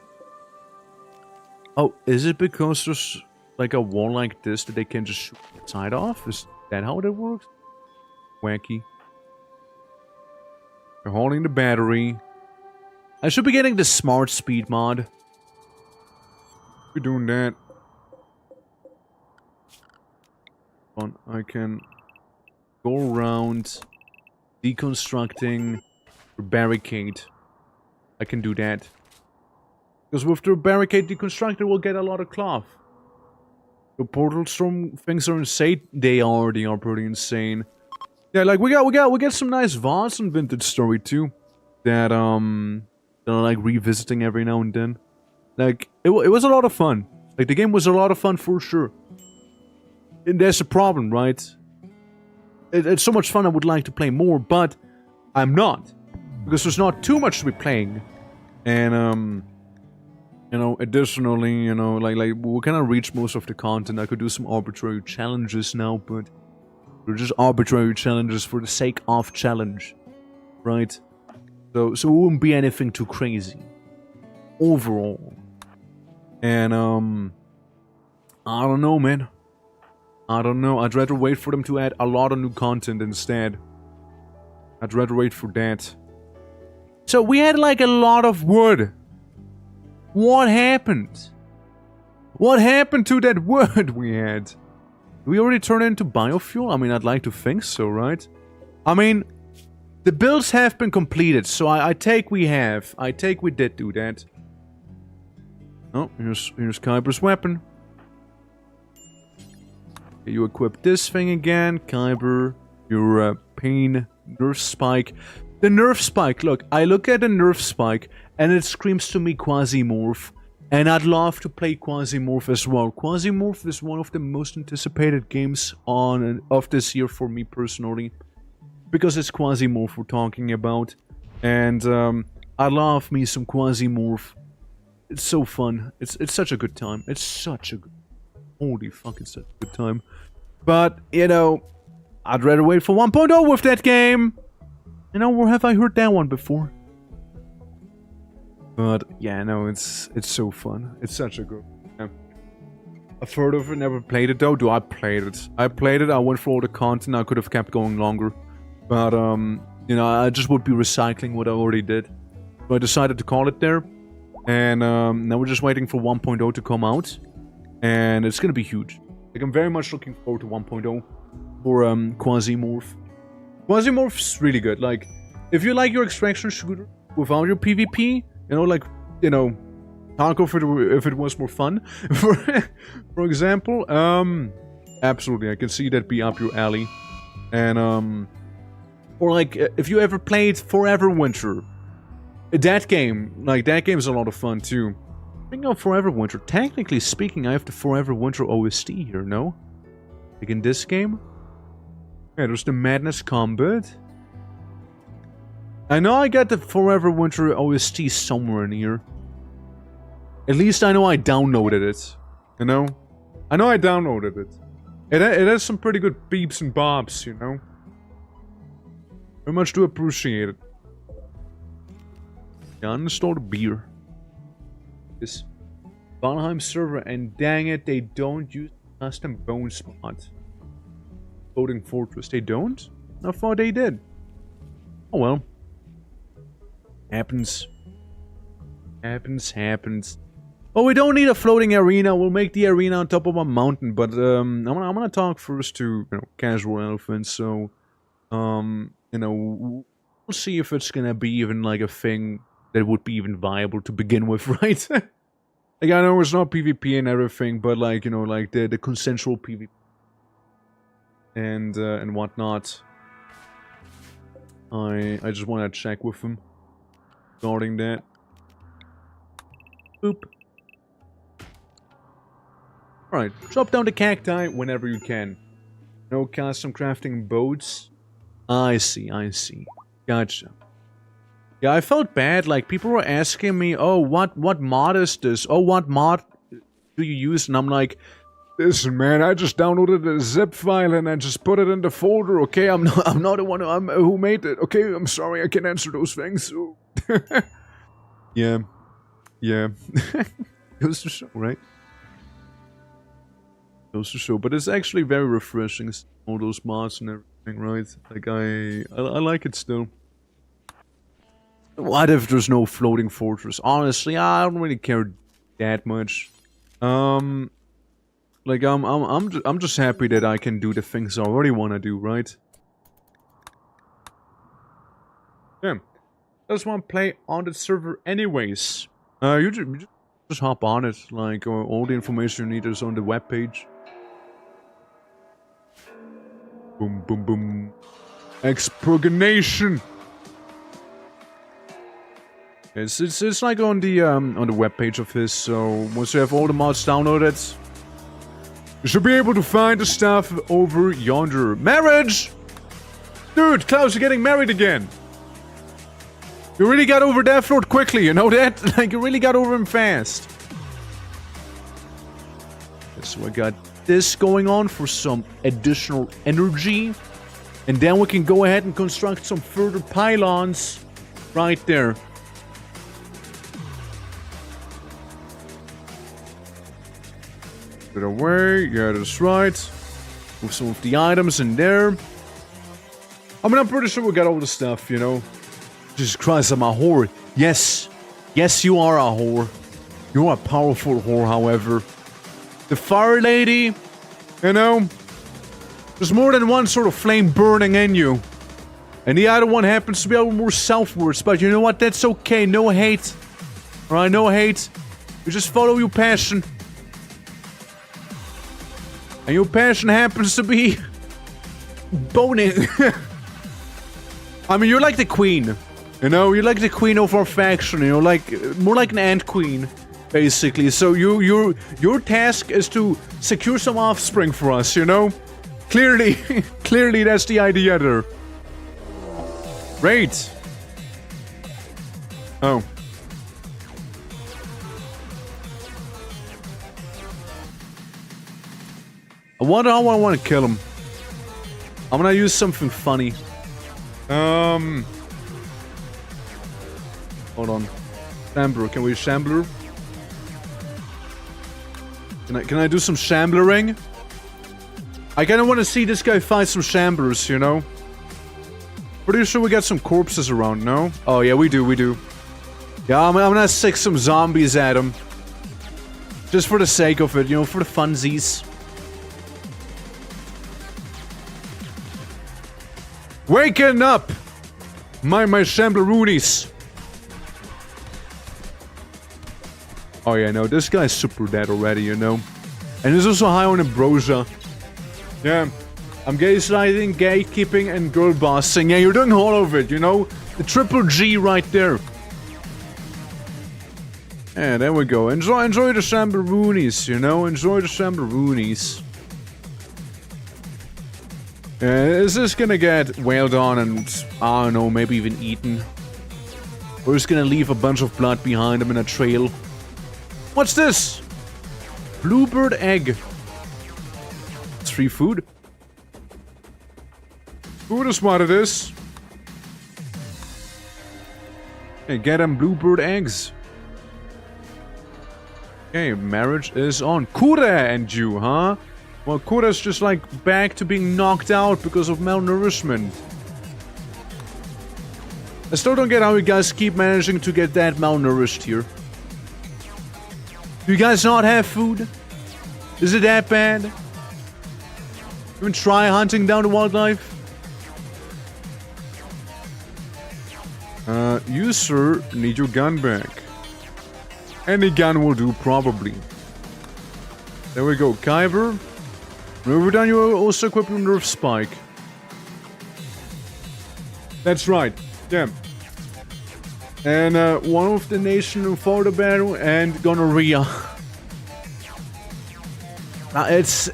Oh, is it because there's like a wall like this that they can just shoot the side off? Is that how that works? Wacky. They're holding the battery. I should be getting the smart speed mod. We're doing that. I can go around deconstructing the barricade. I can do that. Because with the barricade deconstructed, we'll get a lot of cloth. The portal storm things are insane. They are pretty insane. Yeah, like we got some nice VODs on Vintage Story too. That are like revisiting every now and then. Like it was a lot of fun. Like the game was a lot of fun for sure. And there's a problem, right? It's so much fun I would like to play more, but I'm not. Because there's not too much to be playing. And, you know, additionally, you know, like we kind of reached most of the content. I could do some arbitrary challenges now, but they're just arbitrary challenges for the sake of challenge. Right? So it wouldn't be anything too crazy. Overall. And, I don't know, man. I don't know. I'd rather wait for them to add a lot of new content instead. I'd rather wait for that. So we had like a lot of wood. What happened? What happened to that wood we had? we already turn it into biofuel? I mean, I'd like to think so, right? I mean, the builds have been completed, so I take we have. I take we did do that. Oh, here's Kyber's weapon. Okay, you equip this thing again, Kyber. Your pain nerf spike. The nerf spike, look, I look at the nerf spike and it screams to me Quasimorph. And I'd love to play Quasimorph as well. Quasimorph is one of the most anticipated games of this year for me personally. Because it's Quasimorph we're talking about. And I love me some Quasimorph. It's so fun. It's such a good time. It's such a good... Holy fuck, it's such a good time. But, you know... I'd rather wait for 1.0 with that game. You know, where have I heard that one before? But yeah, no, it's so fun. It's such a good game. I've heard of it, never played it though. I played it. I played it, I went for all the content, I could have kept going longer. But you know, I just would be recycling what I already did. So I decided to call it there. And now we're just waiting for 1.0 to come out. And it's gonna be huge. Like, I'm very much looking forward to 1.0. For Quasimorph. Quasimorph's really good. Like, if you like your extraction shooter without your PvP, you know, like, you know, Taco if it was more fun. For example, absolutely, I can see that be up your alley. And or like, if you ever played Forever Winter, that game, like, that game's a lot of fun too. Speaking of Forever Winter, technically speaking, I have the Forever Winter OST here, no? Like in this game? Yeah, there's the Madness Combat. I know I got the Forever Winter OST somewhere in here. At least I know I downloaded it. You know? I know I downloaded it. It has some pretty good beeps and bobs, you know? Very much do appreciate it. Yeah, uninstall the beer. This Valheim server, and dang it, they don't use custom bone spot. Floating fortress. They don't? I thought they did. Oh well. Happens. Happens. Oh, we don't need a floating arena. We'll make the arena on top of a mountain. But I'm gonna talk first to, you know, Casual Elephant. So, you know, we'll see if it's gonna be even like a thing that would be even viable to begin with, right? Like, I know it's not PvP and everything, but like, you know, like the consensual PvP. And whatnot. I just want to check with him regarding that. Boop. Alright, drop down the cacti whenever you can. No custom crafting boats. I see. Gotcha. Yeah, I felt bad, like people were asking me, oh, what mod is this? Oh, what mod do you use? And I'm like, listen, man, I just downloaded a zip file and I just put it in the folder, okay? I'm not the one who made it, okay? I'm sorry, I can't answer those things. Yeah. Goes to show, right? Goes to show, but it's actually very refreshing, all those mods and everything, right? Like, I like it still. What if there's no floating fortress? Honestly, I don't really care that much. Like, I'm just happy that I can do the things I already want to do, right? Yeah. I just want to play on the server anyways. You just hop on it. Like, all the information you need is on the webpage. Boom, boom, boom. Expurgation! It's like on the webpage of his, so once you have all the mods downloaded, you should be able to find the stuff over yonder. Marriage! Dude, Klaus, you're getting married again. You really got over that float quickly, you know that? Like, you really got over him fast. So I got this going on for some additional energy. And then we can go ahead and construct some further pylons right there. Put it away, yeah, that's right. Move some of the items in there. I mean, I'm pretty sure we got all the stuff, you know. Jesus Christ, I'm a whore. Yes. Yes, you are a whore. You're a powerful whore, however. The fire lady, you know, There's more than one sort of flame burning in you. And the other one happens to be a little more self-worth, but you know what? That's okay. No hate. Alright, no hate. You just follow your passion. And your passion happens to be... boning. I mean, you're like the queen. You know, you're like the queen of our faction. You know, like... more like an ant queen, basically. So your task is to secure some offspring for us, you know? Clearly, clearly that's the idea there. Great. Oh. I wonder how I want to kill him. I'm gonna use something funny. Hold on. Shambler, can we shambler? Can I do some shamblering? I kinda wanna see this guy fight some shamblers, you know? Pretty sure we got some corpses around, no? Oh yeah, we do. Yeah, I'm gonna stick some zombies at him. Just for the sake of it, you know, for the funsies. Waking up! My shambleroonies. Oh yeah, no, this guy's super dead already, you know? And he's also high on ambrosia. Yeah. I'm gaslighting, gatekeeping, and girl bossing. Yeah, you're doing all of it, you know? The triple G right there. Yeah, there we go. Enjoy the shambleroonies, you know? Enjoy the shambleroonies. Is this gonna get wailed on and, I don't know, maybe even eaten? Or is gonna leave a bunch of blood behind him in a trail? What's this? Bluebird egg. It's free food. Food is what it is. Okay, get them bluebird eggs. Okay, marriage is on. Kure and you, huh? Well, Kure's just like back to being knocked out because of malnourishment. I still don't get how you guys keep managing to get that malnourished here. Do you guys not have food? Is it that bad? Even try hunting down the wildlife? You, sir, need your gun back. Any gun will do, probably. There we go, Kyber. Remember down, you also equipped with Nerf Spike. That's right, yeah. And one of the nation who fought the battle and gonorrhea. Now it's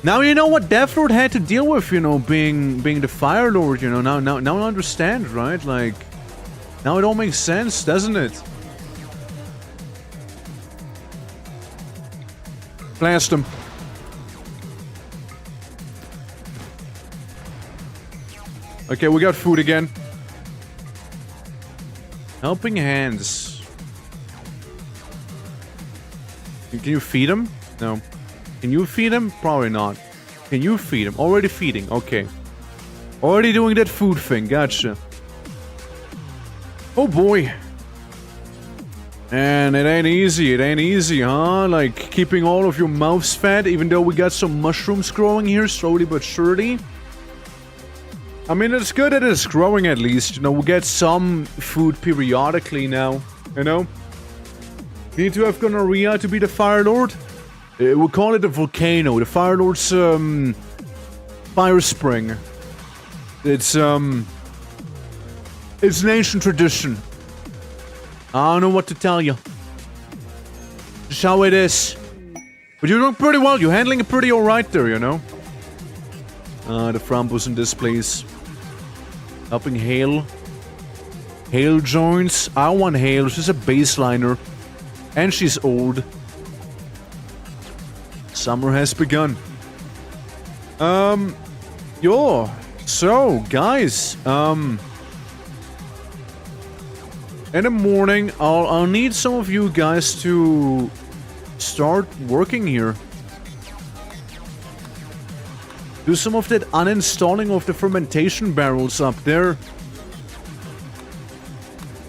now you know what Death Lord had to deal with, you know, being the Fire Lord, you know. Now I understand, right? Like now it all makes sense, doesn't it? Blast him. Okay, we got food again. Helping hands. Can you feed him? No. Can you feed him? Probably not. Can you feed him? Already feeding. Okay. Already doing that food thing. Gotcha. Oh boy. And it ain't easy. It ain't easy, huh? Like keeping all of your mouths fed, even though we got some mushrooms growing here slowly but surely. I mean, it's good that it's growing at least. You know, we get some food periodically now. You know? Need to have gonorrhea to be the Fire Lord? We'll call it a volcano. The Fire Lord's, fire spring. It's an ancient tradition. I don't know what to tell you. Just how it is. But you're doing pretty well. You're handling it pretty alright there, you know? The Frambus in this place. Helping Hail. Hail joins. I want Hail. She's a baseliner. And she's old. Summer has begun. Yo. So, guys. In the morning, I'll need some of you guys to start working here. Do some of that uninstalling of the fermentation barrels up there.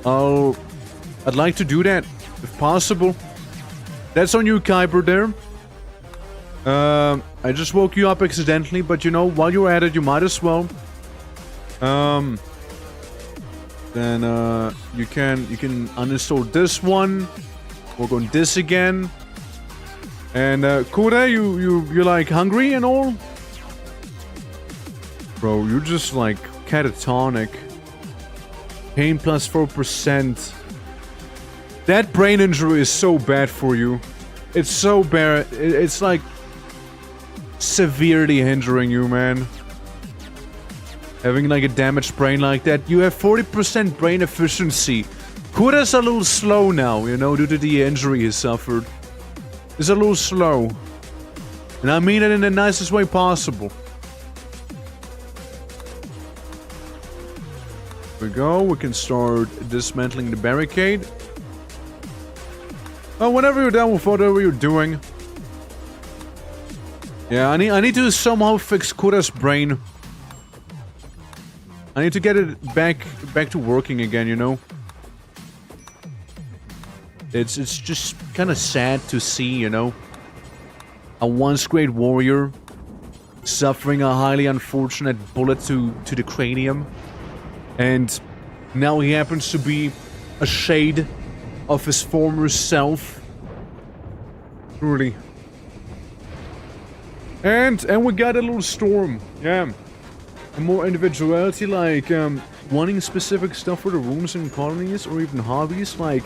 I'd like to do that, if possible. That's on you, Kuiper, there. I just woke you up accidentally, but you know, while you're at it, you might as well. Then you can uninstall this one. Work on this again. And Kura, you're like hungry and all? Bro, you're just like catatonic. Pain plus 4%. That brain injury is so bad for you. It's so bad. It's like severely hindering you, man. Having like a damaged brain like that. You have 40% brain efficiency. Kura's a little slow now, you know, due to the injury he suffered. He's a little slow. And I mean it in the nicest way possible. Here we go. We can start dismantling the barricade. Well, whenever you're done with whatever you're doing. Yeah, I need to somehow fix Kura's brain. I need to get it back to working again, you know? It's just kind of sad to see, you know? A once great warrior suffering a highly unfortunate bullet to the cranium. And now he happens to be a shade of his former self. Truly. And we got a little storm. Yeah. And more individuality, like wanting specific stuff for the rooms and colonies, or even hobbies, like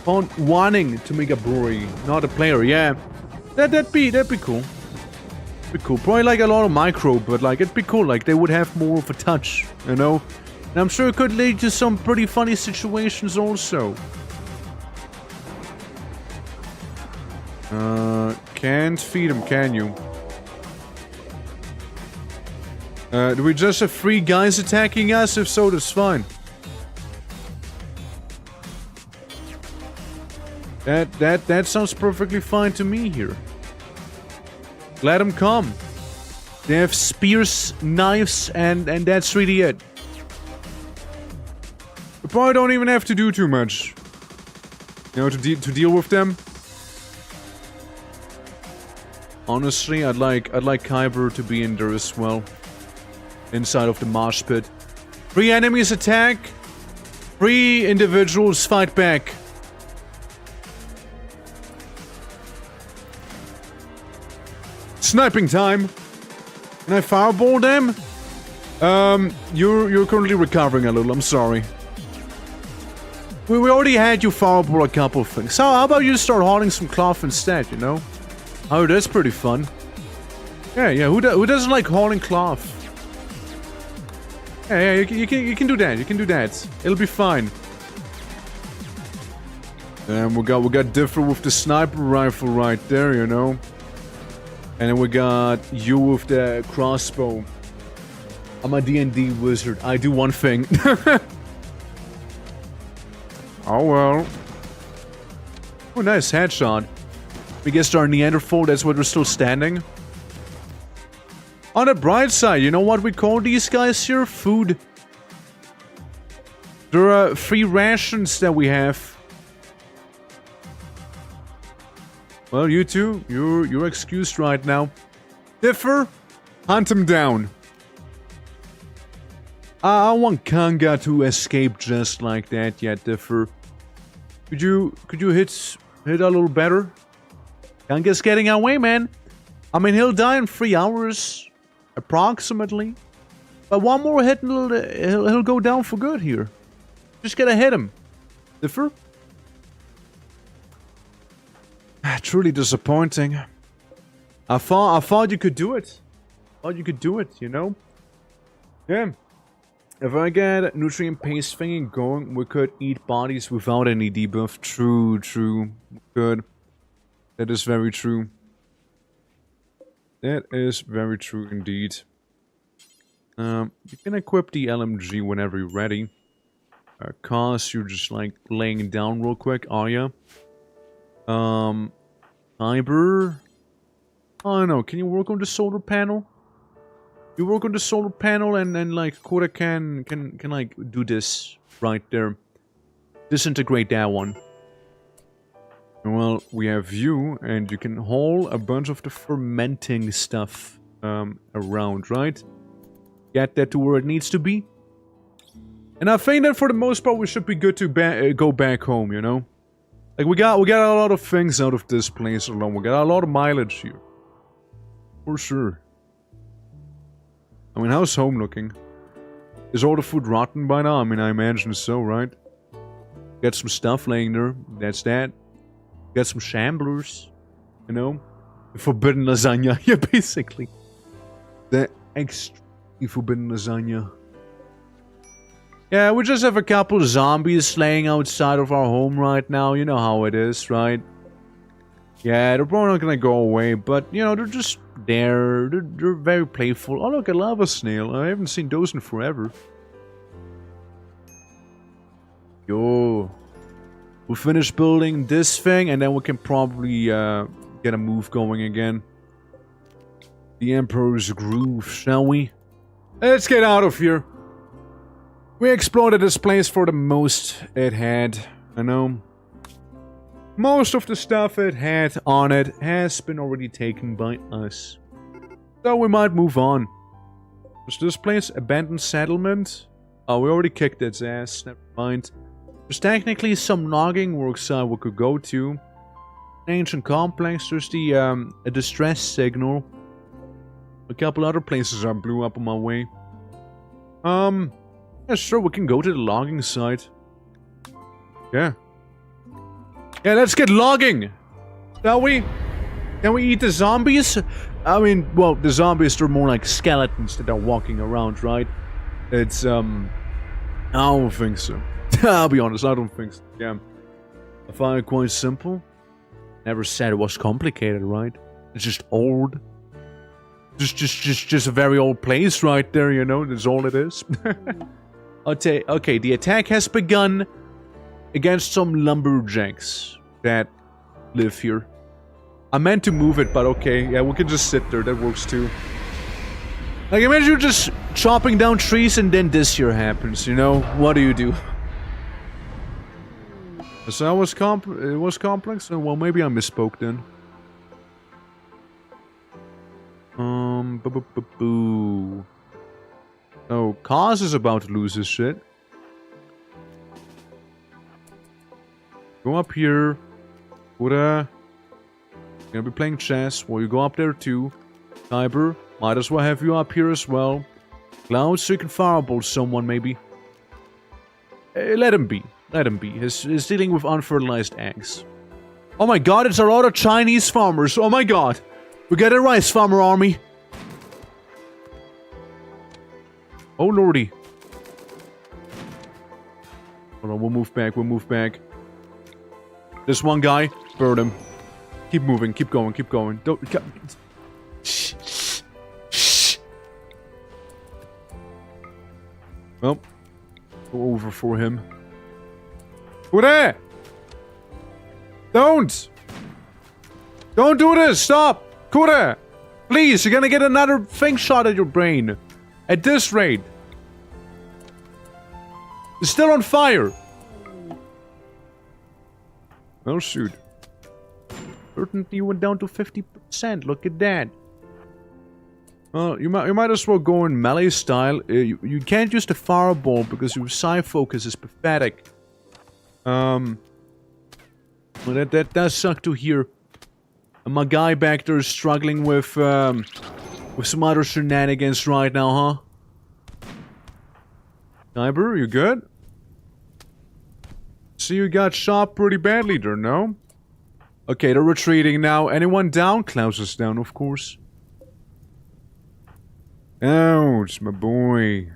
wanting to make a brewery, not a player. Yeah, that'd be cool. Be cool. Probably like a lot of micro, but like it'd be cool. Like they would have more of a touch, you know. And I'm sure it could lead to some pretty funny situations also. Can't feed him, can you? Do we just have 3 guys attacking us? If so, that's fine. That sounds perfectly fine to me here. Let them come. They have spears, knives, and that's really it. We probably don't even have to do too much. You know, to deal with them. Honestly, I'd like Kyber to be in there as well. Inside of the mosh pit. 3 enemies attack. 3 individuals fight back. Sniping time. Can I fireball them? You're currently recovering a little. I'm sorry. We already had you fireball a couple of things. So how about you start hauling some cloth instead? You know? Oh, that's pretty fun. Yeah. Who doesn't like hauling cloth? Yeah, you can do that. You can do that. It'll be fine. And we got different with the sniper rifle right there, you know. And then we got you with the crossbow. I'm a D&D wizard. I do one thing. Oh well. Oh, nice headshot. We guess our Neanderthal. That's why we're still standing. On the bright side, you know what we call these guys here? Food. There are 3 rations that we have. Well, you two, you're excused right now. Differ, hunt him down. I want Kanga to escape just like that, yeah, Differ. Could you hit a little better? Kanga's getting away, man. I mean, he'll die in 3 hours. Approximately. But one more hit and he'll go down for good here. Just gotta hit him. Differ? Truly disappointing. I thought you could do it. You know? Yeah. If I get nutrient paste thingy going, we could eat bodies without any debuff. True. Good. That is very true. That is very true indeed. You can equip the LMG whenever you're ready. Cause you're just like laying it down real quick, are ya? Fiber. I don't know. Can you work on the solar panel? You work on the solar panel and like Kura can like do this right there. Disintegrate that one. Well, we have you, and you can haul a bunch of the fermenting stuff around, right? Get that to where it needs to be. And I think that for the most part we should be good to go back home, you know? Like, we got a lot of things out of this place alone. We got a lot of mileage here. For sure. I mean, how's home looking? Is all the food rotten by now? I mean, I imagine so, right? Got some stuff laying there. That's that. Got some shamblers. You know? Forbidden lasagna. Yeah, basically. The extremely forbidden lasagna. Yeah, we just have a couple of zombies laying outside of our home right now. You know how it is, right? Yeah, they're probably not gonna go away, but, you know, they're just there. They're very playful. Oh, look, a lava snail. I haven't seen those in forever. Yo. We'll finish building this thing, and then we can probably get a move going again. The Emperor's Groove, shall we? Let's get out of here. We explored this place for the most it had, I know. Most of the stuff it had on it has been already taken by us. So we might move on. Was this place abandoned settlement? Oh, we already kicked its ass, never mind. There's technically some logging worksite we could go to. An ancient complex, there's the a distress signal. A couple other places I blew up on my way. Yeah, sure, we can go to the logging site. Yeah. Yeah, let's get logging! Shall we? Can we eat the zombies? I mean, well, the zombies are more like skeletons that are walking around, right? It's, I don't think so. I'll be honest, I don't think so. Yeah. I find it quite simple. Never said it was complicated, right? It's just old. Just a very old place right there, you know? That's all it is. Okay, the attack has begun against some lumberjacks that live here. I meant to move it, but okay. Yeah, we can just sit there. That works too. Like, imagine you just chopping down trees and then this here happens, you know? What do you do? So it was complex? Well, maybe I misspoke then. Boo. Oh, Kaz is about to lose his shit. Go up here. Buddha. Gonna be playing chess. Well, you go up there too. Kyber, might as well have you up here as well. Cloud, so you can fireball someone maybe. Let him be. Let him be. He's dealing with unfertilized eggs. Oh my god, it's a lot of Chinese farmers. Oh my god. We got a rice farmer army. Oh lordy. Hold on, we'll move back. This one guy, burn him. Keep moving, keep going. Don't... Shh. Well, go over for him. Kure! Don't do this! Stop! Kure! Please, you're gonna get another thing shot at your brain. At this rate. It's still on fire. Well, shoot. Certainty went down to 50%. Look at that. Well, you might as well go in melee style. You can't use the fireball because your psi focus is pathetic. Well, that does suck to hear. And my guy back there is struggling with some other shenanigans right now, huh? Kyber, you good? See, you got shot pretty badly there, no? Okay, they're retreating now. Anyone down? Klaus is down, of course. Ouch, my boy.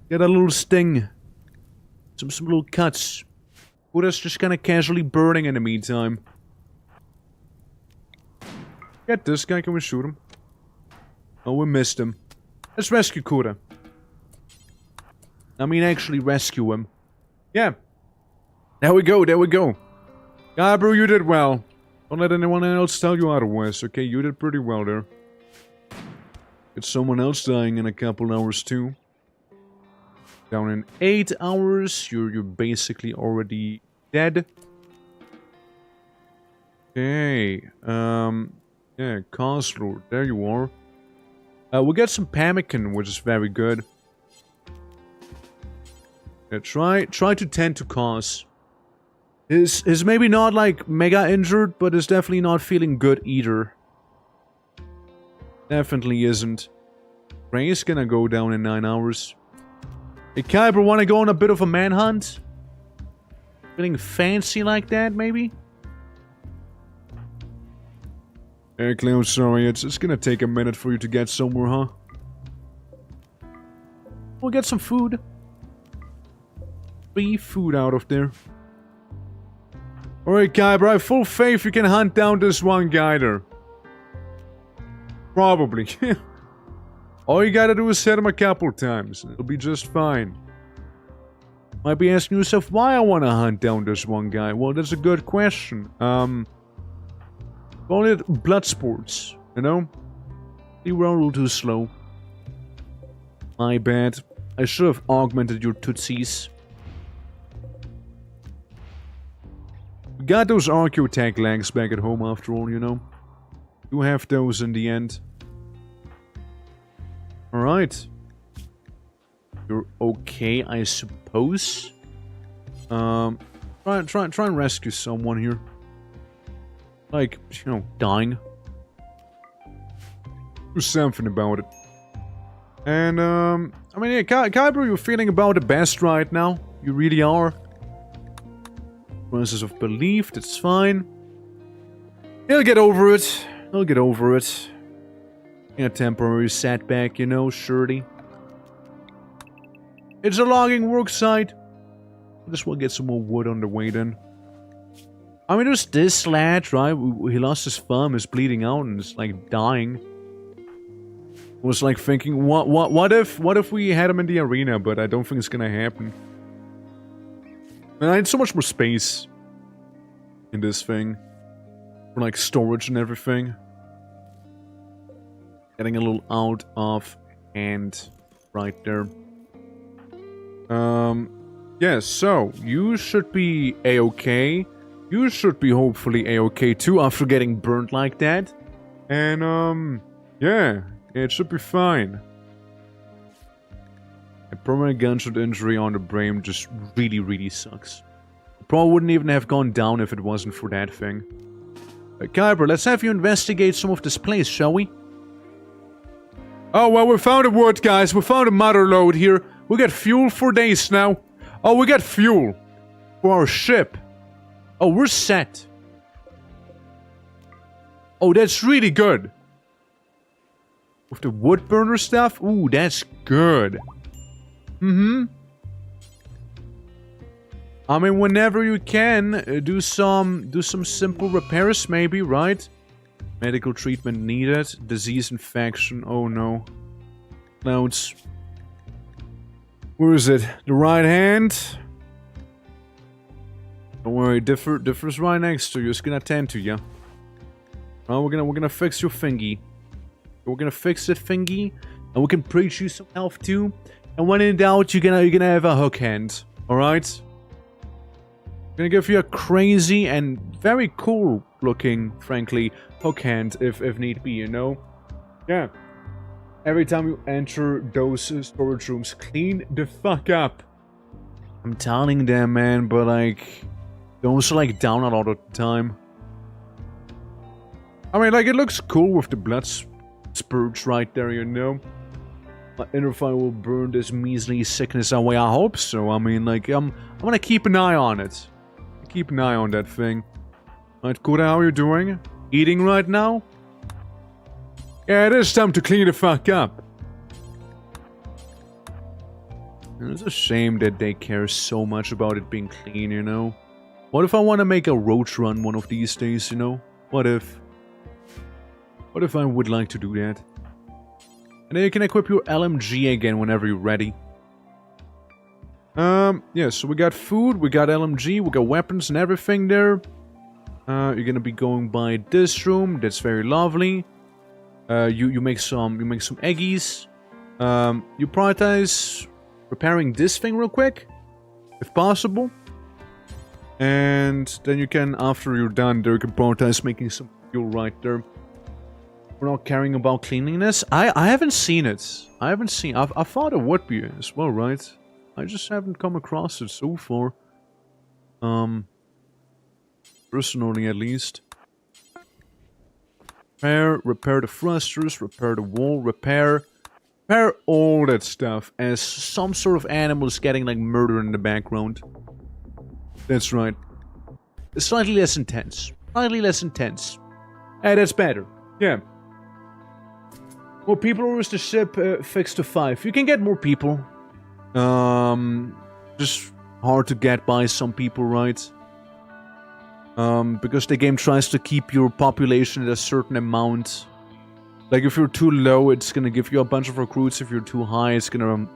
Get a little sting. Some little cuts. Buddha's just kind of casually burning in the meantime. Get this guy, can we shoot him? Oh, we missed him. Let's rescue Kura. I mean, actually rescue him. Yeah. There we go. Yeah, bro, you did well. Don't let anyone else tell you otherwise, okay? You did pretty well there. Get someone else dying in a couple hours, too. Down in 8 hours, you're basically already dead. Okay. Yeah, Counselor. There you are. We got some pemmican, which is very good. Yeah, try to tend to cause. Is maybe not like mega injured, but is definitely not feeling good either. Definitely isn't. Ray's gonna go down in 9 hours. Hey, Kyber, wanna go on a bit of a manhunt? Feeling fancy like that, maybe? Hey, Clown, sorry, it's gonna take a minute for you to get somewhere, huh? We'll get some food. Free food out of there. Alright, Kyber, I have full faith you can hunt down this one guy there. Probably. All you gotta do is hit him a couple times. It'll be just fine. Might be asking yourself why I wanna hunt down this one guy. Well, that's a good question. Call it blood sports, you know? You were a little too slow. My bad. I should have augmented your tootsies. We got those Archaeotech legs back at home after all, you know? You have those in the end. Alright. You're okay, I suppose. Try and rescue someone here. Like, you know, dying. Do something about it. And, I mean, yeah, Kyber, you're feeling about the best right now. You really are. Process of belief, that's fine. He'll get over it. He'll get over it. A temporary setback, you know, surely. It's a logging work site. Just want to get some more wood on the way then. I mean, there's this lad, right? He lost his thumb, is bleeding out, and is like dying. Was like thinking, what if we had him in the arena? But I don't think it's gonna happen. And I had so much more space in this thing for like storage and everything. Getting a little out of hand right there. Yeah, so you should be a-okay. You should be hopefully a-okay too after getting burnt like that. And yeah, it should be fine. A permanent gunshot injury on the brain just really sucks. It probably wouldn't even have gone down if it wasn't for that thing. Kyber, let's have you investigate some of this place, shall we? Oh, well, we found a wood, guys. We found a mother lode here. We got fuel for days now. Oh, we got fuel for our ship. Oh, we're set. Oh, that's really good. With the wood burner stuff? Ooh, that's good. I mean, whenever you can, do some simple repairs, maybe, right? Medical treatment needed. Disease infection. Oh no. Clouds. Where is it? The right hand. Don't worry, differ's right next to you. It's gonna tend to you. Well, we're gonna fix your thingy. We're gonna fix it, thingy, and we can preach you some health too. And when in doubt, you're gonna have a hook hand. All right. Gonna give you a crazy and very cool looking, frankly, hook hand if need be, you know? Yeah. Every time you enter those storage rooms, clean the fuck up. I'm telling them, man, but like, they're also like down a lot of the time. I mean, like, it looks cool with the blood spurts right there, you know? My inner fire will burn this measly sickness away, I hope so. I mean, like, I'm gonna keep an eye on it. Keep an eye on that thing. Right, Koda, how are you doing? Eating right now? Yeah, it is time to clean the fuck up. And it's a shame that they care so much about it being clean, you know? What if I want to make a roach run one of these days, you know? What if? What if I would like to do that? And then you can equip your LMG again whenever you're ready. Yeah, so we got food, we got LMG, we got weapons and everything there. You're gonna be going by this room, that's very lovely. You make some eggies. You prioritize repairing this thing real quick, if possible. And then you can, after you're done there, you can prioritize making some fuel right there. We're not caring about cleanliness. I haven't seen it. I thought it would be as well, right? I just haven't come across it so far. Personally at least. Repair the thrusters, repair the wall, repair all that stuff as some sort of animal is getting like murder in the background. That's right. It's slightly less intense. Slightly less intense. Hey, that's better. Yeah. More people, or is the ship fixed to 5? You can get more people. Just hard to get by some people, right? Because the game tries to keep your population at a certain amount. Like, if you're too low, it's gonna give you a bunch of recruits. If you're too high, it's gonna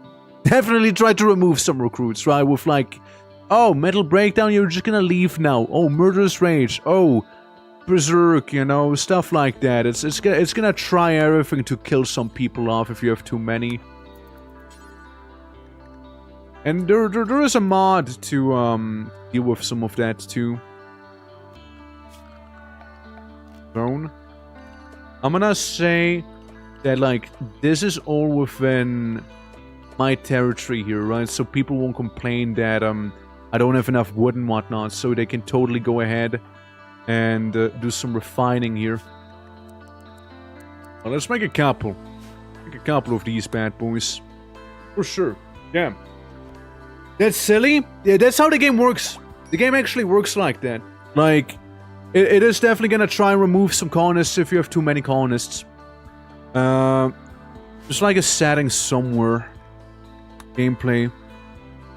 definitely try to remove some recruits, right? With like, oh, mental breakdown, you're just gonna leave now. Oh, murderous rage. Oh, berserk, you know, stuff like that. It's gonna try everything to kill some people off if you have too many. And there is a mod to deal with some of that too. Zone. I'm gonna say that like this is all within my territory here, right? So people won't complain that I don't have enough wood and whatnot, so they can totally go ahead and do some refining here. Well, let's make a couple. Make a couple of these bad boys. For sure. Yeah. That's silly. Yeah, that's how the game works. The game actually works like that. Like, it is definitely gonna try and remove some colonists if you have too many colonists. There's like a setting somewhere. Gameplay.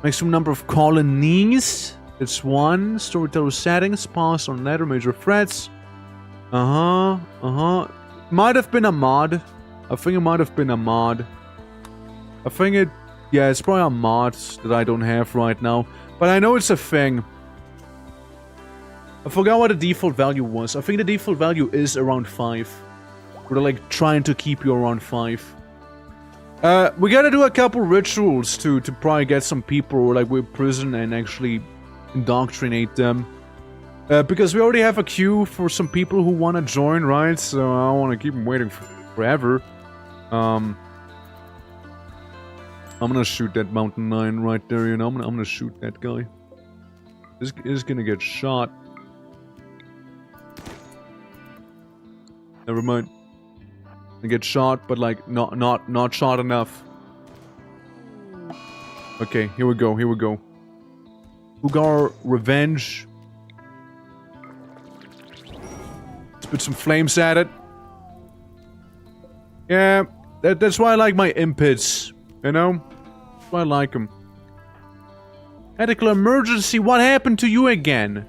Maximum number of colonies. It's 1. Storyteller settings. Pause on letter. Major threats. Might have been a mod. I think it might have been a mod. I think it... Yeah, it's probably a mod that I don't have right now. But I know it's a thing. I forgot what the default value was. I think the default value is around 5. We're like trying to keep you around 5. We gotta do a couple rituals to probably get some people like with prison and actually indoctrinate them. Because we already have a queue for some people who want to join, right? So I don't want to keep them waiting forever. I'm gonna shoot that mountain lion right there, you know? I'm gonna shoot that guy. This is gonna get shot. Never mind. I get shot, but like not shot enough. Okay, here we go. Ugar revenge. Let's put some flames at it. Yeah, that's why I like my impits. You know, that's why I like them. Medical emergency. What happened to you again,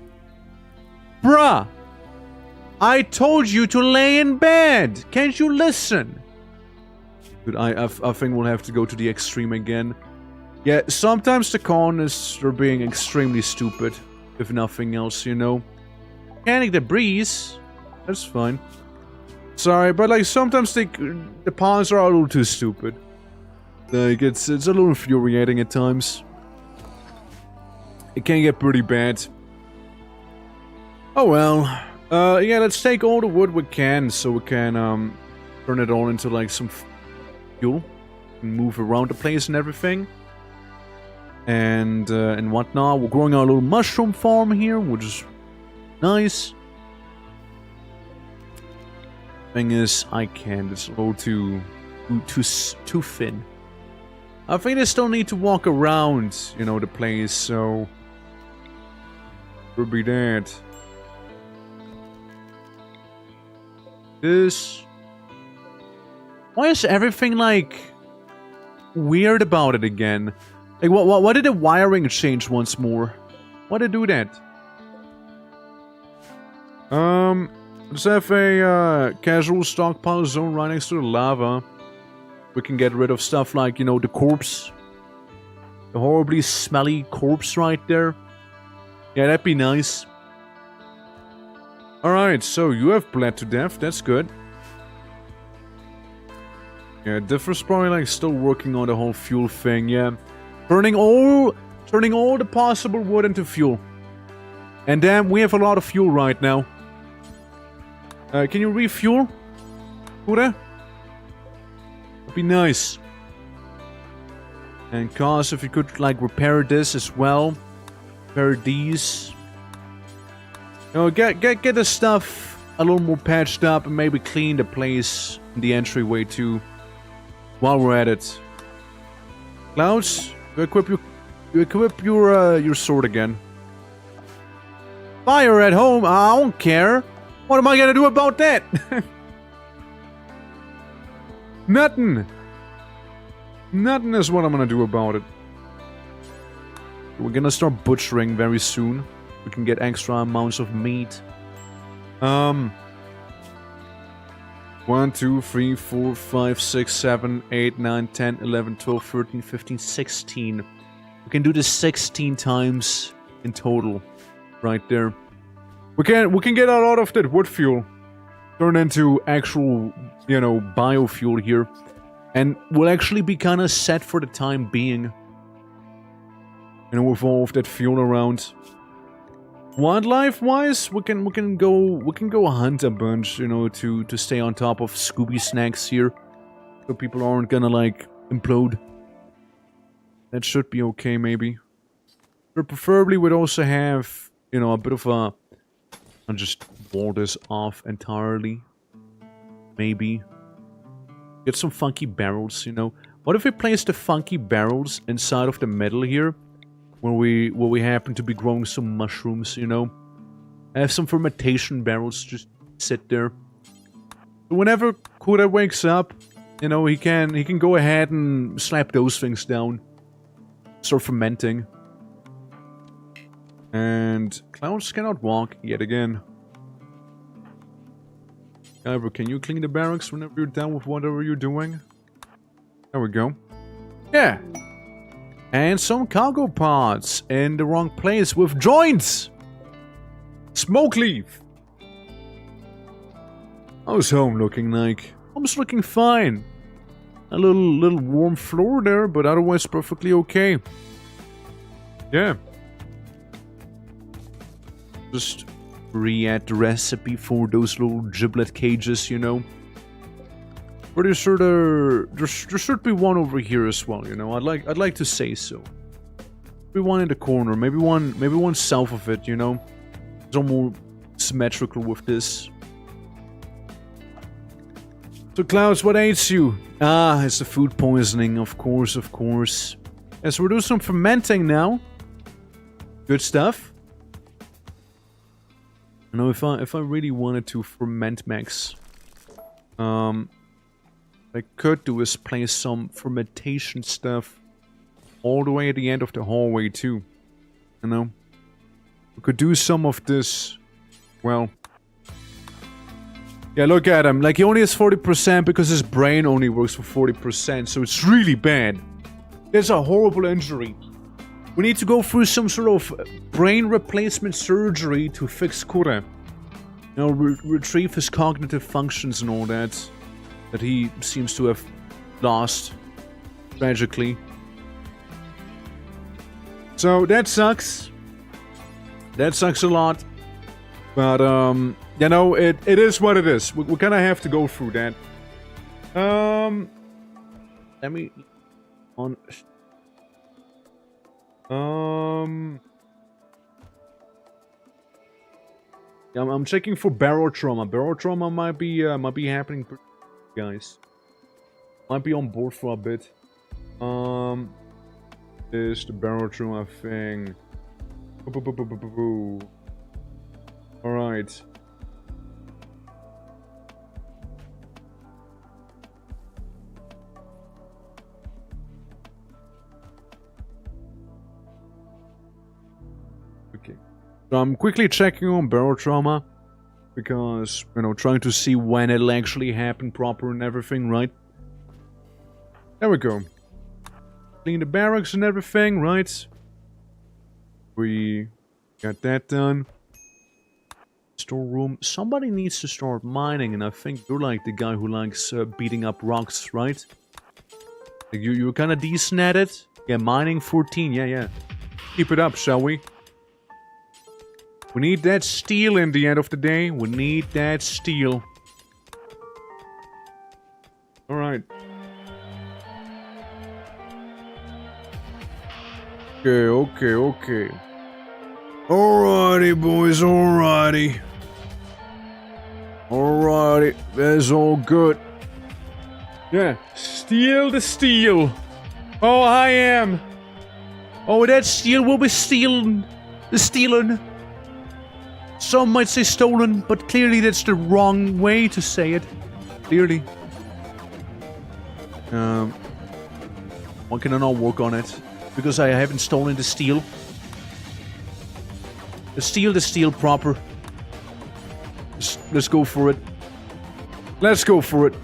bruh? I told you to lay in bed! Can't you listen? Dude, I think we'll have to go to the extreme again. Yeah, sometimes the colonists are being extremely stupid. If nothing else, you know. Panic debris. That's fine. Sorry, but like sometimes the pawns are a little too stupid. Like, it's a little infuriating at times. It can get pretty bad. Oh well. Yeah, let's take all the wood we can, so we can, turn it all into, like, some fuel. And move around the place and everything. And whatnot. We're growing our little mushroom farm here, which is nice. Thing is, I can't. It's a little too thin. I think I still need to walk around, you know, the place, so... Could be that. Why is everything like weird about it again? Like what did the wiring change once more? Why did it do that? Let's have a casual stockpile zone right next to the lava. We can get rid of stuff like, you know, the corpse. The horribly smelly corpse right there. Yeah, that'd be nice. Alright, so you have bled to death, that's good. Yeah, Differ's probably like still working on the whole fuel thing, yeah. Turning all the possible wood into fuel. And damn, we have a lot of fuel right now. Can you refuel? Kura? That'd be nice. And cause if you could like repair this as well. Repair these. You know, get the stuff a little more patched up and maybe clean the place in the entryway too. While we're at it. Clouds, you equip your sword again. Fire at home? I don't care. What am I gonna do about that? Nothing. Nothing is what I'm gonna do about it. We're gonna start butchering very soon. We can get extra amounts of meat. 1, 2, 3, 4, 5, 6, 7, 8, 9, 10, 11, 12, 13, 15, 16. We can do this 16 times in total. Right there. We can get a lot of that wood fuel. Turn into actual, you know, biofuel here. And we'll actually be kind of set for the time being. You know, with all of that fuel around. Wildlife-wise, we can go hunt a bunch, you know, to stay on top of Scooby snacks here, so people aren't gonna like implode. That should be okay, maybe. But preferably, we'd also have, you know, a bit of a. I'll just wall this off entirely. Maybe get some funky barrels, you know. What if we place the funky barrels inside of the middle here? Where we happen to be growing some mushrooms, you know. I have some fermentation barrels just sit there. So whenever Kura wakes up, you know, he can go ahead and slap those things down. Start fermenting. And clouds cannot walk yet again. However, can you clean the barracks whenever you're done with whatever you're doing? There we go. Yeah. And some cargo pods in the wrong place with joints! Smoke leaf! How's home looking like? Home's looking fine. A little warm floor there, but otherwise perfectly okay. Yeah. Just re-add the recipe for those little giblet cages, you know. Pretty sure there should be one over here as well, you know. I'd like to say so. Maybe one in the corner, maybe one south of it, you know. It's all more symmetrical with this. So Clouds, what ails you? Ah, it's the food poisoning, of course, of course. Yes, we're doing some fermenting now. Good stuff. You know, if I really wanted to ferment max, I could do is place some fermentation stuff all the way at the end of the hallway too. You know? We could do some of this, well... Yeah, look at him. Like, he only has 40% because his brain only works for 40%, so it's really bad. There's a horrible injury. We need to go through some sort of brain replacement surgery to fix Kura. You know, retrieve his cognitive functions and all that. That he seems to have lost, tragically. So, that sucks. That sucks a lot. But, you know, it is what it is. We kind of have to go through that. Let me... Yeah, I'm checking for barrel trauma. Barrel trauma might be happening, guys. Might be on board for a bit. Is the barrel trauma thing? All right. Okay. So I'm quickly checking on barrel trauma because, you know, trying to see when it'll actually happen proper and everything, right? There we go. Clean the barracks and everything, right? We got that done. Storeroom. Somebody needs to start mining, and I think you're like the guy who likes beating up rocks, right? Like you're kind of decent at it. Yeah, mining 14. Yeah. Keep it up, shall we? We need that steel in the end of the day. We need that steel. Alright. Okay. Alrighty, boys, alrighty. Alrighty, that's all good. Yeah, steal the steel. Oh, I am. Oh, that steel will be stealing. The stealing. Some might say stolen, but clearly that's the wrong way to say it. Clearly. Why can I not work on it? Because I haven't stolen the steel. Steal the steel proper. Let's go for it. Let's go for it.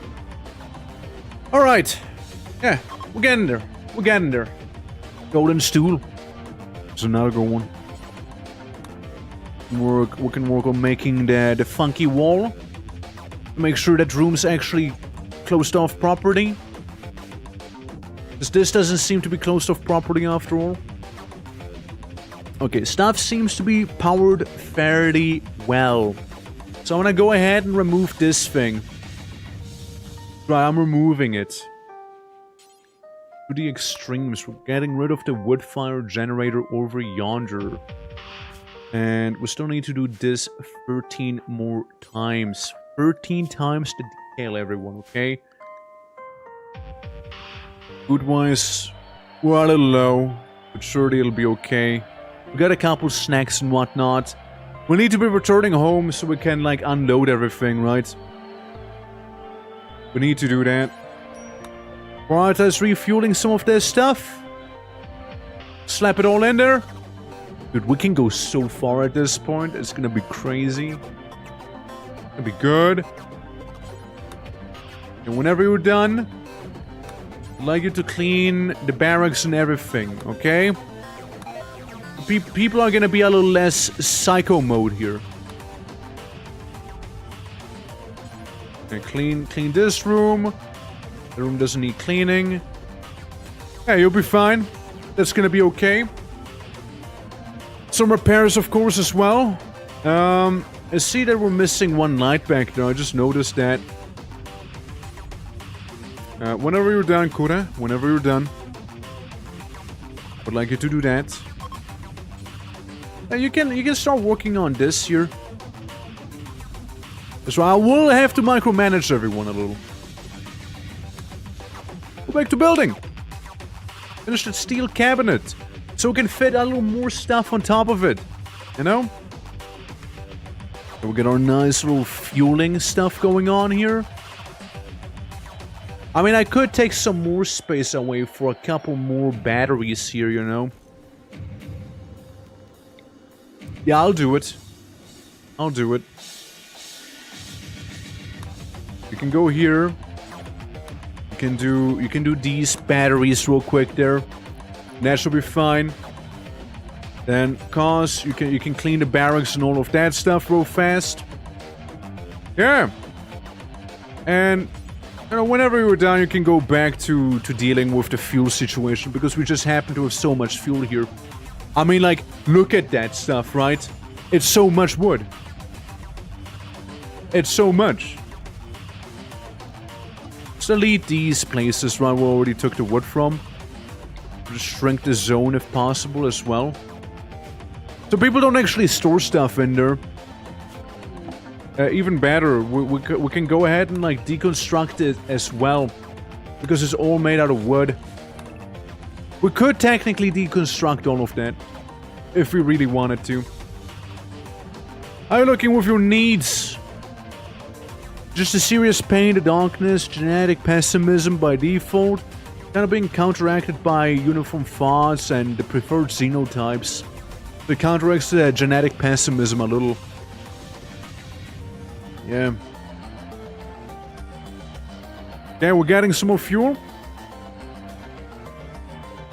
Alright. Yeah, we're getting there. We're getting there. Golden stool. There's another good one. We can work on making the funky wall. Make sure that room's actually closed off properly. Because this doesn't seem to be closed off properly after all. Okay, stuff seems to be powered fairly well. So I'm gonna go ahead and remove this thing. Right, I'm removing it. To the extremes, we're getting rid of the wood fire generator over yonder. And we still need to do this 13 more times. 13 times the detail, everyone, okay? Food-wise, we're a little low, but surely it'll be okay. We got a couple snacks and whatnot. We need to be returning home so we can, like, unload everything, right? We need to do that. Prioritize refueling some of this stuff. Slap it all in there. Dude, we can go so far at this point. It's gonna be crazy. It'll be good. And whenever you're done, I'd like you to clean the barracks and everything, okay? People are gonna be a little less psycho mode here. Okay, clean this room. The room doesn't need cleaning. Yeah, you'll be fine. That's gonna be okay. Some repairs, of course, as well. I see that we're missing one light back there. I just noticed that. Whenever you're done, Kura, whenever you're done, would like you to do that. You can start working on this here. So I will have to micromanage everyone a little. Go back to building. Finish that steel cabinet. So we can fit a little more stuff on top of it. You know? So we get our nice little fueling stuff going on here. I mean, I could take some more space away for a couple more batteries here, you know? Yeah, I'll do it. I'll do it. You can go here. You can do these batteries real quick there. That should be fine. Then, cause you can clean the barracks and all of that stuff real fast. Yeah. And you know, whenever you're done, you can go back to dealing with the fuel situation because we just happen to have so much fuel here. I mean, like, look at that stuff, right? It's so much wood. It's so much. Let's delete these places, right, where we already took the wood from. Just shrink the zone if possible as well. So people don't actually store stuff in there. Even better, we can go ahead and, like, deconstruct it as well. Because it's all made out of wood. We could technically deconstruct all of that. If we really wanted to. Are you looking with your needs? Just a serious pain, the darkness, genetic pessimism by default. Kind of being counteracted by uniform thoughts and the preferred xenotypes. It counteracts the genetic pessimism a little. Yeah. Yeah, we're getting some more fuel.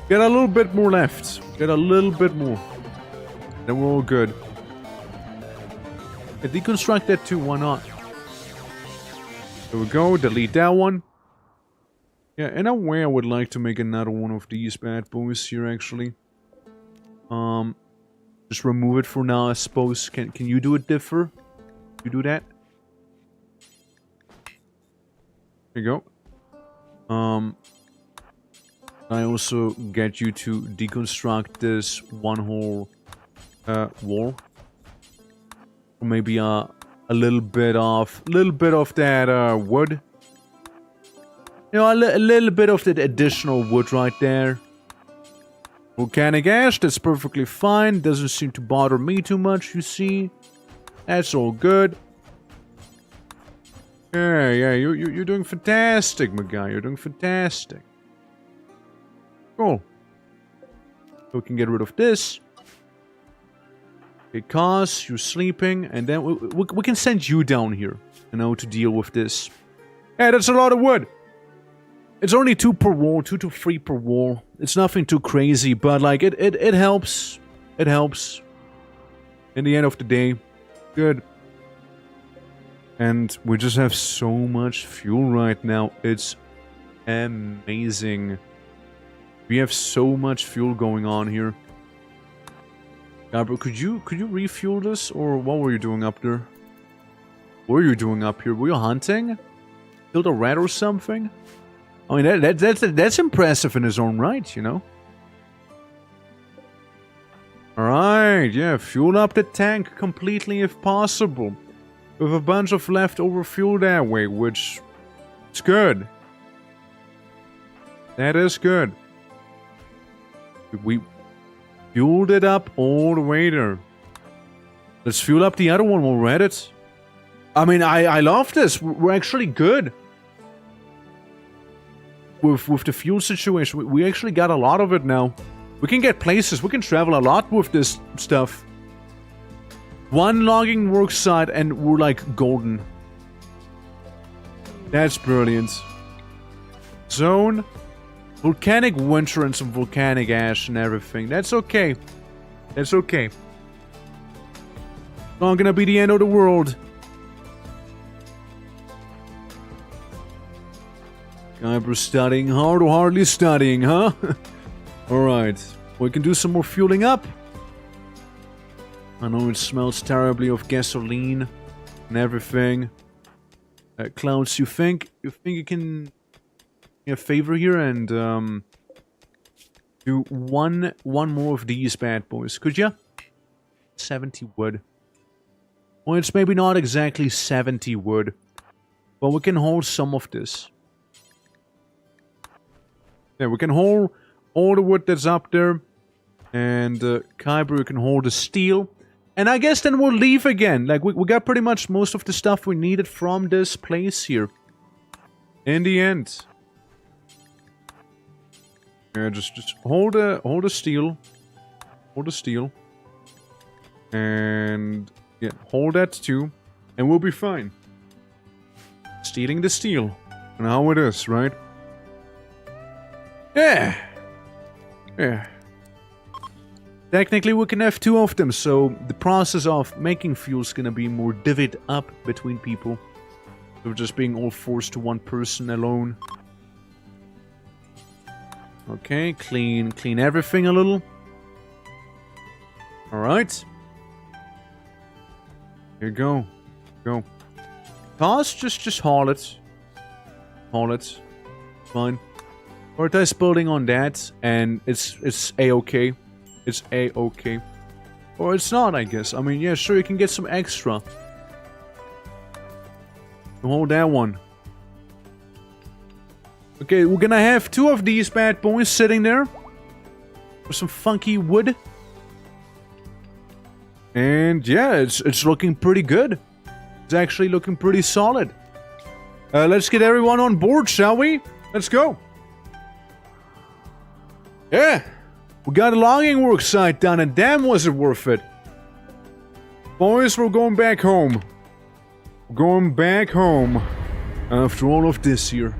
Get a little bit more left. Get a little bit more. Then we're all good. Yeah, deconstruct that too, why not? There we go, delete that one. Yeah, in a way I would like to make another one of these bad boys here, actually. Just remove it for now, I suppose. Can you do it differ? You do that? There you go. I also get you to deconstruct this one whole wall. Or maybe a little bit of that wood. You know, a little bit of that additional wood right there. Volcanic ash, that's perfectly fine. Doesn't seem to bother me too much, you see. That's all good. Yeah, you're doing fantastic, my guy. You're doing fantastic. Cool. So we can get rid of this. Because you're sleeping, and then we can send you down here, you know, to deal with this. Yeah, that's a lot of wood. It's only 2 per wall, 2 to 3 per wall. It's nothing too crazy, but like it helps. It helps. In the end of the day, good. And we just have so much fuel right now. It's amazing. We have so much fuel going on here. Gabriel, could you refuel this, or what were you doing up there? What were you doing up here? Were you hunting? Killed a rat or something? I mean, that's impressive in its own right, you know? Alright, yeah, fuel up the tank completely if possible. With a bunch of leftover fuel that way, which is good. That is good. We fueled it up all the way there. Let's fuel up the other one while we're at it. I mean, I love this. We're actually good. With the fuel situation, we actually got a lot of it now. We can get places. We can travel a lot with this stuff. 1 logging work site and we're like golden. That's brilliant. Zone. Volcanic winter and some volcanic ash and everything. That's okay. That's okay. Not gonna be the end of the world. Guy, studying hard or hardly studying, huh? Alright. We can do some more fueling up. I know it smells terribly of gasoline and everything. Clouds, you think you can a favor here and do one more of these bad boys, could ya? 70 wood. Well, it's maybe not exactly 70 wood, but we can hold some of this. Yeah, we can hold all the wood that's up there, and Kyber can hold the steel. And I guess then we'll leave again. Like, we got pretty much most of the stuff we needed from this place here. In the end. Yeah, just hold the steel. Hold the steel. And yeah, hold that too. And we'll be fine. Stealing the steel. And how it is, right? Yeah. Yeah. Technically we can have 2 of them, so the process of making fuel is gonna be more divvied up between people. So just being all forced to 1 person alone. Okay, clean everything a little. Alright. Here you go. Go. Toss, just haul it. Haul it. Fine. Prioritize building on that, and it's a-okay. It's a-okay. Or it's not, I guess. I mean, yeah, sure, you can get some extra. Hold that one. Okay, we're gonna have 2 of these bad boys sitting there. With some funky wood. And yeah, it's looking pretty good. It's actually looking pretty solid. Let's get everyone on board, shall we? Let's go. Yeah. We got a logging work site done, and damn was it worth it. Boys, we're going back home. We're going back home. After all of this here.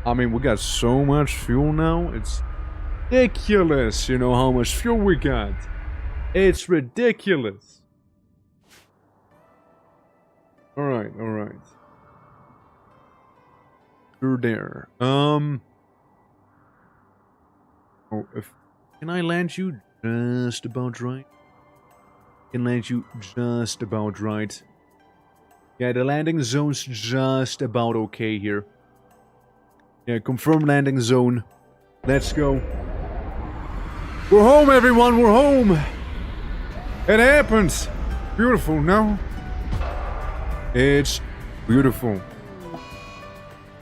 I mean, we got so much fuel now. It's ridiculous, you know, how much fuel we got. It's ridiculous. Alright, alright. You're there. Oh, can I land you just about right? can land you just about right. Yeah, the landing zone's just about okay here. Yeah, confirm landing zone. Let's go. We're home, everyone, we're home! It happened! Beautiful, no? It's beautiful.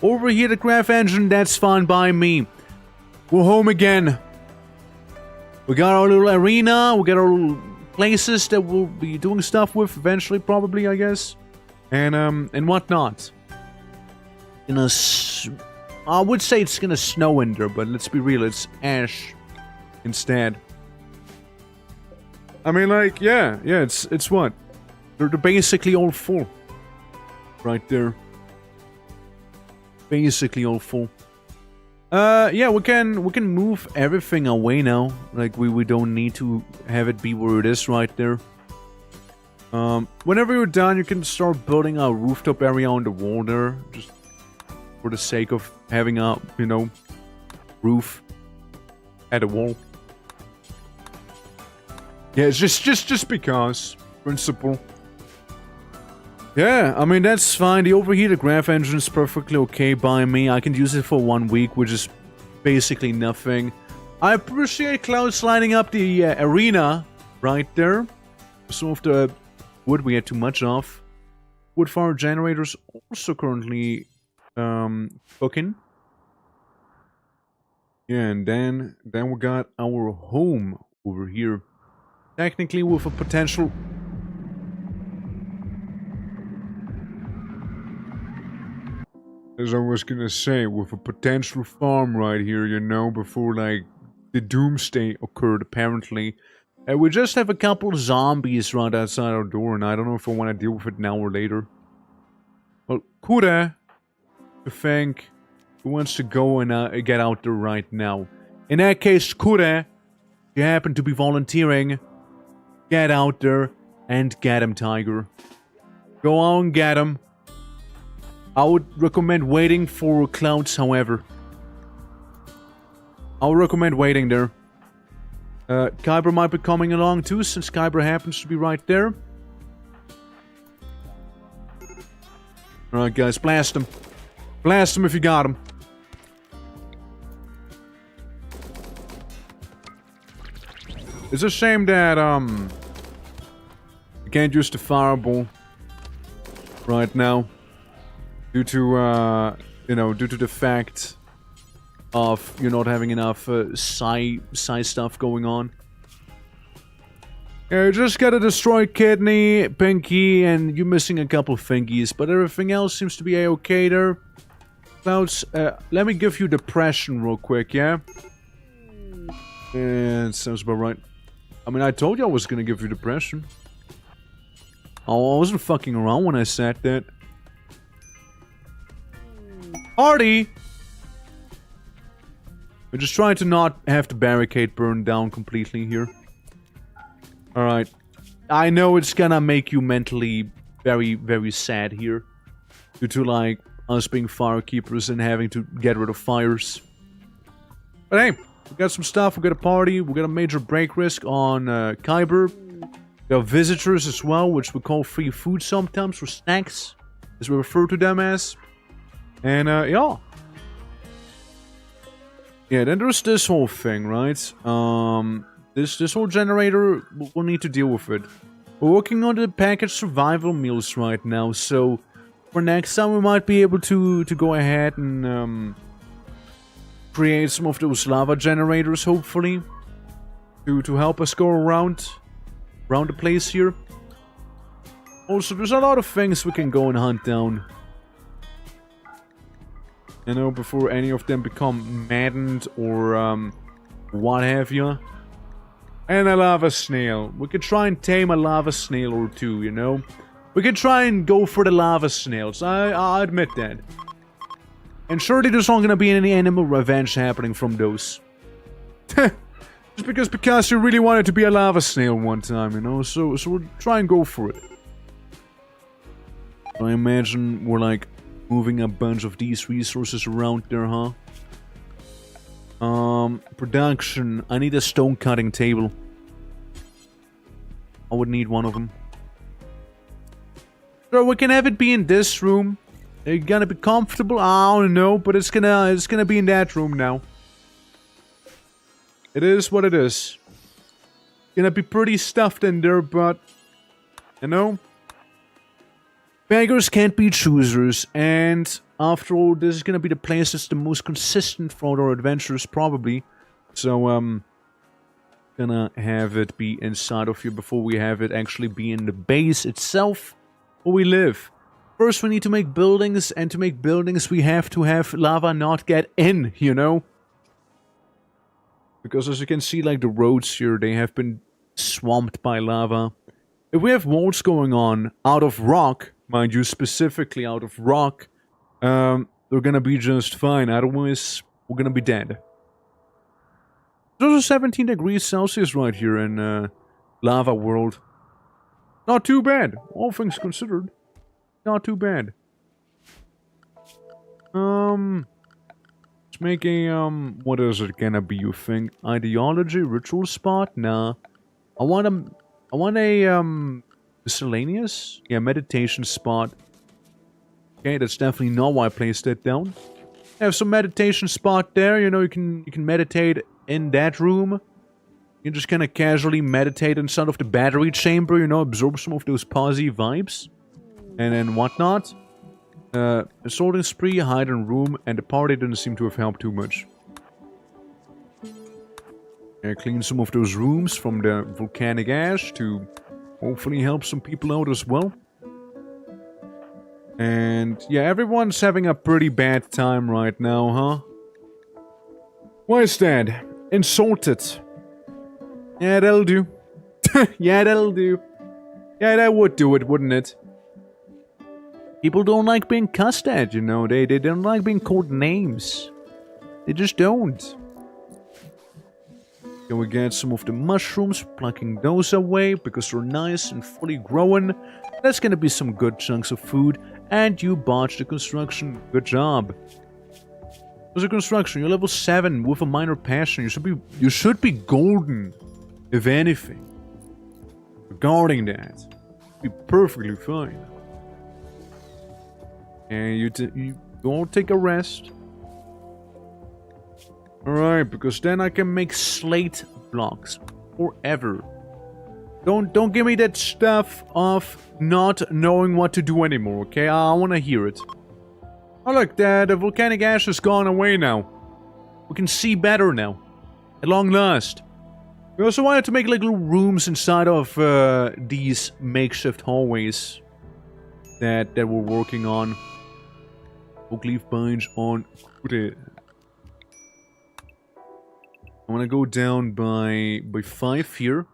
Overheat the craft engine, that's fine by me. We're home again. We got our little arena, we got our little places that we'll be doing stuff with eventually, probably, I guess. And whatnot. I would say it's gonna snow in there, but let's be real, it's ash instead. I mean, like, yeah, it's what? They're basically all full. Right there. Basically all full. Yeah, we can move everything away now. Like, we don't need to have it be where it is right there. Whenever you're done, you can start building a rooftop area on the wall there. Just for the sake of having a, you know, roof at a wall. Yeah, it's just because. Principle. Yeah, I mean, that's fine. The overheated graph engine is perfectly okay by me. I can use it for 1 week, which is basically nothing. I appreciate Cloud lining up the arena right there. Some of the wood we had too much of. Wood fire generators also currently cooking. Yeah, and then we got our home over here. Technically with a potential... As I was gonna say, with a potential farm right here, you know, before, like, the doomsday occurred, apparently. We just have a couple of zombies right outside our door, and I don't know if I want to deal with it now or later. Well, Kura, I think, who wants to go and get out there right now. In that case, Kura, you happen to be volunteering, get out there and get him, Tiger. Go on, get him. I would recommend waiting for clouds, however. I would recommend waiting there. Kyber might be coming along too, since Kyber happens to be right there. Alright guys, blast him. Blast him if you got him. It's a shame that, you can't use the fireball right now. Due to, you know, due to the fact of you not having enough psi stuff going on. Yeah, you just gotta destroy kidney, pinky, and you're missing a couple of fingies, but everything else seems to be a-okay there. Clouds, let me give you depression real quick, yeah? Yeah, it sounds about right. I mean, I told you I was gonna give you depression. Oh, I wasn't fucking around when I said that. Party! We're just trying to not have the barricade burned down completely here. Alright. I know it's gonna make you mentally very, very sad here. Due to, like, us being firekeepers and having to get rid of fires. But hey, we got some stuff, we got a party, we got a major break risk on Kyber. We got visitors as well, which we call free food sometimes, or snacks, as we refer to them as. And, yeah. Yeah, then there's this whole thing, right? This whole generator, we'll need to deal with it. We're working on the packaged survival meals right now, so for next time we might be able to go ahead and, create some of those lava generators, hopefully. To help us go around the place here. Also, there's a lot of things we can go and hunt down. You know, before any of them become maddened or, what have you. And a lava snail. We could try and tame a lava snail or two, you know. We could try and go for the lava snails. I admit that. And surely there's not gonna be any animal revenge happening from those. Just because Picasso really wanted to be a lava snail one time, you know. So we'll try and go for it. I imagine we're like moving a bunch of these resources around there, huh? Production. I need a stone cutting table. I would need one of them. So we can have it be in this room. Are you gonna be comfortable? I don't know, but it's gonna be in that room now. It is what it is. Gonna be pretty stuffed in there, but you know, beggars can't be choosers, and after all, this is gonna be the place that's the most consistent for our adventures, probably. So, gonna have it be inside of here before we have it actually be in the base itself where we live. First, we need to make buildings, and to make buildings, we have to have lava not get in, you know? Because as you can see, like, the roads here, they have been swamped by lava. If we have walls going on out of rock, mind you, specifically out of rock, they're gonna be just fine. Otherwise, we're gonna be dead. There's also 17 degrees Celsius right here in Lava World. Not too bad, all things considered. Not too bad. Let's make a, what is it gonna be, you think? Ideology, ritual spot? Nah. I want a, miscellaneous? Yeah, meditation spot. Okay, that's definitely not why I placed that down. I have some meditation spot there, you know, you can meditate in that room. You just kind of casually meditate inside of the battery chamber, you know, absorb some of those posy vibes. And then whatnot. Assaulting spree, hide in room, and the party didn't seem to have helped too much. Clean some of those rooms from the volcanic ash to hopefully help some people out as well. And yeah, everyone's having a pretty bad time right now, huh? Why is that? Insulted. Yeah, that'll do. Yeah, that'll do. Yeah, that would do it, wouldn't it? People don't like being cussed at, you know. They don't like being called names. They just don't. Can we get some of the mushrooms, plucking those away because they're nice and fully grown. That's gonna be some good chunks of food. And you botched the construction. Good job. There's a construction. You're level 7 with a minor passion. You should be golden, if anything. Regarding that, be perfectly fine. And you don't take a rest. Alright, because then I can make slate blocks forever. Don't give me that stuff of not knowing what to do anymore, okay? I want to hear it. Oh look, the volcanic ash has gone away now. We can see better now. At long last. We also wanted to make like little rooms inside of these makeshift hallways that we're working on. Oak leaf binds on. I'm gonna go down by 5 here.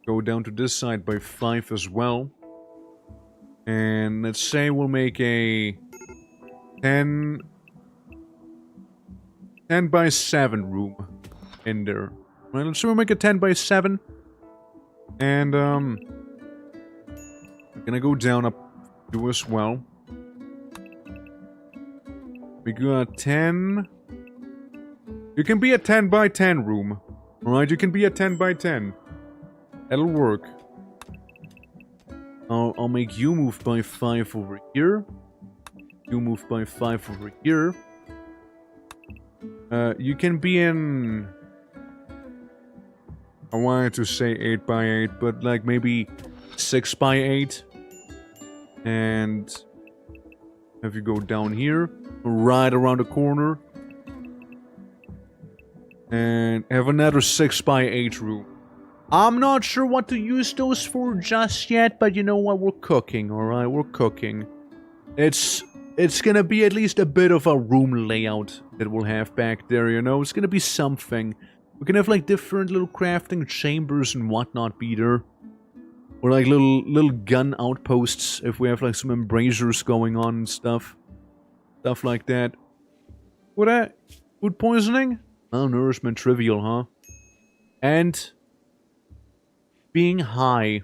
Go down to this side by 5 as well. And let's say we'll make a 10 by 7 room in there. Right, let's say we'll make a 10 by 7. And I'm gonna go down up to as well. We got 10. You can be a 10 by 10 room. Alright, you can be a 10 by 10. That'll work. I'll make you move by 5 over here. You move by 5 over here. You can be in... I wanted to say 8 by 8, but like maybe 6 by 8. And... have you go down here. Right around the corner. And have another 6 by 8 room. I'm not sure what to use those for just yet, but you know what? We're cooking, alright? We're cooking. It's gonna be at least a bit of a room layout that we'll have back there, you know? It's gonna be something. We can have like different little crafting chambers and whatnot be there. Or like little gun outposts if we have like some embrasures going on and stuff. Stuff like that. What food poisoning? Malnourishment, trivial, huh? And being high.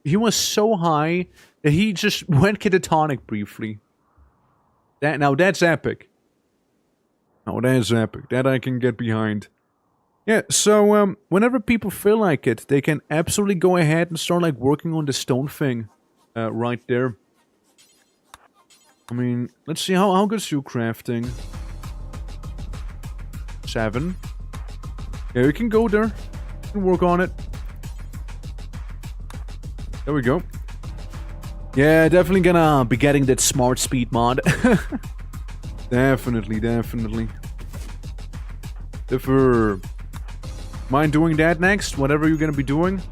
He was so high that he just went catatonic briefly. Now that's epic. Now that's epic. That I can get behind. Yeah, so whenever people feel like it, they can absolutely go ahead and start like working on the stone thing right there. I mean, let's see, how good is you crafting? 7. Yeah, we can go there. We can work on it. There we go. Yeah, definitely gonna be getting that smart speed mod. Definitely. If we're... Mind doing that next? Whatever you're gonna be doing?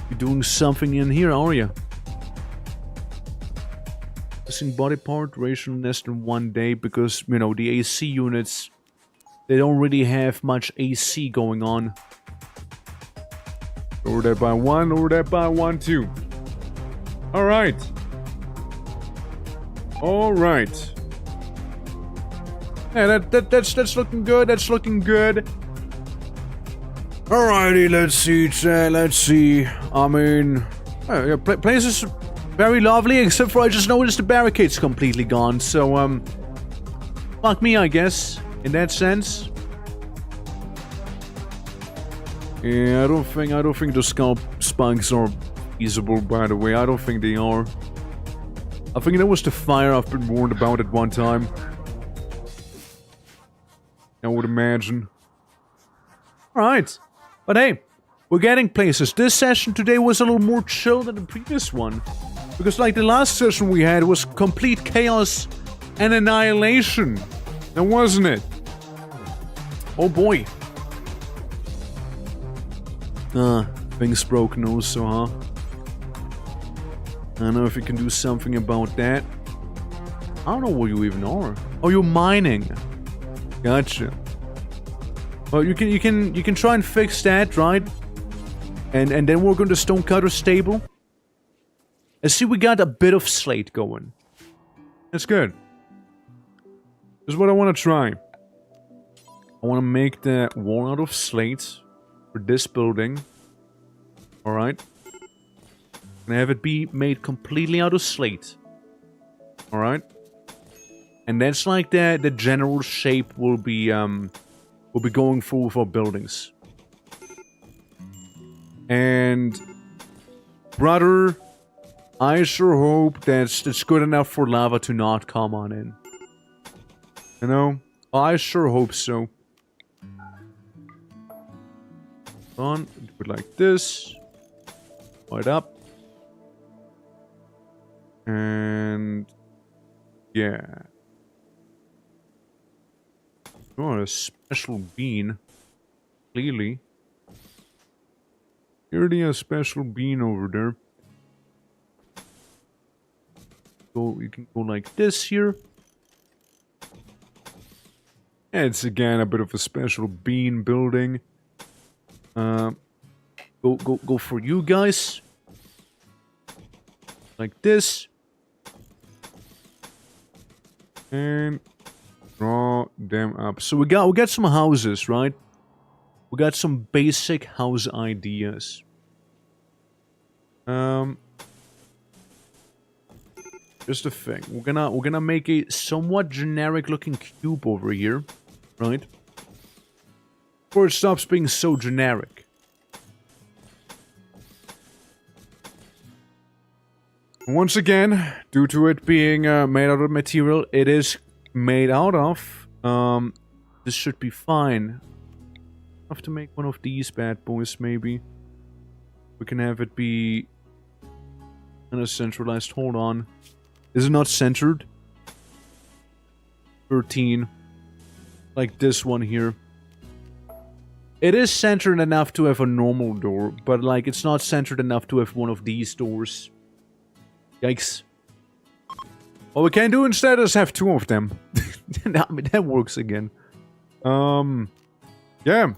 You're doing something in here, are you? Missing body part, duration less than 1 day, because, you know, the AC units, they don't really have much AC going on. Lower that by 1, lower that by 1 too. Alright. Alright. Yeah, that's looking good, that's looking good. Alrighty, let's see, chat, let's see. I mean, yeah, place is very lovely, except for I just noticed the barricade's completely gone, so, fuck me, I guess, in that sense. Yeah, I don't think the scalp spikes are feasible, by the way. I don't think they are. I think that was the fire I've been warned about at one time. I would imagine. Alright. But hey, we're getting places. This session today was a little more chill than the previous one. Because like the last session we had was complete chaos and annihilation. Now wasn't it? Oh boy. Things broken also, huh? I don't know if you can do something about that. I don't know where you even are. Oh, you're mining. Gotcha. Well, you can try and fix that, right? And then work on the stonecutter stable. And see, we got a bit of slate going. That's good. This is what I want to try. I want to make the wall out of slate for this building. Alright. And have it be made completely out of slate. Alright. And that's like the general shape we'll be going for with our buildings. And brother, I sure hope that's good enough for lava to not come on in. You know? I sure hope so. On, do it like this. Right up. And yeah. Oh, a special bean. Clearly. Already a special bean over there. So you can go like this here. And it's again a bit of a special bean building. Go for you guys. Like this. And draw them up. So we got some houses, right? We got some basic house ideas. Just a thing. We're gonna make a somewhat generic looking cube over here, right? Before it stops being so generic. Once again, due to it being made out of material it is made out of, this should be fine. I have to make one of these bad boys, maybe. We can have it be kind of centralized. Hold on. Is it not centered? 13. Like this one here. It is centered enough to have a normal door, but like it's not centered enough to have one of these doors. Yikes. What we can do instead is have 2 of them. I mean, that works again. Yeah.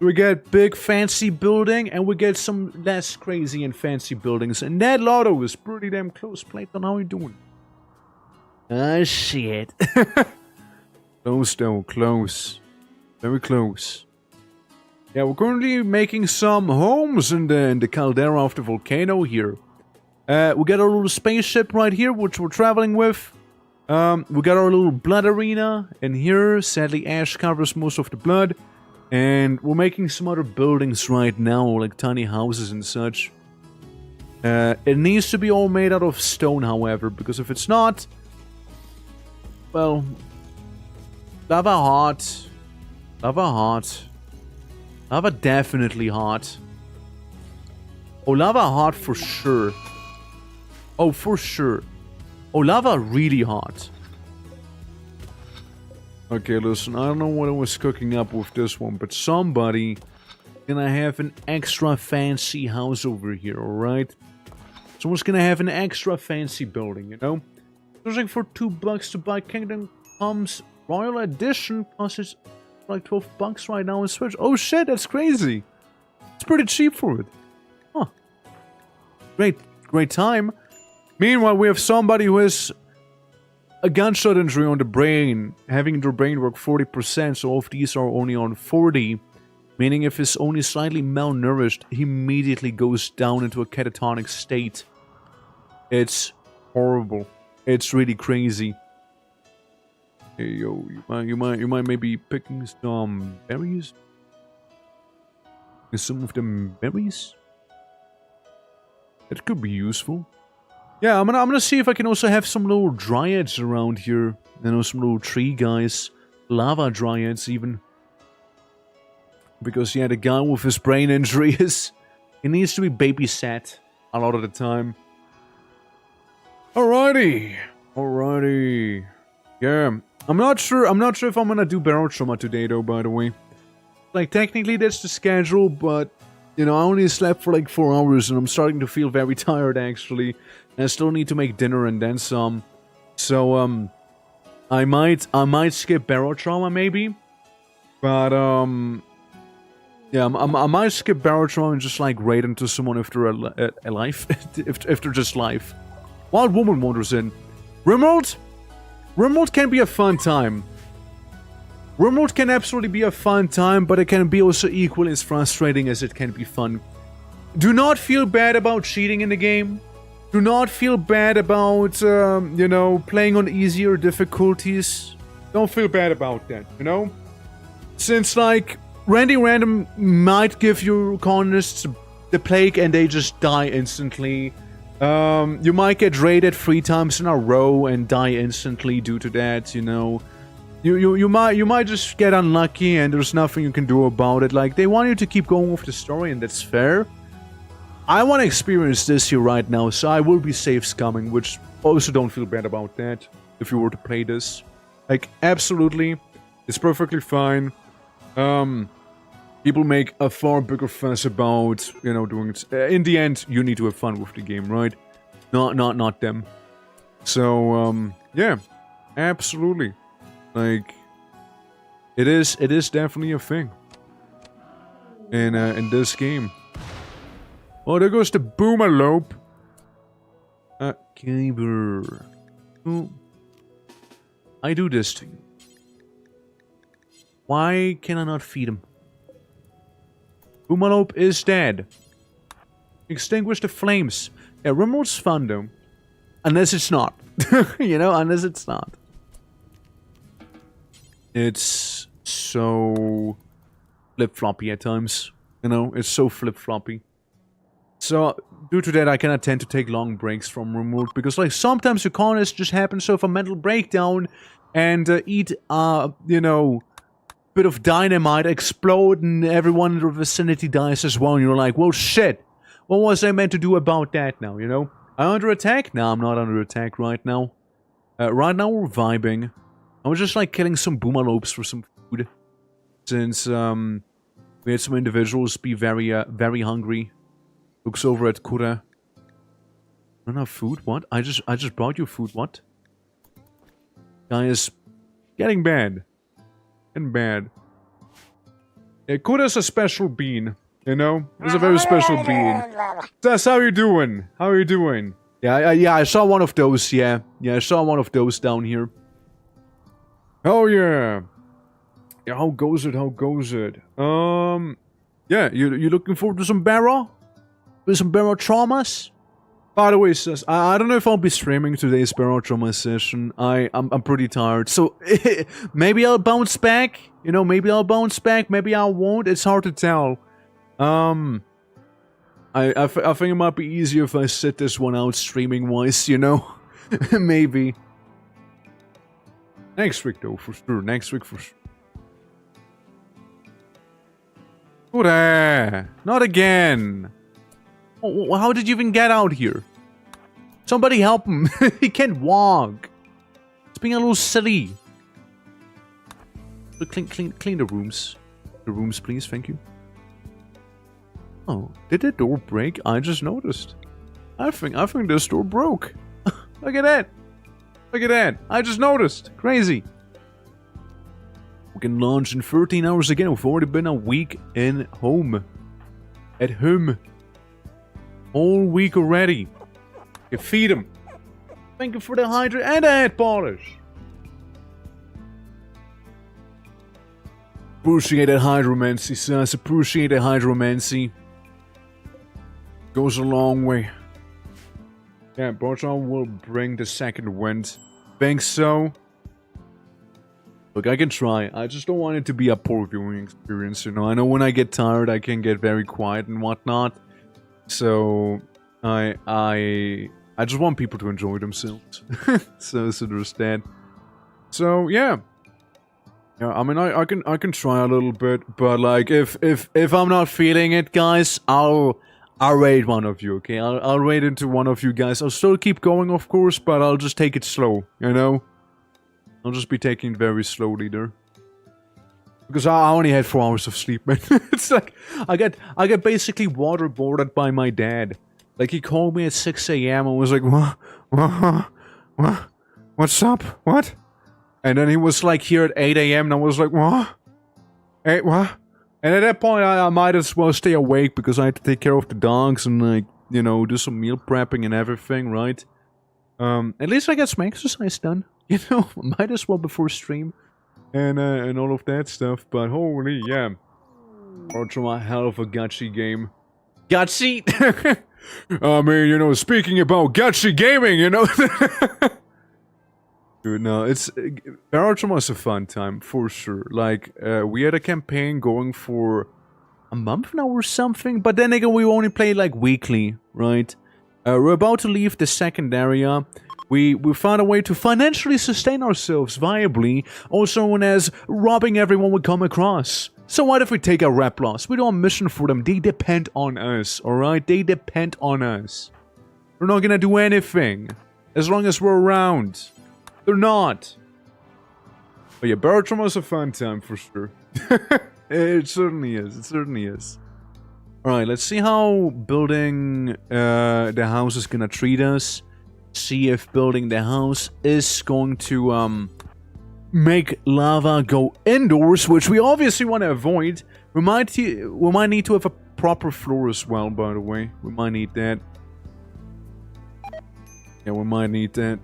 We get big fancy building and we get some less crazy and fancy buildings. And that lotto is pretty damn close. Platon, how you doing? Ah, shit. Close though, close. Very close. Yeah, we're currently making some homes in the caldera of the volcano here. We got a little spaceship right here, which we're traveling with. We got our little blood arena in here. Sadly, ash covers most of the blood. And we're making some other buildings right now, like tiny houses and such. It needs to be all made out of stone, however, because if it's not... Well... Lava hot. Lava hot. Lava definitely hot. Oh, lava hot for sure. Oh, for sure. Oh, lava really hot. Okay, listen, I don't know what I was cooking up with this one, but somebody gonna have an extra fancy house over here, alright? Someone's gonna have an extra fancy building, you know? Searching for $2 to buy Kingdom Comes Royal Edition, costs it's like $12 right now on Switch. Oh shit, that's crazy! It's pretty cheap for it. Huh. Great time. Meanwhile, we have somebody who has a gunshot injury on the brain, having their brain work 40%, so all of these are only on 40. Meaning if he's only slightly malnourished, he immediately goes down into a catatonic state. It's horrible. It's really crazy. Hey yo, you might maybe picking some berries? Some of them berries? That could be useful. Yeah, I'm gonna see if I can also have some little dryads around here. You know, some little tree guys. Lava dryads, even. Because, yeah, the guy with his brain injury is... He needs to be babysat a lot of the time. Alrighty. Alrighty. Yeah. I'm not sure if I'm gonna do barrel trauma today, though, by the way. Like, technically that's the schedule, but... You know, I only slept for like 4 hours and I'm starting to feel very tired, actually. And I still need to make dinner and then some. So, I might skip barrel trauma, maybe. But, yeah, I might skip barrel trauma and just, like, raid into someone if they're alive. if they're just live. Wild Woman wanders in. RIMWORLD? RIMWORLD can be a fun time. RIMWORLD can absolutely be a fun time, but it can be also equally as frustrating as it can be fun. Do not feel bad about cheating in the game. Do not feel bad about, you know, playing on easier difficulties. Don't feel bad about that, you know? Since, like, Randy Random might give your colonists the plague and they just die instantly. You might get raided 3 times in a row and die instantly due to that, you know? You might just get unlucky and there's nothing you can do about it. Like, they want you to keep going with the story and that's fair. I want to experience this here right now, so I will be safe scumming, which also don't feel bad about that if you were to play this. Like, absolutely, it's perfectly fine. People make a far bigger fuss about, you know, doing it. In the end, you need to have fun with the game, right? Not them. So, yeah, absolutely. Like, it is definitely a thing in this game. Oh, there goes the boomalope. Gaber. Oh, I do this to you. Why can I not feed him? Boomalope is dead. Extinguish the flames. Yeah, RIMWORLD's fun though. Unless it's not. You know, unless it's not. It's so flip-floppy at times. You know, it's so flip-floppy. So, due to that, I cannot tend to take long breaks from RIMWORLD. Because, like, sometimes your colonists just happen to have a mental breakdown and eat, you know, bit of dynamite, explode, and everyone in the vicinity dies as well. And you're like, well, shit. What was I meant to do about that now, you know? I'm under attack? No, I'm not under attack right now. Right now, we're vibing. I was just, like, killing some boomalopes for some food. Since, we had some individuals be very, very hungry. Looks over at Kura. Not enough food? What? I just brought you food. What? Guy is getting bad. Getting bad. Yeah, Kura's a special bean. You know? He's a very special bean. That's how you doing? How are you doing? Yeah, I saw one of those, yeah. Yeah, I saw one of those down here. Oh, yeah. Yeah, how goes it? How goes it? Yeah, you looking forward to some barrel? With some barrel traumas? By the way, sis, I don't know if I'll be streaming today's Barotrauma session. I'm pretty tired, so maybe I'll bounce back. You know, maybe I'll bounce back. Maybe I won't. It's hard to tell. I think it might be easier if I sit this one out streaming wise. You know, maybe. Next week though, for sure. Next week for sure. Not again. Oh, how did you even get out here? Somebody help him. He can't walk. It's being a little silly. Clean the rooms. The rooms, please. Thank you. Oh, did the door break? I just noticed. I think this door broke. Look at that. Look at that. I just noticed. Crazy. We can launch in 13 hours again. We've already been a week in home. At home. All week already. You feed him. Thank you for the hydrate and the head polish. Appreciate that hydromancy, sis. Appreciate that hydromancy. Goes a long way. Yeah, Bartol will bring the second wind. Think so? Look, I can try. I just don't want it to be a poor viewing experience, you know. I know when I get tired, I can get very quiet and whatnot. So, I just want people to enjoy themselves. so there's that. So, yeah. Yeah, I mean, I can try a little bit, but like, if I'm not feeling it, guys, I'll raid one of you, okay? I'll raid into one of you guys. I'll still keep going, of course, but I'll just take it slow, you know? I'll just be taking it very slowly there. Because I only had 4 hours of sleep, man. It's like, I get basically waterboarded by my dad. Like, he called me at 6 a.m. and was like, what? What's up? What? And then he was like here at 8 a.m. and I was like, what? 8, what? And at that point, I might as well stay awake because I had to take care of the dogs and, like, you know, do some meal prepping and everything, right? At least I got some exercise done, you know? Might as well before stream and all of that stuff. But holy, yeah. Ultra, a hell of a gachi game. Gachi? I mean, you know, speaking about gachi gaming, you know? Dude, no, it's... Barotrauma was a fun time, for sure. Like, we had a campaign going for a month now or something, but then again, we only played, like, weekly, right? We're about to leave the second area. We found a way to financially sustain ourselves viably, also known as robbing everyone we come across. So what if we take a rep loss? We do a mission for them. They depend on us, alright? They depend on us. We're not gonna do anything as long as we're around. They're not. But yeah, Barotrauma was a fun time for sure. It certainly is. It certainly is. Alright, let's see how building the house is gonna treat us. See if building the house is going to make lava go indoors, which we obviously want to avoid. We might need to have a proper floor as well, by the way. We might need that. Yeah, we might need that.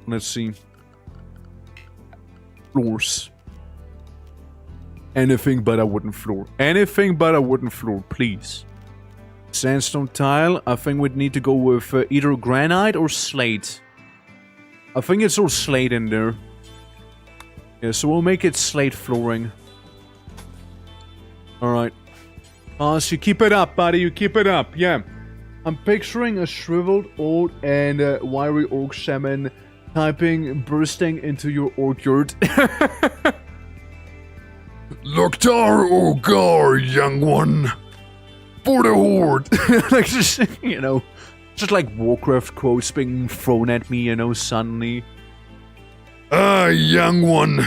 Let's see. Floors. Anything but a wooden floor. Anything but a wooden floor, please. Sandstone tile. I think we'd need to go with either granite or slate. I think it's all slate in there. Yeah, so we'll make it slate flooring. Alright. So you keep it up, buddy. You keep it up. Yeah. I'm picturing a shriveled old and wiry orc shaman typing, bursting into your orchard. Loktar Ogar, young one. For the horde. Like, just, you know, just like Warcraft quotes being thrown at me, you know, suddenly. Young one.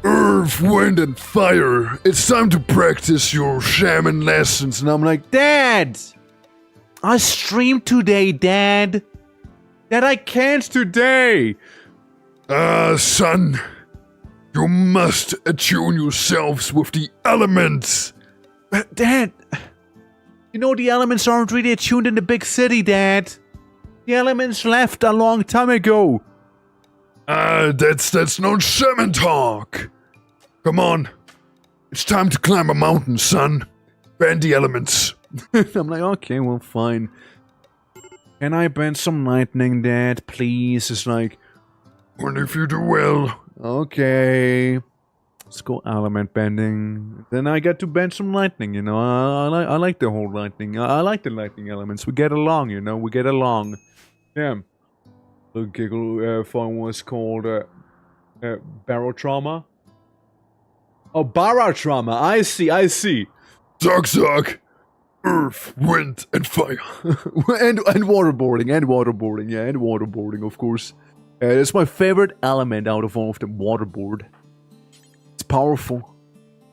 Earth, wind, and fire. It's time to practice your shaman lessons. And I'm like, Dad! I streamed today, Dad. Dad, I can't today. Son. You must attune yourselves with the elements. Dad. You know the elements aren't really attuned in the big city, Dad. The elements left a long time ago. That's not shaman talk. Come on. It's time to climb a mountain, son. Ban the elements. I'm like, okay, well, fine. Can I bend some lightning, Dad? Please? It's like, And if you do well. okay. Let's go element bending. Then I get to bend some lightning, you know. I like the whole lightning. I like the lightning elements. We get along, you know. We get along. Yeah. The giggle fun was called barotrauma. Oh, barotrauma. I see. Zog. Earth, wind, and fire. and waterboarding, yeah, and waterboarding, of course. It's my favorite element out of all of them, waterboard. It's powerful.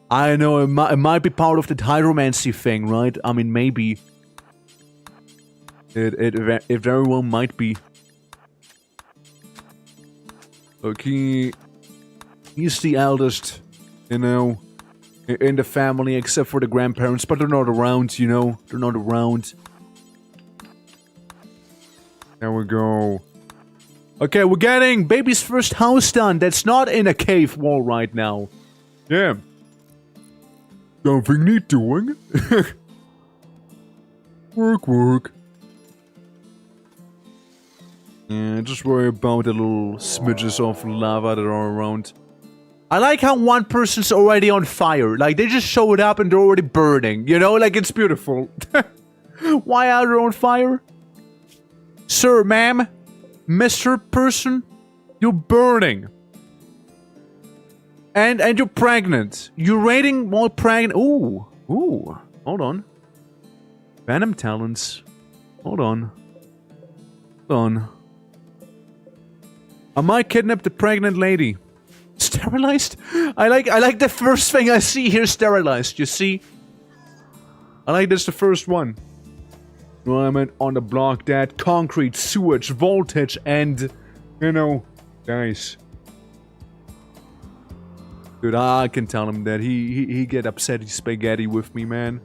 I know it might be part of the hydromancy thing, right? I mean, maybe. It very well might be. Look, he's the eldest, you know, in the family, except for the grandparents, but they're not around, you know? They're not around. There we go. Okay, we're getting baby's first house done. That's not in a cave wall right now. Yeah. Something neat doing. Work. Yeah, just worry about the little smidges of lava that are around. I like how one person's already on fire. Like, they just showed up and they're already burning. You know, like, it's beautiful. Why are they on fire? Sir, ma'am, Mr. Person, you're burning. And you're pregnant. You're rating while pregnant. Ooh. Hold on. Venom talents. Hold on. I might kidnap the pregnant lady. Sterilized? I like the first thing I see here, sterilized, you see? I like this, the first one. Environment on the block, that concrete, sewage, voltage, and, you know, nice. Dude, I can tell him that he get upset spaghetti with me, man.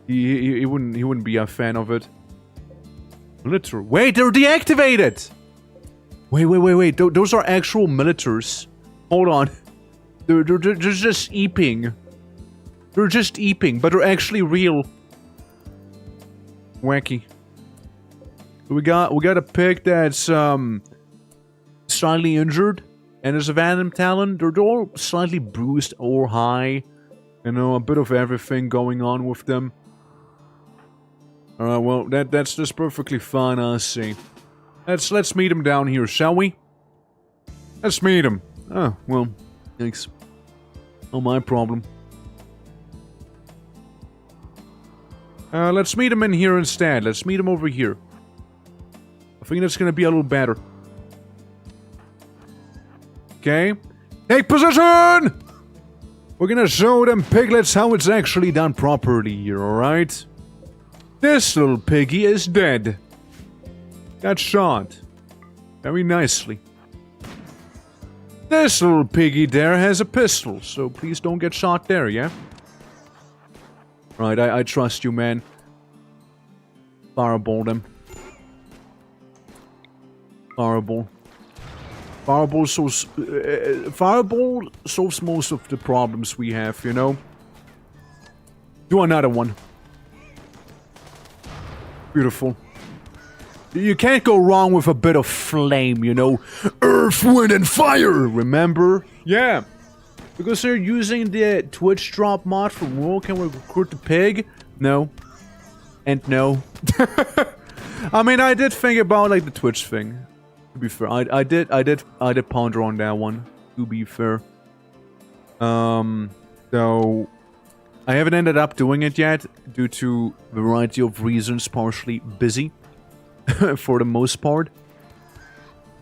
He wouldn't be a fan of it. Literal. Wait, they're deactivated! Wait. Those are actual militars. Hold on. They're just eeping. They're just eeping, but they're actually real. Wacky. We got a pig that's slightly injured, and there's a venom talon. They're all slightly bruised or high. You know, a bit of everything going on with them. Alright, well, that's just perfectly fine, I see. Let's meet him down here, shall we? Let's meet him. Oh, well, thanks. Not my problem. Let's meet him in here instead. Let's meet him over here. I think that's gonna be a little better. Okay. Take position! We're gonna show them piglets how it's actually done properly here, alright? This little piggy is dead. Got shot. Very nicely. This little piggy there has a pistol, so please don't get shot there, yeah? Right, I trust you, man. Fireball them. Fireball. Fireball solves most of the problems we have, you know? Do another one. Beautiful. You can't go wrong with a bit of flame, you know? Earth, wind, and fire! Remember? Yeah. Because they're using the Twitch drop mod for World Can We Recruit the Pig? No. And no. I mean, I did think about, like, the Twitch thing. To be fair. I did ponder on that one. To be fair. So... I haven't ended up doing it yet, due to a variety of reasons, partially busy. For the most part.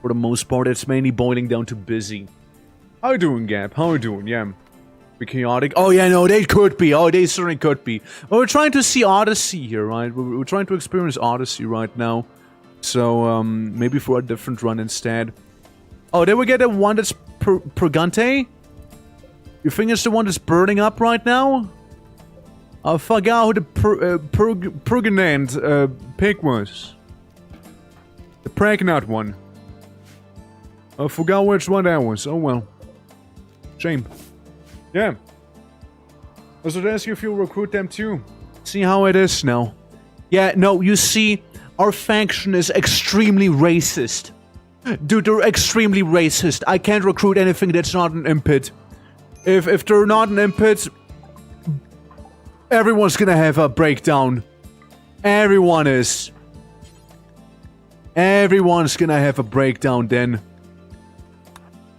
For the most part, it's mainly boiling down to busy. How you doing, Gap? How you doing? Yeah. Be chaotic? Oh, yeah, no, they could be. Oh, they certainly could be. Well, we're trying to see Odyssey here, right? We're trying to experience Odyssey right now. So, maybe for a different run instead. Oh, did we get the one that's Purgante? You think it's the one that's burning up right now? I forgot who the Purganant pig was. The pregnant one. I forgot which one that was. Oh well. Shame. Yeah. I was gonna ask you if you'll recruit them too. See how it is now. Yeah, no, you see, our faction is extremely racist. Dude, they're extremely racist. I can't recruit anything that's not an impit. If they're not an impit, everyone's gonna have a breakdown. Everyone's gonna have a breakdown then.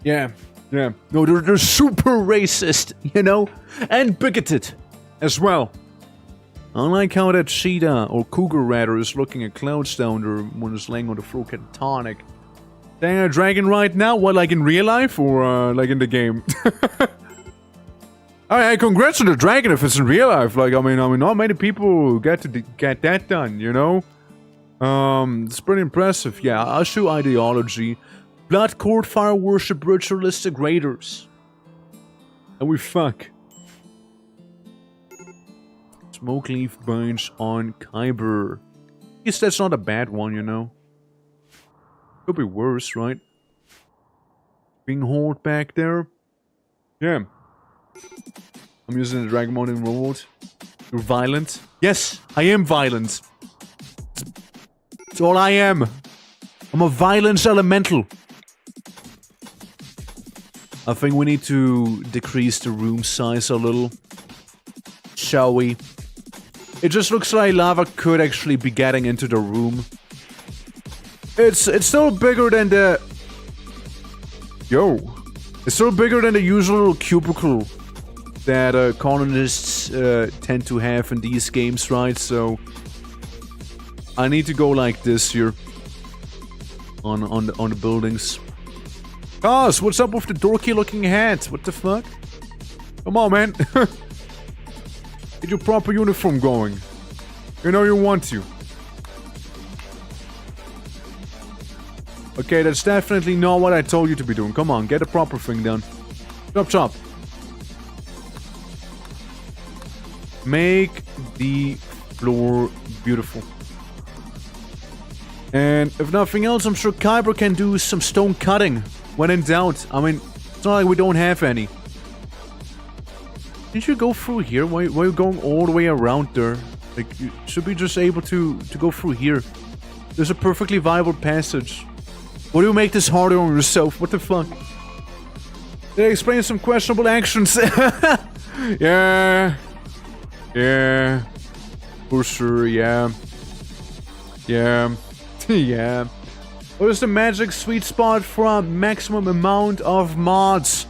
Yeah. No, they're super racist, you know? And bigoted as well. I like how that cheetah, or cougar rather, is looking at clouds down there when it's laying on the floor catatonic. Dang, a dragon right now? What, like in real life or like in the game? Alright, congrats to the dragon if it's in real life. Like, I mean, not many people get to get that done, you know? It's pretty impressive. Yeah, I'll show ideology. Blood court, fire worship, ritualistic raiders. And we fuck. Smoke leaf binds on Kyber. I guess that's not a bad one, you know. Could be worse, right? Being hauled back there. Yeah. I'm using the dragon mode in RIMWORLD. You're violent? Yes, I am violent. That's all I am. I'm a violence elemental. I think we need to decrease the room size a little. Shall we? It just looks like lava could actually be getting into the room. It's still bigger than the... Yo. It's still bigger than the usual cubicle that colonists tend to have in these games, right? So I need to go like this here on the buildings. Cos, what's up with the dorky looking hat? What the fuck? Come on, man. Get your proper uniform going. You know you want to. Okay, that's definitely not what I told you to be doing. Come on, get a proper thing done. Chop. Make the floor beautiful. And if nothing else, I'm sure Kyber can do some stone cutting when in doubt. I mean, it's not like we don't have any. Did you go through here? Why are you going all the way around there? Like, you should be just able to go through here. There's a perfectly viable passage. Why do you make this harder on yourself? What the fuck? They explain some questionable actions. Yeah. For sure, yeah. Yeah. What is the magic sweet spot for a maximum amount of mods?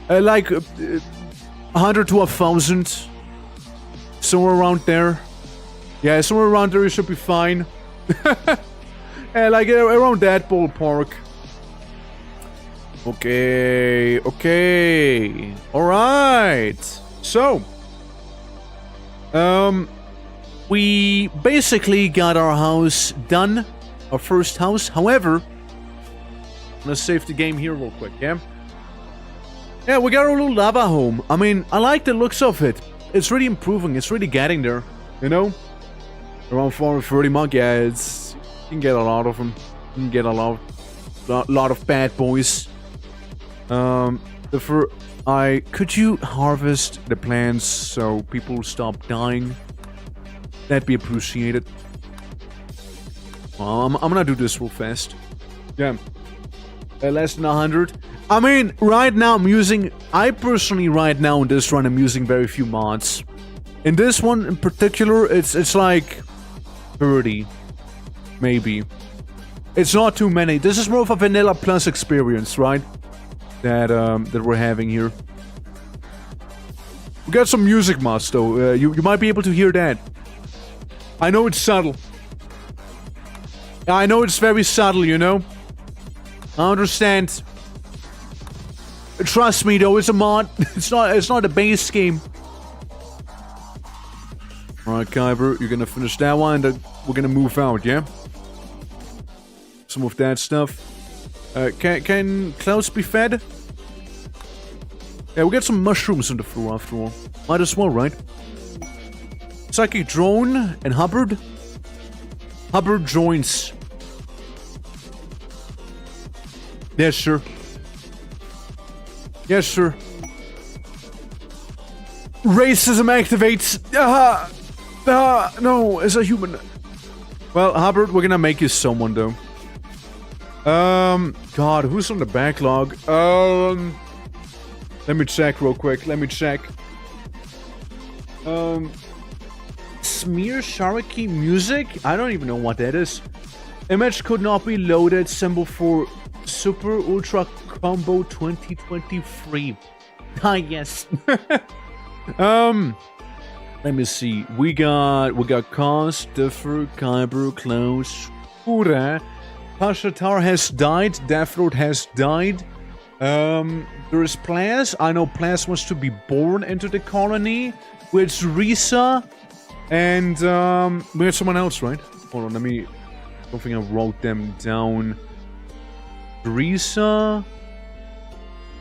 Like 100 to 1,000. Somewhere around there. Yeah, somewhere around there you should be fine. Yeah, like around that ballpark. Okay. Alright. So. We basically got our house done. Our first house. However, let's save the game here real quick, yeah? Yeah, we got our little lava home. I mean, I like the looks of it. It's really improving. It's really getting there, you know? Around 430 monk, yeah, it's... You can get a lot of them. You can get a lot of bad boys. Could you harvest the plants so people stop dying? That'd be appreciated. Well, I'm gonna do this real fast. Yeah. Less than 100. I mean, right now I personally right now in this run I'm using very few mods. In this one in particular, it's like 30. Maybe. It's not too many. This is more of a vanilla plus experience, right? That we're having here. We got some music mods though. You might be able to hear that. I know it's subtle. I know it's very subtle, you know? I understand. Trust me though, it's a mod. It's not a base game. Alright, Kyber, you're gonna finish that one and then we're gonna move out, yeah? Some of that stuff. Can clouds be fed? Yeah, we got some mushrooms on the floor after all. Might as well, right? Psychic drone and Hubbard. Hubbard joins. Yes, sir. Yes, sir. Racism activates. No, it's a human. Well, Hubbard, we're gonna make you someone, though. God, who's on the backlog? Let me check real quick. Let me check. Smear Sharky Music? I don't even know what that is. Image could not be loaded. Symbol for Super Ultra Combo 2023. Ah, yes. Let me see. We got Cos, Differ, Kyber, Klaus, Ura. Pashatar has died. Deathroad has died. There is Plas. I know Plas wants to be born into the colony. With Risa. And, we had someone else, right? Hold on, let me... I don't think I wrote them down. Risa.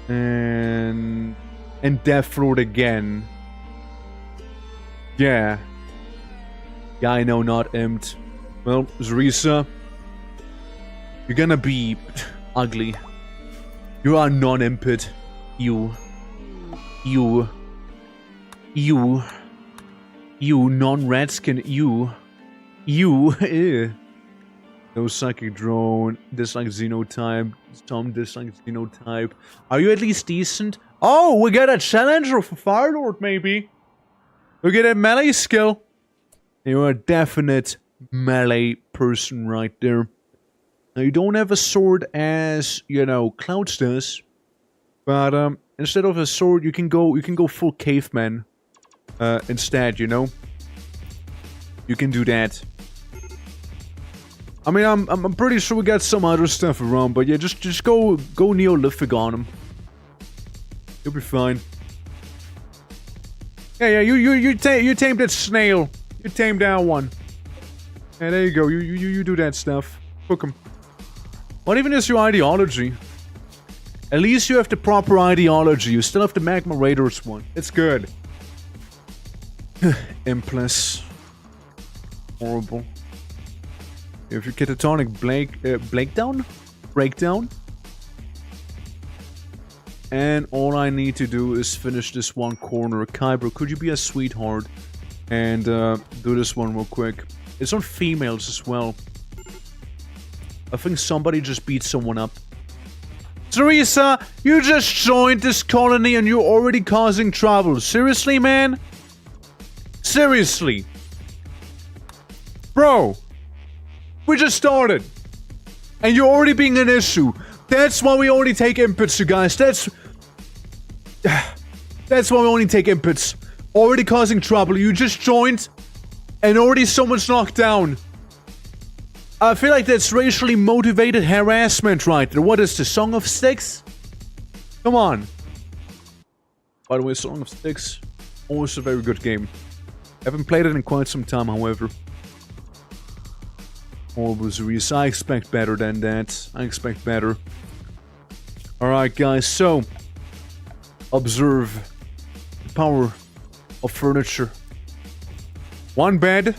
And Deathroad again. Yeah. Yeah, I know, not Impt. Well, Risa. You're gonna be ugly. You are non-imped. You non-redskin. No psychic drone. Dislike xenotype. Some dislike xenotype. Are you at least decent? Oh, we got a challenger for Firelord, maybe. We get a melee skill. You're a definite melee person right there. Now, you don't have a sword as, you know, Clouds does. But, instead of a sword, you can go full caveman. Instead, you know? You can do that. I mean, I'm pretty sure we got some other stuff around, but yeah, just go Neolithic on him. You'll be fine. Yeah, you tamed that snail. You tamed that one. Yeah, there you go. You do that stuff. Cook him. What even is your ideology? At least you have the proper ideology. You still have the Magma Raiders one. It's good. Impless. Horrible. If you catatonic breakdown. And all I need to do is finish this one corner. Kyber, could you be a sweetheart? And do this one real quick. It's on females as well. I think somebody just beat someone up. Teresa, you just joined this colony and you're already causing trouble. Seriously, man? Seriously? Bro, we just started. And you're already being an issue. That's why we only take inputs, you guys. That's why we only take inputs. Already causing trouble. You just joined and already someone's knocked down. I feel like that's racially motivated harassment right there. What is the Song of Sticks? Come on. By the way, Song of Sticks, always a very good game. Haven't played it in quite some time, however. Horrible Zeus. I expect better than that. I expect better. Alright, guys, so observe the power of furniture. One bed.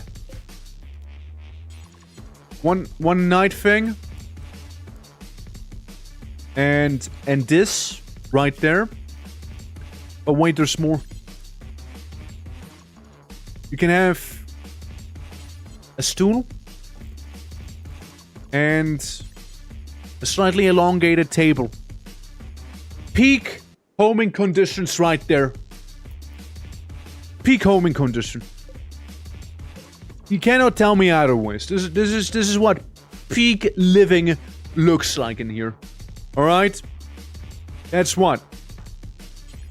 One night thing. And this right there. But wait, there's more. You can have a stool and a slightly elongated table. Peak homing conditions right there. Peak homing condition. You cannot tell me otherwise. This is what peak living looks like in here. Alright? That's what.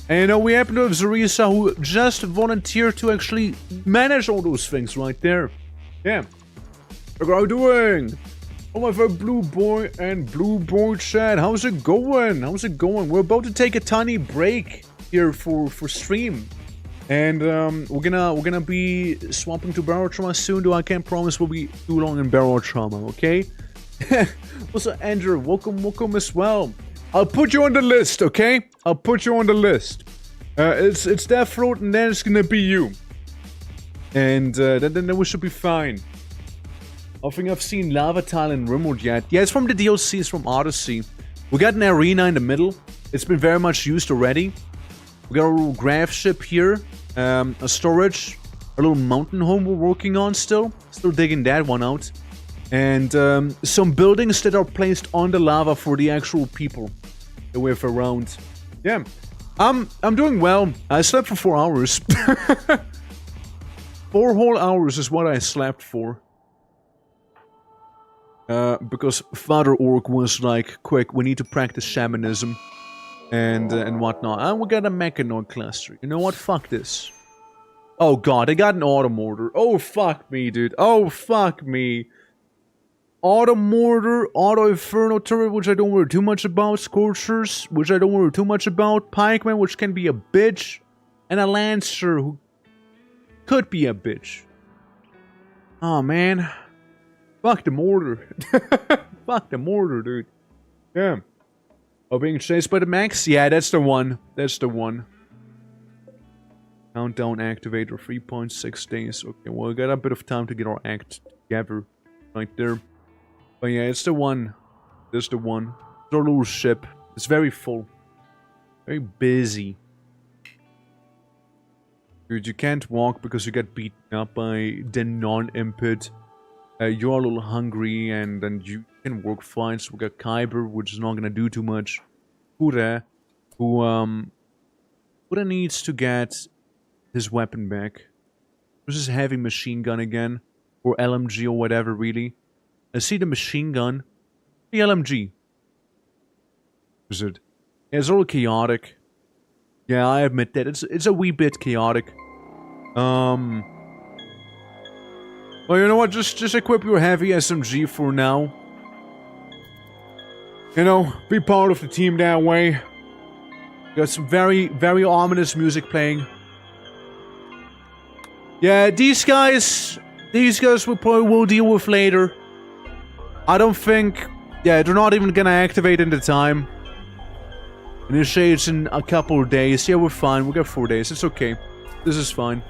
And you know, we happen to have Zarisa who just volunteered to actually manage all those things right there. Yeah. How are you doing? Oh my god, Blue Boy and Blue Boy chat. How's it going? How's it going? We're about to take a tiny break here for stream. And we're gonna be swapping to Barotrauma soon, though I can't promise we'll be too long in Barotrauma, okay? Also, Andrew, welcome as well. I'll put you on the list, okay? I'll put you on the list. It's Deathroad, and then it's gonna be you. And then we should be fine. I think I've seen Lava Tile in RIMWORLD yet. Yeah, it's from the DLCs from Odyssey. We got an arena in the middle. It's been very much used already. We got a little graph ship here. A storage. A little mountain home we're working on still. Still digging that one out. And some buildings that are placed on the lava for the actual people that we have around. Yeah. I'm doing well. I slept for 4 hours. 4 whole hours is what I slept for. Because Father Orc was like, quick, we need to practice shamanism. And whatnot. And we got a mechanoid cluster. You know what? Fuck this. Oh god, I got an auto mortar. Oh fuck me, dude. Oh fuck me. Auto mortar, auto inferno turret, which I don't worry too much about. Scorchers, which I don't worry too much about. Pikeman, which can be a bitch. And a lancer, who could be a bitch. Oh man. Fuck the mortar. Fuck the mortar, dude. Yeah. Oh, being chased by the mechs? Yeah, that's the one. That's the one. Countdown activator, 3.6 days. Okay, well, we got a bit of time to get our act together. Right there. But yeah, it's the one. That's the one. It's our little ship. It's very full. Very busy. Dude, you can't walk because you get beaten up by the non-input. You're a little hungry and then you can work fine. So we got Kyber, which is not gonna do too much. Kure, who needs to get his weapon back. This is heavy machine gun again. Or LMG or whatever, really. I see the machine gun. The LMG. Is it? Yeah, it's all chaotic. Yeah, I admit that. It's a wee bit chaotic. Well, you know what? Just equip your heavy SMG for now. You know, be part of the team that way. Got some very, very ominous music playing. Yeah, these guys we probably will deal with later. I don't think... Yeah, they're not even gonna activate in the time. Initiates in a couple of days. Yeah, we're fine. We got 4 days. It's okay. This is fine.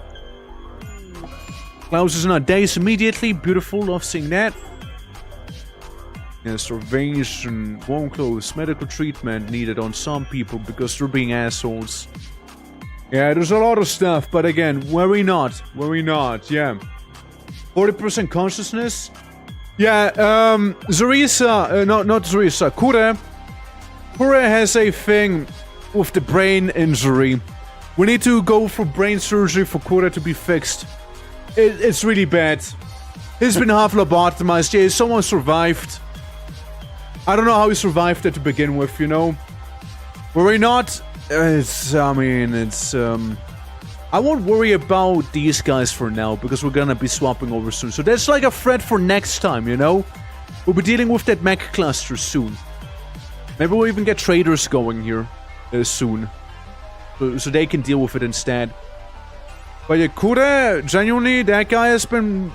Klaus is in our days immediately. Beautiful. Love seeing that. Yeah, starvation, warm clothes, medical treatment needed on some people because they're being assholes. Yeah, there's a lot of stuff, but again, worry not. Worry not, yeah. 40% consciousness? Yeah, Zarisa, not Zarisa, Kure. Kure has a thing with the brain injury. We need to go for brain surgery for Kure to be fixed. It's really bad. He's been half lobotomized. Yeah, someone survived. I don't know how he survived it to begin with, you know. Worry not. I won't worry about these guys for now, because we're gonna be swapping over soon. So that's like a threat for next time, you know? We'll be dealing with that mech cluster soon. Maybe we'll even get traders going here soon. So they can deal with it instead. But yeah, Kure, genuinely, that guy has been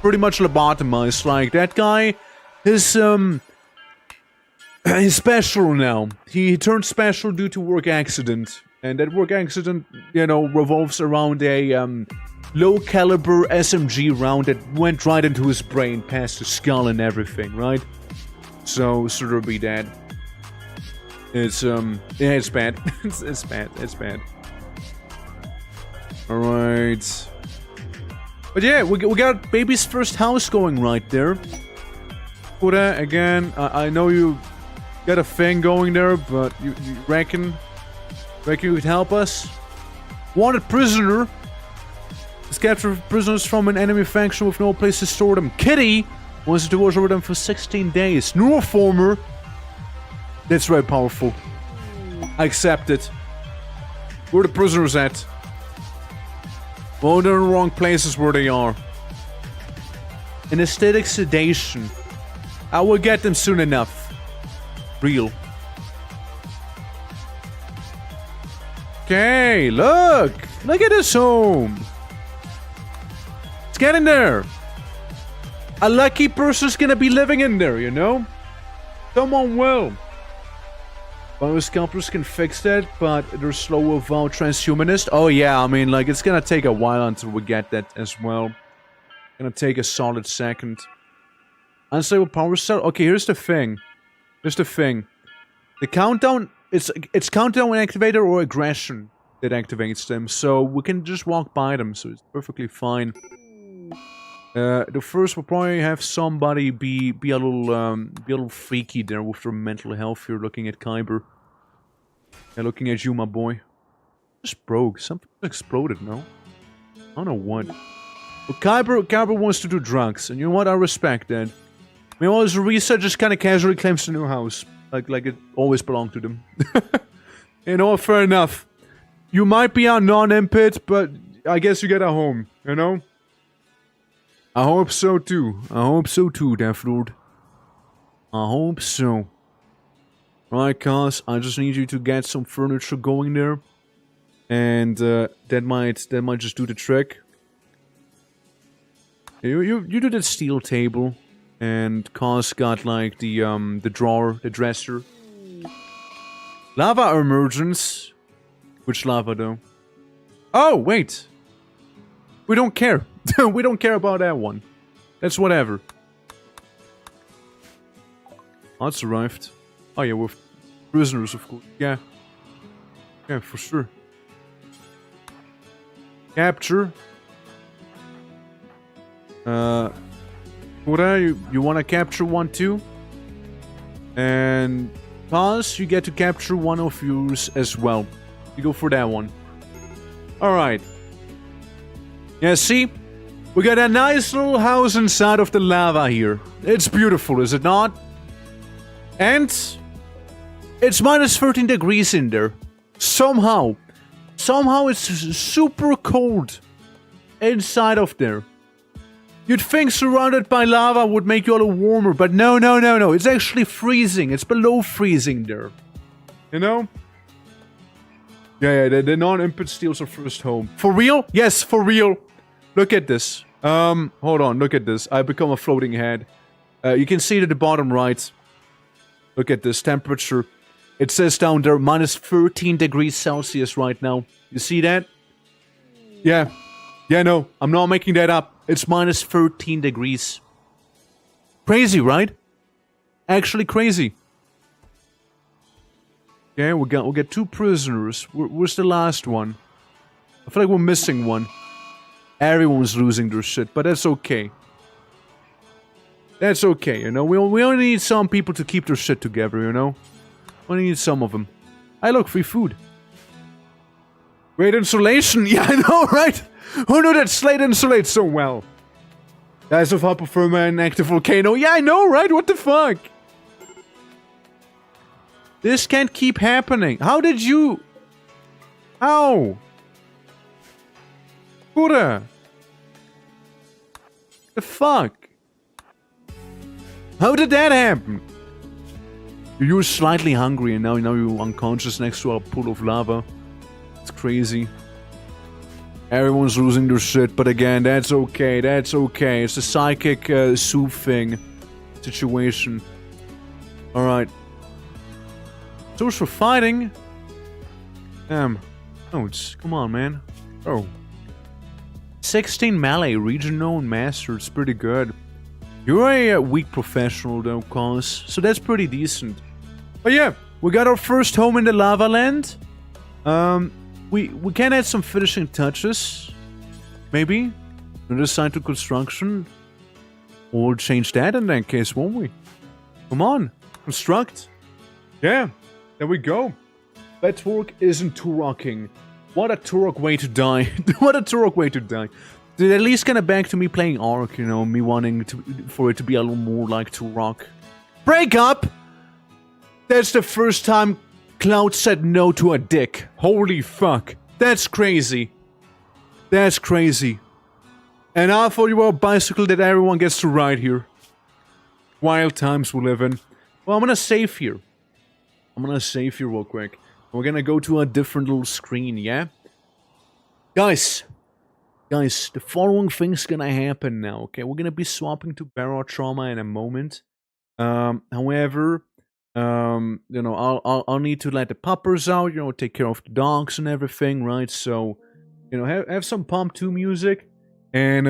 pretty much lobotomized. Like, that guy, he's special now. He turned special due to work accident. And that work accident, you know, revolves around a low caliber SMG round that went right into his brain, past his skull and everything, right? So there'll be that. It's yeah, it's bad. it's bad. It's bad. Alright. But yeah, we got baby's first house going right there. Kure, again, I know you got a thing going there, but you reckon you could help us? Wanted prisoner. Let's capture prisoners from an enemy faction with no place to store them. Kitty wants to watch over them for 16 days. Neuroformer. That's very powerful. I accept it. Where are the prisoners at? Well, they're in the wrong places where they are. Anesthetic sedation. I will get them soon enough. Real. Okay, look! Look at this home! It's getting there! A lucky person's gonna be living in there, you know? Someone will. Biosculptors can fix that, but they're slow without transhumanist. Oh yeah, I mean, like, it's gonna take a while until we get that as well. Gonna take a solid second. Unstable power cell? Okay, here's the thing. Here's the thing. The countdown, it's countdown activator or aggression that activates them, so we can just walk by them, so it's perfectly fine. The first will probably have somebody be a little freaky there with their mental health here, looking at Kyber. Yeah, looking at you, my boy. Just broke. Something exploded, no? I don't know what. Well, Kyber wants to do drugs, and you know what? I respect that. Meanwhile, his research just kind of casually claims the new house. Like it always belonged to them. You know, fair enough. You might be a non-impet, but I guess you get a home, you know? I hope so too. I hope so too, Death Lord. I hope so. Right, cuz, I just need you to get some furniture going there. And that might just do the trick. You do the steel table. And cuz got like the drawer, the dresser. Lava emergence. Which lava though? Oh, wait. We don't care. We don't care about that one. That's whatever. That's arrived. Oh yeah, with prisoners of course. Yeah. Yeah, for sure. Capture. Kura, you wanna capture one too? And Paz, you get to capture one of yours as well. You go for that one. Alright. Yeah, see? We got a nice little house inside of the lava here. It's beautiful, is it not? And it's minus 13 degrees in there. Somehow it's super cold inside of there. You'd think surrounded by lava would make you a little warmer, but no. It's actually freezing. It's below freezing there. You know? Yeah, the non-impet steals our first home. For real? Yes, for real. Look at this. Hold on, look at this. I become a floating head. You can see it at the bottom right. Look at this temperature. It says down there, minus 13 degrees Celsius right now. You see that? Yeah. Yeah, no, I'm not making that up. It's minus 13 degrees. Crazy, right? Actually crazy. Okay, we'll get 2 prisoners. Where's the last one? I feel like we're missing one. Everyone's losing their shit, but that's okay. That's okay, you know? We only need some people to keep their shit together, you know? We only need some of them. Hey, look, free food. Great insulation! Yeah, I know, right? Who knew that slate insulates so well? Guys of Hypothermia and active volcano. Yeah, I know, right? What the fuck? This can't keep happening. How did you... How? Kura. The fuck? How did that happen? You were slightly hungry and now you're unconscious next to a pool of lava. It's crazy. Everyone's losing their shit, but again, that's okay, that's okay. It's a psychic soothing situation. Alright. So for fighting... Oh, come on, man. Oh. 16 melee, region known master, it's pretty good. You're a weak professional though, cause, so that's pretty decent. But yeah, we got our first home in the lava land. We can add some finishing touches. Maybe. Another side to construction. Or change that in that case, won't we? Come on. Construct. Yeah. There we go. Betwork isn't too rocking. What a Turok way to die. What a Turok way to die. Did at least kind of back to me playing Ark, you know, me wanting for it to be a little more like Turok. Break up! That's the first time Cloud said no to a dick. Holy fuck. That's crazy. That's crazy. And I thought you were a bicycle that everyone gets to ride here. Wild times we live in. Well, I'm gonna save here. I'm gonna save here real quick. We're gonna go to a different little screen, yeah? Guys, the following thing's gonna happen now, okay? We're gonna be swapping to Barrow Trauma in a moment. However, you know, I'll need to let the puppers out, you know, take care of the dogs and everything, right? So, you know, have some Pump 2 music. And,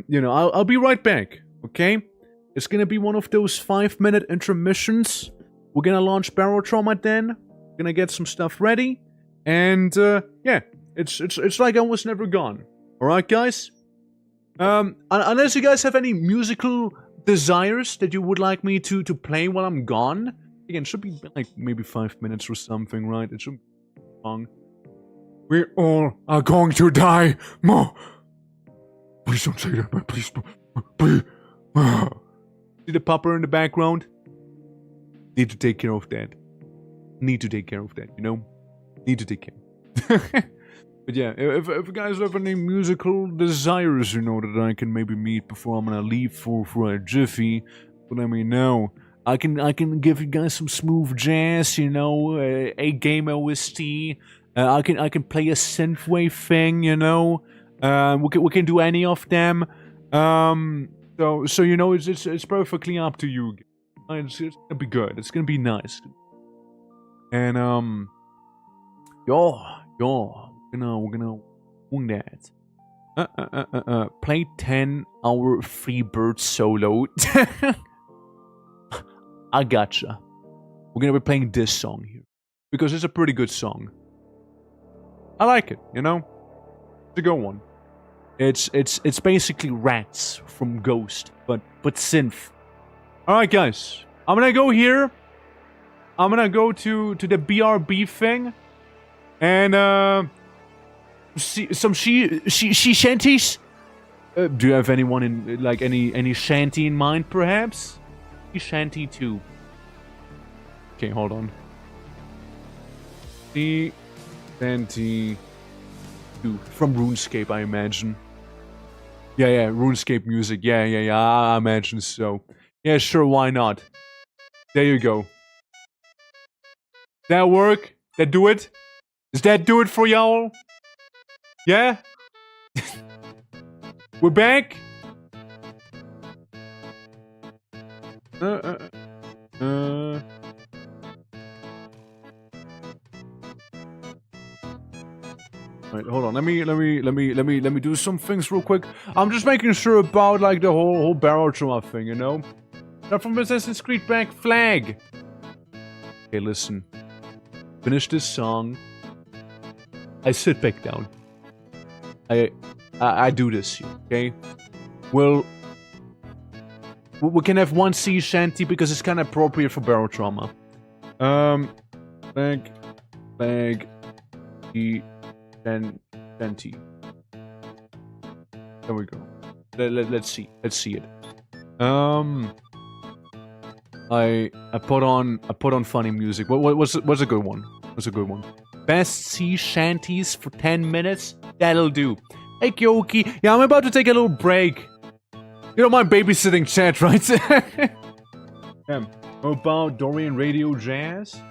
you know, I'll be right back, okay? It's gonna be one of those 5-minute intermissions. We're gonna launch Barrow Trauma then. Gonna get some stuff ready. And, yeah, it's like I was never gone. Alright, guys? Unless you guys have any musical desires that you would like me to play while I'm gone. Again, it should be like maybe 5 minutes or something, right? It shouldn't be long. We all are going to die. Mo. Please don't say that, man. Please. Please. See the pupper in the background? Need to take care of that. Need to take care of that, you know? Need to take care. But yeah, if you guys have any musical desires, you know, that I can maybe meet before I'm gonna leave for a jiffy, let me know. I can give you guys some smooth jazz, you know, a game OST. I can play a synthwave thing, you know. We can do any of them. So you know, it's perfectly up to you. It's gonna be good. It's gonna be nice. And we're gonna win that. Play 10-hour Freebird solo. I gotcha. We're gonna be playing this song here because it's a pretty good song. I like it, you know. It's a good one. It's basically Rats from Ghost, but synth. All right, guys. I'm gonna go here. I'm gonna go to the BRB thing, and see some she shanties. Do you have anyone in like any shanty in mind, perhaps? She shanty too. Okay, hold on. She shanty two from RuneScape, I imagine. Yeah, RuneScape music. Yeah, I imagine so. Yeah, sure, why not? There you go. That work? That do it? Does that do it for y'all? Yeah? We're back? Wait, hold on. Let me do some things real quick. I'm just making sure about like the whole barrel trauma thing, you know? Not from Assassin's Creed Black Flag. Okay, listen. Finish this song. I sit back down. I do this, okay? We can have one sea shanty because it's kind of appropriate for barrel trauma. Flag, sea shanty. There we go. Let's see it. I put on funny music. What's a good one? What's a good one? Best sea shanties for 10 minutes? That'll do. Hey Kyoki, yeah, I'm about to take a little break. You don't mind babysitting chat, right? Yeah. About Dorian Radio Jazz?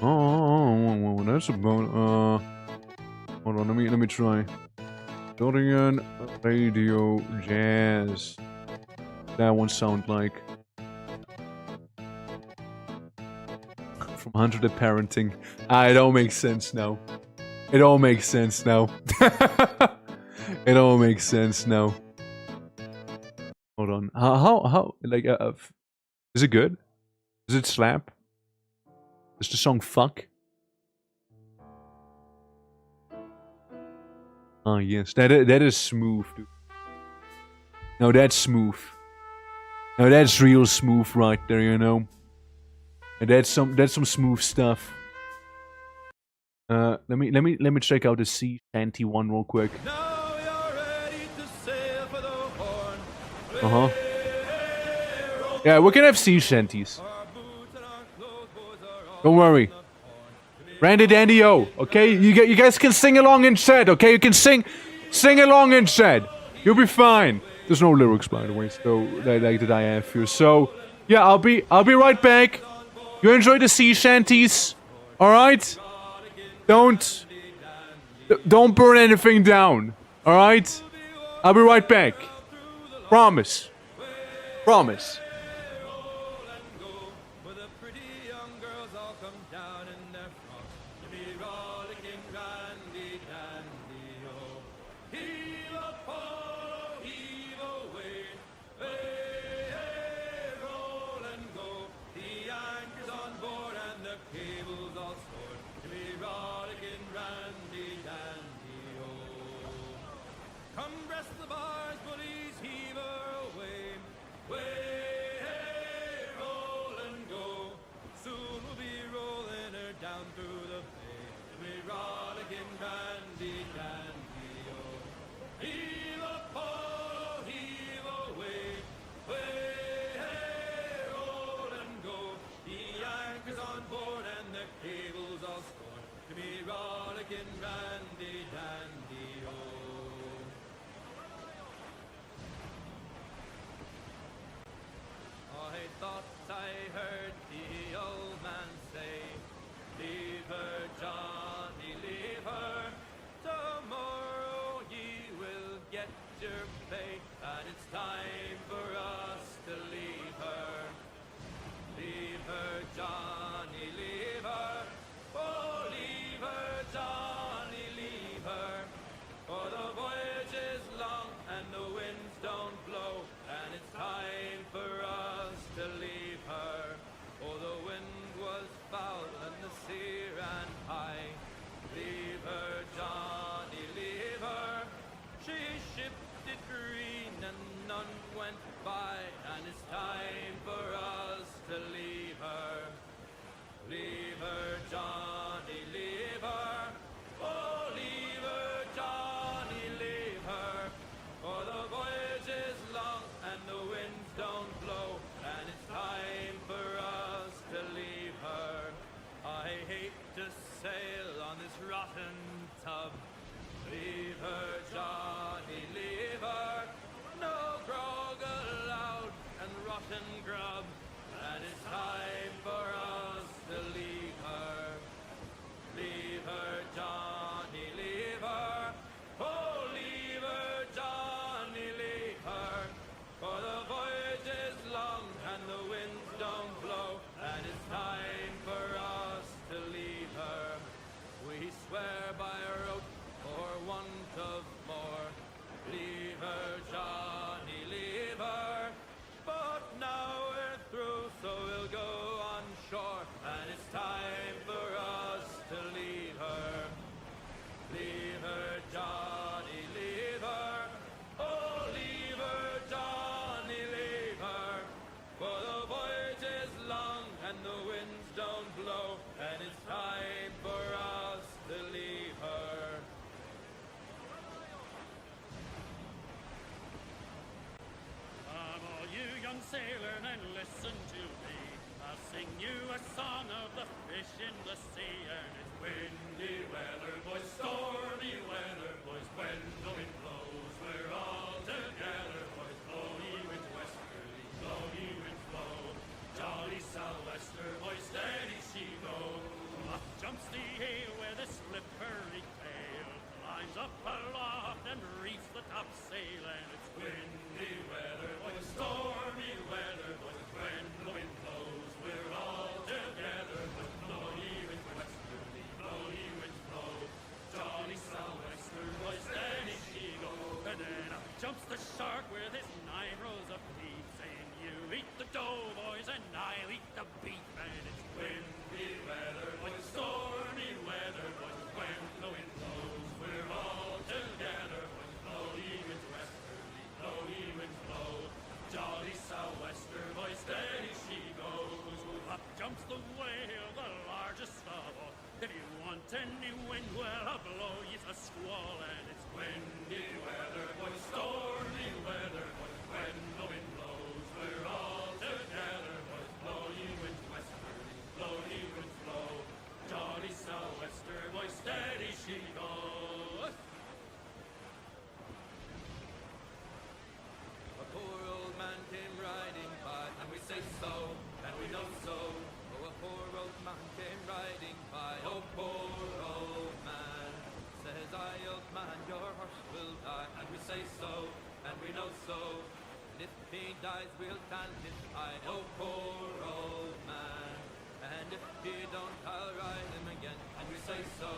Oh, that's about hold on, let me try. Dorian Radio Jazz. That one sound like from 100 at Parenting. It all makes sense now. It all makes sense now. It all makes sense now. Hold on. How like is it good? Does it slap? Does the song fuck? Ah yes, that is smooth, dude. No, that's smooth. No, that's real smooth right there, you know. And that's some smooth stuff. Let me check out the sea shanty one real quick. Yeah, we can have sea shanties. Don't worry. Randy Dandy-O, okay? You guys can sing along in chat, okay? You can sing along in chat. You'll be fine. There's no lyrics, by the way, so like that I have here. So yeah, I'll be right back. You enjoy the sea shanties, all right? Don't burn anything down, all right? I'll be right back. Promise. Promise. past the bars, bullies, heave her away. Way, hey, roll and go. Soon we'll be rolling her down through the bay. We rollicking dandy, dandy, oh. Heave a pole, heave away. Way, hey, roll and go. The anchor's on board and the cable's all scored. To be rollicking dandy, dandy, oh. I thought I heard the old man say, leave her, Johnny, leave her. Tomorrow ye will get your pay, and it's time for us to leave her. Leave her, Johnny, leave her. Oh, leave her, Johnny, leave her. For the voyage is long and the winds don't blow, and it's time for us to leave her. Oh, the wind was foul and the sea ran high. Leave her, Johnny, leave her. She shipped it green and none went by, and it's time for us to leave her. Leave her, Johnny, leave her. Oh, leave her, Johnny, leave her. For the voyage is long and the winds don't blow, and it's time for us to leave her. I hate to sail on this rotten tub. Leave her, Johnny, leave her. No grog allowed and rotten grub, and it's time for us to leave her. Leave her, Johnny, leave her. Oh, leave her, Johnny, leave her. For the voyage is long and the winds don't blow, and it's time for us to leave her. We swear by our oath for want of more. Leave her, Johnny, leave her. But now we're through, so we'll go on shore, and it's time for us to leave her. Leave her, Johnny, leave her. Oh, leave her, Johnny, leave her. For the voyage is long and the winds don't blow, and it's time for us to leave her. Come all you young sailors and listen to me. I'll sing you a song of the fish in the sea, and it's Windy weather, boys, stormy weather, boys. When the wind blows, we're all together, boys. Blow ye winds westerly, blow ye winds blow. Jolly sou'wester, boys, steady she go. up jumps the ale with a slippery tail, climbs up aloft and reefs the topsail, and it's Windy weather, boys, stormy weather, boys. When the wind blows, we're all together, boys. Blow ye winds westerly, blow ye winds blow. Jolly sou'wester, boys, steady she go. And then up jumps the shark with his 9 rows of teeth, saying, you eat the dough, boys, and I'll eat the beef, and it's Windy weather, boys, stormy weather, boys. When the wind blows, we're all together, boys. Blow ye winds westerly, blow ye winds blow. Jolly sou'wester, boys, steady she goes. Up jumps the whale, the largest of all. If you want any wind, well, I'll blow you a squall, and it's Windy weather, boys, stormy weather, boys. When the wind blows, we're all together, boys. Blow ye winds westerly, blow ye winds blow. Jolly sou'wester, boys, steady she goes. A poor old man came riding by, and we say so, and we know so. Oh, a poor old man came riding by, oh, poor old man. Says I, old man, your horse will die, and we say so, and we know so. And if he dies, we'll tan his hide, oh, poor old man. And if he don't, I'll ride him again, and we say so,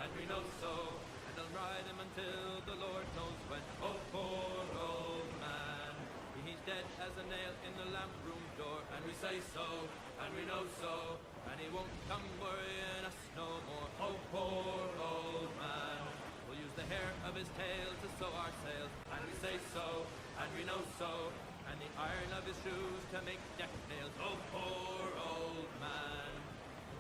and we know so. And I'll ride him until the Lord knows when, oh, poor old man. He's dead as a nail in the lamp room door, and we say so, and we know so, and he won't come worrying us no more, oh, poor old man. We'll use the hair of his tail to sew our sails, and we we know so. And the iron of his shoes to make deck nails. Oh, poor old man.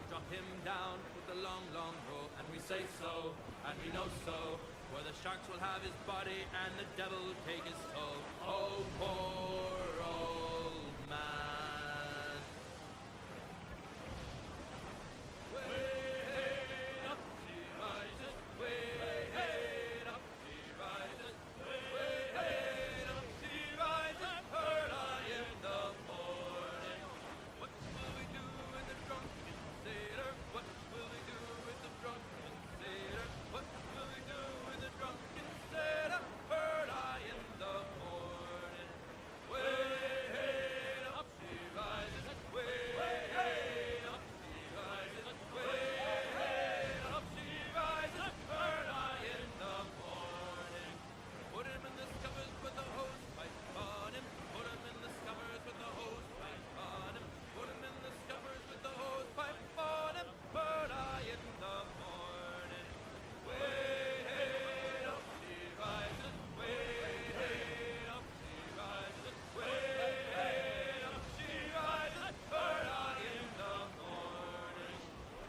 Drop him down with the long, long rope, and we say so, and we know so. Where the sharks will have his body, and the devil take his soul. Oh, poor old man. Way up she rises, way up she rises, way up she rises, early in the morning. What will we do with the drunken sailor? What will we do with the drunken sailor? What will we do with the drunken sailor? Early in the morning. Way up she rises, way up she rises, way up she rises, early in the morning. Put him in the scuppers with the hose pipe on him. Put him in the scuppers with the hose pipe on him. Put him in the scuppers with the hose pipe on him. Early in the morning. Way up she rises, way up she rises, way up she rises, early in the morning.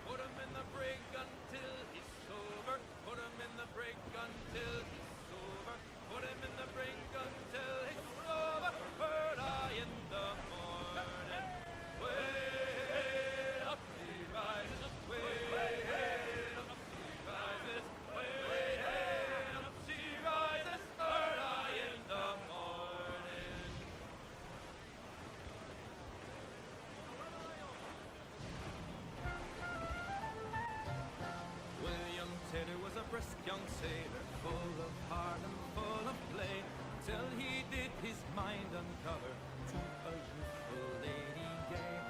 Put him in the brig until he's sober. Put him in the brig until he's sober. Put him in the brig until he's sober. Early in the morning. Way up she rises, way up she rises, way up she rises, early in the morning. William Taylor was a brisk young sailor, full of heart and full of play, till he did his mind uncover to a youthful lady gay.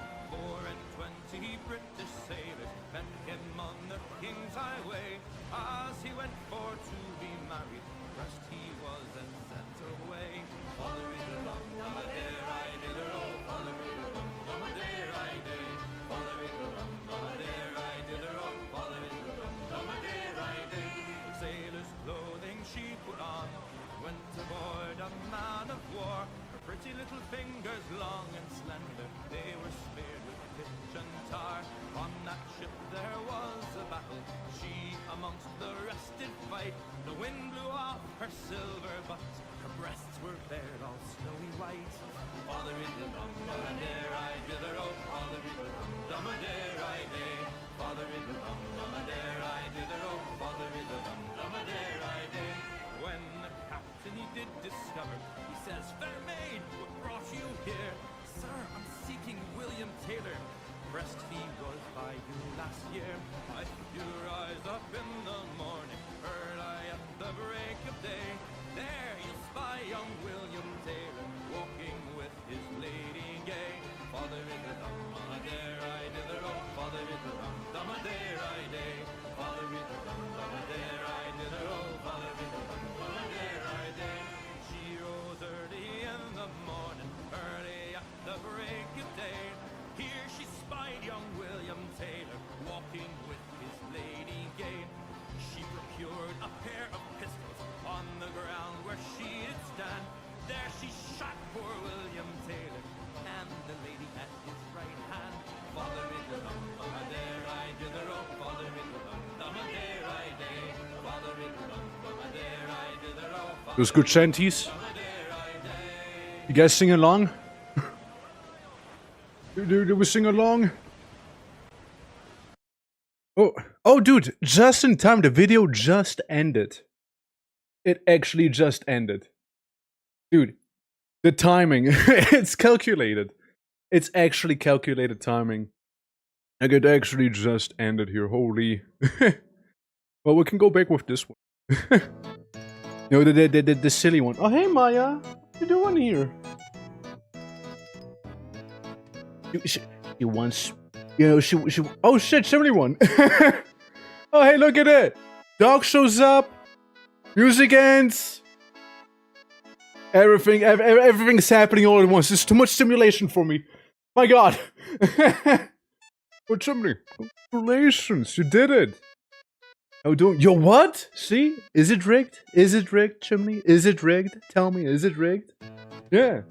24 British sailors met him on the King's Highway, as he went for to be married. First he was and sent away. Follery-de-rum, dum-a-dare-I-did-a-row, follery-de-rum, dum-a-dare-I-day, follery-de-rum, dum-a-dare-I-did-a-row, follery-de-rum, dum-a-dare-I-day. Sailor's clothing she put on, went aboard a man of war. Her pretty little fingers, long and slender, they were smeared with pitch and tar. On that ship there was a battle, she amongst the rest did fight. The wind blew off her silver butt, her breasts were bare, all snowy white. Follery-de-rum, dum-a-dare-I-did-a-row, follery-de-rum, dum-a-dare-I-day, follery-de-rum, dum-a-dare-I-did-a-row, follery-de-rum, dum-a-dare-I-day. When the captain he did discover, he says, "Fair maid, what brought you here?" "Sir, I'm seeking William Taylor. Pressed he was by you last year. If you rise up in the morning, early at the break of day, there you'll spy young William Taylor, walking with his lady gay. Follery-de-rum, dum-a-dare-I-did-a-row, follery-de-rum, dum-a-dare-I-day, follery-de-rum, dum-a-dare-I-did-a-row, follery-de-rum, dum-a-dare-I-day. She rose early in the morning, early at the break of day. Here she spied young William Taylor, walking with his lady gay. She procured a pair of pistols on the ground where she did stand. There she shot poor William Taylor, and the lady at his right hand. Follery-de-rum, dum-a-dare-I-did-a-row, follery-de-rum, dum-a-dare-I-day, follery-de-rum, dum-a-dare-I-did-a-row. Those good shanties. You guys sing along? Do we sing along? Oh, dude, just in time. The video just ended. It actually just ended. Dude, the timing. It's calculated. It's actually calculated timing. Like, it actually just ended here. Holy. Well, we can go back with this one. No, the silly one. Oh, hey, Maya. What you doing here? She wants, you know, she oh shit, 71. Oh, hey, look at it. Dog shows up. Music ends. Everything's happening all at once. It's too much stimulation for me. My god. Oh, Chimney, congratulations, you did it. Oh, don't, yo, what? See? Is it rigged? Is it rigged, Chimney? Is it rigged? Tell me, is it rigged? Yeah.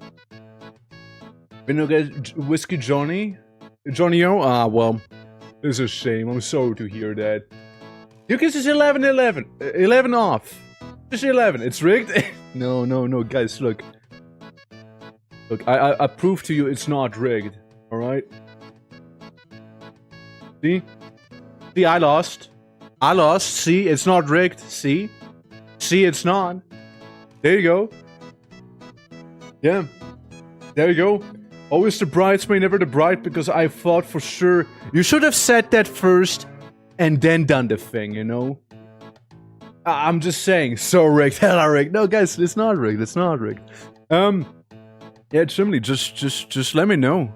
You know, guys, Whiskey Johnny? Johnny-O? Ah, well, it's a shame. I'm sorry to hear that. You can just 11-11. 11 off. Just 11. It's rigged? No, guys, look. Look, I prove to you it's not rigged. Alright? See? See, I lost. I lost. See, it's not rigged. See? See, it's not. There you go. Yeah. There you go. Always the bridesmaid, never the bride, because I thought for sure you should have said that first and then done the thing, you know? I'm just saying, so rigged, hella rigged. No, guys, it's not rigged, it's not rigged. Yeah, Chimney, just let me know.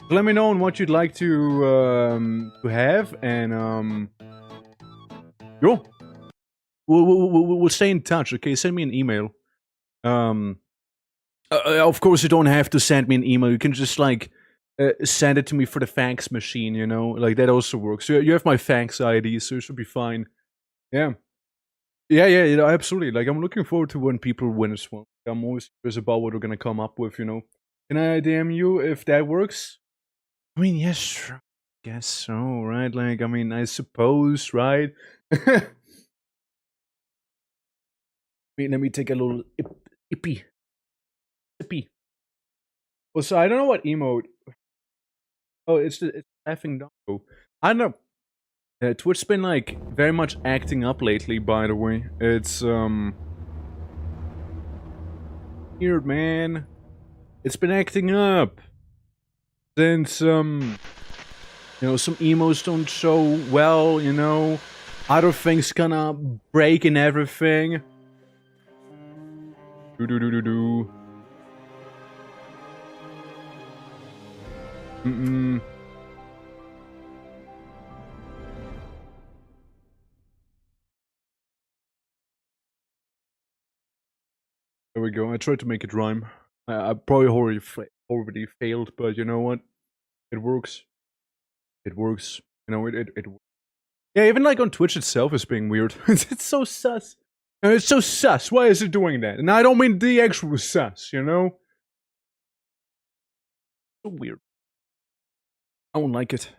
Let me know on what you'd like to have, and yo, we'll stay in touch. Okay, send me an email. Of course, you don't have to send me an email. You can just like send it to me for the fax machine. You know, like that also works. So you have my fax ID, so it should be fine. Yeah. Yeah, you know, absolutely. Like, I'm looking forward to when people win as well. I'm always curious about what we're gonna come up with, you know. Can I DM you if that works? I mean, yes, sure. Guess so, right? Like, I mean, I suppose, right? Wait, let me take a little ippy. Ippy. Well, so I don't know what emote. Oh, it's laughing dog. I don't know. Twitch's been like very much acting up lately, by the way. It's weird, man. It's been acting up since you know, some emos don't show well, you know. Other things gonna break and everything. Do. There we go. I tried to make it rhyme. I probably already failed, but you know what? It works. It works. You know, it yeah, even like on Twitch itself is being weird. It's so sus. It's so sus. Why is it doing that? And I don't mean the actual sus, you know? So weird. I don't like it.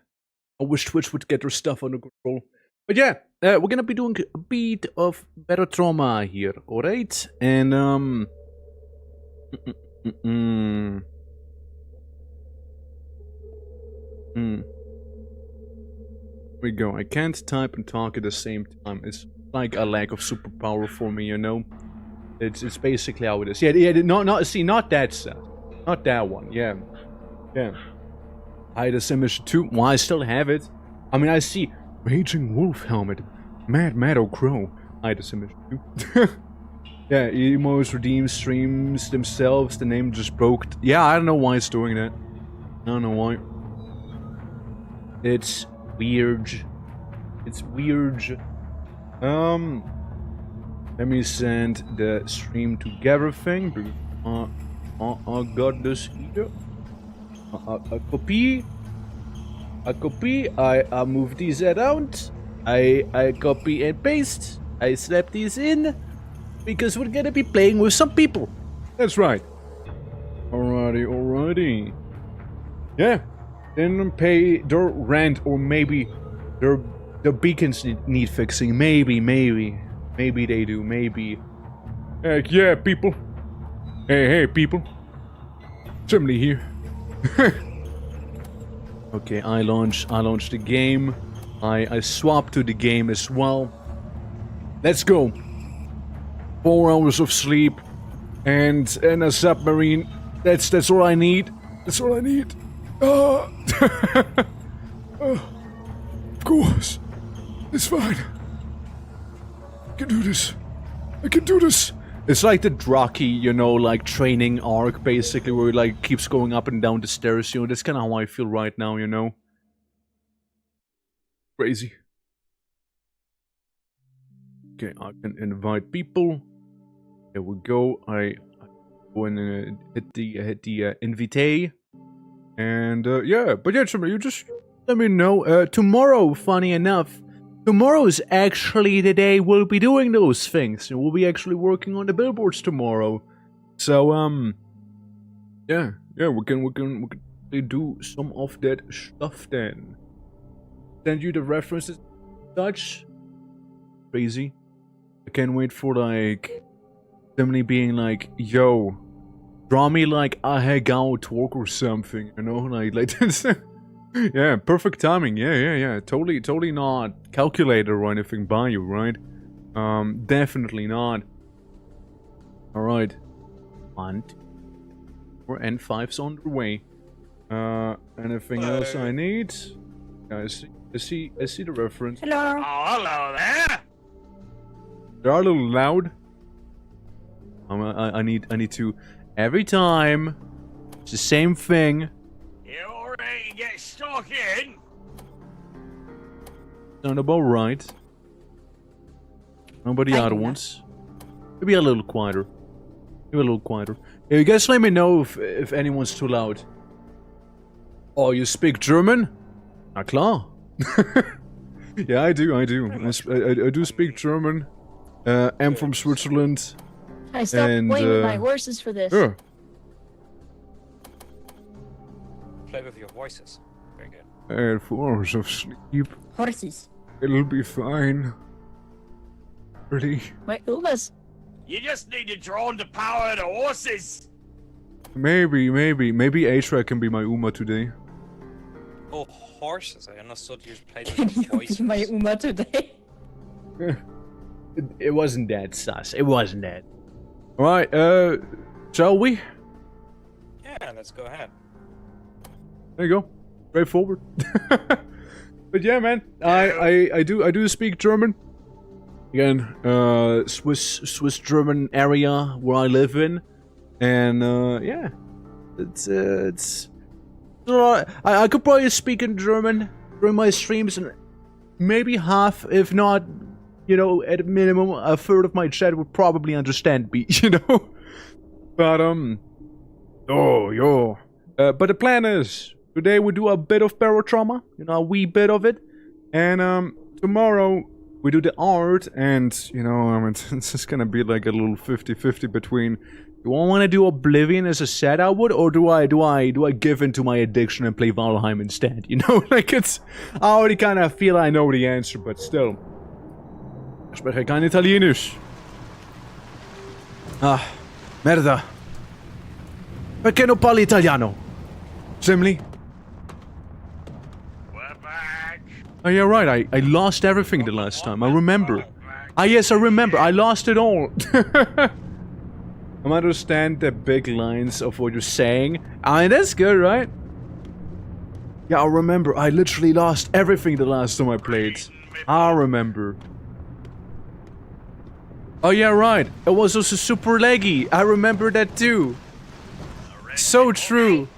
I wish Twitch would get their stuff under control. But yeah, we're gonna be doing a bit of better trauma here, alright? And Here we go. I can't type and talk at the same time. It's like a lack of superpower for me, you know? It's basically how it is. Yeah, not that stuff. Not that one, yeah. Hide this image too. Well, I still have it. I mean, I see Raging Wolf Helmet, Mad Meadow Crow. Hide this image too. Yeah, emos redeem streams themselves. The name just broke. Yeah, I don't know why it's doing that. I don't know why. It's weird. It's weird. Let me send the stream together thing. I got this here. A copy. I move these around. I copy and paste. I slap these in. Because we're gonna be playing with some people. That's right. Alrighty. Yeah. Then pay their rent, or maybe their beacons need fixing. Maybe they do. Maybe. Heck yeah, people. Hey, people. Chimney here. Okay, I launch the game. I swap to the game as well. Let's go. 4 hours of sleep and a submarine. That's all I need. That's all I need. Of course. It's fine. I can do this. I can do this. It's like the Draki, you know, like training arc, basically, where it like keeps going up and down the stairs, you know. That's kind of how I feel right now, you know. Crazy. Okay, I can invite people. There we go. I go and hit the invite. And yeah, but yeah, you just let me know. Tomorrow, funny enough, tomorrow is actually the day we'll be doing those things. We'll be actually working on the billboards tomorrow. So yeah, we can do some of that stuff then. Send you the references. Such crazy. I can't wait for like somebody being like, yo, draw me like a hangout talk or something, you know, like this. Yeah, perfect timing. Yeah. Totally not calculated or anything by you, right? Definitely not. All right, 1, 2, 4, and 5's on the way. Anything else I need? I see the reference. Hello. Oh, hello there. They are a little loud. I need to every time. It's the same thing. You all ready to get stuck in? Sound about right. Nobody Kinda. other ones. Maybe a little quieter. Maybe a little quieter. Yeah, you guys let me know if anyone's too loud. Oh, you speak German? Na klar. Yeah, I do. I do speak German. I'm from Switzerland. I stopped And, playing with my horses for this. Yeah. Play with your voices. Very good. And 4 hours of sleep. Horses. It'll be fine. Really? My Umas. You just need to draw on the power of the horses. Maybe Atra can be my Uma today. Oh, horses. I understood you played Can with you voices. be my Uma today? It wasn't that sus. It wasn't that. Alright, shall we? Yeah, let's go ahead. There you go. Straightforward. But yeah, man, I do speak German. Again, Swiss German area where I live in, and yeah, it's I could probably speak in German during my streams, and maybe half, if not, you know, at a minimum, a third of my chat would probably understand me, you know. But but the plan is today we do a bit of barotrauma, you know, a wee bit of it, and tomorrow we do the art, and you know, it's just gonna be like a little 50-50 between. Do I want to do Oblivion as I said I would, or do I give in to my addiction and play Valheim instead? You know, like it's. I already kind of feel I know the answer, but still. Ich spreche kein Italienisch. Ah, merda. Perché non parli italiano? Simli? We're back. Oh yeah, right. I lost everything the last time. I remember. Ah yes, I remember. I lost it all. I understand the big lines of what you're saying. I mean, that's good, right? Yeah, I remember. I literally lost everything the last time I played. I remember. Oh yeah, right. It was also super laggy. I remember that too. So true.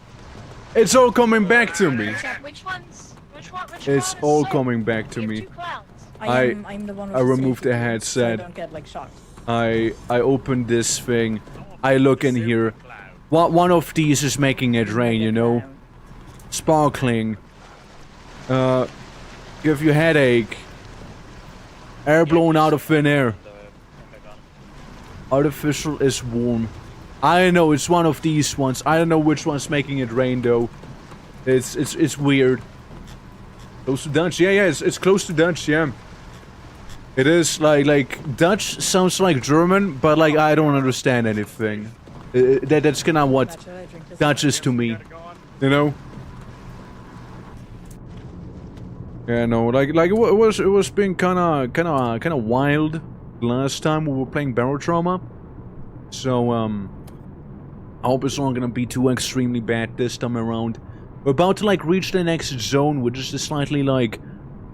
It's all coming back to me. Which ones? Which It's one? all coming back to We have me. two clowns. I'm the one I removed the headset. So I don't get like shocked. I opened this thing. I look in here. One of these is making it rain, you know. Sparkling. Give you headache. Air blown out of thin air. Artificial is warm. I know it's one of these ones. I don't know which one's making it rain though. It's weird. Close to Dutch, yeah, it's close to Dutch, yeah. It is like Dutch sounds like German, but like I don't understand anything. That's kind of what Dutch is to me, you know. Yeah, no, like it was being kind of wild last time we were playing Barotrauma. So I hope it's not gonna be too extremely bad this time around. We're about to like reach the next zone, which is a slightly like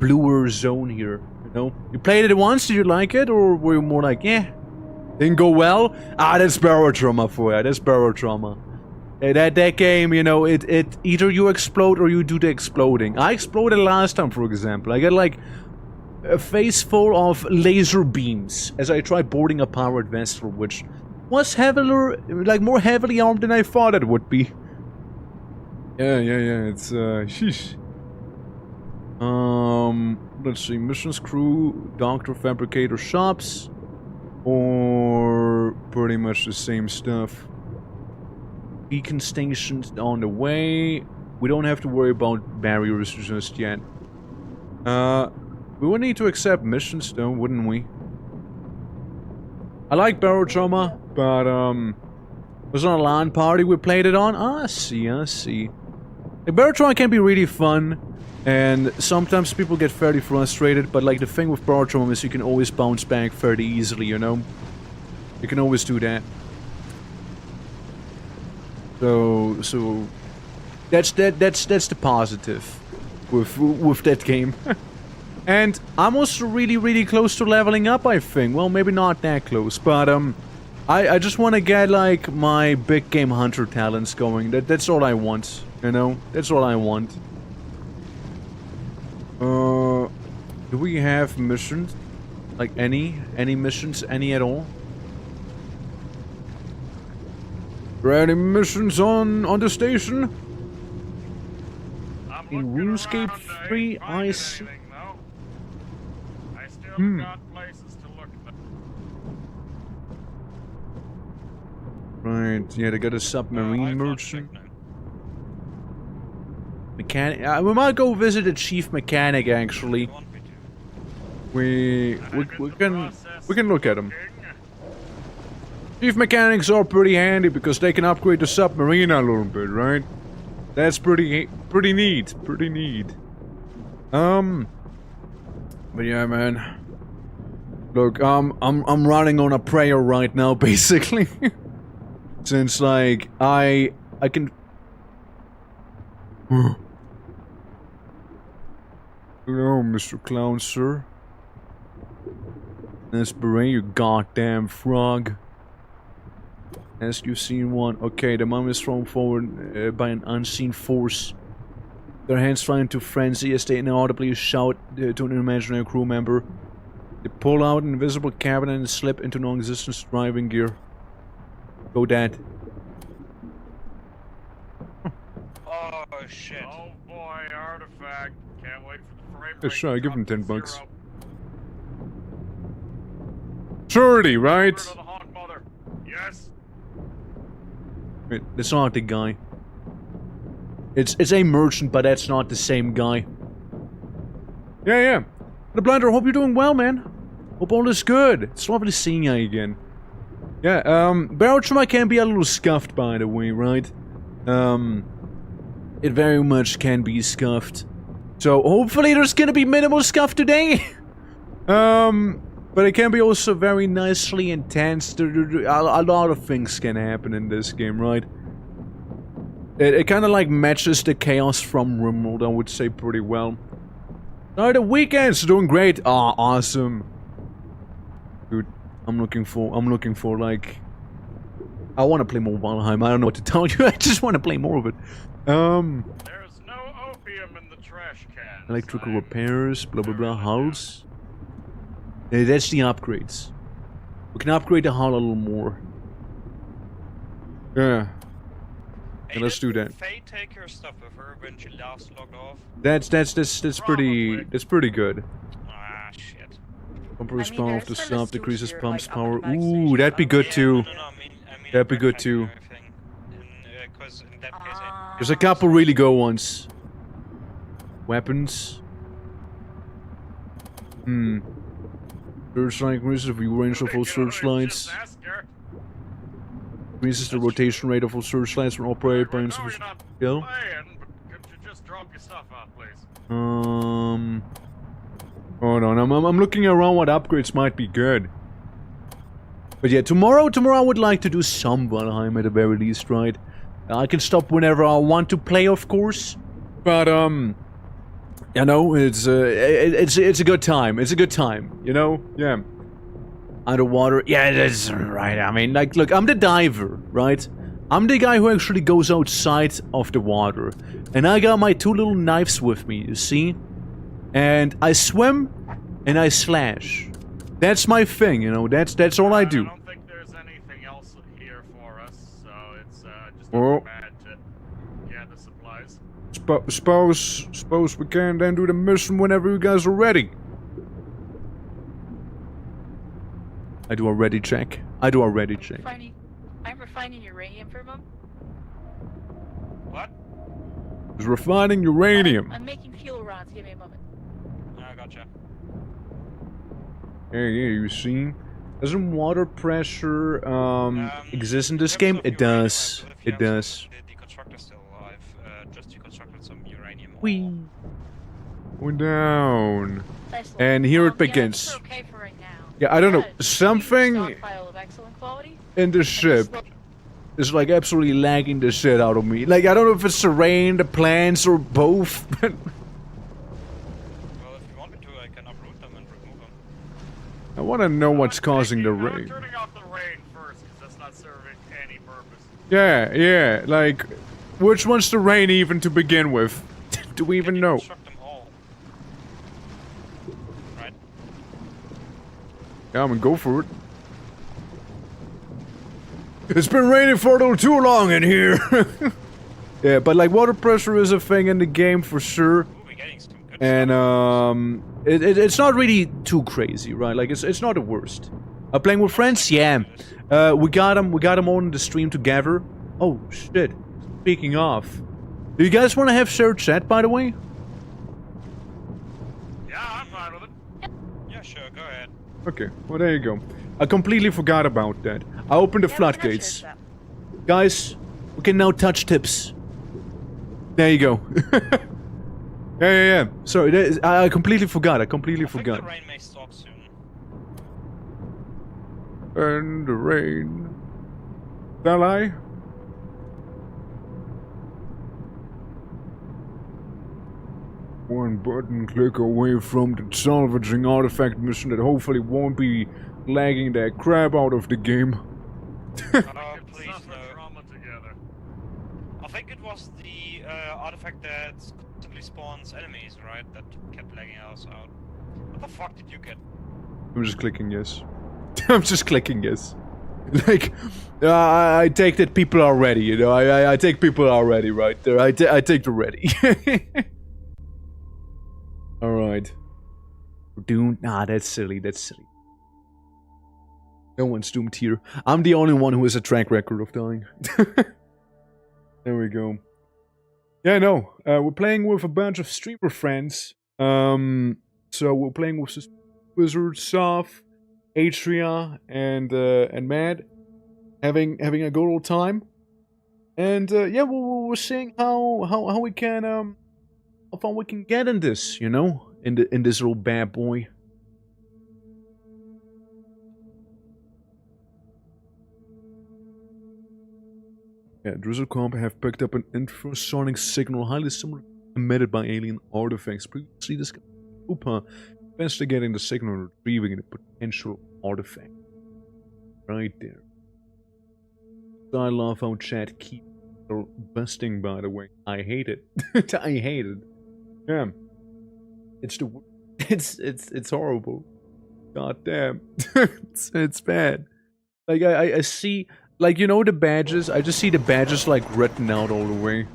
bluer zone here. You know, you played it once. Did you like it, or were you more like, yeah, didn't go well? Ah, that's Barotrauma for you. That's Barotrauma. That game, you know, it either you explode or you do the exploding. I exploded last time, for example. I got like a face full of laser beams as I tried boarding a powered vessel, which was more heavily armed than I thought it would be. Yeah. It's sheesh. Let's see. Missions crew, doctor, fabricator, shops, or pretty much the same stuff. beacon stations on the way. We don't have to worry about barriers just yet. We would need to accept missions though, wouldn't we? I like Barotrauma, but it was on a LAN party we played it on. I see. Like, Barotrauma can be really fun, and sometimes people get fairly frustrated, but like the thing with Barotrauma is you can always bounce back fairly easily, you know? You can always do that. So that's the positive with that game. And I'm also really close to leveling up, I think. Well, maybe not that close, but I just want to get like my big game hunter talents going. That's all I want, you know? That's all I want. Do we have missions? Like any missions, any at all? Any missions on the station? In RuneScape 3, I see. I still got places to look at. Right, yeah, they got a submarine merchant. Mechanic. We might go visit the chief mechanic. Actually, we can look at him. Chief mechanics are pretty handy because they can upgrade the submarine a little bit, right? That's pretty neat. Pretty neat. But yeah, man. Look, I'm running on a prayer right now, basically. Since like I can. Hello, Mr. Clown, sir. That's Beret, you goddamn frog. As you've seen one. Okay, the mom is thrown forward by an unseen force. Their hands fly into frenzy as they inaudibly shout to an imaginary crew member. They pull out an invisible cabinet and slip into non-existent driving gear. Go, Dad. Oh shit. Oh boy, artifact. Can't wait for the frame Yeah, rate sure, to give him drop 10 to bucks. 0. 30, right? Word of the Hawk Mother. Yes. Wait, that's not the guy. It's a merchant, but that's not the same guy. Yeah. The Blinder, hope you're doing well, man. Hope all is good. It's lovely seeing you again. Yeah, Barotrauma can be a little scuffed, by the way, right? It very much can be scuffed. So, hopefully there's gonna be minimal scuff today! But it can be also very nicely intense. A lot of things can happen in this game, right? It kind of like matches the chaos from RIMWORLD, I would say, pretty well. The weekend's doing great. Ah, awesome. Dude, I'm looking for like... I want to play more Valheim. I don't know what to tell you. I just want to play more of it. There's no opium in the trash can. Electrical repairs, blah blah blah, hulls. That's the upgrades. We can upgrade the hull a little more. Yeah. Hey, let's do that. Did Faye take her stuff with her when she last logged off? That's pretty good. Ah, shit. Pump I mean, respawn there's off the still sub, a decreases suture, pumps like, power. up at the Ooh, backstation. that'd be good too. I mean That'd be good backpack too. and everything. Because in that case, There's a couple really good ones. Weapons. Searchlight increases the view range of all searchlights. Just ask her. Increases the rotation rate of all searchlights when operated by I know insufficient you're not skill. playing, but could you just drop your stuff off, please? Hold on, I'm looking around what upgrades might be good. But yeah, tomorrow I would like to do some Valheim at the very least, right? I can stop whenever I want to play, of course. But, you know, it's a good time. It's a good time, you know? Yeah. Underwater. Yeah, that's right. I mean, like, look, I'm the diver, right? I'm the guy who actually goes outside of the water. And I got my two little knives with me, you see? And I swim and I slash. That's my thing, you know? That's all I do. I don't think there's anything else here for us, so it's just Oh. up bad to gather supplies. Suppose we can then do the mission whenever you guys are ready. I do a ready check. I'm refining uranium for mom. What? It's refining uranium. I'm making fuel rods. Give me a moment. I gotcha. Yeah, you see? Doesn't water pressure exist in this in game? terms of It uranium, I does. believe It you have does. some- The deconstructor's still alive. Just deconstructed some uranium. ore. Whee! We're down. Nice little- And here it Yeah, begins. it's okay for right now. Yeah, I don't know. Got a Something stockpile of excellent quality. in the ship is like absolutely lagging the shit out of me. Like, I don't know if it's the rain, the plants, or both. Well, if you want me to, I can uproot them and remove them. I want to know what's causing the I'm rain. turning off the rain first, because that's not serving any purpose. Yeah, yeah. Like, which one's the rain even to begin with? Do we even know? Deconstruct them all. Right? Yeah, I'm gonna go for it. It's been raining for a little too long in here. Yeah, but like water pressure is a thing in the game for sure. Ooh, we're getting some good And stuff. it's not really too crazy, right? Like it's not the worst. Playing with friends, yeah. We got them on the stream together. Oh shit! Speaking of, do you guys want to have shared chat, by the way? Yeah, I'm fine with it. Yeah, sure, go ahead. Okay, well there you go. I completely forgot about that. I opened the Yeah, we can have floodgates. shared Guys, we can now touch tips. There you go. Yeah. Sorry, I completely forgot. I completely I think forgot. the rain may stop soon. And the rain. Shall I? One button click away from the salvaging artifact mission that hopefully won't be lagging the crap out of the game. Oh, can please, suffer no. trauma together. I think it was the artifact that constantly spawns enemies, right? That kept lagging us out. What the fuck did you get? I'm just clicking yes. I'm just clicking yes. Like, I take that people are ready, you know. I take people are ready right there. I take the ready. All right. Doom? Nah, that's silly. That's silly. No one's doomed here. I'm the only one who has a track record of dying. There we go. Yeah, no. We're playing with a bunch of streamer friends. So we're playing with Wizard, Soph, Atria, and Mad, having a good old time. And yeah, we're seeing how we can how far we can get in this, you know, in this little bad boy. Yeah, Drizzlecomp have picked up an infrasonic signal highly similar emitted by alien artifacts. Previously discovered Upa investigating the signal and retrieving the potential artifact. Right there. I love how chat keeps busting, by the way. I hate it. I hate it. Yeah. It's the it's horrible. God damn. it's bad. Like I see, like, you know, the badges, I just see the badges like written out all the way.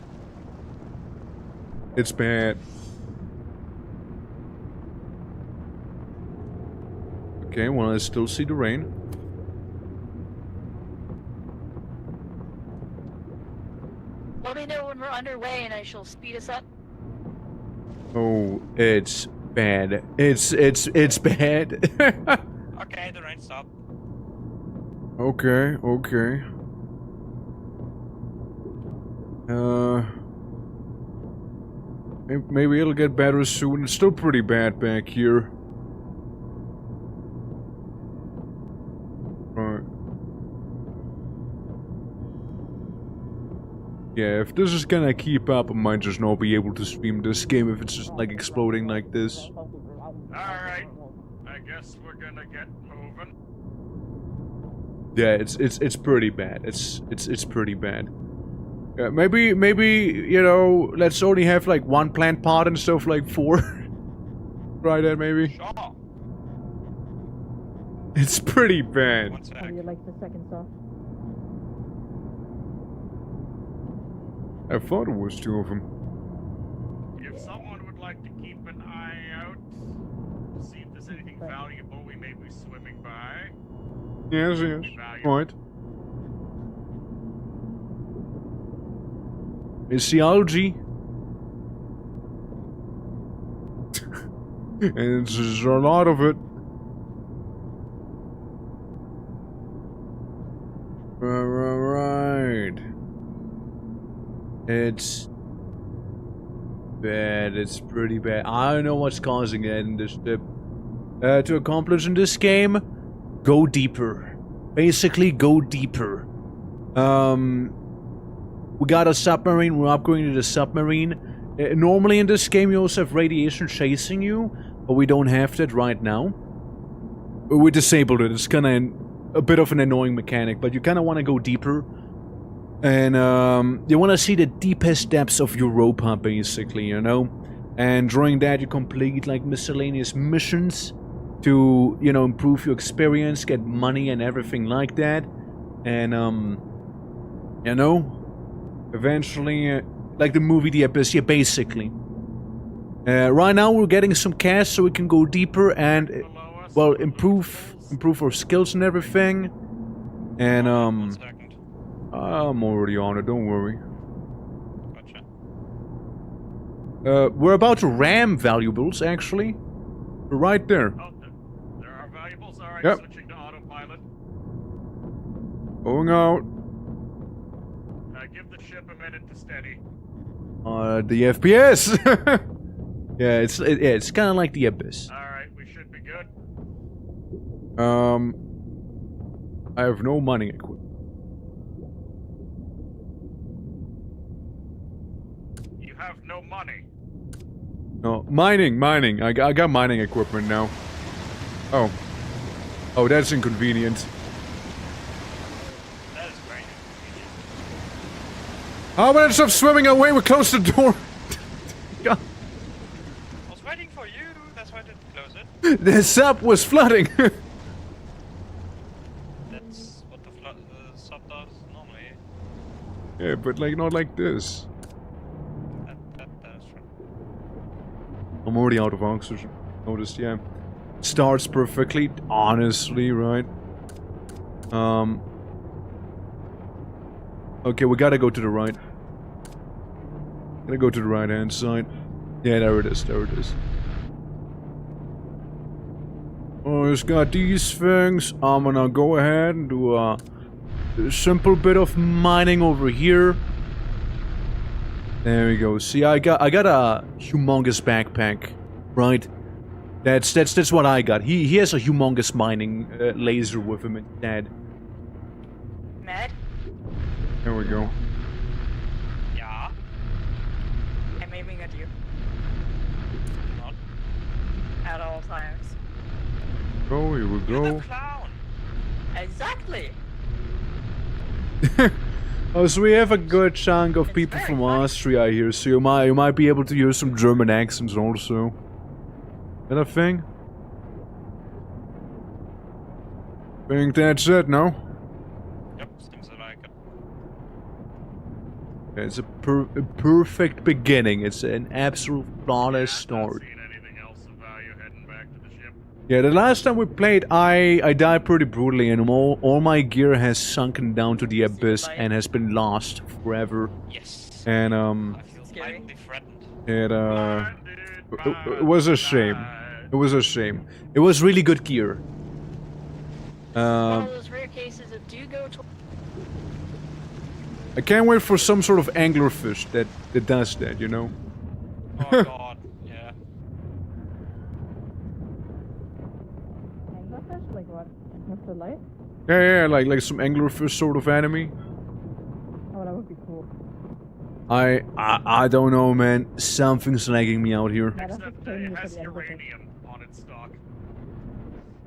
It's bad. Okay, well, I still see the rain. Let me know when we're underway and I shall speed us up. Oh, it's bad. It's bad. Okay, the rain stopped. Okay. Maybe it'll get better soon. It's still pretty bad back here. Right. Yeah, if this is gonna keep up, I might just not be able to stream this game if it's just like exploding like this. Alright, I guess we're gonna get moving. Yeah, it's pretty bad. It's pretty bad. Yeah, maybe you know, let's only have like one plant pot instead of like 4. Try that maybe. Sure. It's pretty bad. One sec. How do you like the second sauce? I thought it was 2 of them. If someone would like to keep an eye out to see if there's anything valuable we may be swimming by. Yes. Valuable. Right. It's the algae. And there's a lot of it. Right. It's bad. It's pretty bad. I don't know what's causing it in this ship. To accomplish in this game, go deeper. Basically, go deeper. We got a submarine. We're upgrading to the submarine. Normally in this game, you also have radiation chasing you, but we don't have that right now. We disabled it. It's kind of a bit of an annoying mechanic, but you kind of want to go deeper. And you want to see the deepest depths of Europa, basically, you know? And during that, you complete, like, miscellaneous missions to, you know, improve your experience, get money and everything like that. And, you know, eventually, like the movie The Abyss, yeah, basically. Right now, we're getting some cash so we can go deeper and, well, improve our skills and everything. And, 1 second. I'm already on it, don't worry. Gotcha. We're about to ram valuables, actually. We're right there. Oh, there are valuables. All right, Yep. switching to autopilot. Going out. Give the ship a minute to steady. The FPS! Yeah, it's kind of like The Abyss. All right, we should be good. I have no mining equipment. You have no money. No, mining. I got mining equipment now. Oh. Oh, that's inconvenient. That is very inconvenient. How about I stop swimming away? We close the door. God. I was waiting for you, that's why I didn't close it. The sub was flooding. That's what the sub does normally. Yeah, but like not like this. That is true. I'm already out of oxygen. Noticed, yeah. Starts perfectly, honestly, right? Okay, we gotta go to the right. Gotta go to the right hand side. Yeah, there it is, there it is. Oh, it's got these things. I'm gonna go ahead and do a simple bit of mining over here. There we go. See, I got a humongous backpack, right? That's what I got. He has a humongous mining laser with him instead. Med, There we go. Yeah. I'm aiming at you Not. at all times. Oh, here we You're go. the clown. Exactly. Oh, so we have a good chunk of It's people very from funny. Austria here, so you might be able to hear some German accents also. Is that a thing? Think that's it, no? Yep, seems like it. It's a perfect beginning. It's an absolute flawless start. Seen anything else of value heading back to the ship? Yeah, the last time we played, I died pretty brutally, and all my gear has sunken down to the abyss and has been lost forever. Yes. And I feel Scary. mightily threatened. it was a shame. It was a shame. It was really good gear. One of those rare cases of do go to. I can't wait for some sort of anglerfish that does that, you know? Oh god, yeah. Anglerfish? Like what? Mr. Light? Yeah, like some anglerfish sort of enemy. Oh, that would be cool. I don't know, man. Something's lagging me out here. Except it has uranium on its stock.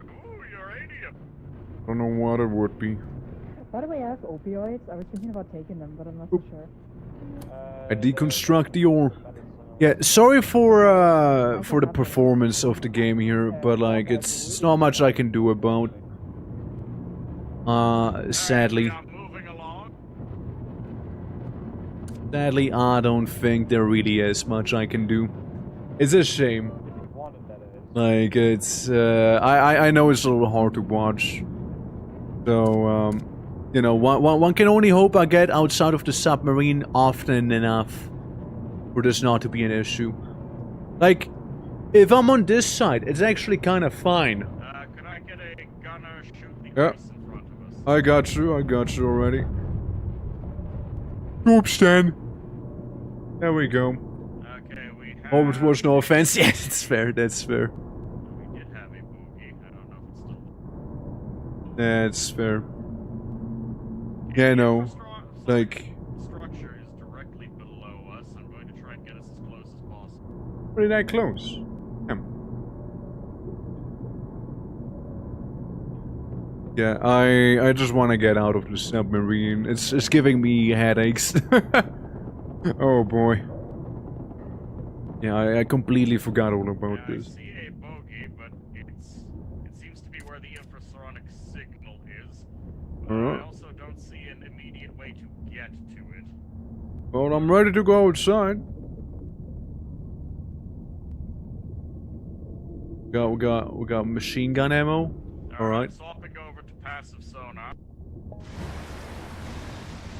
Ooh, uranium! Don't know what it would be. Why do we have opioids? I was thinking about taking them, but I'm not too sure. I deconstruct the ore. Yeah, sorry for the performance of the game here, but like it's not much I can do about. Sadly. I'm moving along. Sadly, I don't think there really is much I can do. It's a shame. Like, it's, I know it's a little hard to watch. So, You know, one can only hope I get outside of the submarine often enough for this not to be an issue. Like, if I'm on this side, it's actually kind of fine. Can I get a gunner shoot the Yeah. ice in front of us? I got you already. Oops, Stan. There we go. Okay, we have... Oh, it was no offense. Yeah, that's fair, that's fair. We did have a bogey. I don't know if it's still... That's fair. Yeah, no. Like, Structure is directly below us. I'm going to try and get us as close as possible. pretty that close. Yeah, I just want to get out of the submarine. It's giving me headaches. Oh boy. Yeah, I completely forgot all about I this. see a bogey, but it seems to be where the infrasonic signal is. But Alright. I also don't see an immediate way to get to it. Well, I'm ready to go outside. We got machine gun ammo. Alright. Swapping over to passive sonar.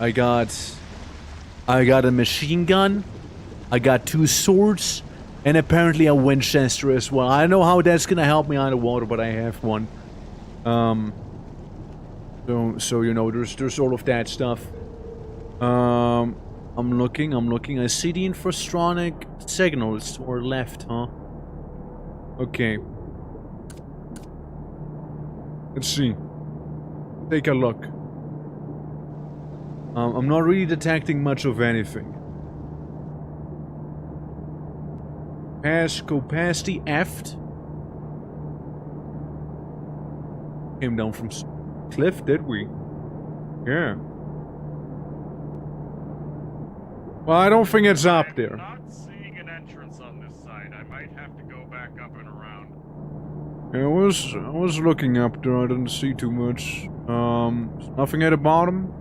I got a machine gun. I got 2 swords. And apparently a Winchester as well. I don't know how that's gonna help me underwater, but I have one. So you know, there's all of that stuff. I'm looking. I see the infrasonic signals to our left, huh? Okay. Let's see. Take a look. I'm not really detecting much of anything. Go past the aft. Came down from cliff, did we? Yeah. Well, I don't think it's up there. I'm not seeing an entrance on this side. I might have to go back up and around. I was looking up there. I didn't see too much. Nothing at the bottom.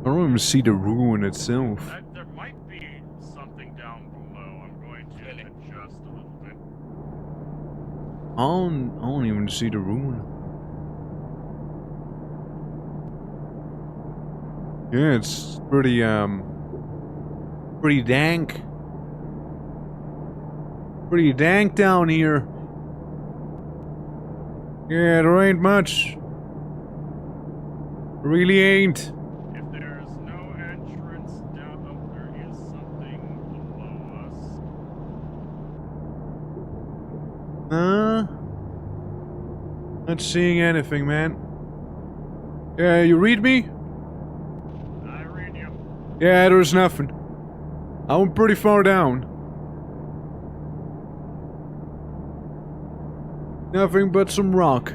I don't even see the ruin itself. There might be something down below. I'm going to adjust a little bit. I don't even see the ruin. Yeah, it's pretty dank. Pretty dank down here. Yeah, there ain't much. Really ain't. If there's no entrance down, oh, there is something below us. Not seeing anything, man. Yeah, you read me? I read you. Yeah, there's nothing. I went pretty far down. Nothing but some rock.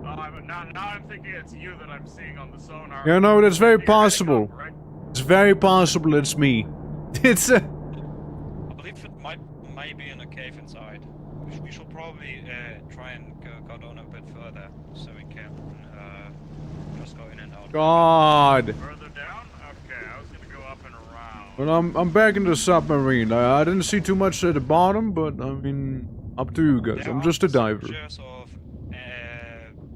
Now I'm thinking it's you that I'm seeing on the sonar. Yeah, no, that's very You're heading possible. up, right? It's very possible it's me. It's I believe it might be in a cave inside. We should probably try and go down a bit further so we can just go in and out. God. Further down? Okay, I was gonna go up and around. Well, I'm back in the submarine. I didn't see too much at the bottom, but I mean, up to you guys. There I'm are just a diver. pictures of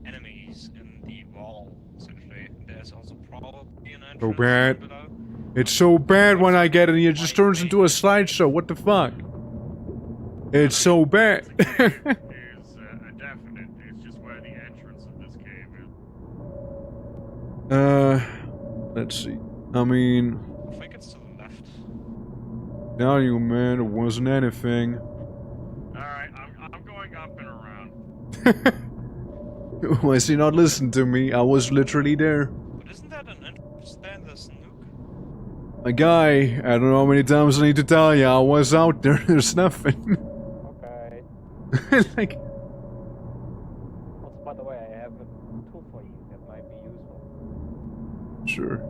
enemies in the wall, essentially. There's also probably an entrance So bad. below. It's so bad when I get in here. It just turns into a slideshow. What the fuck? It's so bad. Is a definite. It's just where the entrance of this cave is. Let's see. I mean, I think it's to the left. now you man, it wasn't anything. Alright, I'm going up and around. Why is he not listening to me? I was literally there. But isn't that an entrance there? There's a nuke. A guy, I don't know how many times I need to tell you, I was out there, there's nothing. Okay. Like, Also, by the way, I have a tool for you that might be useful. sure.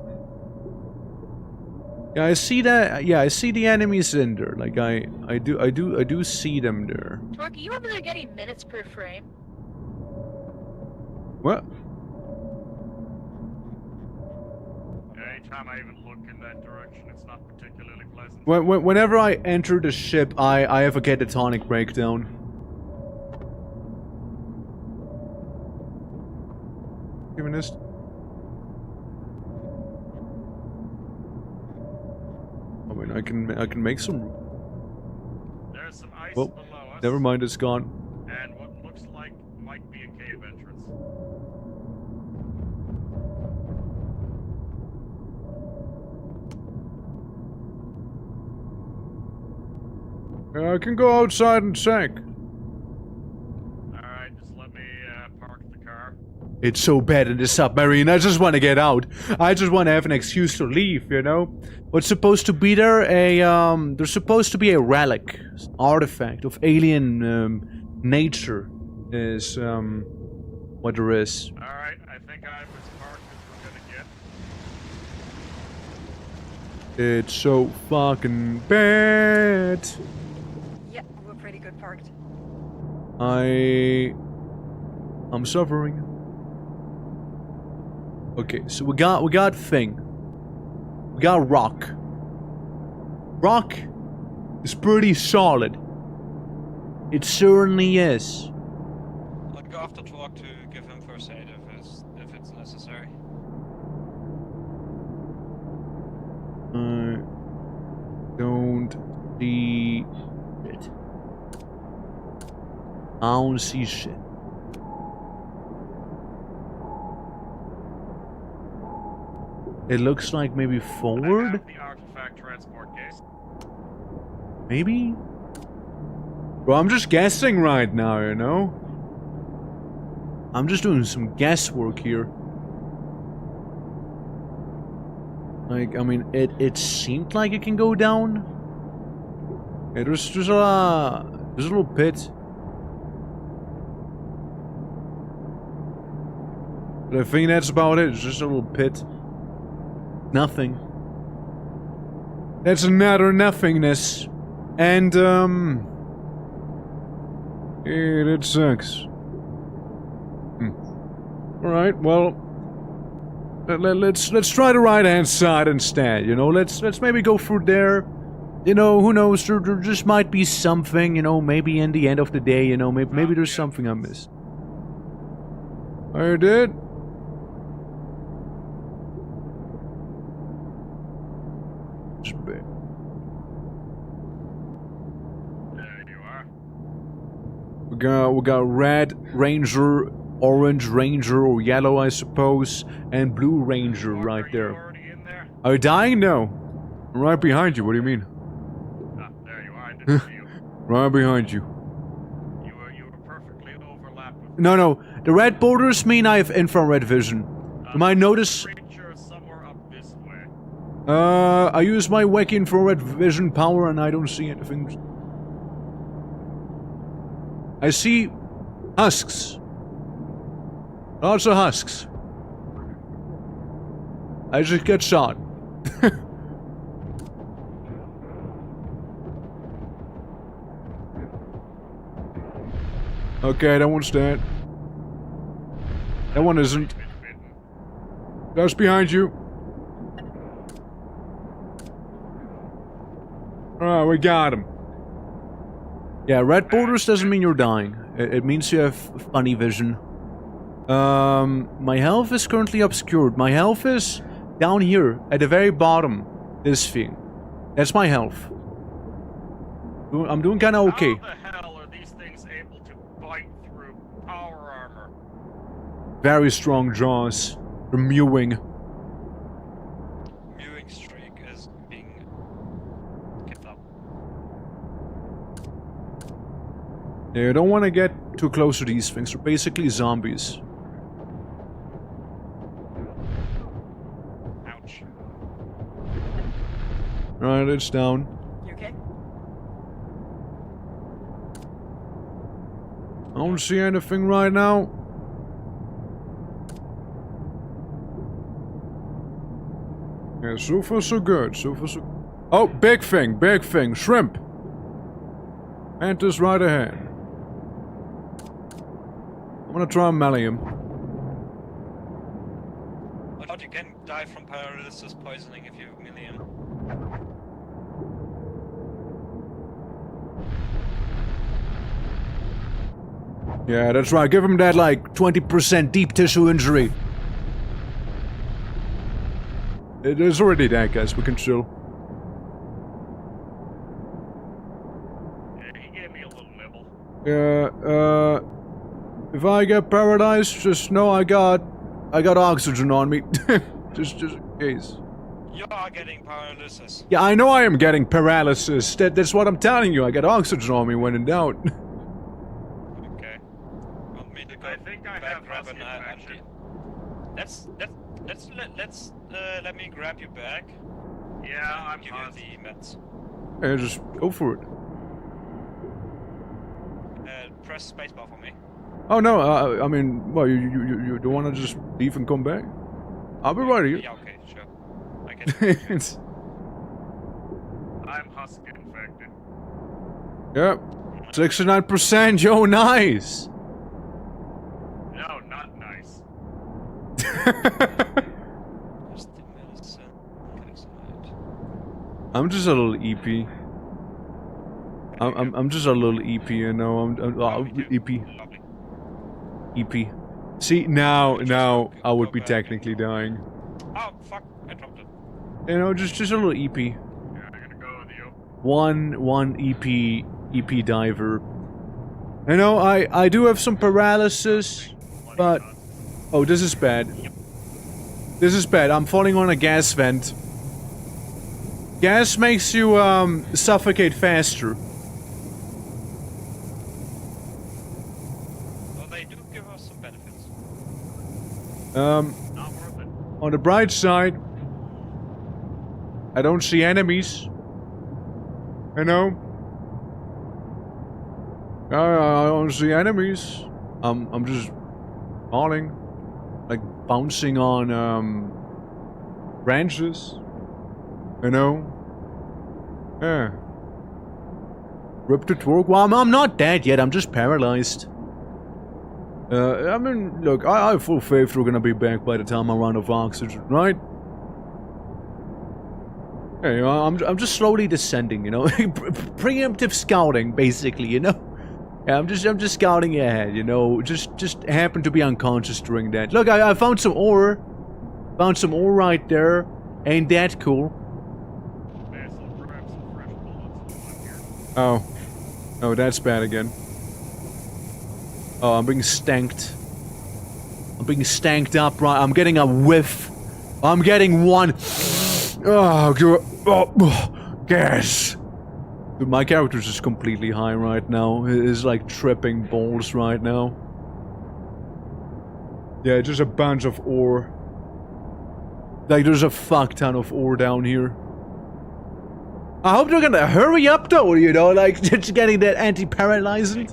Yeah, I see that, yeah, I see the enemies in there. Like, I do see them there. Torque, are you over there getting minutes per frame? What? Anytime I even look in that direction, it's not particularly pleasant. Whenever I enter the ship, I have a catatonic breakdown. Humanist. I mean, I can make some. There's some ice Well, below us. never mind, it's gone. And what looks like might be a cave entrance. I can go outside and check. Alright, just let me park the car. It's so bad in the submarine. I just want to get out. I just want to have an excuse to leave, you know? What's supposed to be there? There's supposed to be a relic, artifact of alien nature is what there is. Alright, I think I'm as parked as we're gonna get. It's so fucking bad. Yeah, we're pretty good parked. I'm suffering. Okay, so we got thing. We got rock. Rock is pretty solid. It certainly is. I'll go after talk to give him first aid if it's necessary. I don't see shit. I don't see shit. It looks like maybe I forward? have the artifact transport case. Maybe? Bro, I'm just guessing right now, you know? I'm just doing some guesswork here. Like, I mean, it seemed like it can go down. Yeah, there's a little pit. But I think that's about it. It's just a little pit. Nothing. That's another nothingness. And, yeah, it sucks. Alright, well, let's try the right-hand side instead, you know? Let's maybe go through there. You know, who knows, there just might be something, you know, maybe in the end of the day, you know, maybe there's something I missed. I did. There you are. We got red ranger, orange ranger, or yellow, I suppose, and blue ranger right Are you there. already in there? Are you dying? No. I'm right behind you. What do you mean? Ah, there you are. I didn't see you. Right behind you. You were perfectly overlapped with No. The red borders mean I have infrared vision. You might notice. creature somewhere up this way. I use my wacky infrared vision power and I don't see anything. I see husks. Lots of husks. I just get shot. Okay, that one's dead. That one isn't. Just behind you. Alright, we got him. Yeah, red borders doesn't mean you're dying. It means you have funny vision. My health is currently obscured. My health is down here, at the very bottom. This thing. That's my health. I'm doing kinda okay. How the hell are these things able to bite through power armor? Very strong jaws. They're mewing. Mewing streak is being kept up. Yeah, you don't want to get too close to these things. They're basically zombies. Ouch. Alright, it's down. You okay? I don't see anything right now. Yeah, so far so good. So far so... Oh, big thing, shrimp. Enters right ahead. I'm gonna try and melee him. I thought you can die from paralysis poisoning if you melee him. Yeah, that's right. Give him that, like, 20% deep tissue injury. There's already that, guys. We can chill. Yeah, he gave me a little nibble. Yeah, if I get paralyzed, just know I got oxygen on me. just in case. You are getting paralysis. Yeah, I know I am getting paralysis. That's what I'm telling you. I got oxygen on me when in doubt. Okay. Want me to go I think I back, have grab husky an infection. let me grab you back. Yeah, I'm give husky. you the meds. Yeah, just go for it. Press spacebar for me. Oh no, I mean, well, you don't want to just leave and come back? I'll be right here. Yeah, okay, sure. I can. It's- I'm husky infected. yeah, 69%. Yo, nice. No, not nice. Just the medicine. Excellent. I'm just a little EP. I'm just a little EP, you know. I'm EP. Lovely. EP. See, now I would be technically dying. Oh fuck! I dropped it. You know, just a little EP. Yeah, I'm gonna go with you. One EP diver. I know I do have some paralysis, but oh, this is bad. This is bad. I'm falling on a gas vent. Gas makes you suffocate faster. So they do give us some benefits. Not worth it. On the bright side, I don't see enemies. You know? I don't see enemies. I'm just falling. Like bouncing on branches. You know? Yeah. Rip the twerk. Well, I'm not dead yet, I'm just paralyzed. I mean, look, I have full faith we're gonna be back by the time I run out of oxygen, right? Yeah, you know, I'm just slowly descending, you know? Preemptive scouting, basically, you know? Yeah, I'm just scouting ahead, you know? Just happened to be unconscious during that. Look, I found some ore. Found some ore right there. Ain't that cool? Man, so grab some fresh bullets while I'm here. Oh. Oh, that's bad again. Oh, I'm being stanked. I'm being stanked up, right? I'm getting a whiff. I'm getting one. Oh, gas. Dude, my character's just completely high right now. He's like tripping balls right now. Yeah, just a bunch of ore. Like, there's a fuck ton of ore down here. I hope they're gonna hurry up though, you know, like, just getting that anti-paralyzing.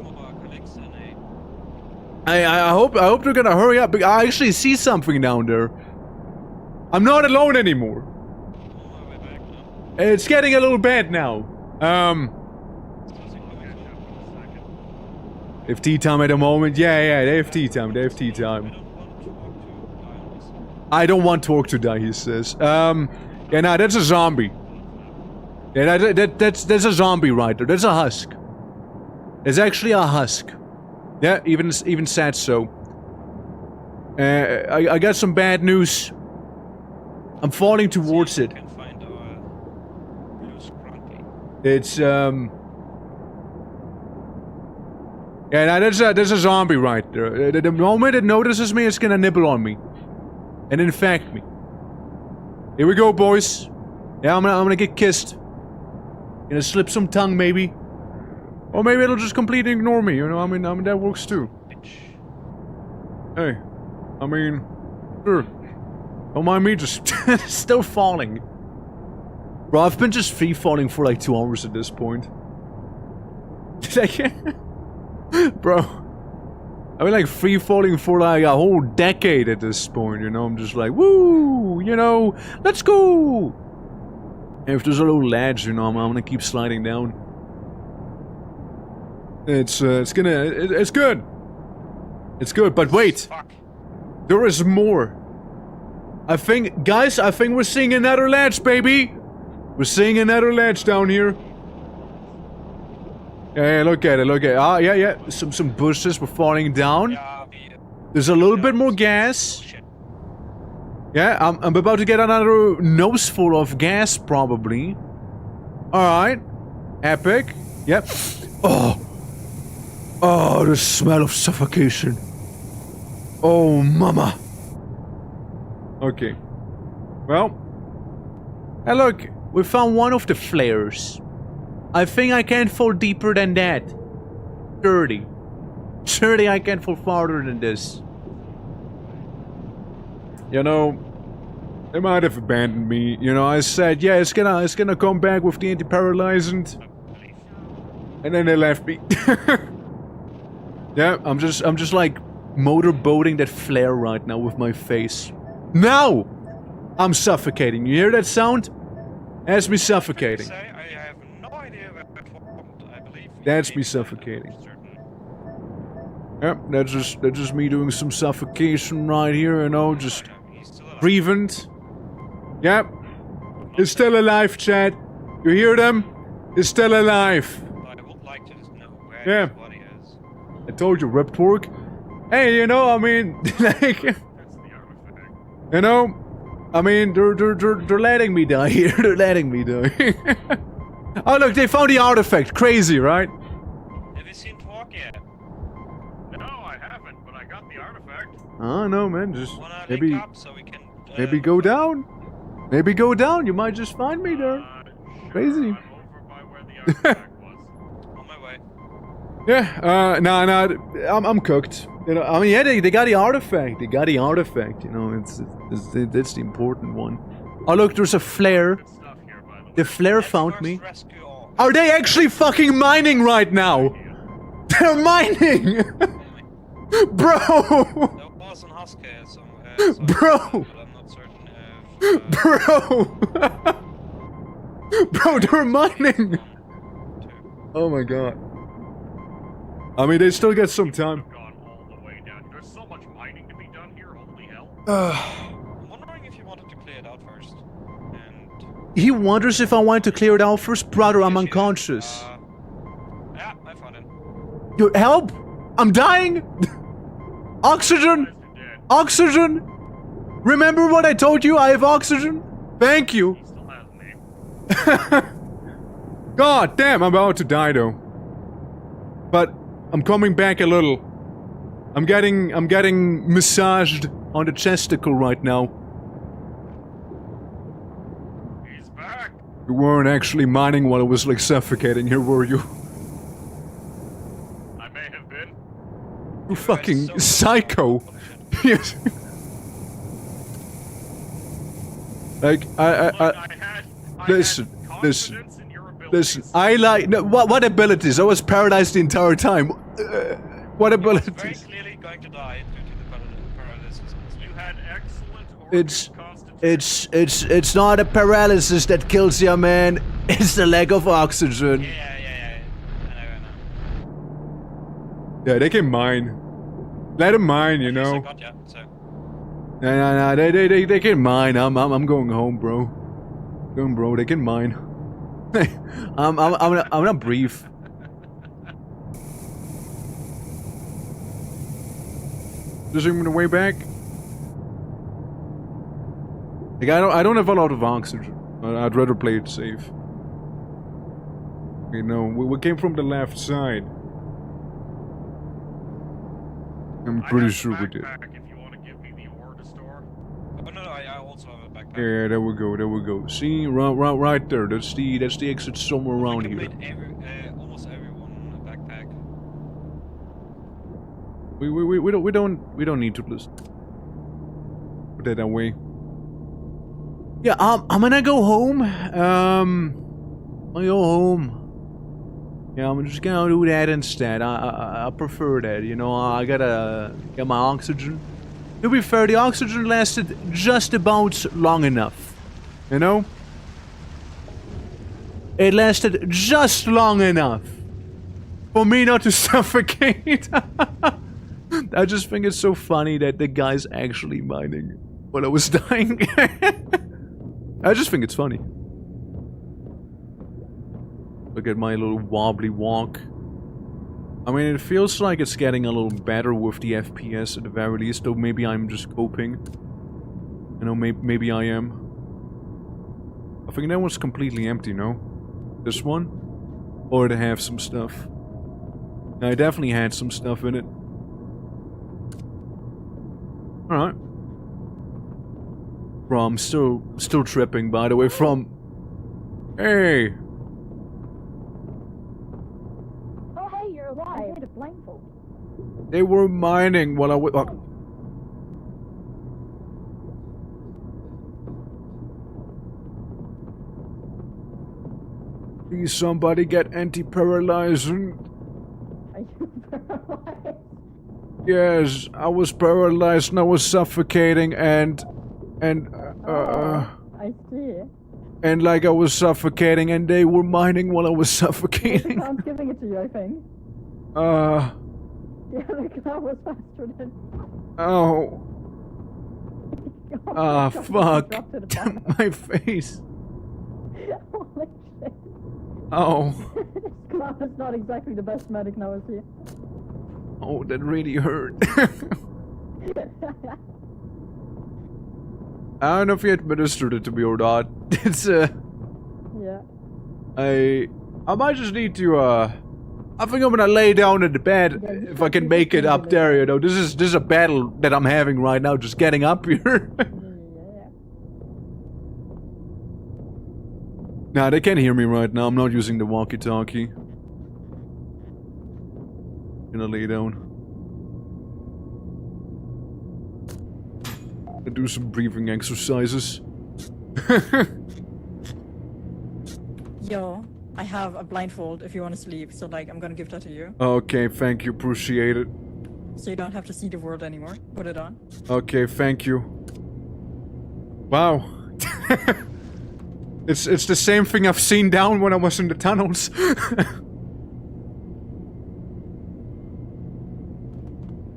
I hope they're gonna hurry up. I actually see something down there. I'm not alone anymore. It's getting a little bad now. They have tea time at the moment. Yeah, they have tea time. They have tea time. I don't want Torque to die, he says. Yeah, nah, that's a zombie. Yeah, that's a zombie right there. That's a husk. It's actually a husk. Yeah, even sad so. I got some bad news. I'm falling towards it. It's yeah, now there's a zombie right there. The moment it notices me, it's gonna nibble on me and infect me. Here we go, boys. Yeah, I'm gonna get kissed. Gonna slip some tongue, maybe. Or maybe it'll just completely ignore me, you know? I mean that works too. Hey, I mean, sure. Don't mind me just still falling. Bro, I've been just free falling for like 2 hours at this point. Bro, I've been like free falling for like a whole decade at this point, you know? I'm just like, woo, you know, let's go. And if there's a little ledge, you know, I'm gonna keep sliding down. It's good. It's good, but wait. There is more. I think, guys, we're seeing another ledge, baby. We're seeing another ledge down here. Yeah, look at it, Ah, yeah. Some bushes were falling down. There's a little bit more gas. Yeah, I'm about to get another nose full of gas, probably. Alright. Epic. Yep. Oh. Oh, the smell of suffocation. Oh, mama. Okay. Well. Hey, look. We found one of the flares. I think I can't fall deeper than that. 30. Surely I can't fall farther than this. You know, they might have abandoned me. You know, I said, yeah, it's gonna come back with the anti-paralyzant, and then they left me. Yeah, I'm just like motorboating that flare right now with my face. Now, I'm suffocating. You hear that sound? That's me suffocating. I have no idea where it formed. I believe. That's me suffocating. Yep, that's just me doing some suffocation right here, you know, just breathing. Yep. He's still alive, Chad. You hear them? He's still alive. I would like to know where Yeah. his body is. I told you, Rip Pork. Hey, you know, I mean, like, you know, I mean, they're letting me die here. They're letting me die. Oh, look, they found the artifact. Crazy, right? Have you seen Talk yet? No, I haven't, but I got the artifact. I don't know, man. Just Wanna maybe, link up so we can maybe go down. Maybe go down. You might just find me there. Sure, Crazy. I'm over by where the artifact was. on my way. Yeah, nah, I'm cooked. You know, I mean, yeah, they got the artifact. They got the artifact. You know, it's the important one. Oh, look, there's a flare. Good stuff here, by the way. The flare Let's found first me. rescue all. Are they actually fucking mining right now? They're mining, bro. There was an Husker somewhere. Bro. But I'm not certain if. Bro, they're mining. Oh my god. I mean, they still get some time. I've gone all the way down. There's so much mining to be done here. Holy hell. I'm wondering if you wanted to clear it out first. And. He wonders if I want to clear it out first. Brother, I'm Yes, you did. unconscious. Yeah, I found him. Your help? I'm dying. Oxygen. Oxygen. Remember what I told you? I have oxygen. Thank you. He still has me. God damn, I'm about to die though. But I'm coming back a little. I'm getting massaged on the chesticle right now. He's back. You weren't actually mining while I was like suffocating here, were you? I may have been. You fucking psycho. Yes. Like Look, I listen, had listen, confidence in your abilities. listen. I like no, what abilities? I was paralyzed the entire time. What He was very abilities? clearly going to die due to the paralysis. You had excellent organ It's constitution. it's not a paralysis that kills you, man. It's the lack of oxygen. Yeah. I know. Yeah, they can mine. Let them mine, you At least I know. got ya, so. Nah, they can mine. I'm going home, bro. Going, bro. They can mine. I'm gonna breathe. Just on the way back. Like I don't have a lot of oxygen. I'd rather play it safe. You know, we came from the left side. I'm I pretty have sure a we did. backpack if you want to give me the ore to store. Oh no, I also have a backpack. Yeah, there we go. See, right there. That's the exit somewhere around We here. can made almost everyone a backpack. We don't need to listen. Put that away. Yeah, I'm gonna go home. I'll go home. Yeah, I'm just gonna do that instead. I prefer that. You know, I gotta get my oxygen. To be fair, the oxygen lasted just about long enough. You know? It lasted just long enough for me not to suffocate. I just think it's so funny that the guy's actually mining while I was dying. I just think it's funny. Look at my little wobbly walk. I mean, it feels like it's getting a little better with the FPS at the very least, though maybe I'm just coping. You know, maybe I am. I think that one's completely empty, no? This one? Or did it have some stuff? No, it definitely had some stuff in it. Alright. Bro, I'm still tripping, by the way, from... Hey! Oh, hey, you're I alive. had a blindfold. They were mining while I was... Please somebody get anti-paralyzing. Are you paralyzed? Yes, I was paralyzed and I was suffocating and I see. and like I was suffocating and they were mining while I was suffocating. I'm giving it to you, I think. Uh, Yeah, the car was faster than... oh, ah, God, fuck. dropped to the bottom. My face. Holy shit. Oh, This car is not exactly the best medic now, is he? oh, that really hurt. I don't know if he administered it to me or not. It's, Yeah. I might just need to, I think I'm gonna lay down in the bed Yeah, you if I can should make it definitely up lay there, down. you know. This is a battle that I'm having right now, just getting up here. Yeah. Nah, they can't hear me right now. I'm not using the walkie-talkie. Gonna lay down. Gonna do some breathing exercises. Yo, I have a blindfold if you want to sleep, so like I'm gonna give that to you. Okay, thank you. Appreciate it. So you don't have to see the world anymore. Put it on. Okay, thank you. Wow. It's the same thing I've seen down when I was in the tunnels.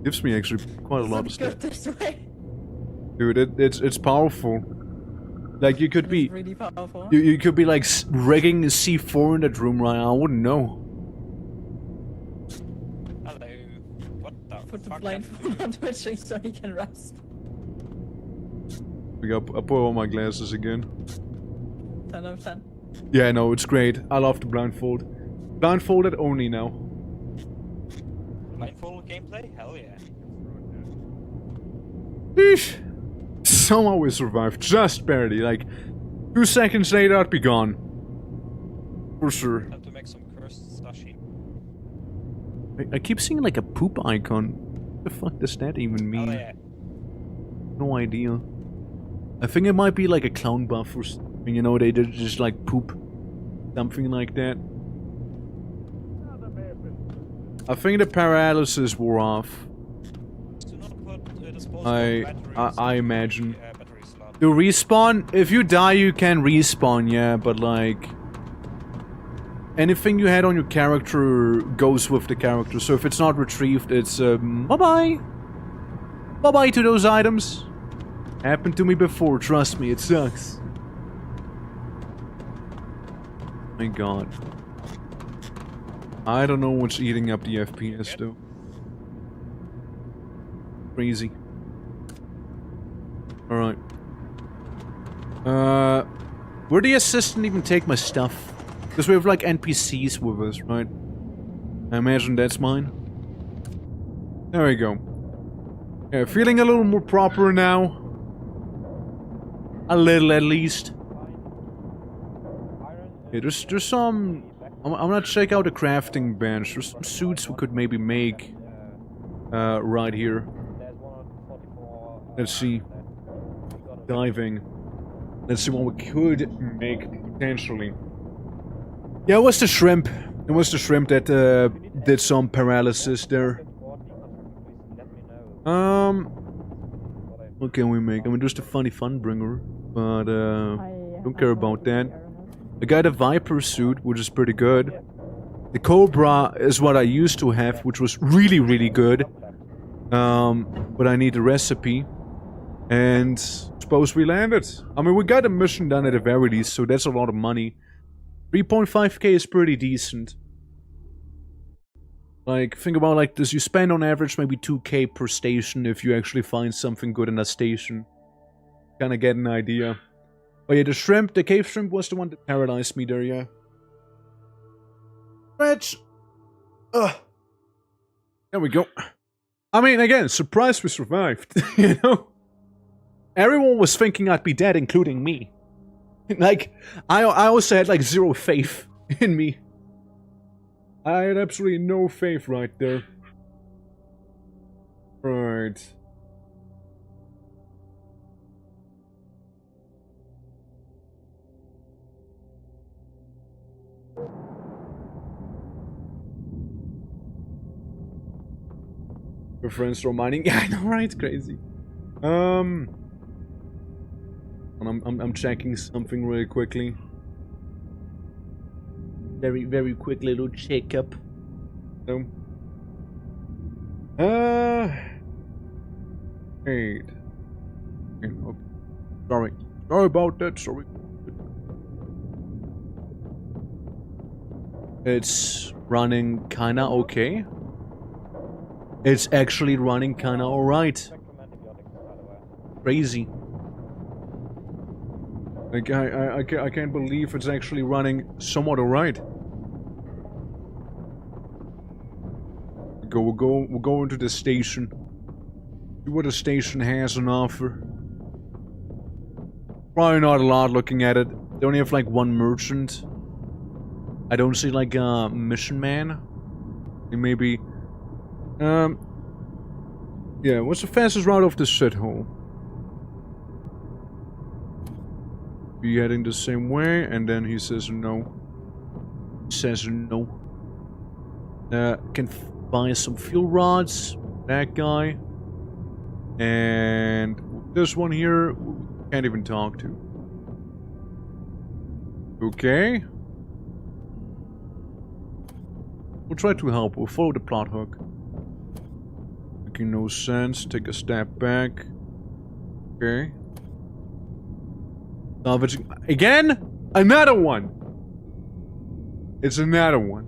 Gives me actually quite a lot of Go stuff. this way. Dude, it's powerful. Like you could be It's really powerful. you could be like rigging a C4 in that room right now. I wouldn't know. Hello. What the Put the fuck? blindfold on twitching so he can rest. I put on my glasses again. 10 out of 10. Yeah, no, it's great. I love the blindfold. Blindfolded only now. Blindfold gameplay? Hell yeah. Eesh. Somehow we survived, just barely. Like, 2 seconds later, I'd be gone. For sure. Have to make some cursed sushi. I keep seeing like a poop icon. What the fuck does that even mean? Hell yeah. No idea. I think it might be like a clown buff or something, you know, they just like poop. Something like that. I think the paralysis wore off. Do not put disposable I batteries imagine. in the, battery slot. To respawn, if you die you can respawn, yeah, but like... anything you had on your character goes with the character, so if it's not retrieved, it's bye-bye! Bye-bye to those items. Happened to me before, trust me, it sucks. My god. I don't know what's eating up the FPS though. Crazy. Alright. Where the assistant even take my stuff? Because we have like NPCs with us, right? I imagine that's mine. There we go. Yeah, feeling a little more proper now. A little at least. Yeah, there's some... I'm gonna check out the crafting bench. There's some suits we could maybe make. Right here. Let's see. Diving. Let's see what we could make, potentially. Yeah, it was the shrimp. It was the shrimp that did some paralysis there. What can we make? I mean, there's the funny fun bringer, but don't care about that. I got a Viper suit, which is pretty good. The Cobra is what I used to have, which was really, really good. But I need a recipe. And suppose we landed. I mean, we got a mission done at the very least, so that's a lot of money. 3.5k is pretty decent. Like, think about like this, you spend on average maybe 2k per station if you actually find something good in a station. kind of get an idea. Oh yeah, the cave shrimp was the one that paralyzed me there, yeah. Stretch! Ugh. There we go. I mean, again, surprised we survived, you know? Everyone was thinking I'd be dead, including me. Like, I also had, like, zero faith in me. I had absolutely no faith right there. Right. Your friends are mining. Yeah, I know, right? Crazy. I'm checking something really quickly. Very quick little checkup. No. Wait. Okay. Sorry about that. Sorry. It's running kinda okay. It's actually running kinda alright. Crazy. Like, I can't believe it's actually running somewhat alright. We'll go into the station. See what the station has on offer. Probably not a lot looking at it. They only have like one merchant. I don't see like a mission man. Maybe. Yeah, what's the fastest route off this shithole? Be heading the same way, and then he says no. Says no. Can buy some fuel rods. That guy. And this one here, can't even talk to. Okay. We'll try to help. We'll follow the plot hook. Making no sense. Take a step back. Okay. Salvaging. Again? Another one! It's another one.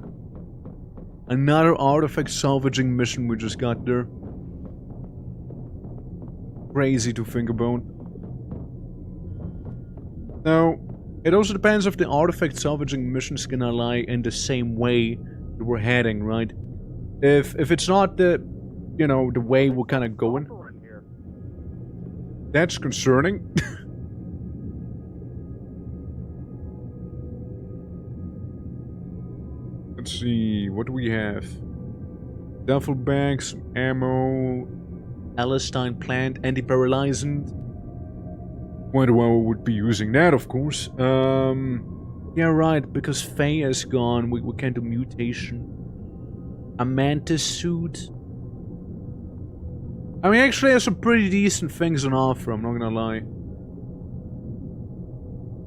Another artifact salvaging mission we just got there. Crazy to think about. Now, it also depends if the artifact salvaging mission's gonna lie in the same way that we're heading, right? If it's not the, you know, the way we're kind of going, that's concerning. Let's see, what do we have? Duffel bags, ammo, Palestine plant, anti-paralyzant. Wonder why we would be using that, of course. Yeah, right, because Faye is gone, we can't do mutation. A mantis suit. I mean, actually has some pretty decent things on offer, I'm not gonna lie.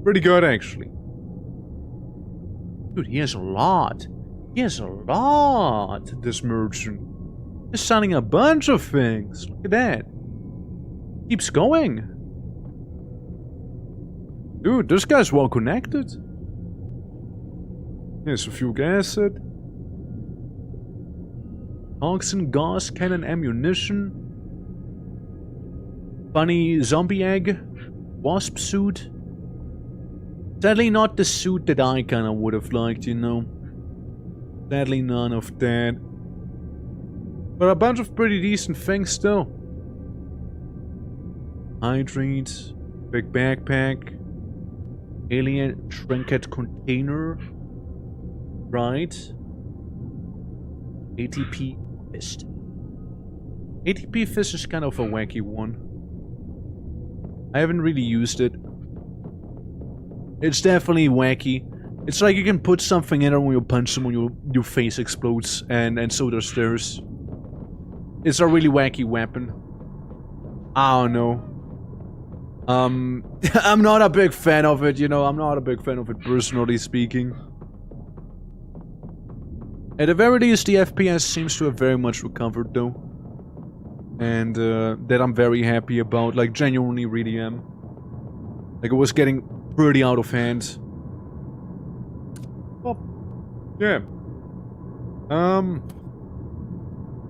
Pretty good, actually. Dude, he has a lot. He has a lot, this merchant. He's selling a bunch of things. Look at that. Keeps going. Dude, this guy's well connected. Here's sulfuric acid. Toxin, gas, cannon, ammunition. Funny zombie egg. Wasp suit. Sadly not the suit that I kinda would have liked, you know. Sadly none of that. But a bunch of pretty decent things still. Hydrate. Big backpack. Alien trinket container. Right. ATP fist. ATP fist is kind of a wacky one. I haven't really used it. It's definitely wacky. It's like you can put something in it when you punch someone, your face explodes, and so does theirs. It's a really wacky weapon. I don't know. I'm not a big fan of it, you know, I'm not a big fan of it personally speaking. At the very least, the FPS seems to have very much recovered though. And that I'm very happy about, like genuinely really am. Like it was getting pretty out of hand. Well, yeah.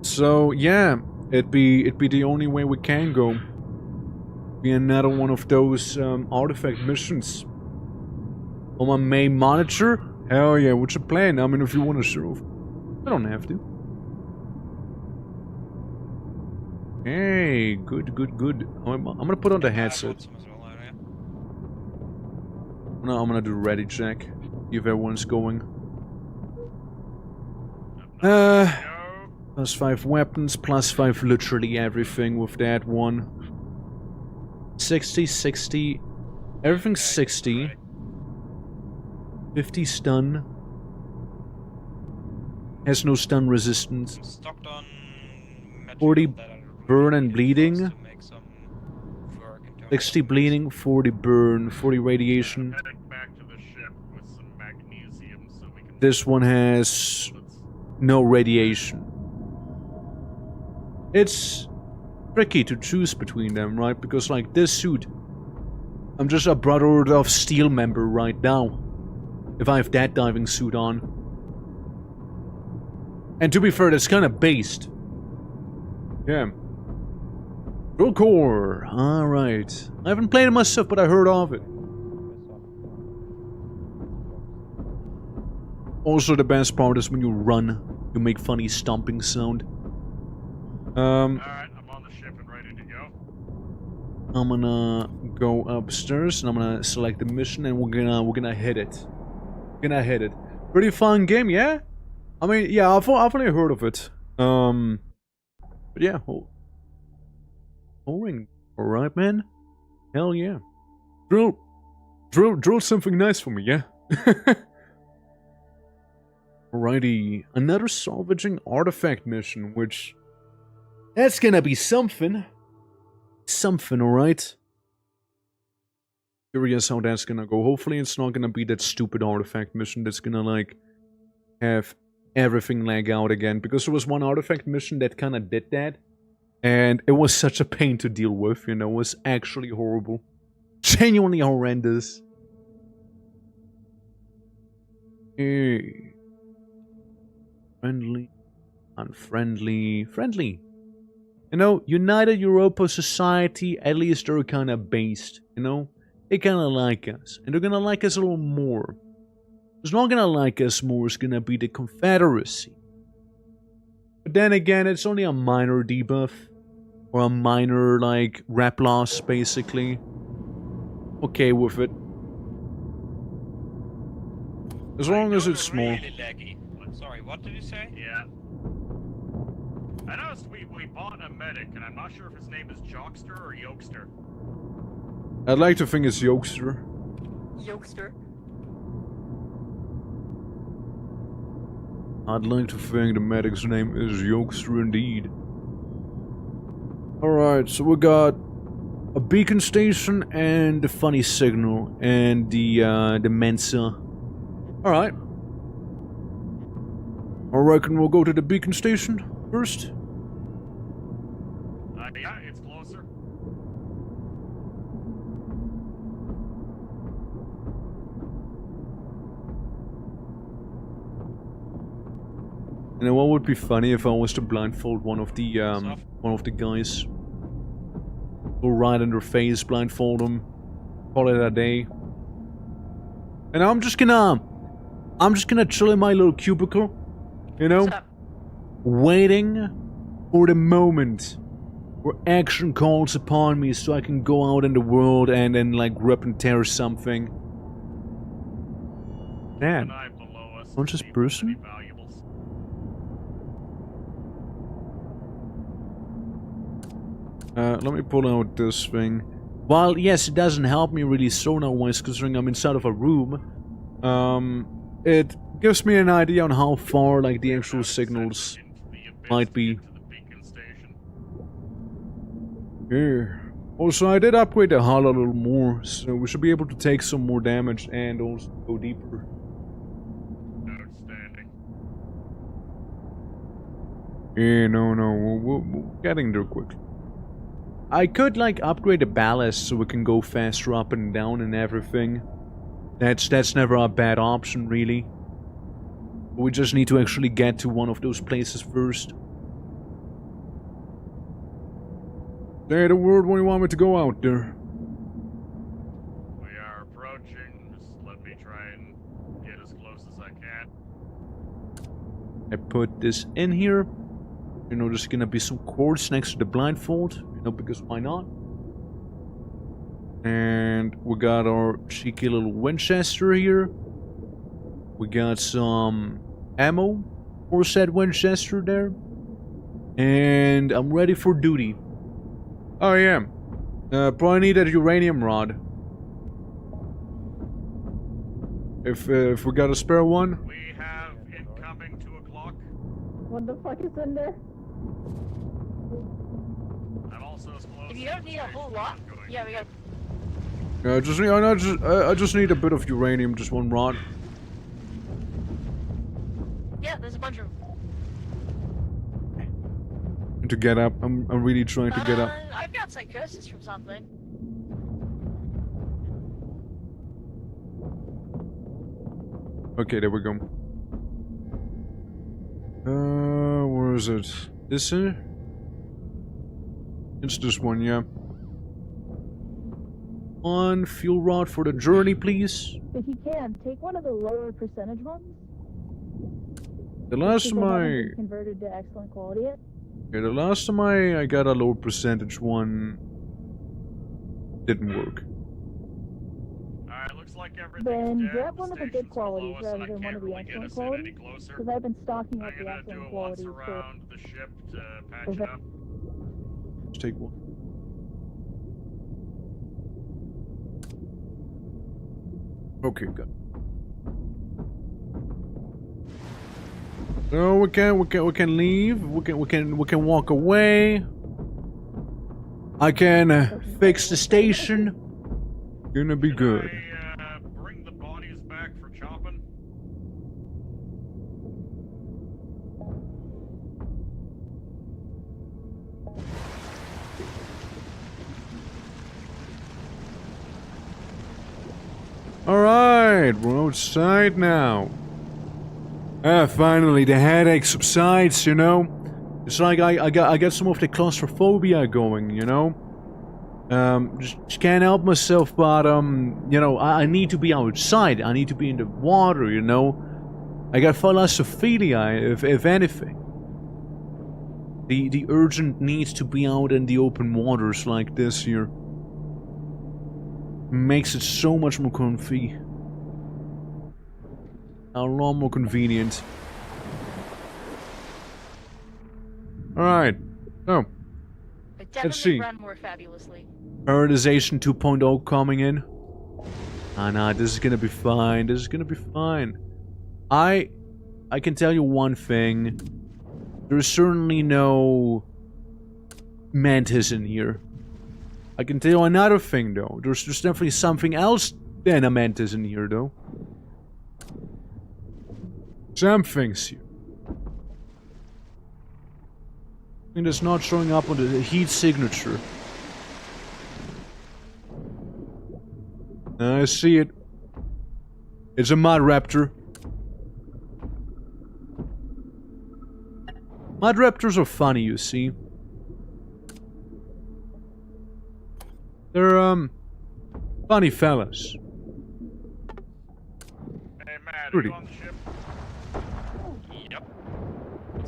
So yeah, it'd be the only way we can go. Be another one of those artifact missions. On my main monitor? Hell yeah, what's your plan? I mean, if you want to serve. I don't have to. Hey, good, good, good. I'm gonna put on the headset. I'm gonna do a ready check. See if everyone's going. +5 weapons, +5 literally everything with that one. 60, 60. Everything's 60. 50 stun. Has no stun resistance. 40 burn and bleeding. 60 bleeding, 40 burn, 40 radiation. This one has no radiation. It's tricky to choose between them, right? Because like this suit, I'm just a Brotherhood of Steel member right now. If I have that diving suit on. And to be fair, that's kind of based. Yeah. Drill Core. Alright. I haven't played it myself, but I heard of it. Also, the best part is when you run, you make funny stomping sound. Alright, I'm on the ship and ready to go. I'm gonna go upstairs and I'm gonna select the mission and we're gonna hit it. Hit it. Pretty fun game, yeah? I mean, yeah, I've only heard of it. But yeah, O-ring. Alright, man. Hell yeah. Drill something nice for me, yeah? Alrighty. Another salvaging artifact mission, which... That's gonna be something. Something, alright? Curious how that's gonna go. Hopefully it's not gonna be that stupid artifact mission that's gonna, like, have everything lag out again. Because there was one artifact mission that kinda did that. And it was such a pain to deal with, you know, it was actually horrible. Genuinely horrendous. Hey. Friendly. Unfriendly. Friendly. You know, United Europa Society, at least they're kind of based, you know? They kind of like us. And they're gonna like us a little more. Who's not gonna like us more is gonna be the Confederacy. But then again, it's only a minor debuff. Or a minor, like, rep loss, basically. Okay with it. As long as it's small. Really laggy. Sorry, what did you say? Yeah. I noticed we bought a medic, and I'm not sure if his name is Jockster or Yokester. I'd like to think it's Yokester. Yokester. I'd like to think the medic's name is Yokester indeed. Alright, so we got a beacon station and the funny signal and the Mensa. Alright. I reckon we'll go to the beacon station first. Yeah, it's closer. You know what would be funny if I was to blindfold one of the guys. Go right in their face, blindfold them, call it a day. And I'm just gonna chill in my little cubicle, you know, waiting for the moment where action calls upon me so I can go out in the world and then like rip and tear something. Damn. Conscious person? Let me pull out this thing. While, yes, it doesn't help me really sonar-wise considering I'm inside of a room, it gives me an idea on how far, like, the actual signals might be. Yeah. Also, I did upgrade the hull a little more, so we should be able to take some more damage and also go deeper. Outstanding. Yeah, no, we're getting there quickly. I could, like, upgrade the ballast so we can go faster up and down and everything. That's never a bad option, really. We just need to actually get to one of those places first. Say the word when you want me to go out there. We are approaching. Just let me try and get as close as I can. I put this in here. You know, there's gonna be some cords next to the blindfold. You know, because why not? And we got our cheeky little Winchester here. We got some ammo for said Winchester there. And I'm ready for duty. I am. Probably need that uranium rod. If we got a spare one. We have incoming 2 o'clock. What the fuck is in there? I'm also as close. If you don't need a whole lot, yeah, we got. I just need a bit of uranium, just one rod. Yeah, there's a bunch of. And to get up, I'm really trying to get up. I've got psychosis from something. Okay, there we go. Where is it? This here? It's this one, yeah. One fuel rod for the journey, please. If you can, take one of the lower percentage ones. The last because time they I... haven't been converted to excellent quality yet. Yeah, the last time I got a low percentage one didn't work. Alright, looks like everything's Then dead. grab The one of the good station's qualities below us, and rather I than one can't of the really get excellent us in any qualities. closer. Because I've been stocking up I'm the gonna do excellent a once qualities for... around the ship to patch it Okay. up. Let's take one. Okay, good. No, we can leave. We can walk away. I can fix the station. Gonna be good. I, bring the bodies back for chopping? Alright, we're outside now. Finally the headache subsides, you know? It's like I got some of the claustrophobia going, you know? Just can't help myself, but, you know, I need to be outside. I need to be in the water, you know? I got thalassophobia, if anything. The urgent need to be out in the open waters like this here makes it so much more comfy. A lot more convenient. Alright, so It let's see. definitely run more fabulously. Prioritization 2.0 coming in. Ah, nah, this is gonna be fine. This is gonna be fine. I can tell you one thing. There's certainly no mantis in here. I can tell you another thing though. There's definitely something else than a mantis in here though. Something's here. And it's not showing up on the heat signature. I see it. It's a mud raptor. Mud raptors are funny, you see. They're, funny fellas. Hey, Matt, Pretty. are you on the ship? Yep.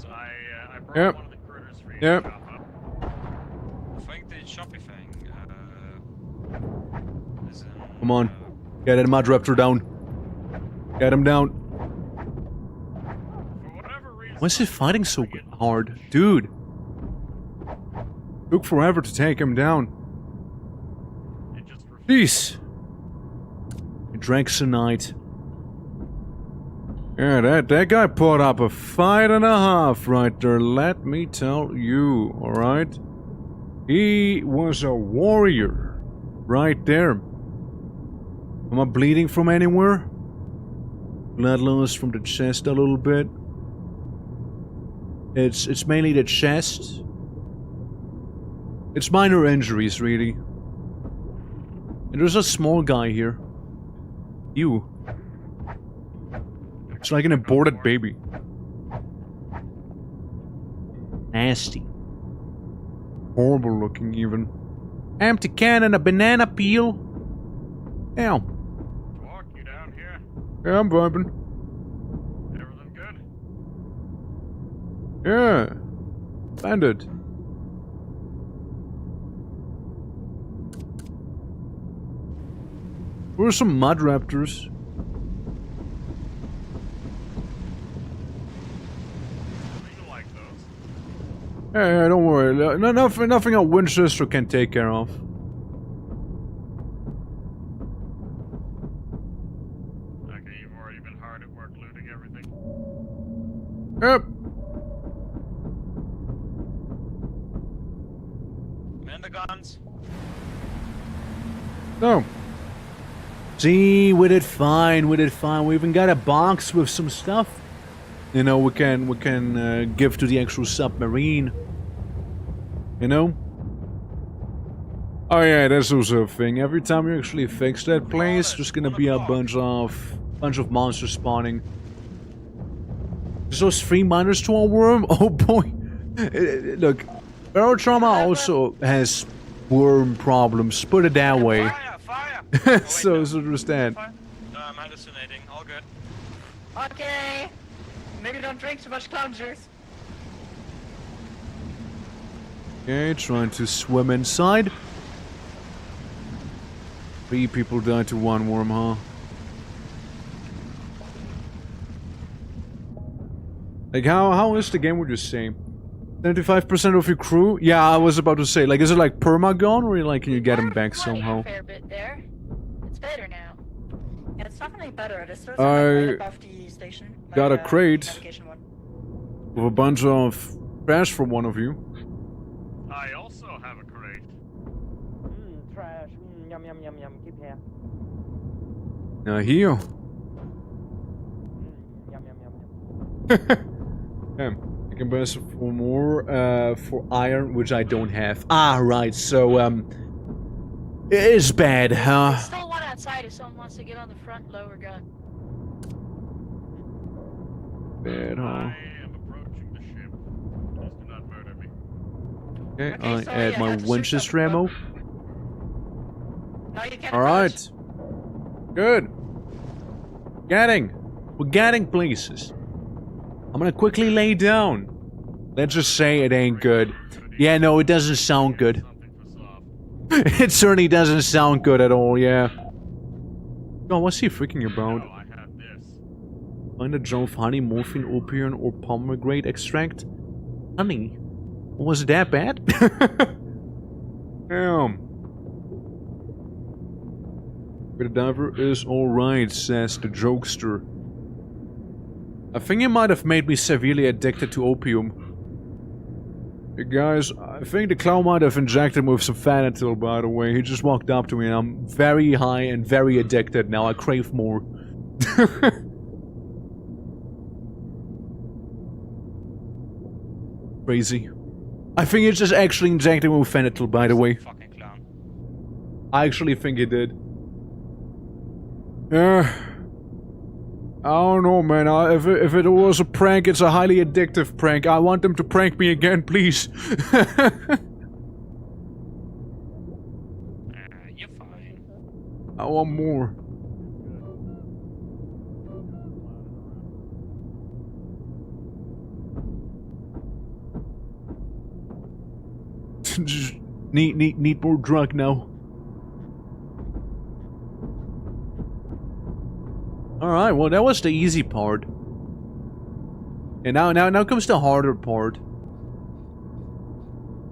I brought Yep. one of the critters for you Yep. to chop up. I think the choppy thing is in, Come on. Get that mud raptor down. Get him down. For whatever reason, Why is he fighting so hard? Dude. Took forever to take him down. it just refused. Jeez. He drank tonight. Yeah, that guy put up a fight and a half right there, let me tell you, alright? He was a warrior. Right there. Am I bleeding from anywhere? Blood loss from the chest a little bit. It's mainly the chest. It's minor injuries, really. And there's a small guy here. You. It's like an aborted baby. Horrible looking even. Empty can and a banana peel. Damn. Walk, you down here? Yeah, I'm vibing. Everything good? Yeah. Splendid. Where's some mud raptors? You like those? Yeah, don't worry. Nothing a Winchester can take care of. Okay, you've already been hard at work looting everything. Yep. Man the guns. No. See, we did fine. We did fine. We even got a box with some stuff. You know, we can give to the actual submarine. You know. Oh yeah, that's also a thing. Every time you actually fix that place, there's gonna be a bunch of monsters spawning. There's those 3 miners to a worm. Oh boy. Look, Barotrauma also has worm problems. Put it that way. Fire! Fire! so understand. No, I'm hallucinating. All good. Okay. Maybe don't drink too much clown juice. Okay, trying to swim inside. 3 people died to 1 worm, huh? Like, how is the game, would you say? 75% of your crew? Yeah, I was about to say, like, is it like perma-gone, or like, can you get them back somehow? A fair bit there. It's better now. Yeah, it's definitely better. It is still I right above the station. got a crate navigation one. with a bunch of trash for one of you. I also have a crate. Trash. Yum yum yum yum. Keep here. Now here. Yum yum yum yum. Yeah, I can buy some for more, for iron, which I don't have. Ah, right, so, it is bad, huh? There's still one outside if someone wants to get on the front lower gun. Bad, huh? I am approaching the ship. Please do not murder me. Okay, Okay, I sorry, add I my have to shoot Winchester something, ammo. No, you can't. Alright. Good. We're getting places. I'm gonna quickly lay down. Let's just say it ain't good. Yeah, no, it doesn't sound good. Something for soft. It certainly doesn't sound good at all, yeah. Oh, what's he freaking about? No, I have this. Find a jar of honey, morphine, opium, or pomegranate extract? Honey? Was it that bad? Damn. The diver is alright, says the jokester. I think he might have made me severely addicted to opium. Hey guys, I think the clown might have injected me with some Fanatil, by the way. He just walked up to me and I'm very high and very addicted now. I crave more. Crazy. I think he just actually injected me with Fanatil, by the way. Fucking clown. I actually think he did. Yeah. I don't know, man. If it was a prank, it's a highly addictive prank. I want them to prank me again, please. You're fine. I want more. Just need more drug now. Alright, well that was the easy part. And now comes the harder part.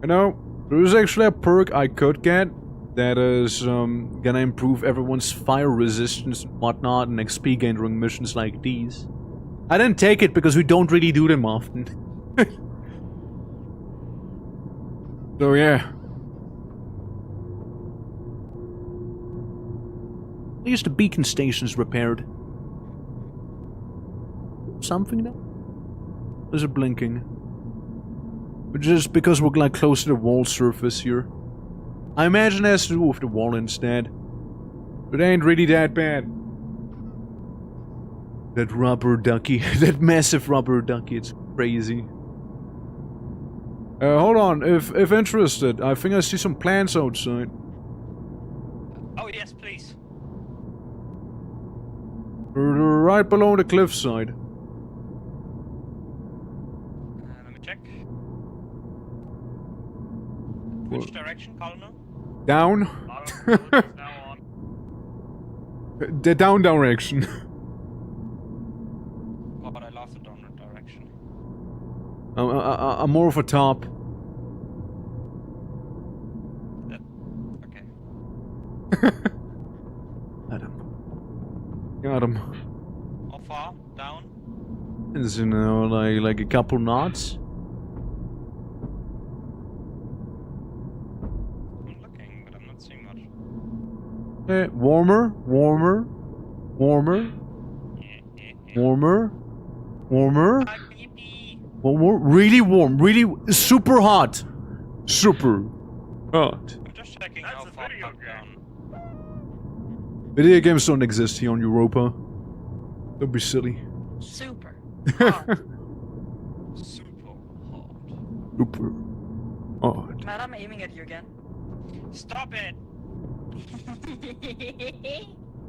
You know, there's actually a perk I could get that is gonna improve everyone's fire resistance and whatnot and XP gain during missions like these. I didn't take it because we don't really do them often. So yeah. At least the beacon station's repaired. Something now? Is it blinking? But just because we're like close to the wall surface here. I imagine it has to do with the wall instead. But it ain't really that bad. That rubber ducky. That massive rubber ducky. It's crazy. Hold on, if interested, I think I see some plants outside. Oh yes, please. Right below the cliffside. Let me check. Which direction, Colonel? Down? Automotive is now on. The down direction. Oh, but I lost the downward direction. I'm more of a top. Okay. Got him. How far down? It's, you know, like a couple knots. I'm looking, but I'm not seeing much. Warmer. Warmer. Really warm. Really super hot. Super hot. I'm just checking That's how a far video back game. down. Video games don't exist here on Europa. Don't be silly. Super. Super hot. Super hot. Matt, I'm aiming at you again. Stop it!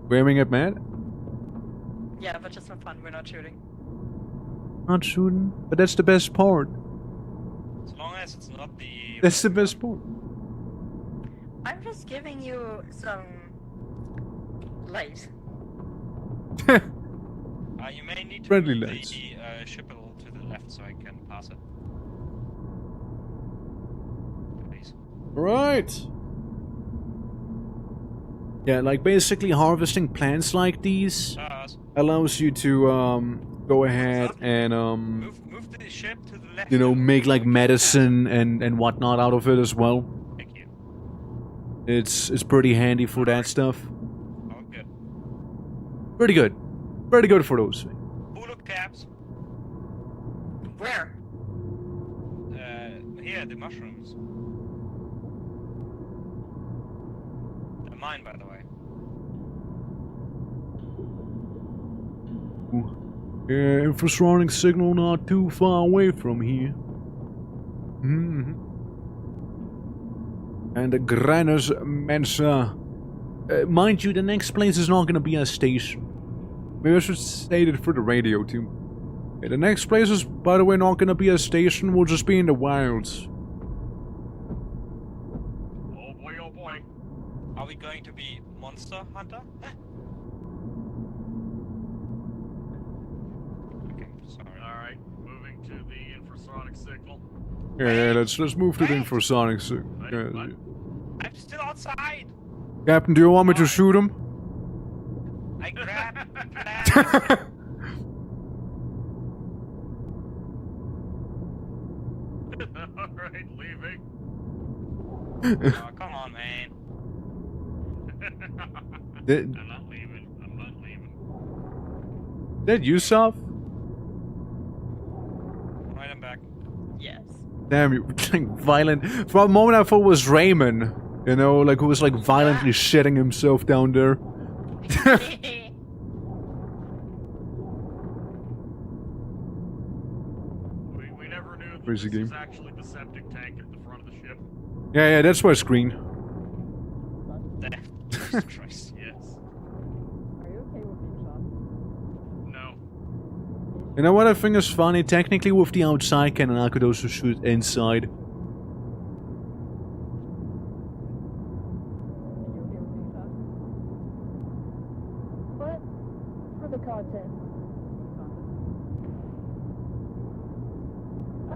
We're aiming at Matt? Yeah, but just for fun, we're not shooting. Not shooting, but that's the best part. As long as it's not the... That's the best part. I'm just giving you some light. You may need to Friendly move lights. the ship a little to the left so I can pass it. Please. Right. Yeah, like basically harvesting plants like these allows you to go ahead and Move the ship to the left. you know, make like medicine and whatnot out of it as well. Thank you. It's pretty handy for that stuff. Oh, good. Pretty good. Pretty good for those things. Hula caps. Where? Here, the mushrooms. They're mine, by the way. Yeah, infrasound signal not too far away from here. And the Granners Mensa. Mind you, the next place is not gonna be a station. Maybe I should state it for the radio too. Yeah, the next place is, by the way, not gonna be a station. We'll just be in the wilds. Oh boy, oh boy. Are we going to be Monster Hunter? Okay, sorry. Alright, moving to the infrasonic signal. Yeah, let's move to the infrasonic signal. Wait, what? I'm still outside! Captain, do you want me to shoot him? I grabbed plants. Alright, leaving. Oh, come on, man. Did I'm not leaving. I'm not leaving. that Yusuf? Right, I'm back. Yes. Damn, you like violent. For a moment, I thought it was Raymond. You know, like who was like violently shitting himself down there. We never knew that Where's the this was game? actually the septic tank at the front of the ship. Yeah, that's my screen. Jesus Christ. Yes. Are you okay with being shot? No. You know what I think is funny? Technically, with the outside cannon, I could also shoot inside. Are you okay with being shot? But for the content.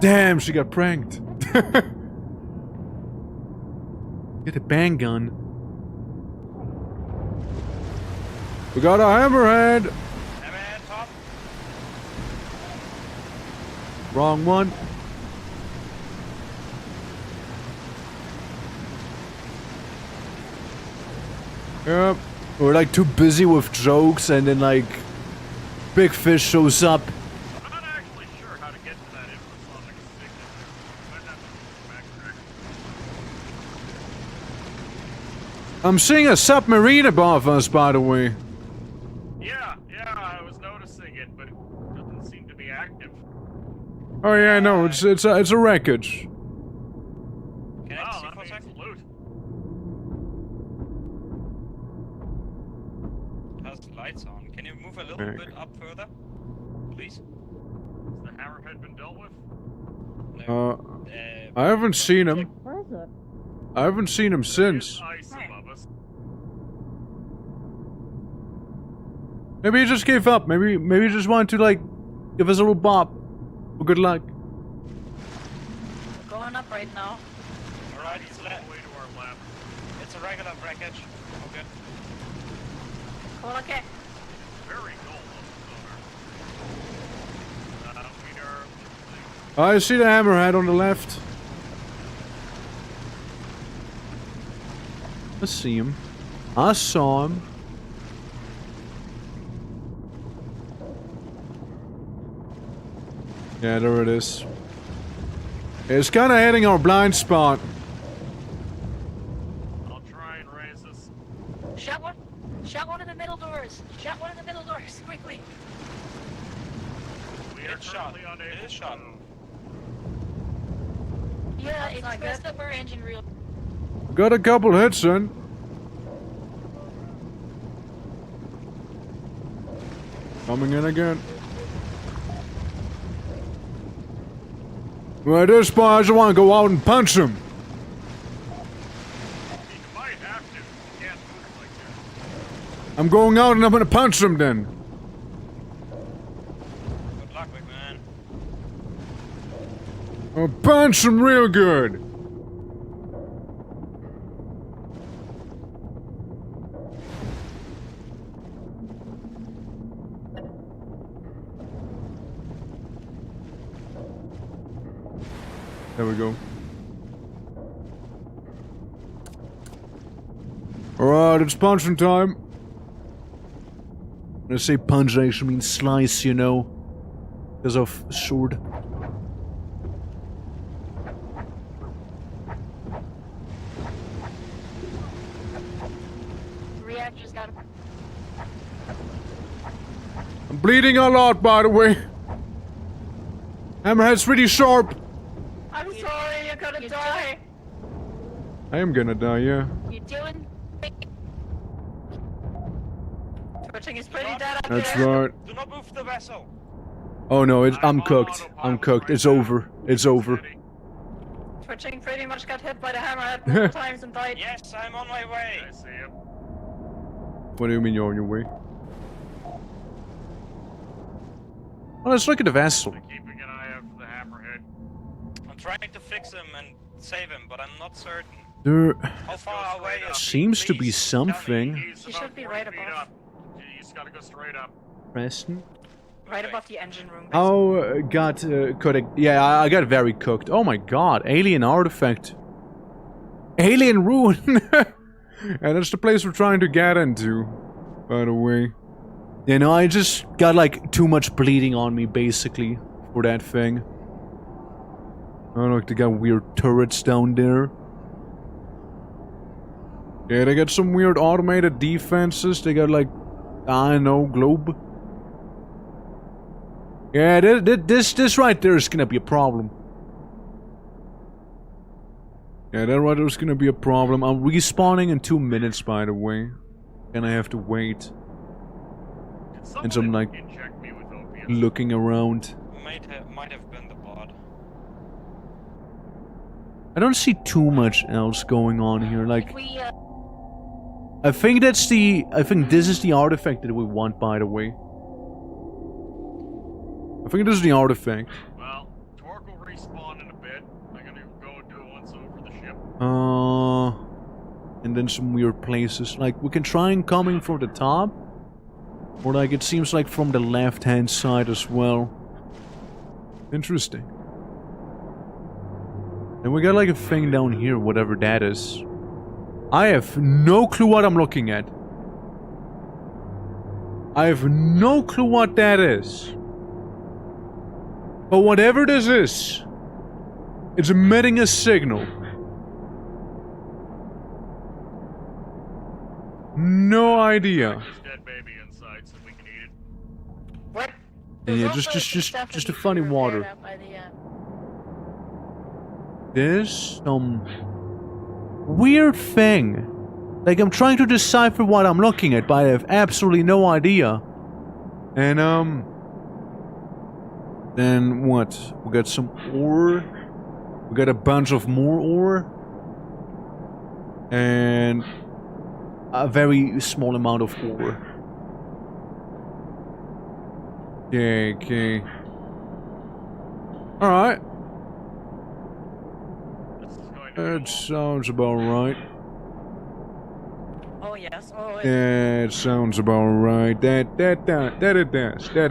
Damn, she got pranked. Get a bang gun. We got a hammerhead. Hammerhead top. Wrong one. Yep. We're like too busy with jokes and then like big fish shows up. I'm not actually sure how to get to that infrasonic signal. Might have to go back direction. I'm seeing a submarine above us, by the way. Yeah, I was noticing it, but it doesn't seem to be active. Oh yeah, no, it's a wreckage. little bit up further, please. Has the hammerhead been dealt with? No. I haven't seen him. Where is it? I haven't seen him since. There's ice above us. Maybe he just gave up. Maybe he just wanted to like give us a little bop. Well, good luck. We're going up right now. Alright, it's Way to our left. It's a regular wreckage. Okay. Cool, okay. Very cold on the sonar. I see the hammerhead on the left. I see him. I saw him. Yeah, there it is. It's kind of hitting our blind spot. I'll try and raise this. Shut one. Shut one of the middle doors. Shut one of the middle doors, quickly. We are It's shot. currently unable It is to shot. move. Yeah, it's not messed up our engine reel. Got a couple hits in. Coming in again. Well, at this point, I just want to go out and punch him. You might have to. You can't move like that. I'm going out and I'm going to punch him then. Good luck, big man. I'll punch him real good. There we go. Alright, it's punching time. When I say punch, I actually mean slice, you know. Because of sword. Reactor's got him. I'm bleeding a lot, by the way. Hammerhead's pretty sharp. I'm sorry, you're gonna die. I am gonna die, yeah. You doing? Twitching is pretty dead up That's there. right. Do not move the vessel. Oh no, I'm I'm on cooked. autopilot I'm cooked. right It's now. over. It's over. Steady. Twitching pretty much got hit by the hammerhead multiple times and died. Yes, I'm on my way. I see him. What do you mean you're on your way? Well, let's look at the vessel. I'm keeping an eye out for the hammerhead. I'm trying to fix him and save him, but I'm not certain. There How far away is he? seems to be Please tell me. something. He's He about should be 40 right feet above. up. You just gotta go straight up. Preston? Right above the engine room. How got cooked? Yeah, I got very cooked. Oh my god, alien artifact. Alien ruin! And that's the place we're trying to get into, by the way. You know, I just got like too much bleeding on me, basically, for that thing. Oh look, they got weird turrets down there. Yeah, they got some weird automated defenses. They got like, I don't know, globe. Yeah, this right there is gonna be a problem. Yeah, that right there is gonna be a problem. I'm respawning in 2 minutes, by the way. And I have to wait. Did And so I'm someone like inject me with opiates? looking around. Might have been the bot. I don't see too much else going on here. Like, If we, I think this is the artifact that we want, by the way. I think this is the artifact. Well, Torque will respawn in a bit. I'm gonna go do it once over the ship. And then some weird places. Like, we can try and come in from the top. Or like, it seems like from the left-hand side as well. Interesting. And we got like a thing down here, whatever that is. I have no clue what I'm looking at. I have no clue what that is. But whatever this is, it's emitting a signal. No idea. There's dead baby inside, so we can eat it. what? Yeah, There's also just stuff a that funny needs to be water. repaired out by the, There's some weird thing. Like, I'm trying to decipher what I'm looking at, but I have absolutely no idea. And then what? We got some ore. We got a bunch of more ore. And a very small amount of ore. Okay, okay. Alright. This is going to be a That long sounds about right. Oh, yes. Oh, That sounds about right. That it does. That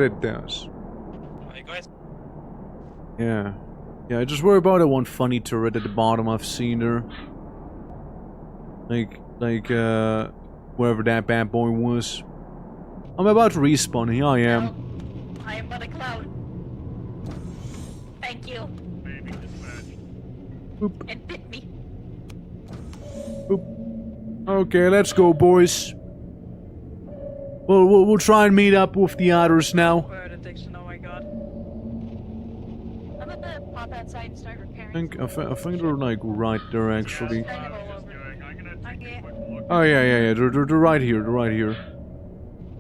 it does. Hey guys, Yeah. Yeah, I just worry about that one funny turret at the bottom I've seen there. Like, wherever that bad boy was. I'm about to respawn. Here I am. I am but a cloud. Thank you. baby dispatched. It bit me. Okay, let's go, boys. We'll try and meet up with the others now. word addiction, oh my god. I'm gonna pop outside and start repairing. I think they're like right there, actually. That's what I was just doing. I'm gonna take a quick look. Oh yeah. They're right here. They're right here.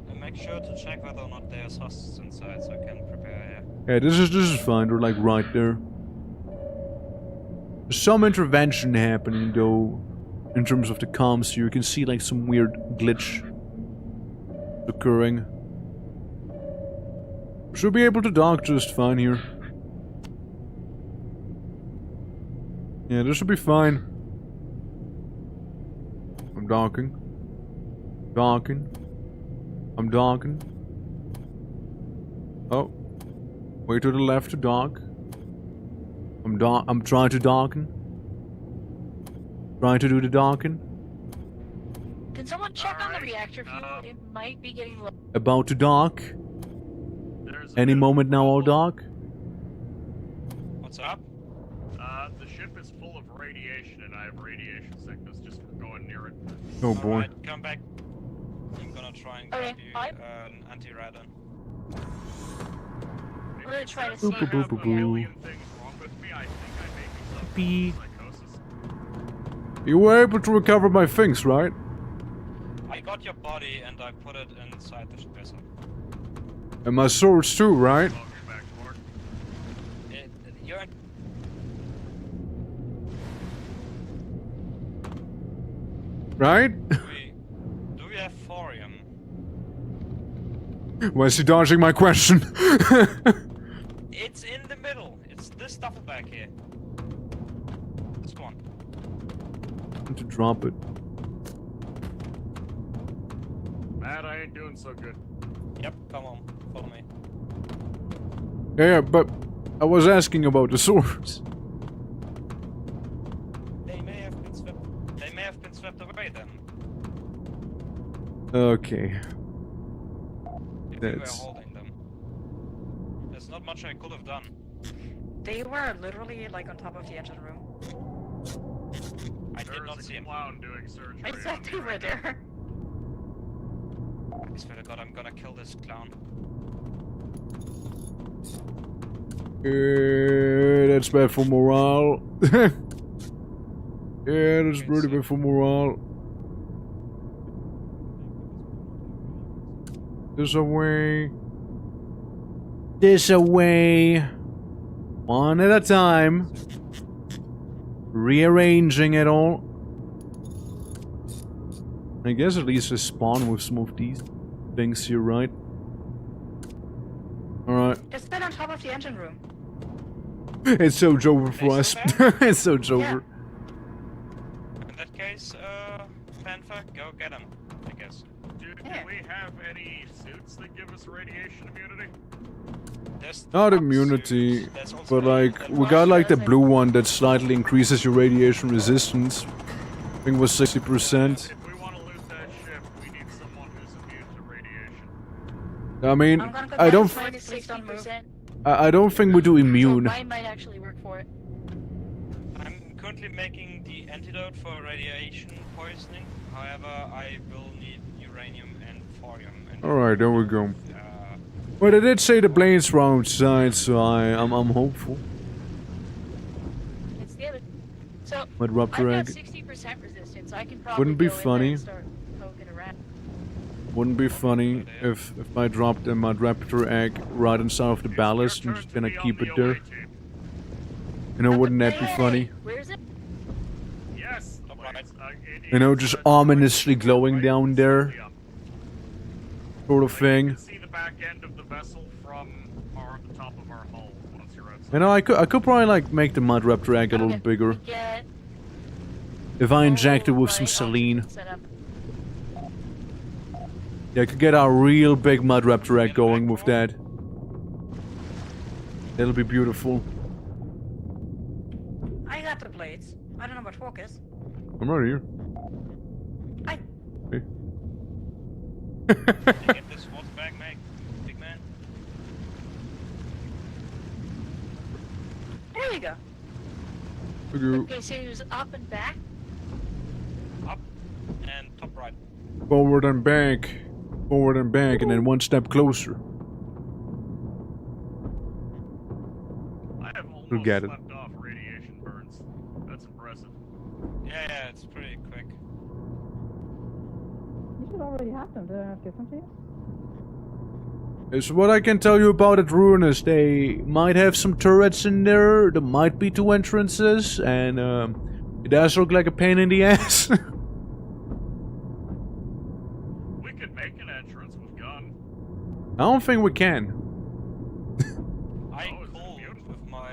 and make sure to check whether or not there's hosts inside so I can prepare here. Yeah, this is fine. They're like right there. There's some intervention happening though, in terms of the comms here. You can see like some weird glitch occurring. Should be able to dock just fine here. Yeah, this should be fine. I'm docking. Docking. I'm docking. Oh. Way to the left to dock. I'm trying to docking. Trying to do the docking. Can someone check on the Alright, reactor fuel? It might be getting low. About to dock. There's a Any bit of moment a now I'll problem. dock. What's up? The ship is full of radiation, and I have radiation sickness just from going near it. Oh boy. Alright, come back. I'm gonna try and Okay, grab you fine. an anti-radon. I'm gonna try to If see I if have a Boop-a-boop-a-boo. million things wrong with me, I think I may be suffering from psychosis. You were able to recover my things, right? I got your body and I put it inside the vessel. And my swords too, right? Welcome back to work. You're Right? do we have thorium? Why is he dodging my question? It's in the middle. It's this duffel bag here. This one. To drop it. Matt, I ain't doing so good. Yep, come on, follow me. Yeah, but I was asking about the swords. They may have been swept. They may have been swept away then. Okay. If we were That's- holding them. There's not much I could have done. They were literally like on top of the engine room. I did not There's see a him. clown doing surgery. I on said me they were right now. there. I swear to God, I'm gonna kill this clown. That's bad for morale. Yeah, that's Okay, really so- bad for morale. This away. This away. One at a time. Rearranging it all. I guess at least I spawn with some of these things here, right? Alright. Just stand on top of the engine room. It's so over for They us. still It's so over. In that case, Panther, go get him. I guess. Do Yeah. we have any suits that give us radiation immunity? There's the Not box immunity, suit. There's also but the- like the we box got like the suit. blue one that slightly increases your radiation resistance. I think it was 60%. If we want to lose that ship, we need someone who's immune to radiation. I mean, I'm gonna go I don't, down to 60%. I don't think we do So immune. mine might actually work for it. I'm currently making the antidote for radiation poisoning. However, I will need uranium and thorium. And All right, there we go. uh, Well, they did say the planes were outside, so I'm hopeful. It's the other. So But I've got Raptor egg. 60% resistance. I can probably Wouldn't be go in there funny. and start poking around. Wouldn't be funny if I dropped a mud raptor egg right inside of the ballast and just gonna keep it there. You know, wouldn't that be funny? Where is it? Yes. You know, just ominously glowing down there, sort of You thing. can see the back end of the vessel from the top of our hull once you're outside. You know, I could probably like make the mud raptor egg a little bigger Get if I inject it with some right, saline. set up. Yeah, I could get a real big mud raptor egg going with that. That'll be beautiful. I got the blades. I don't know what focus. I'm right here. I- Hey. Get this water bag, mate, big man. There we go. Okay, so he was up and back. Up and top right. Forward and back. Forward and back, and then one step closer. I have We'll almost get it. slept off radiation burns. That's impressive. Yeah, it's pretty quick. You should already have them. Did I not give them to you? So what I can tell you about it, Ruin, is they might have some turrets in there. There might be 2 entrances, and it does look like a pain in the ass. We could make an entrance with gun. I don't think we can. I Oh, it's called beautiful. with my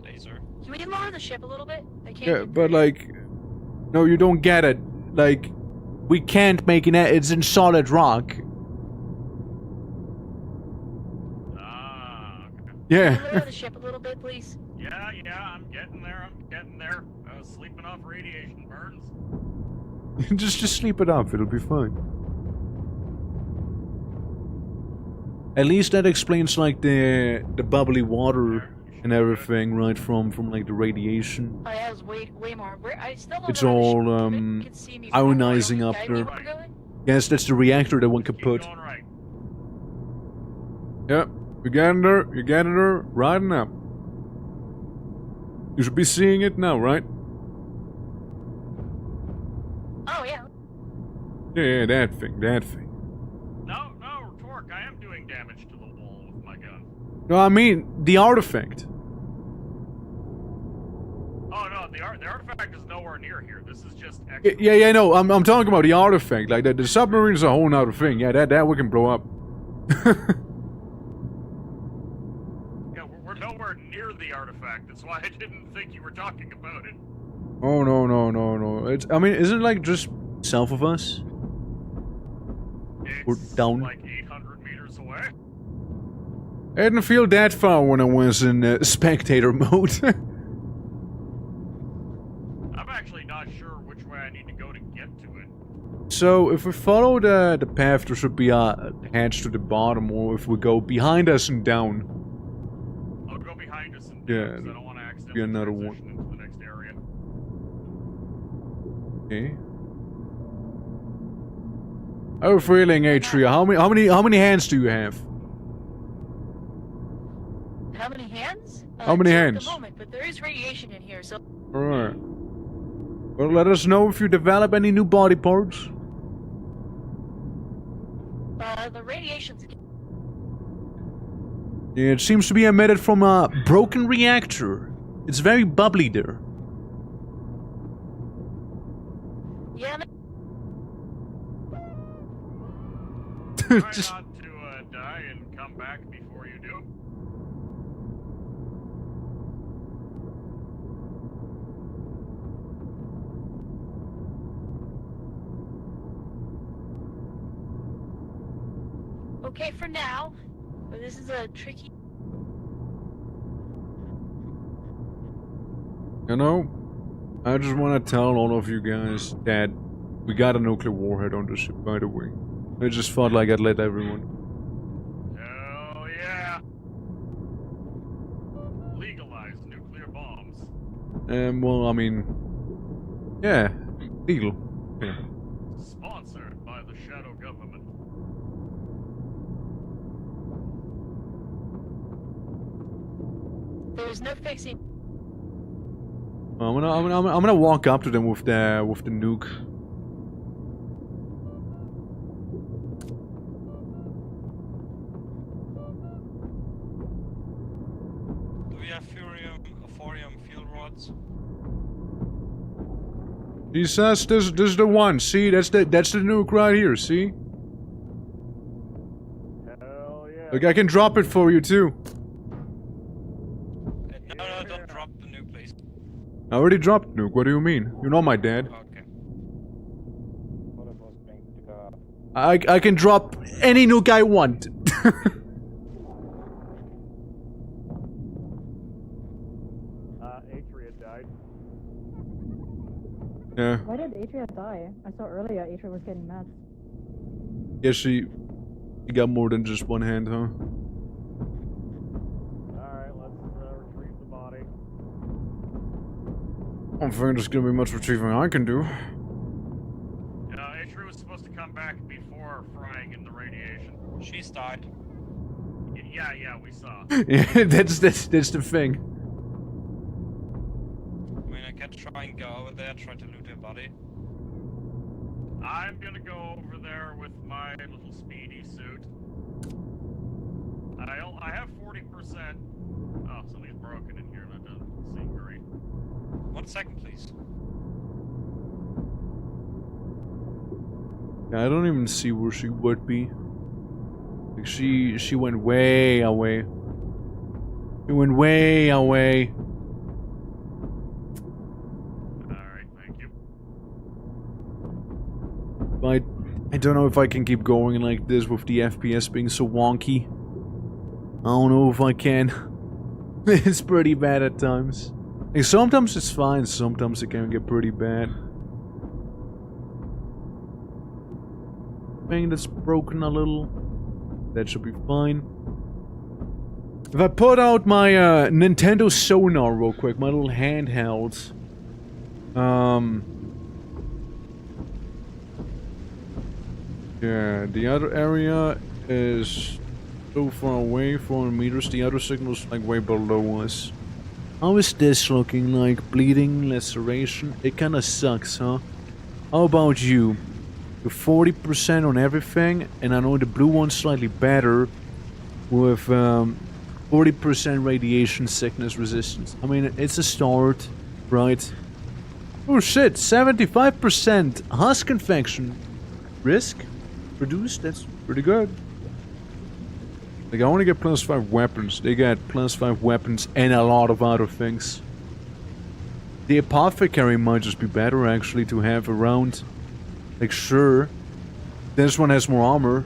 laser. Can we lower the ship a little bit? I can't. Yeah, but like, no, you don't get it. Like, we can't make it. It's in solid rock. Ah, okay. Yeah. Can we lower the ship a little bit, please? Yeah, I'm getting there. I'm getting there. I was sleeping off radiation burns. just sleep it off. It'll be fine. At least that explains like the bubbly water and everything, right? From like the radiation. Oh, yeah, it was way more. I still don't It's know how the all, ship can see me from where ionizing we up guide there. me where we're going? Yes, that's the reactor that one could Keep put. going right. Yep, you're getting there. You're getting there right now. You should be seeing it now, right? Oh, yeah. Yeah, that thing. No, Torque, I am doing damage to the wall with my gun. No, I mean the artifact. Oh no, the artifact is nowhere near here. This is just extra. Yeah, no. I'm talking about the artifact. Like the submarine is a whole nother thing. Yeah, that we can blow up. Yeah, we're nowhere near the artifact. That's why I didn't think you were talking about it. Oh no. I mean, isn't it like just south of us? We're It's down. like 800 meters away. I didn't feel that far when I was in spectator mode. I'm actually not sure which way I need to go to get to it. So if we follow the path, there should be a hatch to the bottom, or if we go behind us and down. I'll go behind us and Yeah, because I don't want to accidentally another one. transition into the next area. Okay. I have a feeling, Atria. How many hands do you have? How many hands? How many two hands? At the moment, but there is radiation in here, so... Alright. Well, let us know if you develop any new body parts. the radiation's... Yeah, it seems to be emitted from a broken reactor. It's very bubbly there. Yeah, Try Just not to die and come back before you do. okay for now, but this is a tricky... You know, I just want to tell all of you guys that we got a nuclear warhead on the ship, by the way. I just felt like I'd let everyone. Hell yeah! Legalize nuclear bombs. Well, I mean, yeah, legal. Yeah. Sponsored by the shadow government. There's no fixing... I'm gonna walk up to them with the nuke. rods. He says this is the one. See, that's the nuke right here. See? Hell yeah. Look, I can drop it for you too. No, don't drop the nuke, please. I already dropped nuke. What do you mean? You're not my dad. Okay. What if I was going to go up? I can drop any nuke I want. Atria died. Yeah. Why did Atria die? I saw earlier Atria was getting mad. Yeah, she got more than just one hand, huh? Alright, let's retrieve the body. I don't think there's gonna be much retrieving I can do. Atria was supposed to come back before frying in the radiation. She's died. Yeah, we saw. Yeah, that's the thing. I mean, I can try and go over there, try to loot her body. I'm gonna go over there with my little speedy suit. I have 40%. Oh, something's broken in here. That doesn't seem great. 1 second, please. Yeah, I don't even see where she would be. Like she went way away. She went way away. Alright, thank you. But I don't know if I can keep going like this with the FPS being so wonky. I don't know if I can. It's pretty bad at times. Like, sometimes it's fine, sometimes it can get pretty bad. Thing that's broken a little. That should be fine. If I put out my Nintendo Sonar real quick, my little handheld. Yeah, the other area is so far away, 400 meters. The other signal's like way below us. How is this looking like? Bleeding, laceration? It kinda sucks, huh? How about you? You're 40% on everything, and I know the blue one's slightly better with 40% radiation sickness resistance. I mean, it's a start, right? Oh shit, 75% husk infection risk reduced. That's pretty good. Like, I want to get +5 weapons. They got +5 weapons and a lot of other things. The apothecary might just be better actually to have around. Like, sure, this one has more armor,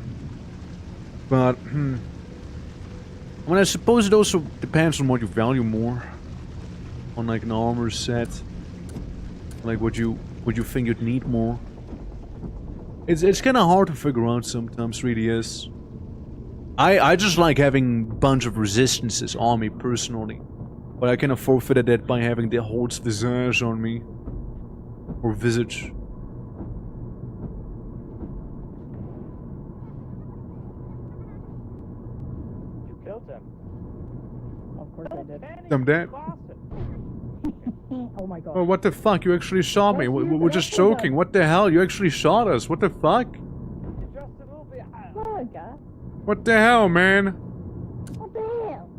but I mean, I suppose it also depends on what you value more. On like an armor set, like what you think you'd need more. It's kind of hard to figure out sometimes, really is. I just like having a bunch of resistances on me personally, but I kind of forfeited that by having the Holt's visage on me, or visage. Of course I did. I'm dead. Oh my god. Oh, what the fuck? You actually shot me. We're just joking. What the hell? You actually shot us. What the fuck? Oh god. What the hell, man? What the hell?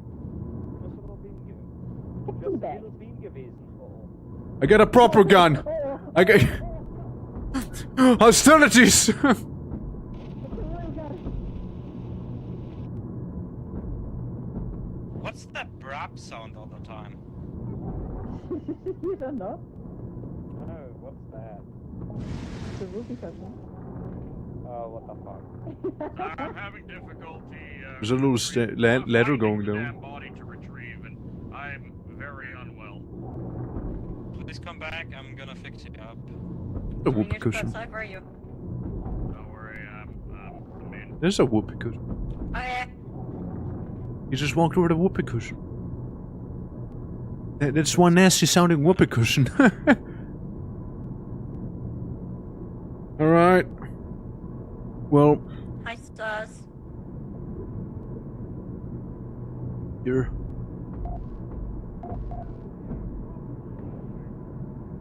Get the bag. I got a proper gun. I got hostilities. What's that brap sound all the time? You don't know? Oh, what's that? The rupee cushion. Oh, what the fuck? I'm having difficulty. There's a little ladder going finding the down. damn body to retrieve, and I'm very unwell. Please come back, I'm gonna fix you up. A whoopee cushion. Outside, where are you? Don't worry, I'm in. There's a whoopee cushion. Oh, yeah. You just walked over the whoopee cushion. That's one nasty sounding whoopee cushion. Alright. Well, Hi, stars. here.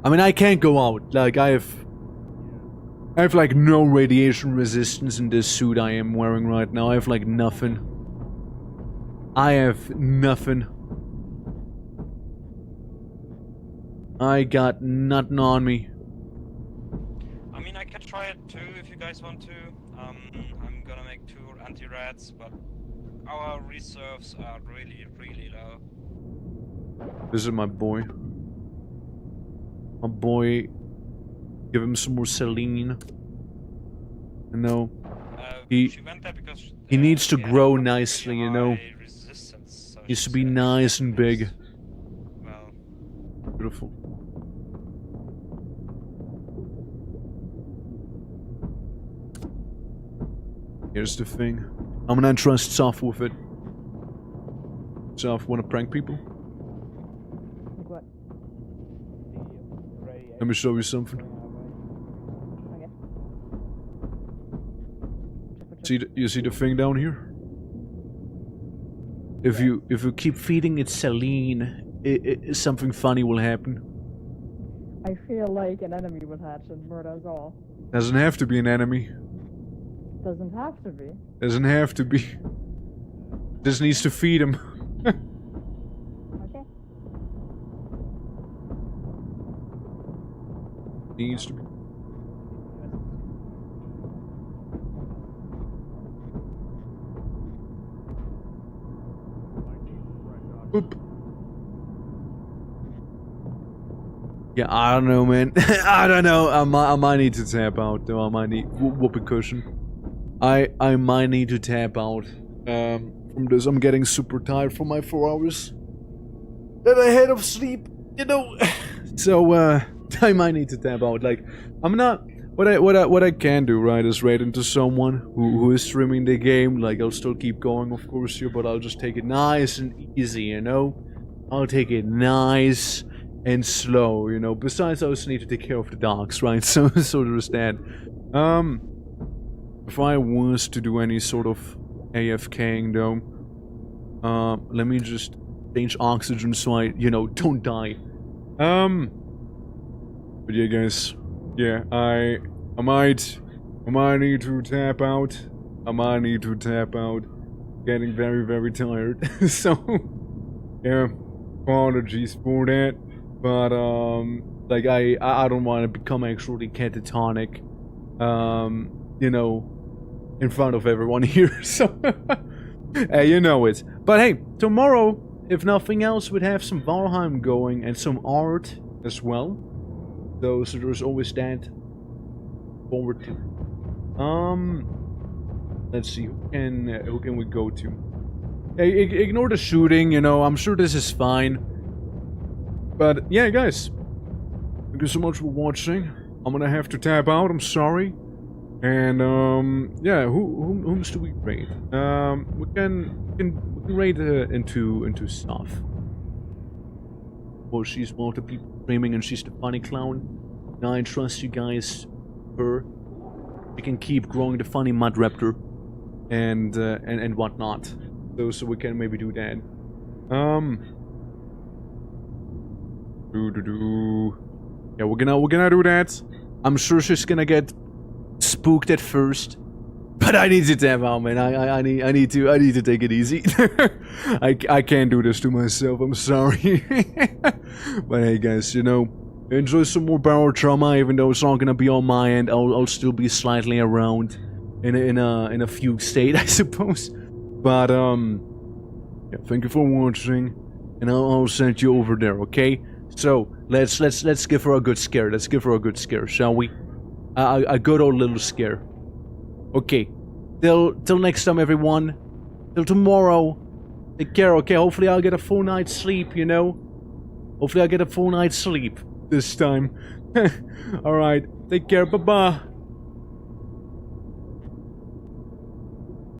I mean, I can't go out. Like, I have like no radiation resistance in this suit I am wearing right now. I have like nothing. I have nothing. I got nothing on me. I mean, I can try it too if you guys want to. I'm gonna make 2 anti-rats, but our reserves are really, really low. This is my boy. My boy. Give him some more saline. You know. She went there because He needs to he had grow really nicely, you know. high resistance, so Needs she to be said nice and big. Well, Beautiful. Here's the thing. I'm gonna trust Soph with it. Soph, wanna prank people? Like what? Let me show you something. Okay. You see the thing down here? If you keep feeding it saline, something funny will happen. I feel like an enemy will hatch and murder us all. Doesn't have to be an enemy. Doesn't have to be. Doesn't have to be. Just needs to feed him. Okay. Needs to be. Boop. Yeah, I don't know, man. I don't know. I might need to tap out, though. I might need whoopee cushion. I might need to tap out from this. I'm getting super tired from my 4 hours that I had of sleep, you know. So I might need to tap out. Like, I'm not. What I can do, right, is raid into someone who is streaming the game. Like, I'll still keep going, of course, here, but I'll just take it nice and easy, you know. I'll take it nice and slow, you know. Besides, I also need to take care of the dogs, right? So there's that. If I was to do any sort of AFKing, though, let me just change oxygen so I, you know, don't die. But yeah, guys. Yeah, I might need to tap out. I might need to tap out. Getting very, very tired. So, yeah, apologies for that. But, like, I don't want to become actually catatonic, you know, in front of everyone here. So, hey, you know it. But hey, tomorrow, if nothing else, we'd have some Valheim going and some art as well. So there's always that forward to. Let's see, who can we go to? Hey, ignore the shooting, you know, I'm sure this is fine. But yeah, guys, thank you so much for watching. I'm gonna have to tap out, I'm sorry. And yeah, whom do we raid? We can raid into stuff. Well, she's one of the people streaming and she's the funny clown. Now I trust you guys, her. We can keep growing the funny mud raptor and whatnot. So we can maybe do that. Yeah, we're gonna do that. I'm sure she's gonna get spooked at first. But I need to tap out, man. I need to take it easy. I can't do this to myself. I'm sorry. But hey, guys, you know, enjoy some more barrel trauma. Even though it's not gonna be on my end, I'll still be slightly around in a fugue state, I suppose. But yeah, thank you for watching, and I'll send you over there. Okay? So let's give her a good scare. Let's give her a good scare, shall we? A good old little scare. Okay, till next time, everyone. Till tomorrow. Take care, okay? Hopefully I'll get a full night's sleep, you know? Hopefully I'll get a full night's sleep this time. Alright, take care, bye-bye.